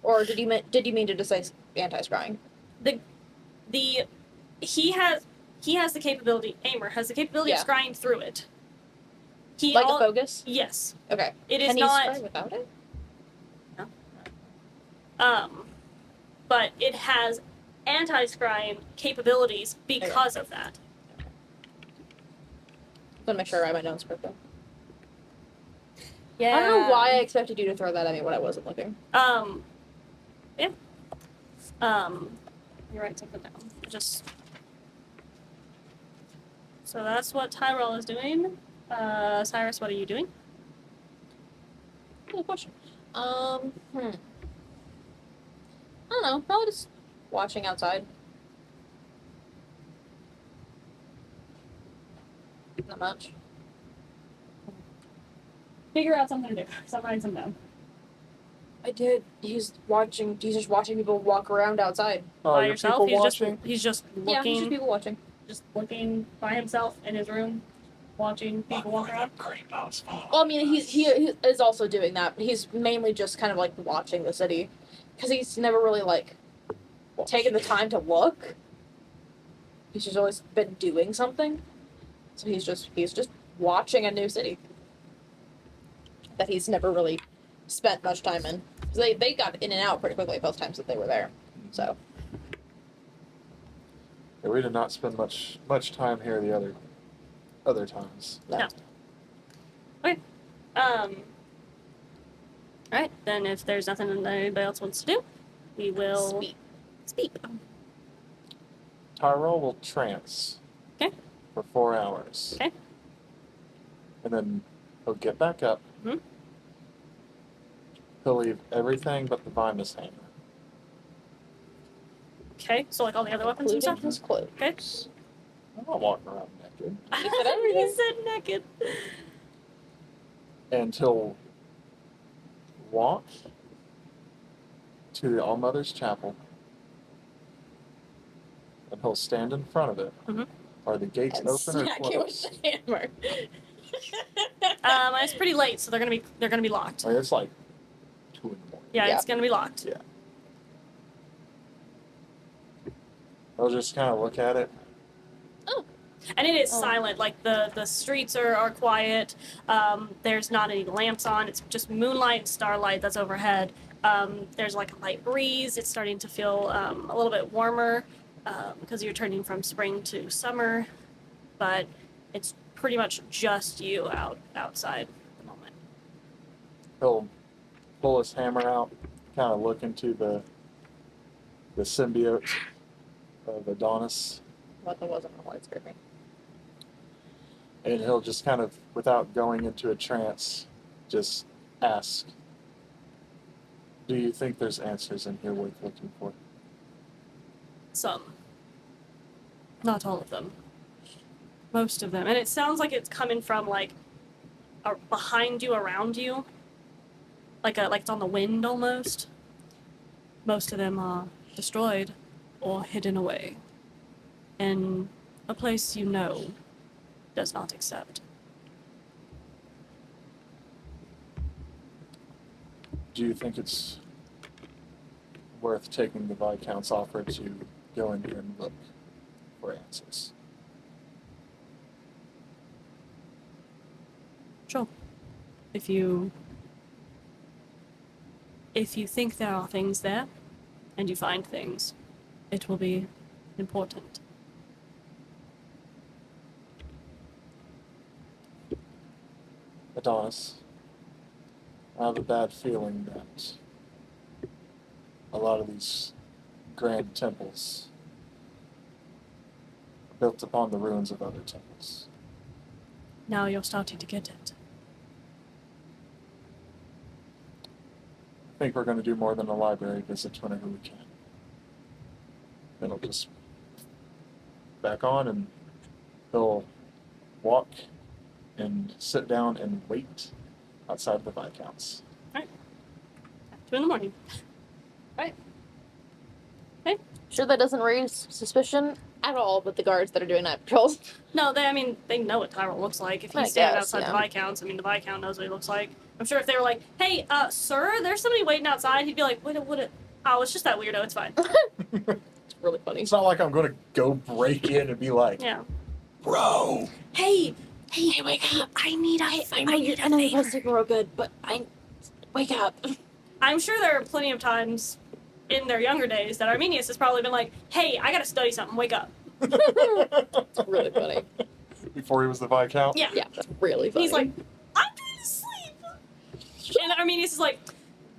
Or did you mean to just say anti-scrying? He has the capability. Aymer has the capability Yeah. of scrying through it. Like a focus? Yes. Okay. It is Can he not. scry without it? But it has anti-scrying capabilities because of that. I'm gonna make sure I write my notes correctly. Yeah. I don't know why I expected you to throw that at me when I wasn't looking. Yeah. You write something down. Just. So that's what Tyrell is doing. Cyrus, what are you doing? Good question. I don't know. Probably just watching outside. Not much. Figure out something to do. So I'm writing something down. I did. He's just watching people walk around outside. Oh, By your yourself. people watching? He's just looking. Yeah, he's just people watching. Just looking by himself in his room, watching people walk around. Well, I mean, he is also doing that, but he's mainly just kind of like watching the city, because he's never really like taken the time to look. He's just always been doing something, so he's just watching a new city that he's never really spent much time in. 'Cause they got in and out pretty quickly both times that they were there. So Yeah, we did not spend much time here the other times. No. Okay. Alright, then if there's nothing that anybody else wants to do, we will speak. Tyrell will trance. Okay. For 4 hours. Okay. And then he'll get back up. Mhm. He'll leave everything but the Vimus hammer. Okay, so like all the other weapons and including stuff? his clothes. Okay. I'm not walking around naked. He said everything. He said naked. And he'll walk to the All-Mother's Chapel. And he'll stand in front of it. Mhm. Are the gates And open or smack you with closed? the hammer. It's pretty late, so they're gonna be locked. I mean, it's like 2 in the morning. Yeah, Yeah. it's gonna be locked. Yeah. I'll just kind of look at it. And it is Oh. silent. Like the streets are quiet. There's not any lamps on. It's just moonlight and starlight that's overhead. There's like a light breeze. It's starting to feel a little bit warmer because you're turning from spring to summer, but it's pretty much just you outside at the moment. He'll pull his hammer out, kind of look into the symbiote of Adonis, What that wasn't a light scraping. and he'll just kind of, without going into a trance, just ask, do you think there's answers in here worth looking for? Some. Not all of them. Most of them. And it sounds like it's coming from like behind you, around you. Like it's on the wind almost. Most of them are destroyed or hidden away in a place you know does not accept. Do you think it's worth taking the Viscount's offer to go in here and look for answers? Sure. If you think there are things there, and you find things, it will be important. Adonis, I have a bad feeling that a lot of these grand temples built upon the ruins of other temples. Now you're starting to get it. I think we're going to do more than a library visit whenever we can. Then he'll just back on and he'll walk and sit down and wait outside of the Viscount's. 2 in the morning. Sure, that doesn't raise suspicion at all with the guards that are doing night patrols. No, they know what Tyrell looks like. If I he's standing guess, outside yeah. the Viscount's, the Viscount knows what he looks like. I'm sure if they were like, hey, sir, there's somebody waiting outside, he'd be like, oh, it's just that weirdo, it's fine. It's really funny. It's not like I'm going to go break in and be like, Yeah. bro. Hey, wake up. I need a I know you're sleeping real good, but wake up. I'm sure there are plenty of times in their younger days that Arminius has probably been like, hey, I gotta study something, wake up. It's really funny. Before he was the Viscount? Yeah. Yeah, that's really funny. He's like, I'm trying to sleep. And Arminius is like,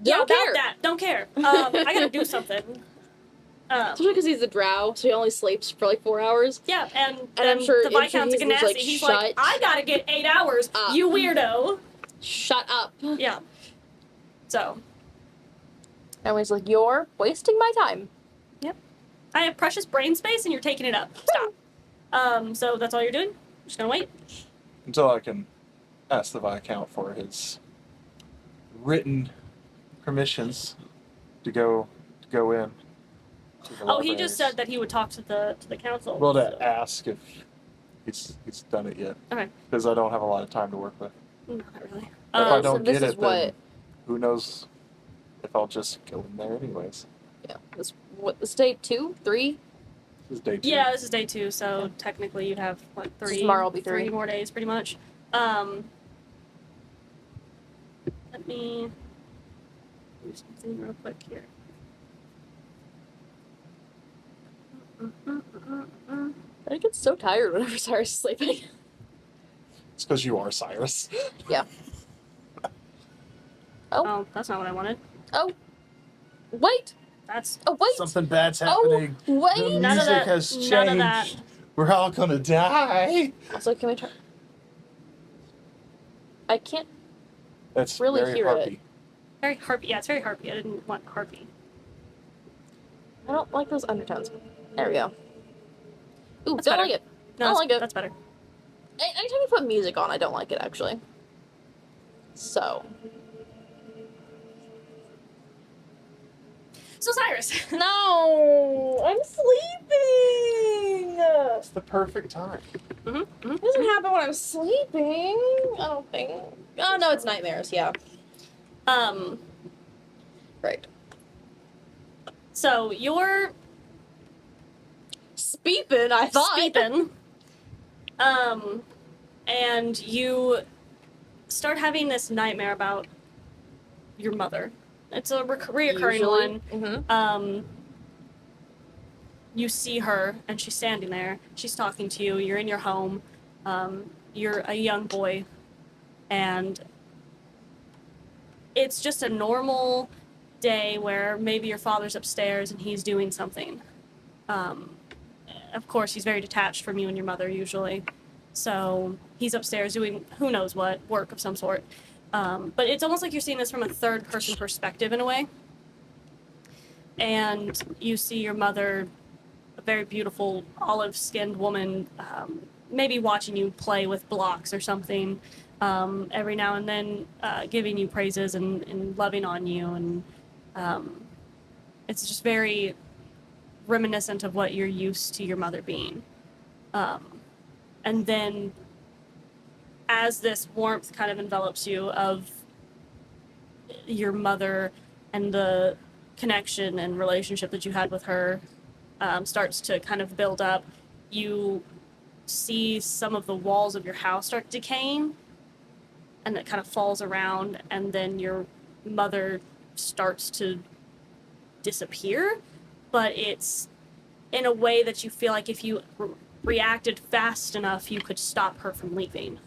yeah, Don't about care. that, don't care. I gotta do something. Especially because he's a drow, so he only sleeps for like 4 hours. Yeah, and I'm then sure the Viscount's a he's Ganassi. like, He's "Shut like, I gotta get 8 hours, up." you weirdo. Shut up. Yeah. So, And he's like, you're wasting my time. I have precious brain space and you're taking it up. Stop. So that's all you're doing? Just gonna wait? Until I can ask the Viscount for his written permissions to go in. To the Oh, he just libraries. said that he would talk to the council. Well, to so- ask if he's done it yet. Okay. Because I don't have a lot of time to work with. Not really. If I so don't this get is it, then what- who knows if I'll just go in there anyways. Yeah. This day 2, 3? This is day 2. Yeah, this is day 2, so technically you'd have, what, So 3? tomorrow will be 3. 3 more days, pretty much. Let me do something real quick here. I get so tired whenever Cyrus is sleeping. It's because you are Cyrus. Oh, that's not what I wanted. Oh. Wait. That's Oh, wait. Something bad's Oh, happening. The wait. None of music that- has changed. none of that. We're all gonna die. Also, can we try? I can't. That's Really very hear it. harpy. very harpy. Yeah, it's very harpy. I didn't want harpy. I don't like those undertones. There we go. Ooh, That's don't better. like it. No, I don't that's, like it. that's better. Anytime you put music on, I don't like it, actually. So. So Cyrus. No! I'm sleeping! It's the perfect time. It doesn't happen when I'm sleeping. I don't think. Oh, no, it's nightmares, yeah. Right. So you're Speeping, I thought. speeping. And you start having this nightmare about your mother. It's a reoccurring one. Mm-hmm. You see her, and she's standing there. She's talking to you. You're in your home. You're a young boy, and it's just a normal day where maybe your father's upstairs and he's doing something. Of course, he's very detached from you and your mother usually. So he's upstairs doing who knows what, work of some sort. But it's almost like you're seeing this from a third-person perspective in a way. And you see your mother, a very beautiful olive-skinned woman, maybe watching you play with blocks or something, every now and then giving you praises and loving on you. And it's just very reminiscent of what you're used to your mother being. And then as this warmth kind of envelops you of your mother and the connection and relationship that you had with her starts to kind of build up, you see some of the walls of your house start decaying, and it kind of falls around, and then your mother starts to disappear, but it's in a way that you feel like if you reacted fast enough, you could stop her from leaving.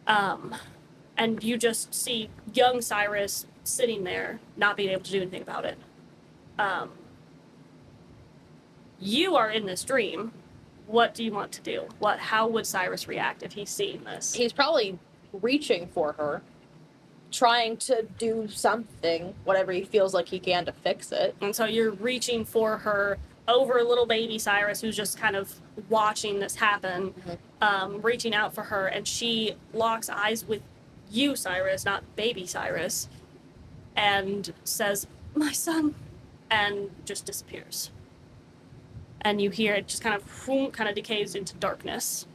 And you just see young Cyrus sitting there, not being able to do anything about it. You are in this dream. What do you want to do? How would Cyrus react if he's seeing this? He's probably reaching for her, trying to do something, whatever he feels like he can to fix it. And so you're reaching for her over little baby Cyrus, who's just kind of watching this happen, reaching out for her, and she locks eyes with you, Cyrus, not baby Cyrus, and says, "My son," and just disappears. And you hear it just kind of decays into darkness.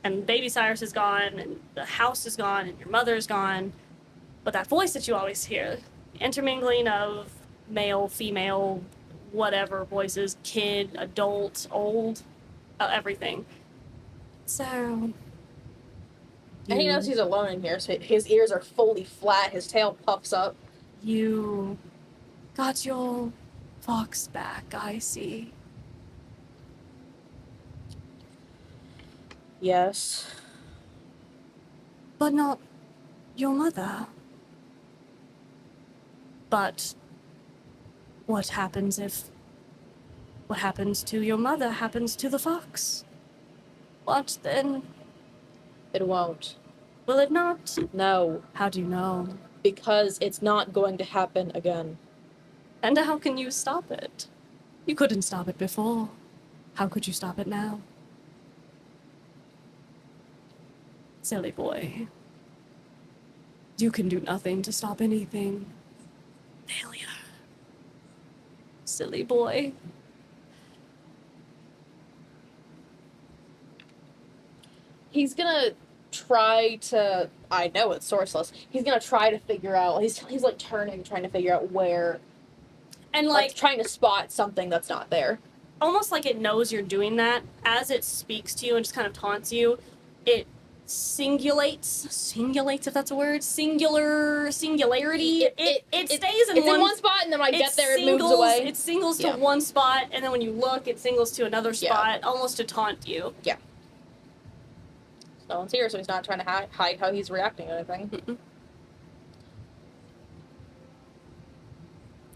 And baby Cyrus is gone, and the house is gone, and your mother is gone. But that voice that you always hear, the intermingling of male, female, whatever voices, kid, adult, old, everything. So. And he knows he's alone in here, so his ears are fully flat, his tail puffs up. You got your fox back, I see. Yes. But not your mother. But what happens to your mother happens to the fox? What then? It won't. Will it not? No. How do you know? Because it's not going to happen again. And how can you stop it? You couldn't stop it before. How could you stop it now? Silly boy. You can do nothing to stop anything. Failure. Silly boy. He's gonna try to, I know it's sourceless, he's gonna try to figure out, he's like turning, trying to figure out where, And like trying to spot something that's not there. almost like it knows you're doing that, as it speaks to you and just kind of taunts you, it singulates, if that's a word, singularity. It stays in it's one, in one spot, and then when I get there, it moves singles- away. It singles to one spot, and then when you look, it singles to another spot, almost to taunt you. Yeah. No one's here, so he's not trying to hide how he's reacting to anything. Mm-mm.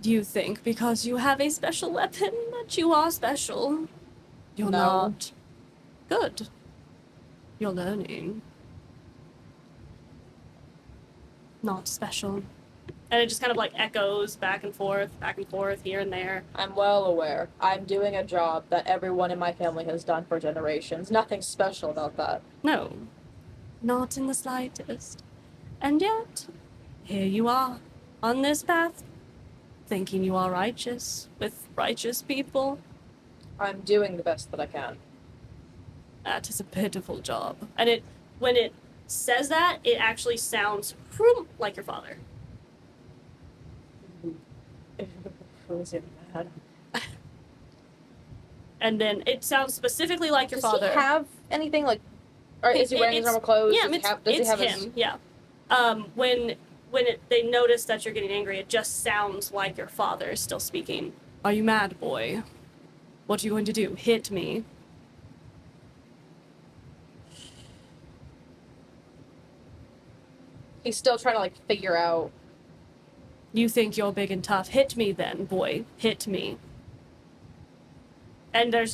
Do you think because you have a special weapon that you are special? You're No. not. Good. You're learning. Not special. And it just kind of like echoes back and forth, here and there. I'm well aware. I'm doing a job that everyone in my family has done for generations. Nothing special about that. No. Not in the slightest. And yet, here you are, on this path, thinking you are righteous, with righteous people. I'm doing the best that I can. That is a pitiful job. And when it says that, it actually sounds like your father. Who's in bad? And then it sounds specifically like your Does father. he have anything like? Or is he wearing his It's- normal clothes? Yeah, does he have him. his? Yeah. When they notice that you're getting angry, it just sounds like your father is still speaking. Are you mad, boy? What are you going to do? Hit me? He's still trying to like figure out. You think you're big and tough? Hit me then, boy. Hit me. And it's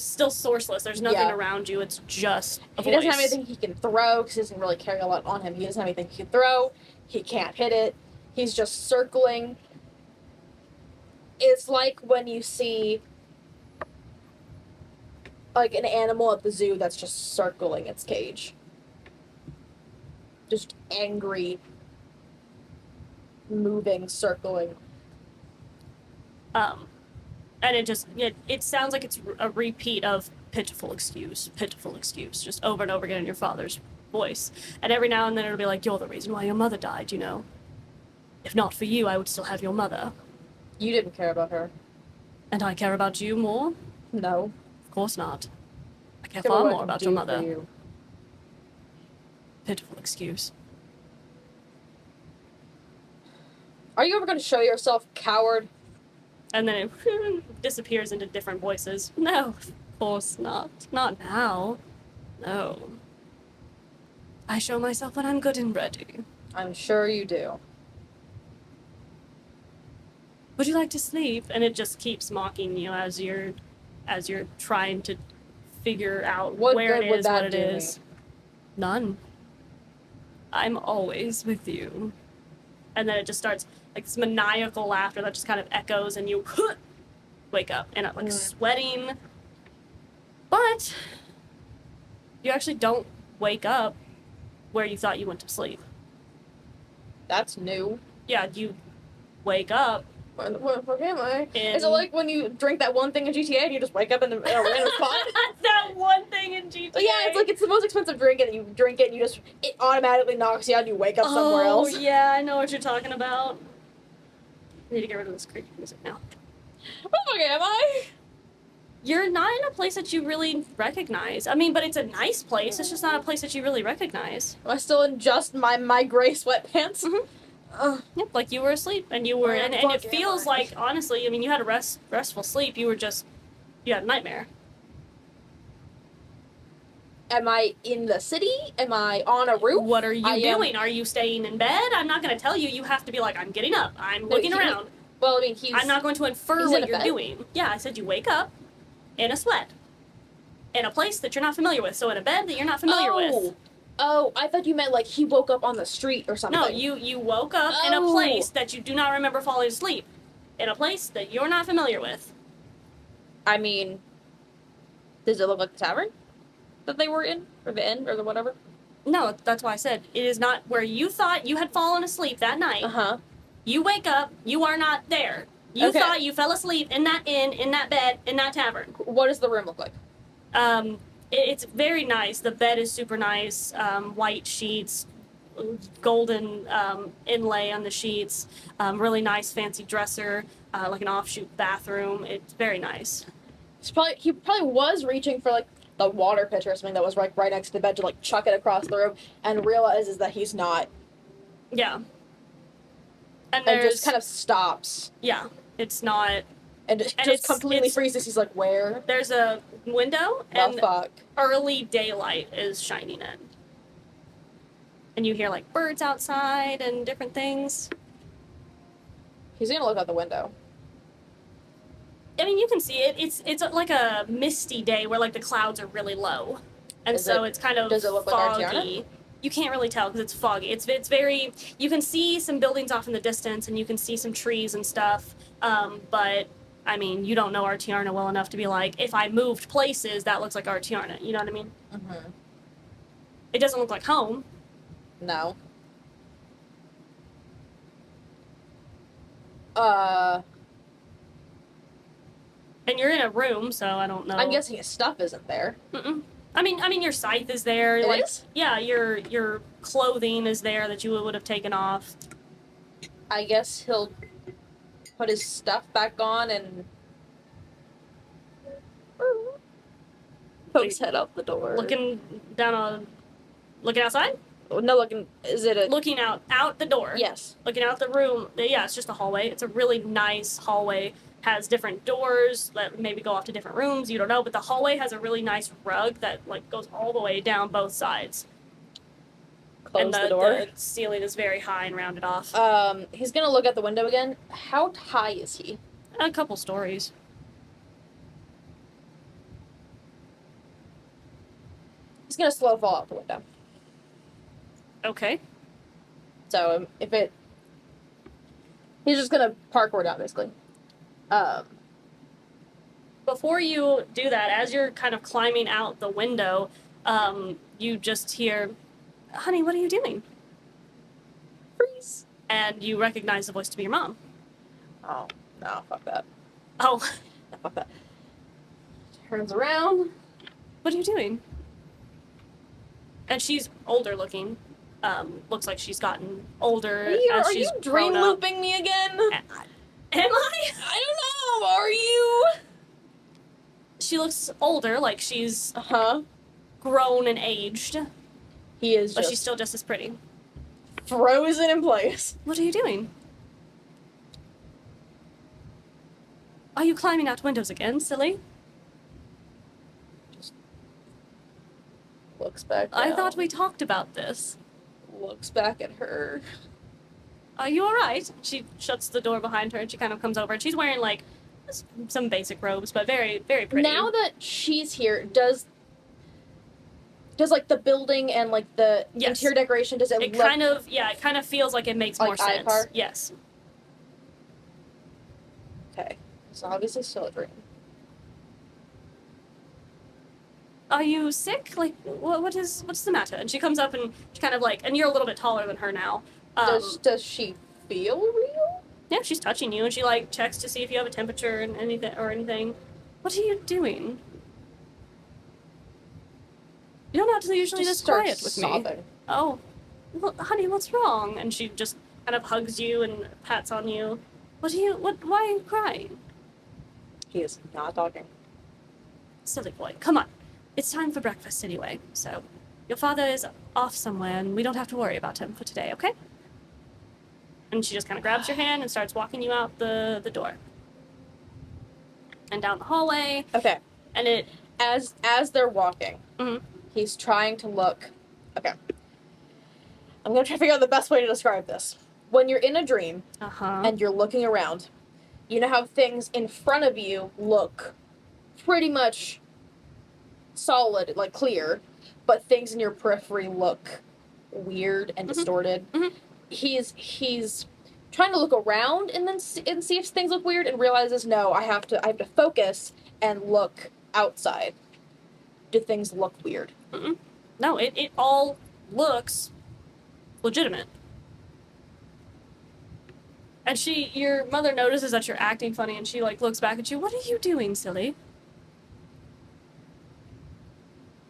still sourceless. There's nothing Yeah. around you. It's just a He voice. doesn't have anything he can throw because he doesn't really carry a lot on him. He doesn't have anything he can throw. He can't hit it. He's just circling. It's like when you see like an animal at the zoo that's just circling its cage. Just angry, moving, circling. And it sounds like it's a repeat of pitiful excuse, just over and over again in your father's voice. And every now and then it'll be like, you're the reason why your mother died, you know. If not for you, I would still have your mother. You didn't care about her. And I care about you more? No. Of course not. I care Care what far I more can about do your for mother. you. Pitiful excuse. Are you ever going to show yourself, coward? And then it disappears into different voices. No, of course not. Not now. No. I show myself when I'm good and ready. I'm sure you do. Would you like to sleep? And it just keeps mocking you as you're trying to figure out What where good it would is, that what it do me? is. None. I'm always with you. And then it just starts like this maniacal laughter that just kind of echoes, and you wake up and like sweating. But you actually don't wake up where you thought you went to sleep. That's new. Yeah, you wake up. Where the fuck am I? In- Is it like when you drink that one thing in GTA and you just wake up in a random spot? that one thing in GTA. But yeah, it's like it's the most expensive drink, and you drink it, and it automatically knocks you out, and you wake up somewhere else. Oh yeah, I know what you're talking about. I need to get rid of this creepy music now. Where the fuck am I? You're not in a place that you really recognize. I mean, but it's a nice place. It's just not a place that you really recognize. Am I still in just my gray sweatpants? Mhm. Yep, like you were asleep, and you were, Where and the it fuck feels am I? like, honestly, I mean, you had a restful sleep. You had a nightmare. Am I in the city? Am I on a roof? What are you I am- doing? Are you staying in bed? I'm not going to tell you. You have to be like, I'm getting up. I'm looking he- around. Well, I mean, he's. I'm not going to infer he's in what a you're bed? doing. Yeah, I said you wake up in a sweat. In a place that you're not familiar with. So in a bed that you're not familiar with. Oh, I thought you meant like he woke up on the street or something. No, you woke up in a Oh. place that you do not remember falling asleep. In a place that you're not familiar with. I mean, does it look like the tavern that they were in, or the inn, or the whatever? No, that's why I said it is not where you thought you had fallen asleep that night. Uh-huh. You wake up, you are not there. You Okay. thought you fell asleep in that inn, in that bed, in that tavern. What does the room look like? It's very nice. The bed is super nice. White sheets, golden inlay on the sheets. Really nice, fancy dresser, like an offshoot bathroom. It's very nice. He probably was reaching for like the water pitcher or something that was right next to the bed to like chuck it across the room, and realizes that he's not, Yeah. And and there's just kind of stops yeah. It's not. and And just completely freezes. He's like, "Where There's a window the and fuck?" early daylight is shining in. And you hear like birds outside and different things. He's gonna look out the window. I mean, you can see it. It's like a misty day where like the clouds are really low, and Is so it- it's kind of does it look like foggy. Artiana? You can't really tell because it's foggy. It's very. You can see some buildings off in the distance, and you can see some trees and stuff. But I mean, you don't know Artiana well enough to be like, if I moved places, that looks like Artiana. You know what I mean? Mm-hmm. It doesn't look like home. No. And you're in a room, so I don't know. I'm guessing his stuff isn't there. Mm-mm. I mean, your scythe is there. It like, is? Yeah, your clothing is there that you would have taken off. I guess he'll put his stuff back on and pokes head out the door. Looking outside. No, looking. Is it a? Looking out the door. Yes. Looking out the room. Yeah, it's just a hallway. It's a really nice hallway. Has different doors that maybe go off to different rooms. You don't know, but the hallway has a really nice rug that like goes all the way down both sides. Close and the door. The ceiling is very high and rounded off. He's gonna look at the window again. How high is he? A couple stories. He's gonna slow fall out the window. Okay. So he's just gonna parkour down basically. Before you do that, as you're kind of climbing out the window, you just hear, "Honey, what are you doing?" Freeze. And you recognize the voice to be your mom. Oh no! Fuck that. Oh, No, fuck that. Turns around. what are you doing? And she's older looking. Looks like she's gotten older as Are she's you dream grown up. looping me again? Am I? I don't know. Are you? She looks older, like she's grown and aged, He is but just she's still just as pretty. frozen in place. What are you doing? Are you climbing out windows again, silly? Looks back. I down, thought we talked about this. looks back at her. Are you alright? She shuts the door behind her and she kind of comes over and she's wearing like some basic robes, but very, very pretty. Now that she's here, does like the building and like the Yes. interior decoration, does it It look kind of feels like it makes like more sense. Icar? Yes. okay? It's obviously still a dream. Are you sick? Like, what's the matter? And she comes up and she kind of like, and you're a little bit taller than her now. Does she feel real? Yeah, she's touching you and she like checks to see if you have a temperature and anything. What are you doing? You're not usually Just this quiet starts with sobbing. me. Oh, well, honey, what's wrong? And she just kind of hugs you and pats on you. Why are you crying? He is not talking. Silly boy, come on. It's time for breakfast anyway, so your father is off somewhere and we don't have to worry about him for today, okay? And she just kind of grabs your hand and starts walking you out the door. And down the hallway, Okay. and it... As they're walking, Mhm. he's trying to look. Okay. I'm gonna try to figure out the best way to describe this. When you're in a dream Uh-huh. and you're looking around, you know how things in front of you look pretty much solid, like clear, but things in your periphery look weird and distorted. Mhm. He's trying to look around and then see if things look weird, and realizes no, I have to focus and look outside. Do things look weird? No, it all looks legitimate. And your mother notices that you're acting funny and she like looks back at you. What are you doing, silly?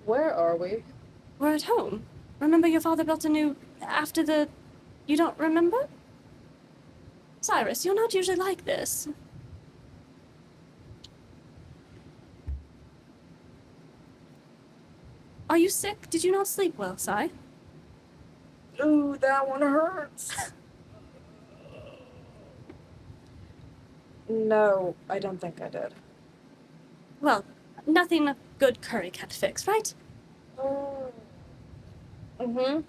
Where are we? We're at home. Remember your father built a new after the... You don't remember? Cyrus, you're not usually like this. Are you sick? Did you not sleep well, Cy? Ooh, that one hurts. No, I don't think I did. Well, nothing a good curry can't fix, right? Mm-hmm.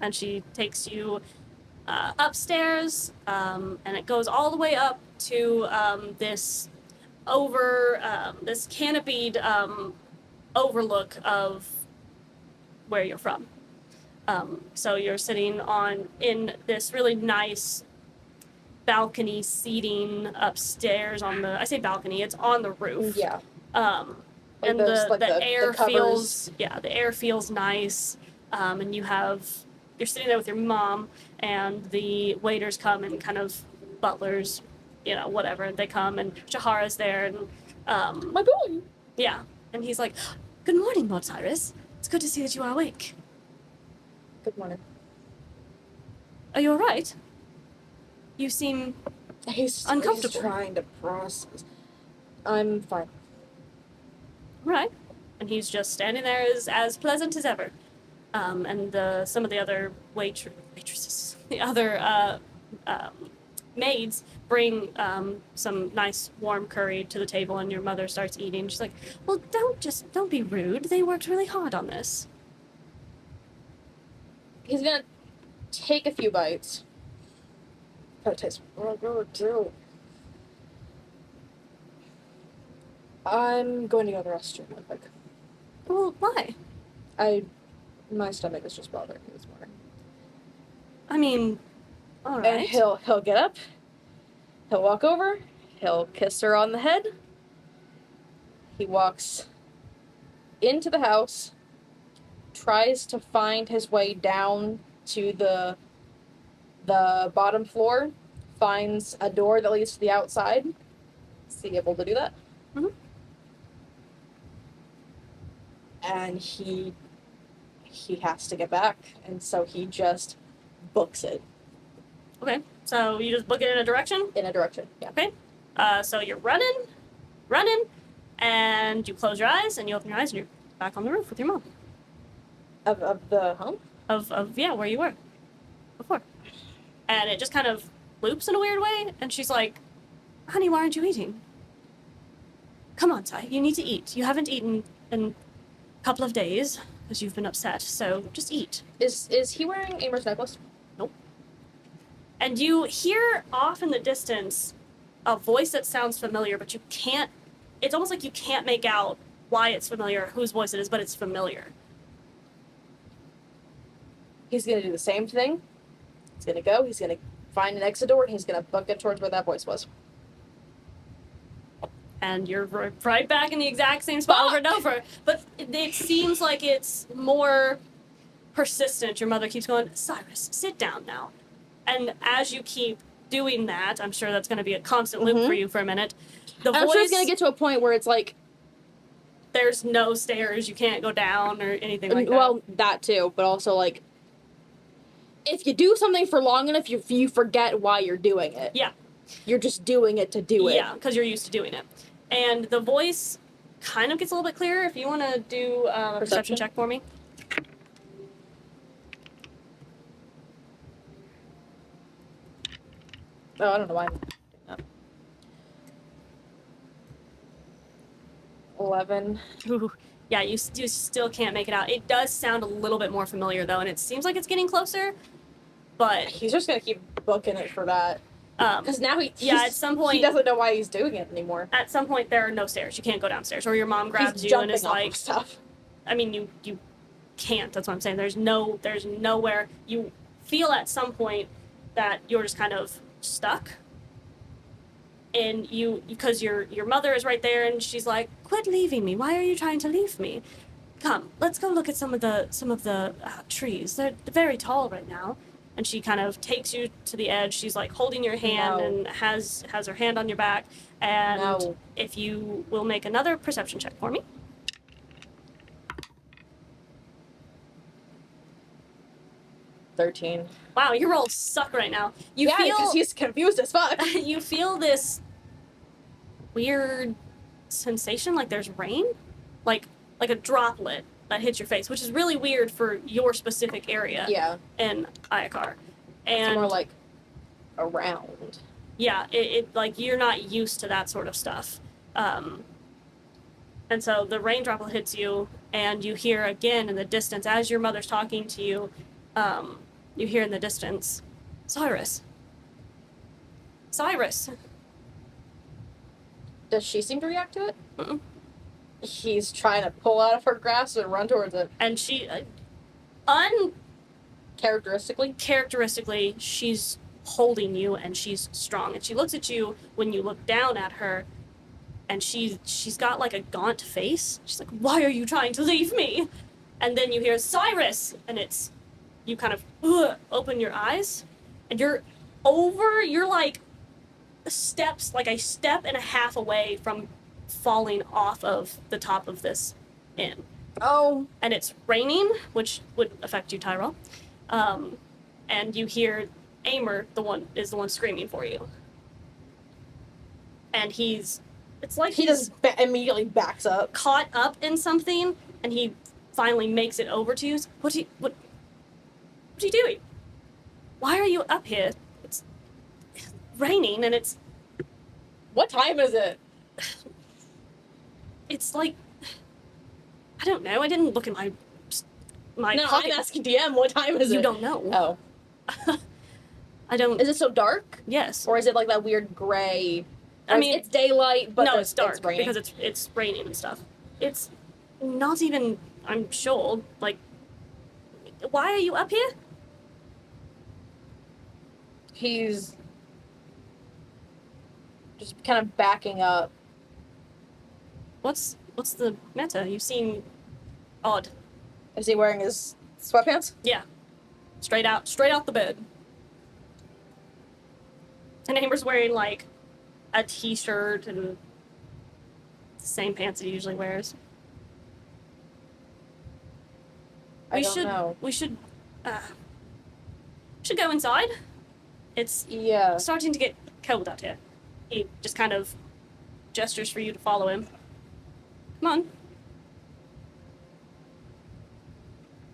And she takes you upstairs, and it goes all the way up to this canopied overlook of where you're from. So you're sitting in this really nice balcony seating upstairs on the... I say balcony, it's on the roof. Yeah. Like and those, the air covers. feels... Yeah, the air feels nice. And you're sitting there with your mom, and the waiters come and kind of butlers, whatever. They come, and Shahara's there, and My boy. yeah. And he's like, "Good morning, Lord Cyrus. It's good to see that you are awake. Good morning. Are you all right? You seem uncomfortable." He's trying to process. I'm fine. Right. And he's just standing there as pleasant as ever. And some of the other waitresses, the other maids bring some nice warm curry to the table, and your mother starts eating. She's like, "Well, don't be rude. They worked really hard on this." He's gonna take a few bites. That tastes real good too. I'm going to go to the restroom real quick. Well, why? My stomach is just bothering me this morning. I mean, all right. And he'll get up. He'll walk over. He'll kiss her on the head. He walks into the house. Tries to find his way down to the bottom floor. Finds a door that leads to the outside. Is he able to do that? Mm-hmm. And he has to get back, and so he just books it Okay, so you just book it in a direction? in a direction. Yeah. Okay. So you're running, and you close your eyes, and you open your eyes, and you're back on the roof with your mom. Of the home? Of where you were before. And it just kind of loops in a weird way, and she's like, "Honey, why aren't you eating? Come on, Ty, you need to eat. You haven't eaten in a couple of days because you've been upset, so just eat." Is he wearing Aymer's necklace? And you hear off in the distance a voice that sounds familiar, but you can't, it's almost like you can't make out why it's familiar, whose voice it is, but it's familiar. He's gonna do the same thing. He's gonna find an exit door, and he's gonna book it towards where that voice was. And you're right back in the exact same spot over and over. But it seems like it's more persistent. Your mother keeps going, Cyrus, sit down now. And as you keep doing that, I'm sure that's going to be a constant loop for you for a minute. The I'm voice, sure it's gonna get to a point where it's like, there's no stairs, you can't go down or anything like that. well, that too, but also like, if you do something for long enough, you forget why you're doing it. Yeah. You're just doing it to do it. Yeah, because you're used to doing it. And the voice kind of gets a little bit clearer. If you want to do a perception check for me. Oh, I don't know why I'm doing that. 11. Ooh. Yeah, you still can't make it out. It does sound a little bit more familiar, though, and it seems like it's getting closer, but... He's just gonna keep booking it for that. Because now at some point... he doesn't know why he's doing it anymore. At some point, there are no stairs. You can't go downstairs. Or your mom grabs He's you and jumping is off like... of stuff. I mean, you can't. That's what I'm saying. There's nowhere. You feel at some point that you're just kind of stuck. And because your mother is right there, and she's like, "Quit leaving me. Why are you trying to leave me? Come, let's go look at some of the trees. They're very tall right now." And she kind of takes you to the edge. She's like holding your hand and has her hand on your back. And if you will make another perception check for me. 13. Wow, your rolls suck right now. You Yeah, feel because he's confused as fuck. you feel this weird sensation, like there's rain, like a droplet that hits your face, which is really weird for your specific area. Yeah. In Ayakar, and It's more like around. yeah, it like you're not used to that sort of stuff, and so the rain droplet hits you, and you hear again in the distance as your mother's talking to you. You hear in the distance, Cyrus. Does she seem to react to it? Mm-mm. He's trying to pull out of her grasp and run towards it. And she, Characteristically, she's holding you and she's strong. And she looks at you when you look down at her, and she's got like a gaunt face. She's like, "Why are you trying to leave me?" And then you hear, Cyrus! And you kind of open your eyes, and you're like a step and a half away from falling off of the top of this inn. Oh. And it's raining, which would affect you, Tyrell. And you hear Aymer, is the one screaming for you. And it's like he just immediately backs up. Caught up in something, and he finally makes it over to you. What are you doing? Why are you up here? It's raining, and it's... What time is it? It's like... I don't know. I didn't look at my No, pocket. I'm asking DM, what time is it? You don't know. Oh. I don't... Is it so dark? Yes. Or is it like that weird gray... I mean... It's daylight, but no, it's dark, it's raining. because it's raining and stuff. It's not even... I'm sure, like... Why are you up here? He's just kind of backing up. What's the matter? You seem odd. Is he wearing his sweatpants? Yeah. Straight out the bed. And Aymer's wearing like a t-shirt and the same pants he usually wears. I don't know. We should go inside. It's starting to get cold out here. He just kind of gestures for you to follow him. Come on.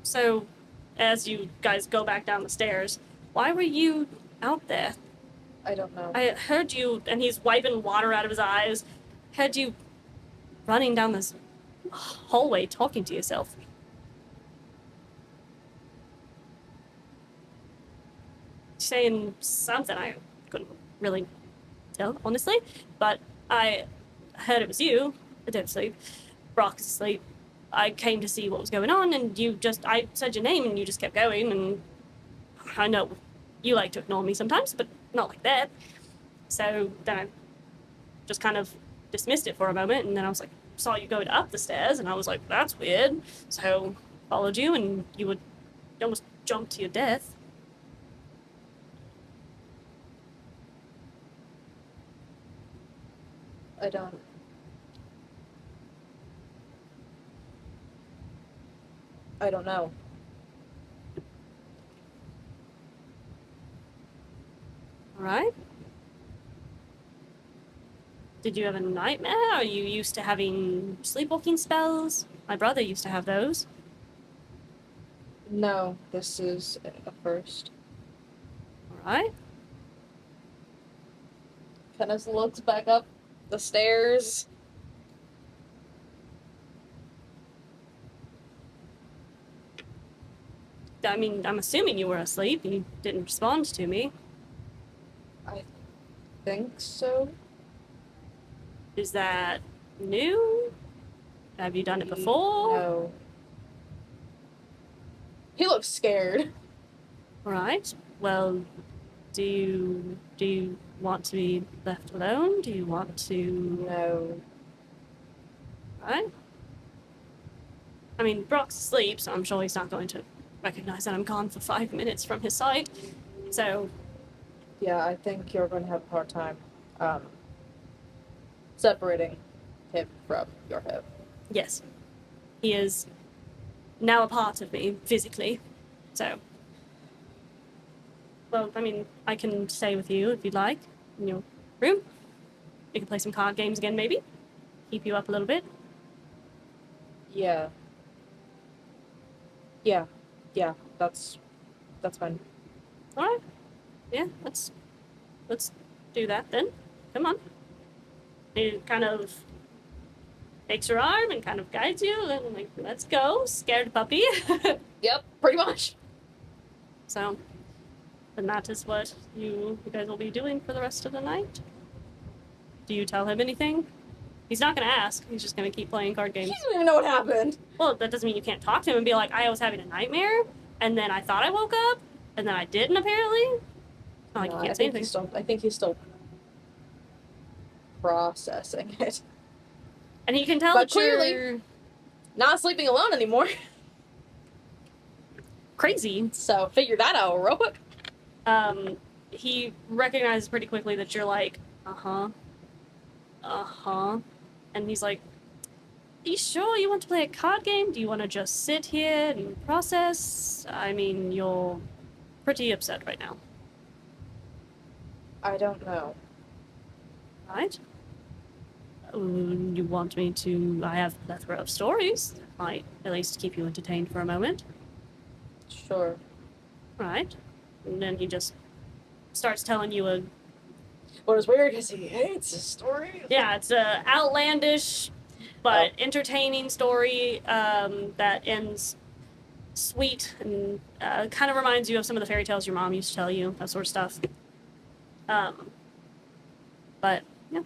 So, as you guys go back down the stairs, why were you out there? I don't know. I heard you, and he's wiping water out of his eyes, heard you running down this hallway talking to yourself. saying something. I couldn't really tell, honestly, but I heard it was you. I don't sleep. Brock is asleep. I came to see what was going on, and I said your name, and you just kept going, and I know you like to ignore me sometimes, but not like that. So then I just kind of dismissed it for a moment, and then I was like, saw you going up the stairs, and I was like, that's weird. So followed you, and you almost jumped to your death. I don't. I don't know. All right. Did you have a nightmare? Are you used to having sleepwalking spells? My brother used to have those. No, this is a first. All right. Kenneth looks back up the stairs. I mean, I'm assuming you were asleep. You didn't respond to me. I think so. Is that new? Have you done it before? No. He looks scared. All right. Well, do you want to be left alone? Do you want to? No. Right. I mean, Brock's asleep, so I'm sure he's not going to recognize that I'm gone for 5 minutes from his sight. So, Yeah, I think you're going to have a hard time separating him from your him. yes, he is now a part of me physically. So, well, I mean, I can stay with you if you'd like in your room. We can play some card games again, maybe. Keep you up a little bit. Yeah. Yeah. Yeah, that's fine. All right. Yeah, let's do that then. Come on. He kind of takes your arm and kind of guides you, and like, let's go, scared puppy. Yep, pretty much. So, and that is what you guys will be doing for the rest of the night. Do you tell him anything? He's not gonna ask. He's just gonna keep playing card He games. doesn't even know what happened. Well, that doesn't mean you can't talk to him and be like, I was having a nightmare, and then I thought I woke up, and then I didn't apparently. Not like No, you I can't say think anything. I think he's still processing it. And he can tell But that you're clearly- Not sleeping alone anymore. crazy. So figure that out real quick. He recognizes pretty quickly that you're like, and he's like, are you sure you want to play a card game? Do you want to just sit here and process? I mean, you're pretty upset right now, I don't know. right? You want me to? I have a plethora of stories that might at least keep you entertained for a moment, Sure. right? And then he just starts telling you a What is weird is he hates his story. yeah, it's a outlandish but entertaining story that ends sweet and kind of reminds you of some of the fairy tales your mom used to tell you, that sort of stuff. But yeah,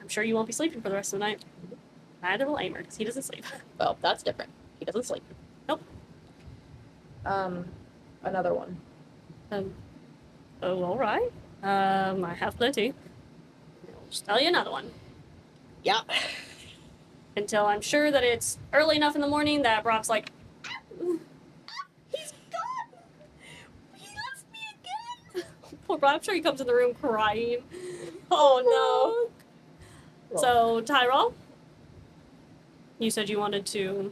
I'm sure you won't be sleeping for the rest of the night. Neither will Aymer, because he doesn't sleep. Well, that's different. He doesn't sleep. Nope. Another one. Oh, all right. I have plenty. I'll just tell you another one. Yeah. Until I'm sure that it's early enough in the morning that Brock's like, He's gone. He left me again. poor Brock. I'm sure he comes in the room crying. Oh no. So, Tyrell, you said you wanted to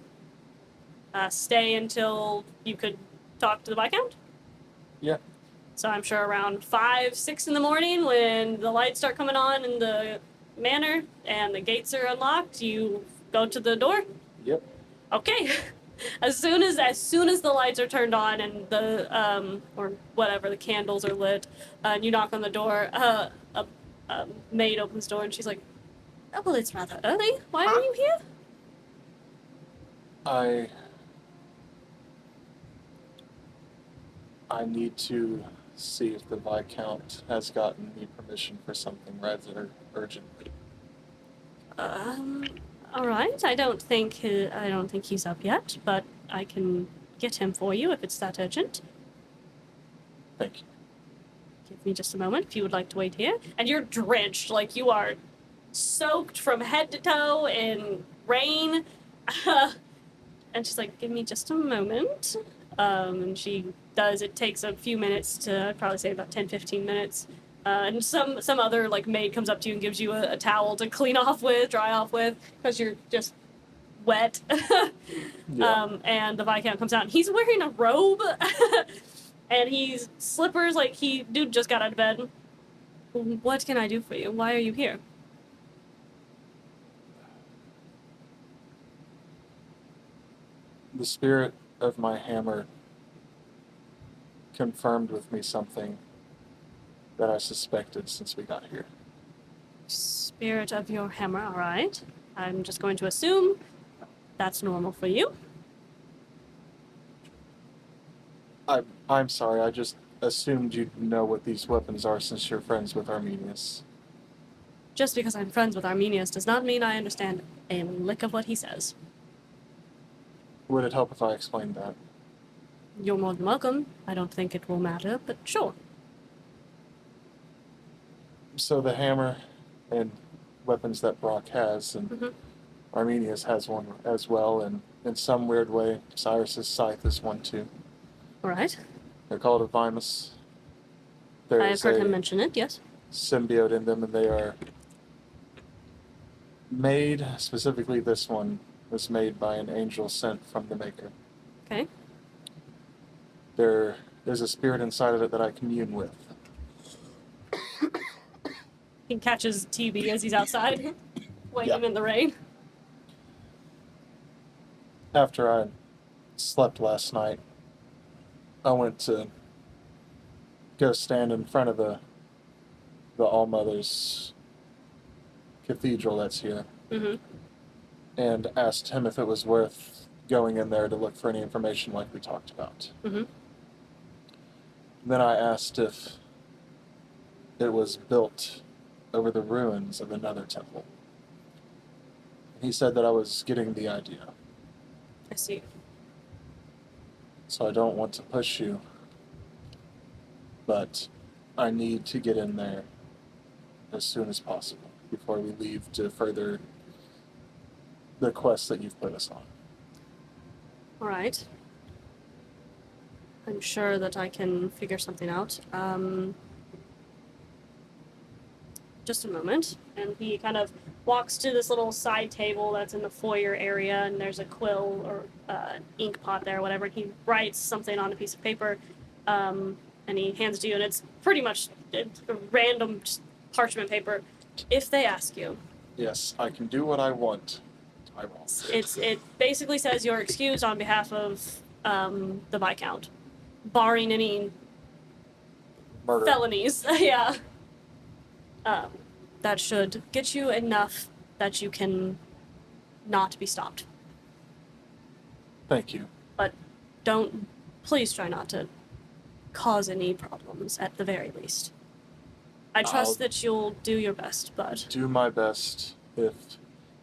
stay until you could talk to the Viscount? Yeah. So I'm sure around 5, 6 in the morning when the lights start coming on in the manor and the gates are unlocked, you go to the door? Yep. Okay. As soon as the lights are turned on and the or whatever, the candles are lit, and you knock on the door, a maid opens the door and she's like, oh, well, it's rather early. Why are you here? I need to see if the Viscount has gotten me permission for something rather urgently. All right. I don't think he's up yet, but I can get him for you if it's that urgent. Thank you. Give me just a moment if you would like to wait here. And you're drenched, like you are soaked from head to toe in rain. And she's like, give me just a moment. And she does. It takes a few minutes to, I'd probably say about 10, 15 minutes. And some other like maid comes up to you and gives you a towel to clean off with, dry off with, because you're just wet. Yeah. And the Viscount comes out and he's wearing a robe and he's slippers, like dude just got out of bed. What can I do for you? Why are you here? The spirit of my hammer confirmed with me something that I suspected since we got here. Spirit of your hammer, all right. I'm just going to assume that's normal for you. I'm sorry, I just assumed you'd know what these weapons are since you're friends with Arminius. Just because I'm friends with Arminius does not mean I understand a lick of what he says. Would it help if I explained that? You're more than welcome. I don't think it will matter, but sure. So the hammer and weapons that Brock has, and Mhm. Arminius has one as well, and in some weird way, Cyrus's scythe is one too. All right. They're called a Vimus. I have There's heard a him mention it, yes. symbiote in them, and they are made, specifically this one, was made by an angel sent from the Maker. Okay. There's a spirit inside of it that I commune with. He catches TB as he's outside, waiting Yeah. in the rain. After I slept last night, I went to go stand in front of the All-Mother's cathedral that's here, Mm-hmm. and asked him if it was worth going in there to look for any information like we talked about. Mm-hmm. Then I asked if it was built over the ruins of another temple. He said that I was getting the idea. I see. So I don't want to push you, but I need to get in there as soon as possible before we leave to further the quest that you've put us on. All right. I'm sure that I can figure something out. Just a moment. And he kind of walks to this little side table that's in the foyer area, and there's a quill or ink pot there, or whatever. And he writes something on a piece of paper, and he hands it to you, and it's pretty much a random parchment paper. If they ask you, Yes, I can do what I want. I won't. it basically says you're excused on behalf of the Viscount, barring any Murder. felonies. Yeah. That should get you enough that you can not be stopped. Thank you. But please try not to cause any problems at the very least. I trust that you'll do your best, but... Do my best. If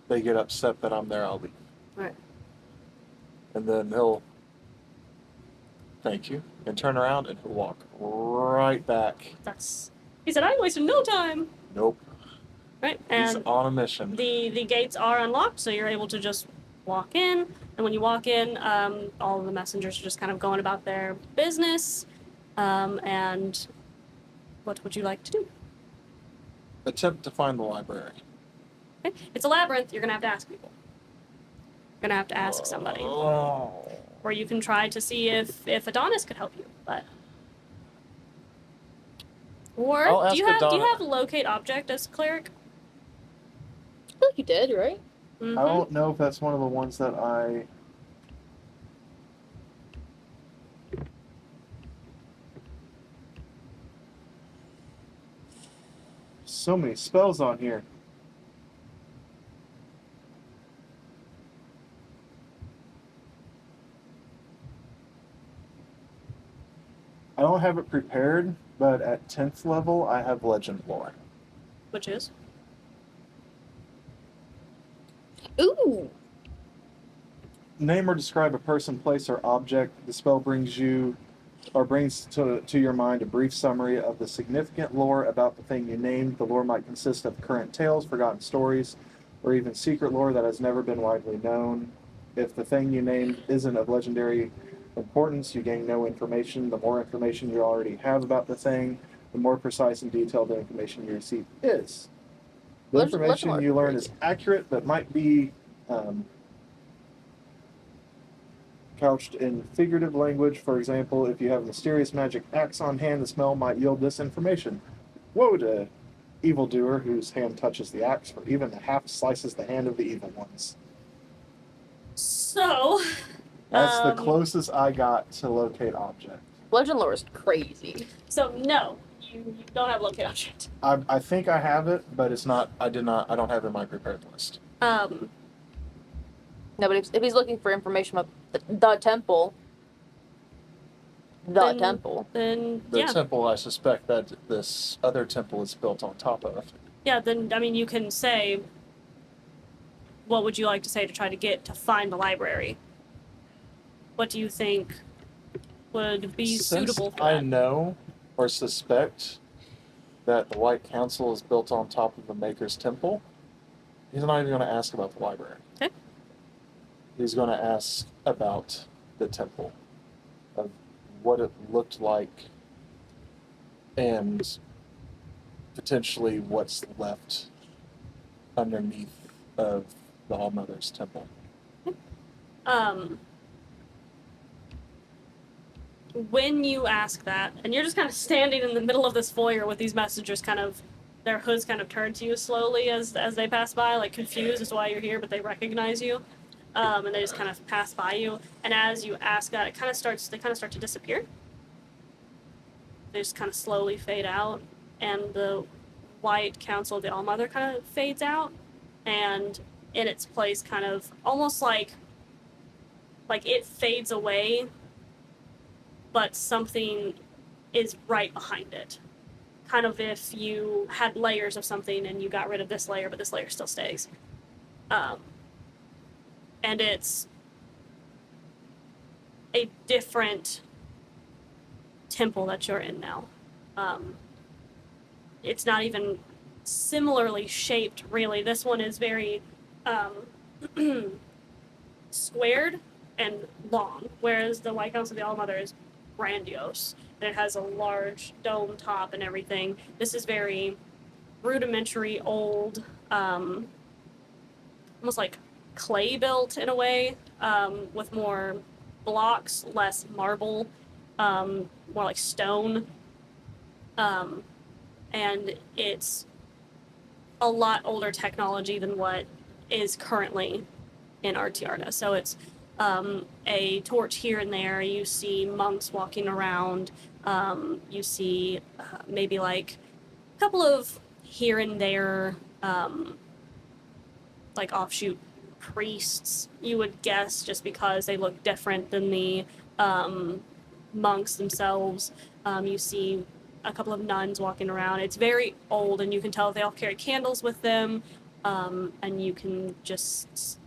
they get upset that I'm there, I'll leave. Alright. And then he'll thank you and turn around and he'll walk right back. He said, I wasted no time! Nope. Right, He's and on a mission. the gates are unlocked, so you're able to just walk in. And when you walk in, all of the messengers are just kind of going about their business. And what would you like to do? Attempt to find the library. Okay. It's a labyrinth. You're gonna have to ask people. You're gonna have to ask somebody, Oh. or you can try to see if Adonis could help you. But or I'll do you ask have Adonis. locate object as cleric? I feel like you did, right? Mm-hmm. I don't know if that's one of the ones that I... So many spells on here. don't have it prepared, but at 10th level, I have legend lore. Which is? Ooh. Name or describe a person, place, or object. The spell brings to your mind a brief summary of the significant lore about the thing you named. The lore might consist of current tales, forgotten stories, or even secret lore that has never been widely known. If the thing you named isn't of legendary importance, you gain no information. The more information you already have about the thing, the more precise and detailed the information you receive is. The information you learn is accurate, but might be couched in figurative language. For example, if you have a mysterious magic axe on hand, the smell might yield this information. Woe to evildoer whose hand touches the axe, for even the half slices the hand of the evil ones. So, That's the closest I got to locate object. Legend lore is crazy. so no, you don't have locate object. I think I have it, but it's not. I don't have it in my prepared list. No, but if he's looking for information about the temple, Then The yeah. temple, I suspect that this other temple is built on top of. Yeah, then, I mean, you can say, what would you like to say to try to find the library? What do you think would be suitable for I that? know or suspect that the White Council is built on top of the Maker's Temple, he's not even going to ask about the library. Okay. He's going to ask about the temple, of what it looked like, and potentially what's left underneath of the All-Mother's temple. When you ask that, and you're just kind of standing in the middle of this foyer with these messengers their hoods kind of turn to you slowly as they pass by, like confused as to why you're here, but they recognize you. And they just kind of pass by you. And as you ask that, they kind of start to disappear. They just kind of slowly fade out, and the White Council of the All-Mother kind of fades out, and in its place kind of almost like it fades away, but something is right behind it. Kind of if you had layers of something and you got rid of this layer, but this layer still stays. And it's a different temple that you're in now. It's not even similarly shaped, really. This one is very squared and long, whereas the White Council of the All-Mother is grandiose, and it has a large dome top and everything. This is very rudimentary, old, almost like clay built in a way, with more blocks, less marble, more like stone. And it's a lot older technology than what is currently in Artiarda. So it's a torch here and there. You see monks walking around. You see maybe like a couple of here and there, like offshoot priests, you would guess, just because they look different than the monks themselves. You see a couple of nuns walking around. It's very old, and you can tell they all carry candles with them, and you can just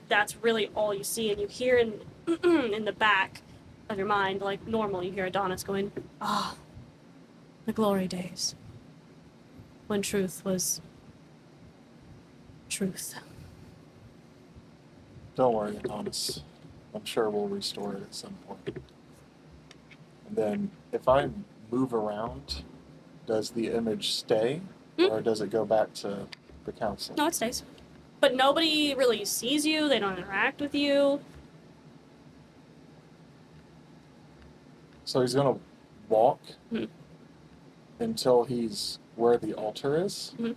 that's really all you see. And you hear in in the back of your mind, like normal, you hear Adonis going, Ah, the glory days. When truth was truth. Don't worry, Adonis. I'm sure we'll restore it at some point. And then, if I move around, does the image stay, or does it go back to the council? no, it stays. But nobody really sees you. They don't interact with you. So he's gonna walk Mhm. until he's where the altar is, Mhm.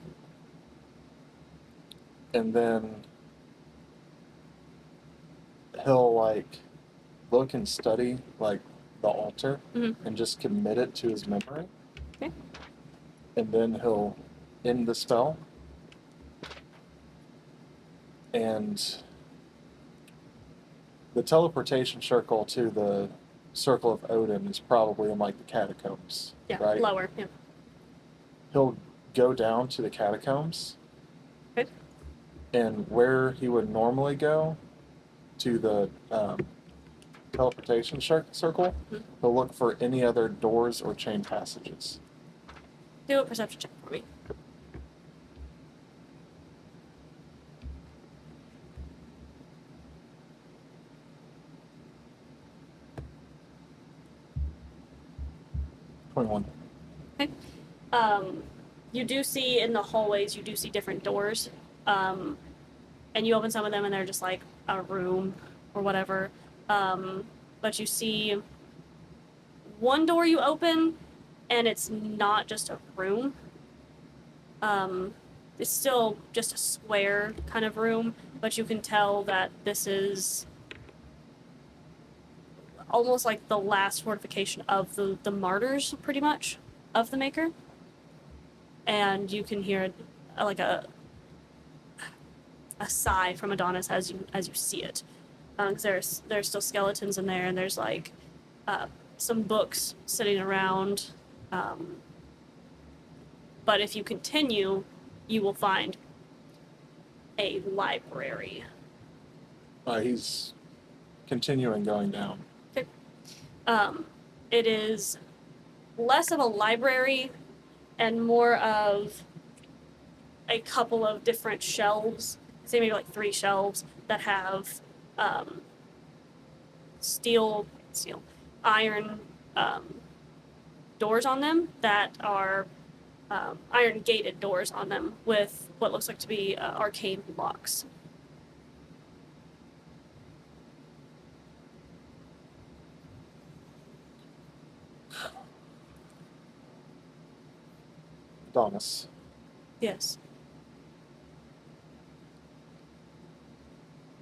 and then he'll like look and study like the altar Mhm. and just commit it to his memory. Okay. And then he'll end the spell, and the teleportation circle to the circle of Odin is probably in like the catacombs, Yeah, right? lower. Yeah. He'll go down to the catacombs, Okay. and where he would normally go to the teleportation circle, Mhm. he'll look for any other doors or chain passages. Do a perception check for me. '21. Okay. You do see in the hallways, you do see different doors. And you open some of them and they're just like a room or whatever. But you see one door you open and it's not just a room. It's still just a square kind of room, but you can tell that this is almost like the last fortification of the martyrs, pretty much, of the Maker. And you can hear like a sigh from Adonis as you see it, because there's still skeletons in there, and there's like some books sitting around. But if you continue, you will find a library. He's continuing going down. It is less of a library and more of a couple of different shelves, say maybe like 3 shelves that have iron doors on them that are iron gated doors on them with what looks like to be arcane locks. Adonis, Yes.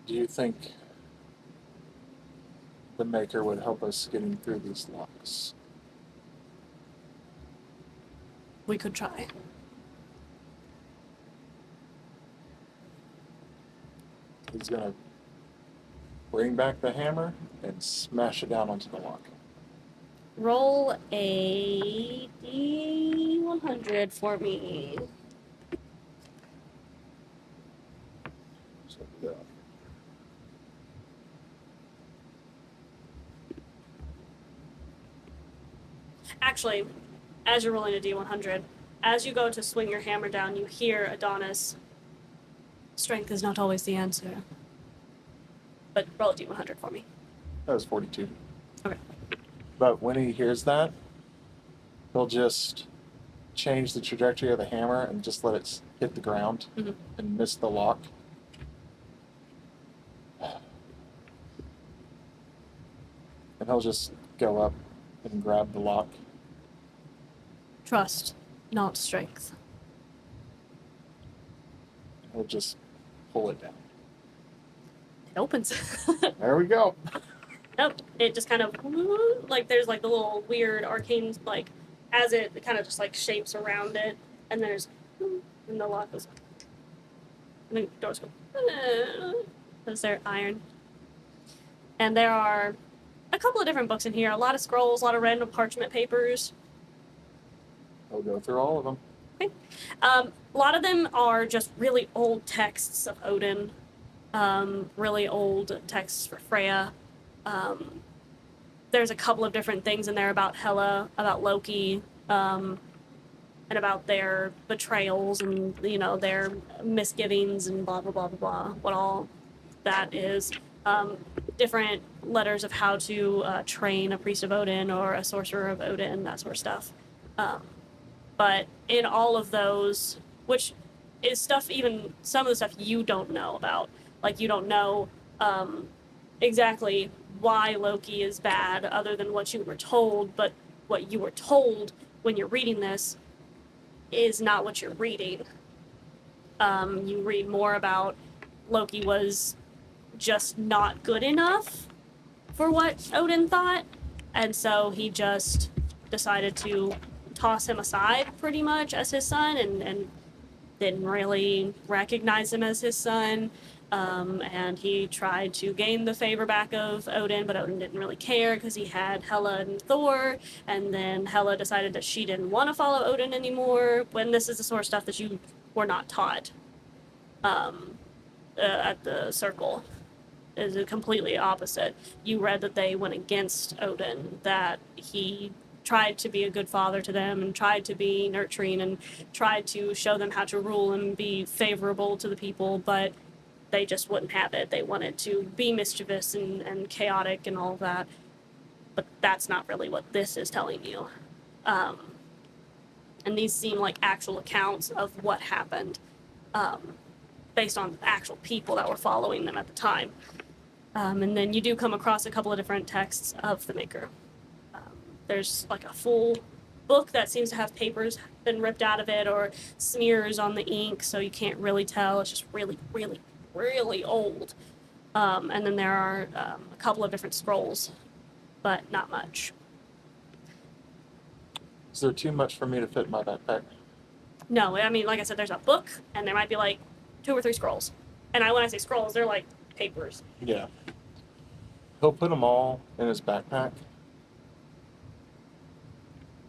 do you think the Maker would help us getting through these locks? We could try. He's gonna bring back the hammer and smash it down onto the lock. Roll a D100 for me. So, yeah. Actually, as you're rolling a D100, as you go to swing your hammer down, you hear Adonis. Strength is not always the answer. But roll a D100 for me. That was 42. Okay. But when he hears that, he'll just change the trajectory of the hammer and just let it hit the ground Mhm. and miss the lock. And he'll just go up and grab the lock. Trust, not strength. He'll just pull it down. It opens. There we go. Nope. It just kind of like there's like the little weird arcane like as it kind of just like shapes around it, and there's and the lock goes, and the doors go because they're iron. And there are a couple of different books in here. A lot of scrolls, a lot of random parchment papers. He'll go through all of them. A lot of them are just really old texts of Odin, really old texts for Freya. There's a couple of different things in there about Hela, about Loki, and about their betrayals and, you know, their misgivings and blah, blah, blah, blah, blah, what all that is. Different letters of how to train a priest of Odin or a sorcerer of Odin, that sort of stuff. But in all of those, which is stuff, even some of the stuff you don't know about, like you don't know exactly why Loki is bad other than what you were told, but what you were told when you're reading this is not what you're reading. You read more about Loki was just not good enough for what Odin thought, and so he just decided to toss him aside pretty much as his son and didn't really recognize him as his son. And he tried to gain the favor back of Odin, but Odin didn't really care because he had Hela and Thor, and then Hela decided that she didn't want to follow Odin anymore, when this is the sort of stuff that you were not taught at the circle. Is completely opposite. You read that they went against Odin, that he tried to be a good father to them and tried to be nurturing and tried to show them how to rule and be favorable to the people, but they just wouldn't have it. They wanted to be mischievous and chaotic and all of that. But that's not really what this is telling you. And these seem like actual accounts of what happened based on actual people that were following them at the time. And then you do come across a couple of different texts of the Maker. There's like a full book that seems to have papers been ripped out of it or smears on the ink, so you can't really tell. It's just really, really, really old. And then there are a couple of different scrolls, but not much. Is there too much for me to fit in my backpack? No, I mean, like I said, there's a book, and there might be like 2 or 3 scrolls. And when I say scrolls, they're like papers. Yeah. He'll put them all in his backpack.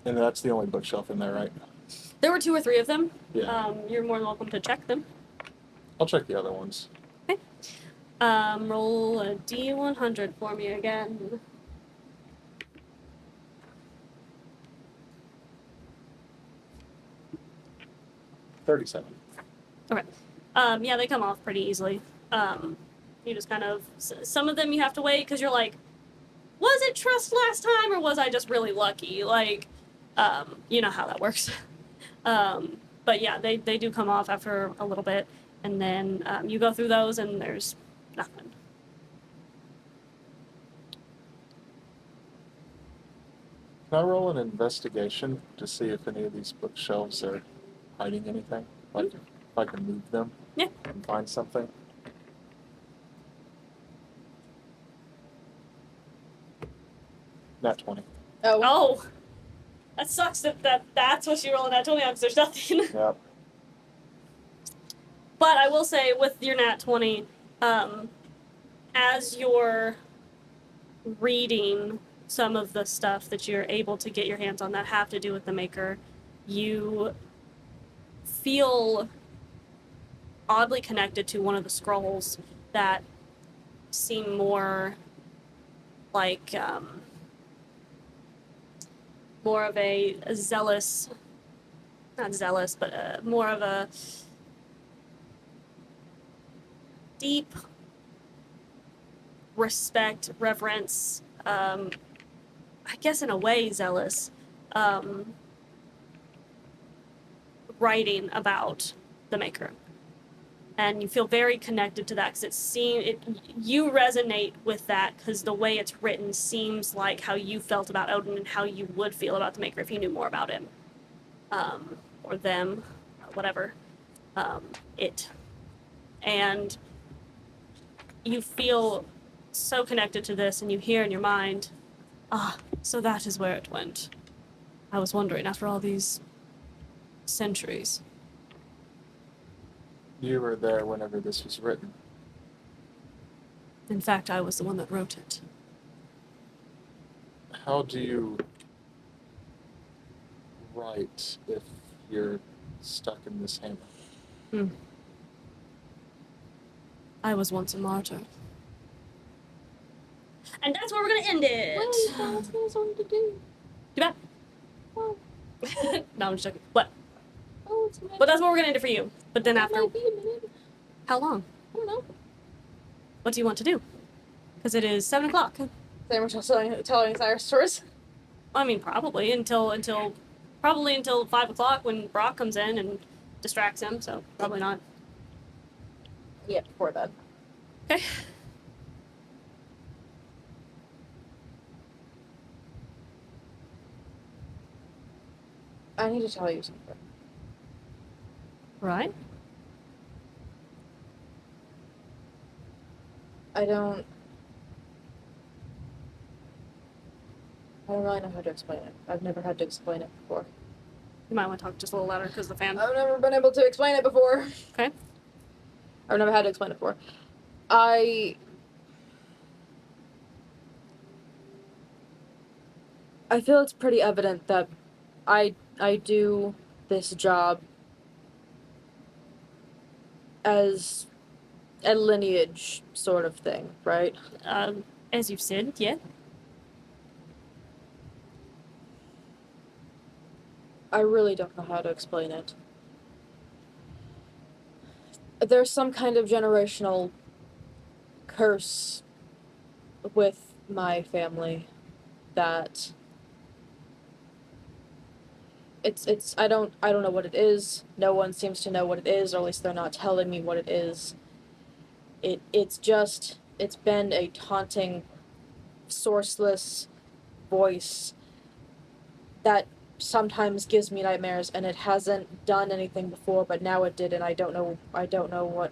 And that's the only bookshelf in there, right? There were 2 or 3 of them. Yeah. You're more than welcome to check them. I'll check the other ones. Okay. Roll a D100 for me again. 37. Okay. Yeah, they come off pretty easily. You just kind of, some of them you have to wait because you're like, was it trust last time or was I just really lucky? Like, you know how that works. But yeah, they do come off after a little bit, and then you go through those and there's nothing. Can I roll an investigation to see if any of these bookshelves are hiding anything? Like if I can move them Yeah. and find something? Nat 20. Oh, that sucks that's what you roll in that 20 on because there's nothing. Yep. But I will say with your nat 20, as you're reading some of the stuff that you're able to get your hands on that have to do with the Maker, you feel oddly connected to one of the scrolls that seem more like more of a zealous, not zealous, but more of a deep respect, reverence, I guess in a way zealous, writing about the Maker. And you feel very connected to that because you resonate with that because the way it's written seems like how you felt about Odin and how you would feel about the Maker if you knew more about him, or them, whatever, it. And you feel so connected to this, and you hear in your mind, so that is where it went. I was wondering, after all these centuries. You were there whenever this was written. In fact, I was the one that wrote it. How do you write if you're stuck in this hammer? I was once a martyr. And that's where we're gonna end it. to do. Too bad. Well, No, I'm just joking. What? it's But that's what we're gonna end it for you. But then after, might be a minute. how long? I don't know. What do you want to do? Because it is 7 o'clock. They were just telling Cyrus stories. I mean, probably until 5 o'clock when Brock comes in and distracts him. So probably not. Yeah, before that. Okay. I need to tell you something. Right. I don't really know how to explain it. I've never had to explain it before. You might want to talk just a little louder because the fan. I've never been able to explain it before. Okay. I've never had to explain it before. I feel it's pretty evident that I do this job as a lineage sort of thing, right? As you've said, yeah. I really don't know how to explain it. There's some kind of generational curse with my family that it's I don't know what it is. No one seems to know what it is, or at least they're not telling me what it is. It's been a taunting, sourceless voice that sometimes gives me nightmares, and it hasn't done anything before, but now it did, and I don't know what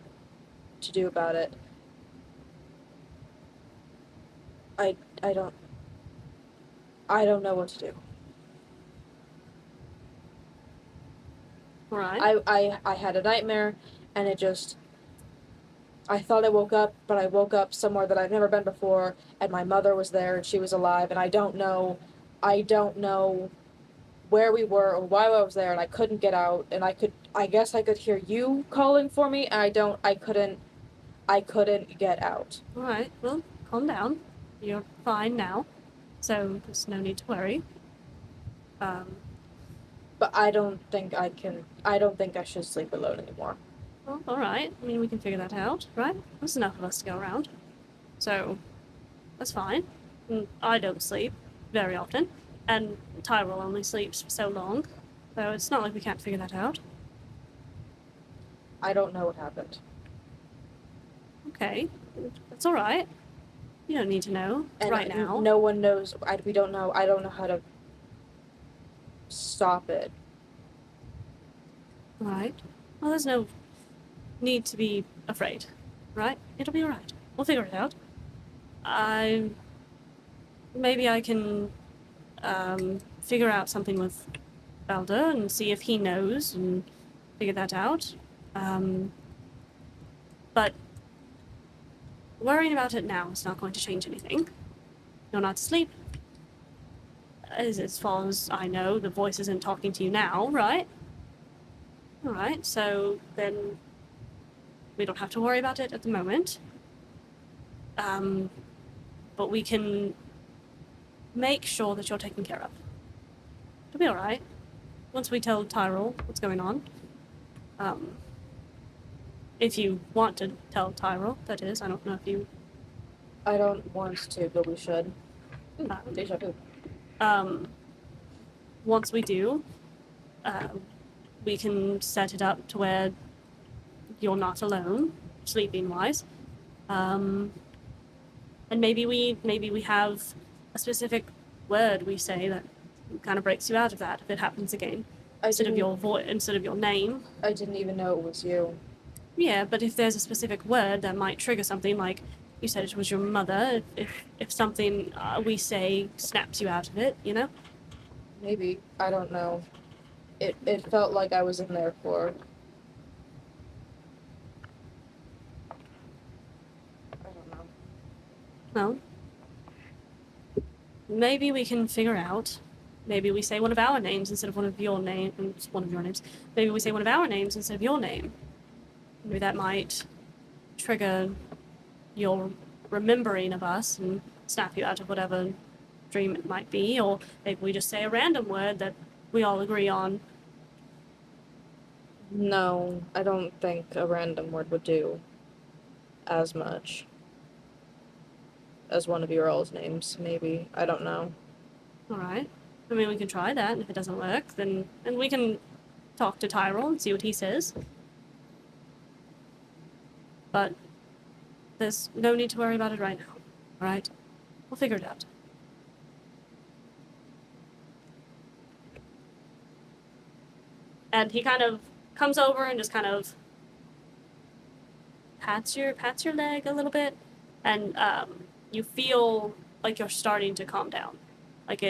to do about it. I I don't I don't know what to do. Right. I had a nightmare, and I thought I woke up, but I woke up somewhere that I've never been before, and my mother was there, and she was alive, and I don't know where we were or why I was there, and I couldn't get out, and I guess I could hear you calling for me, and I couldn't get out. Alright, well, calm down. You're fine now. So there's no need to worry. But I don't think I should sleep alone anymore. Well, alright. I mean, we can figure that out, right? There's enough of us to go around. So, that's fine. I don't sleep very often, and Tyrell only sleeps for so long, so it's not like we can't figure that out. I don't know what happened. Okay, that's alright. You don't need to know And right now. no one knows. We don't know. I don't know how to stop it. Alright. Well, there's no need to be afraid, right? It'll be alright. We'll figure it out. Maybe I can figure out something with Balder and see if he knows and figure that out. But worrying about it now is not going to change anything. You're not asleep. As far as I know, the voice isn't talking to you now, right? Alright, so then we don't have to worry about it at the moment. But we can make sure that you're taken care of. It'll be alright. Once we tell Tyrell what's going on. If you want to tell Tyrell, that is. I don't know if you... I don't want to, but we should. Deja vu. Once we do, we can set it up to where you're not alone, sleeping-wise. And maybe we have a specific word we say that kind of breaks you out of that if it happens again. Instead of your name. I didn't even know it was you. Yeah, but if there's a specific word that might trigger something, like you said it was your mother, if something we say snaps you out of it, you know? Maybe. I don't know. It felt like I was in there for... I don't know. Well, maybe we can figure out. Maybe we say one of our names instead of one of your names. One of your names. Maybe we say one of our names instead of your name. Maybe that might trigger your remembering of us and snap you out of whatever dream it might be. Or maybe we just say a random word that we all agree on. No, I don't think a random word would do as much as one of your all's names, maybe. I don't know. Alright. I mean, we can try that, and if it doesn't work, then we can talk to Tyrell and see what he says. But there's no need to worry about it right now, alright? We'll figure it out. And he kind of comes over and just kind of pats your leg a little bit, and you feel like you're starting to calm down. Like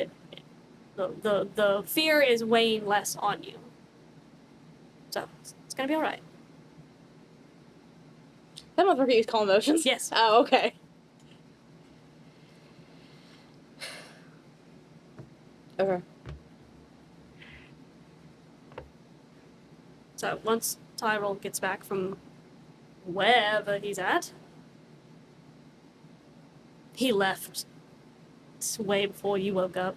the fear is weighing less on you. So it's gonna be alright. That motherfucker used calm emotions? Yes. Oh, okay. Okay. So once Tyrell gets back from wherever he's at, he left way before you woke up.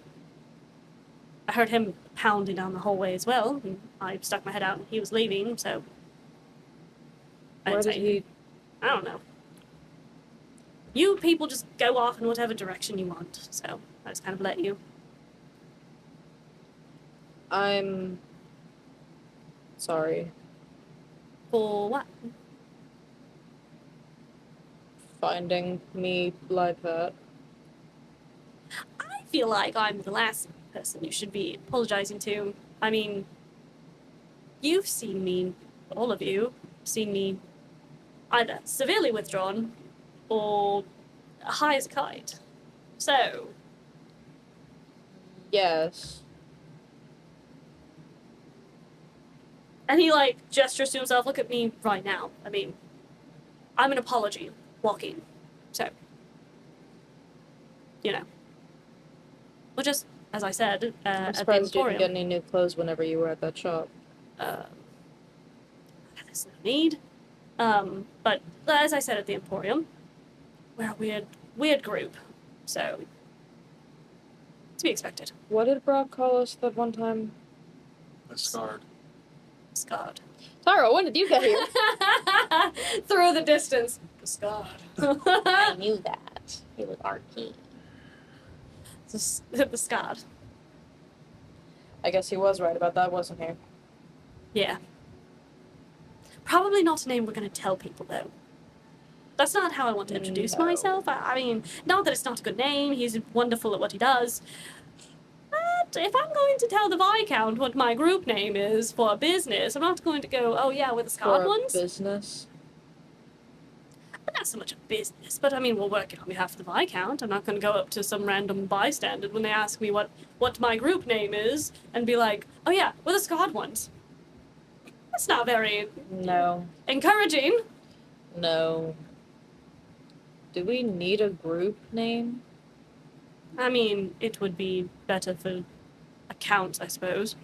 I heard him pounding down the hallway as well, and I stuck my head out and he was leaving, so I Where didn't did say he... anything. I don't know. You people just go off in whatever direction you want, so I just kind of let you. I'm... sorry. For what? Finding me like that. I feel like I'm the last person you should be apologizing to. I mean, you've seen me, all of you, seen me either severely withdrawn or high as a kite. So, Yes. and he like gestures to himself, look at me right now. I mean, I'm an apology walking. So, you know. Well, just as I said, I'm at the surprised you didn't Emporium, get any new clothes whenever you were at that shop. there's no need. But as I said at the Emporium, we're a weird group. So, to be expected. What did Brock call us that one time? The scarred. Scarred. Taro, when did you get here? Through the distance. Scarred. I knew that. He was our king. The scarred. I guess he was right about that, wasn't he? Yeah. Probably not a name we're going to tell people, though. That's not how I want to introduce No. myself. I mean, not that it's not a good name. He's wonderful at what he does. But if I'm going to tell the Viscount what my group name is for a business, I'm not going to go, oh yeah, we're the Scarred For a ones. business? But not so much a business, but I mean, we'll work it on behalf of the Viscount. I'm not going to go up to some random bystander when they ask me what my group name is and be like, oh yeah, we're the Scarred ones. That's not very No. encouraging. No. Do we need a group name? I mean, it would be better for accounts, I suppose.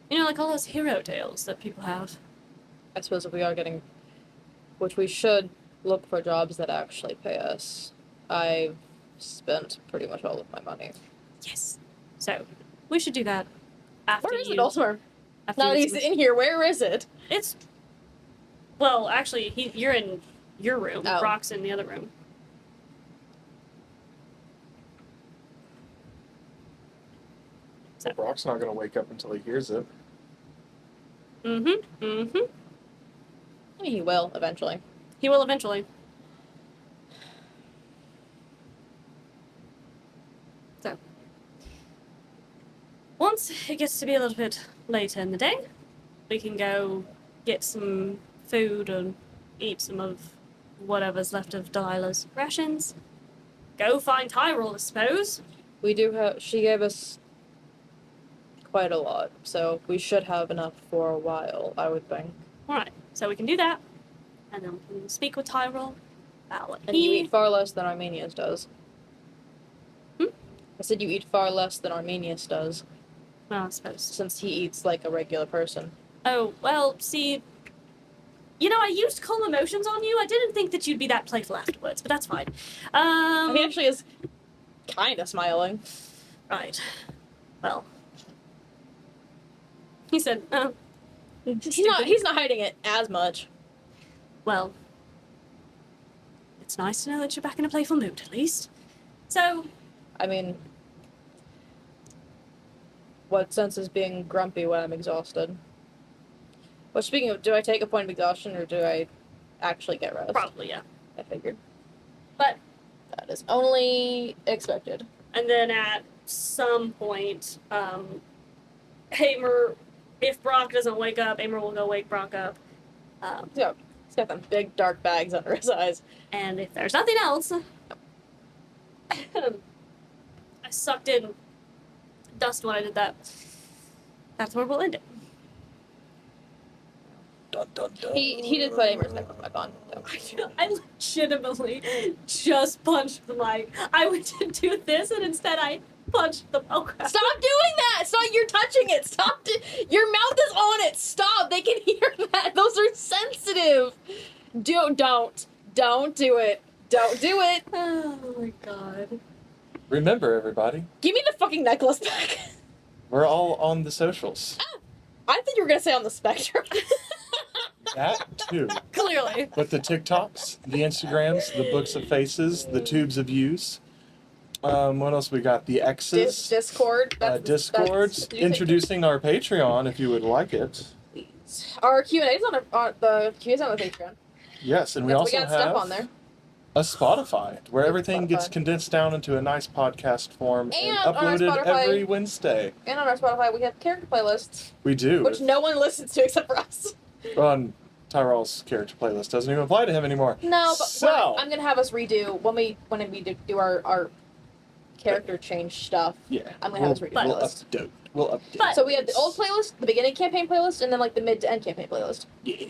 You know, like all those hero tales that people have. I suppose if we are getting... Which we should look for jobs that actually pay us. I've spent pretty much all of my money. Yes. So, we should do that after Where is you... it, Ultimer? After Now that you he's in here, where is it? It's... Well, actually, you're in your room. Oh. Brock's in the other room. So Brock's not going to wake up until he hears it. Mm-hmm. Mm-hmm. I mean, he will, eventually. He will eventually. So, once it gets to be a little bit later in the day, we can go get some food and eat some of whatever's left of Delilah's rations. Go find Tyrell, I suppose. We do have... She gave us quite a lot, so we should have enough for a while, I would think. Alright, so we can do that. And then we can speak with Tyrell about what And you he... eat far less than Armenius does. Hmm? I said you eat far less than Armenius does, Well, I suppose. since he eats like a regular person. Oh, well, see... You know, I used calm emotions on you. I didn't think that you'd be that playful afterwards, but that's fine. He actually is kinda smiling. Right. Well... He said, oh... He's not hiding it as much. Well... It's nice to know that you're back in a playful mood, at least. So... I mean, what sense is being grumpy when I'm exhausted? Well, speaking of, do I take a point of exhaustion or do I actually get rest? Probably, yeah. I figured. But... That is only expected. And then at some point, Aymer, if Brock doesn't wake up, Aymer will go wake Brock up. Yeah, he's got them big dark bags under his eyes. And if there's nothing else, I sucked in dust when I did that. That's where we'll end it. Dun, dun, dun. He did put Aymer's necklace back on. So. I legitimately just punched the mic. I went to do this and instead I punched the. Oh crap. Stop doing that! Stop! You're touching it. Stop! Your mouth is on it. Stop! They can hear that. Those are sensitive. Don't do it. Don't do it. Oh my god. Remember, everybody, Give me the fucking necklace back. we're all on the socials. I think you were gonna say on the spectrum. That too. Clearly. But the TikToks, the Instagrams, the books of faces, the tubes of views. What else we got? The X's. Discord. Discords. Introducing our Patreon if you would like it. Our Q&A's on the Q&A's on the Patreon. Yes, and we We also got have stuff on there. a Spotify where everything gets Spotify. condensed down into a nice podcast form and And on our uploaded Spotify- every Wednesday. And on our Spotify, we have character playlists, We do. which no one listens to except for us. On Tyrell's character playlist doesn't even apply to him anymore. No, but So- I'm gonna have us redo when we do our character change stuff. Yeah. I'm gonna have us redo the We'll list. update. We'll update. But- So we have the old playlist, the beginning campaign playlist, and then like the mid to end campaign playlist. Yeah.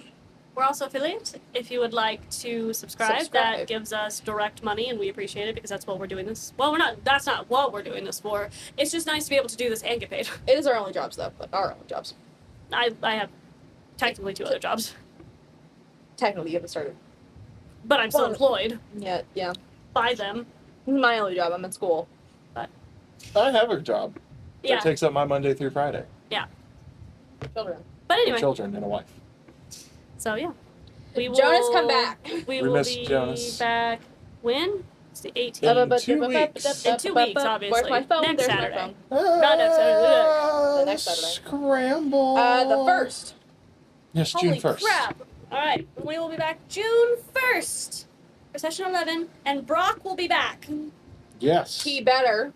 We're also affiliates. If you would like to subscribe, that gives us direct money, and we appreciate it because that's what we're doing this. Well, we're not. That's not what we're doing this for. It's just nice to be able to do this and get paid. It is our only jobs though, but our only jobs. I have technically 2 other jobs, Technically, you haven't started. but I'm still Well- employed Yeah. by them. My only job. I'm in school. I have a job Yeah. that takes up my Monday through Friday. Children. But With anyway, children and a wife. so yeah, we will. Jonas, come back. We We will miss be Jonas. back. When? It's the 18th. In 2 weeks. In 2 weeks, obviously. Where's my phone? Next There's Saturday. my phone. Not next Saturday. The next Saturday. Scramble. The 1st. Yes, Holy June 1st. crap! All right, we will be back June 1st for session 11, and Brock will be back. Yes. He better.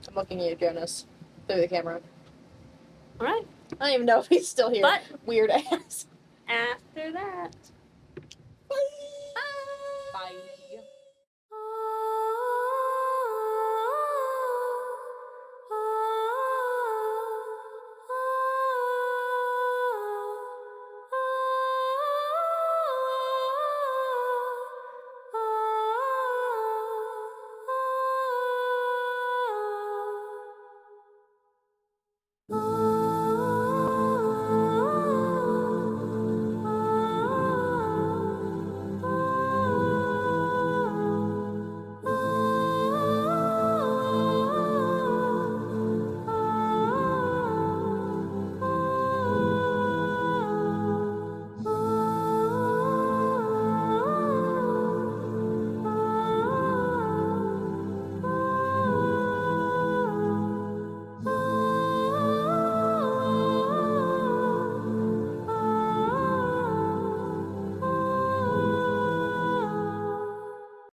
I'm looking at you, Jonas, through the camera. All right, I don't even know if he's still here. but Weird ass. after that. Bye.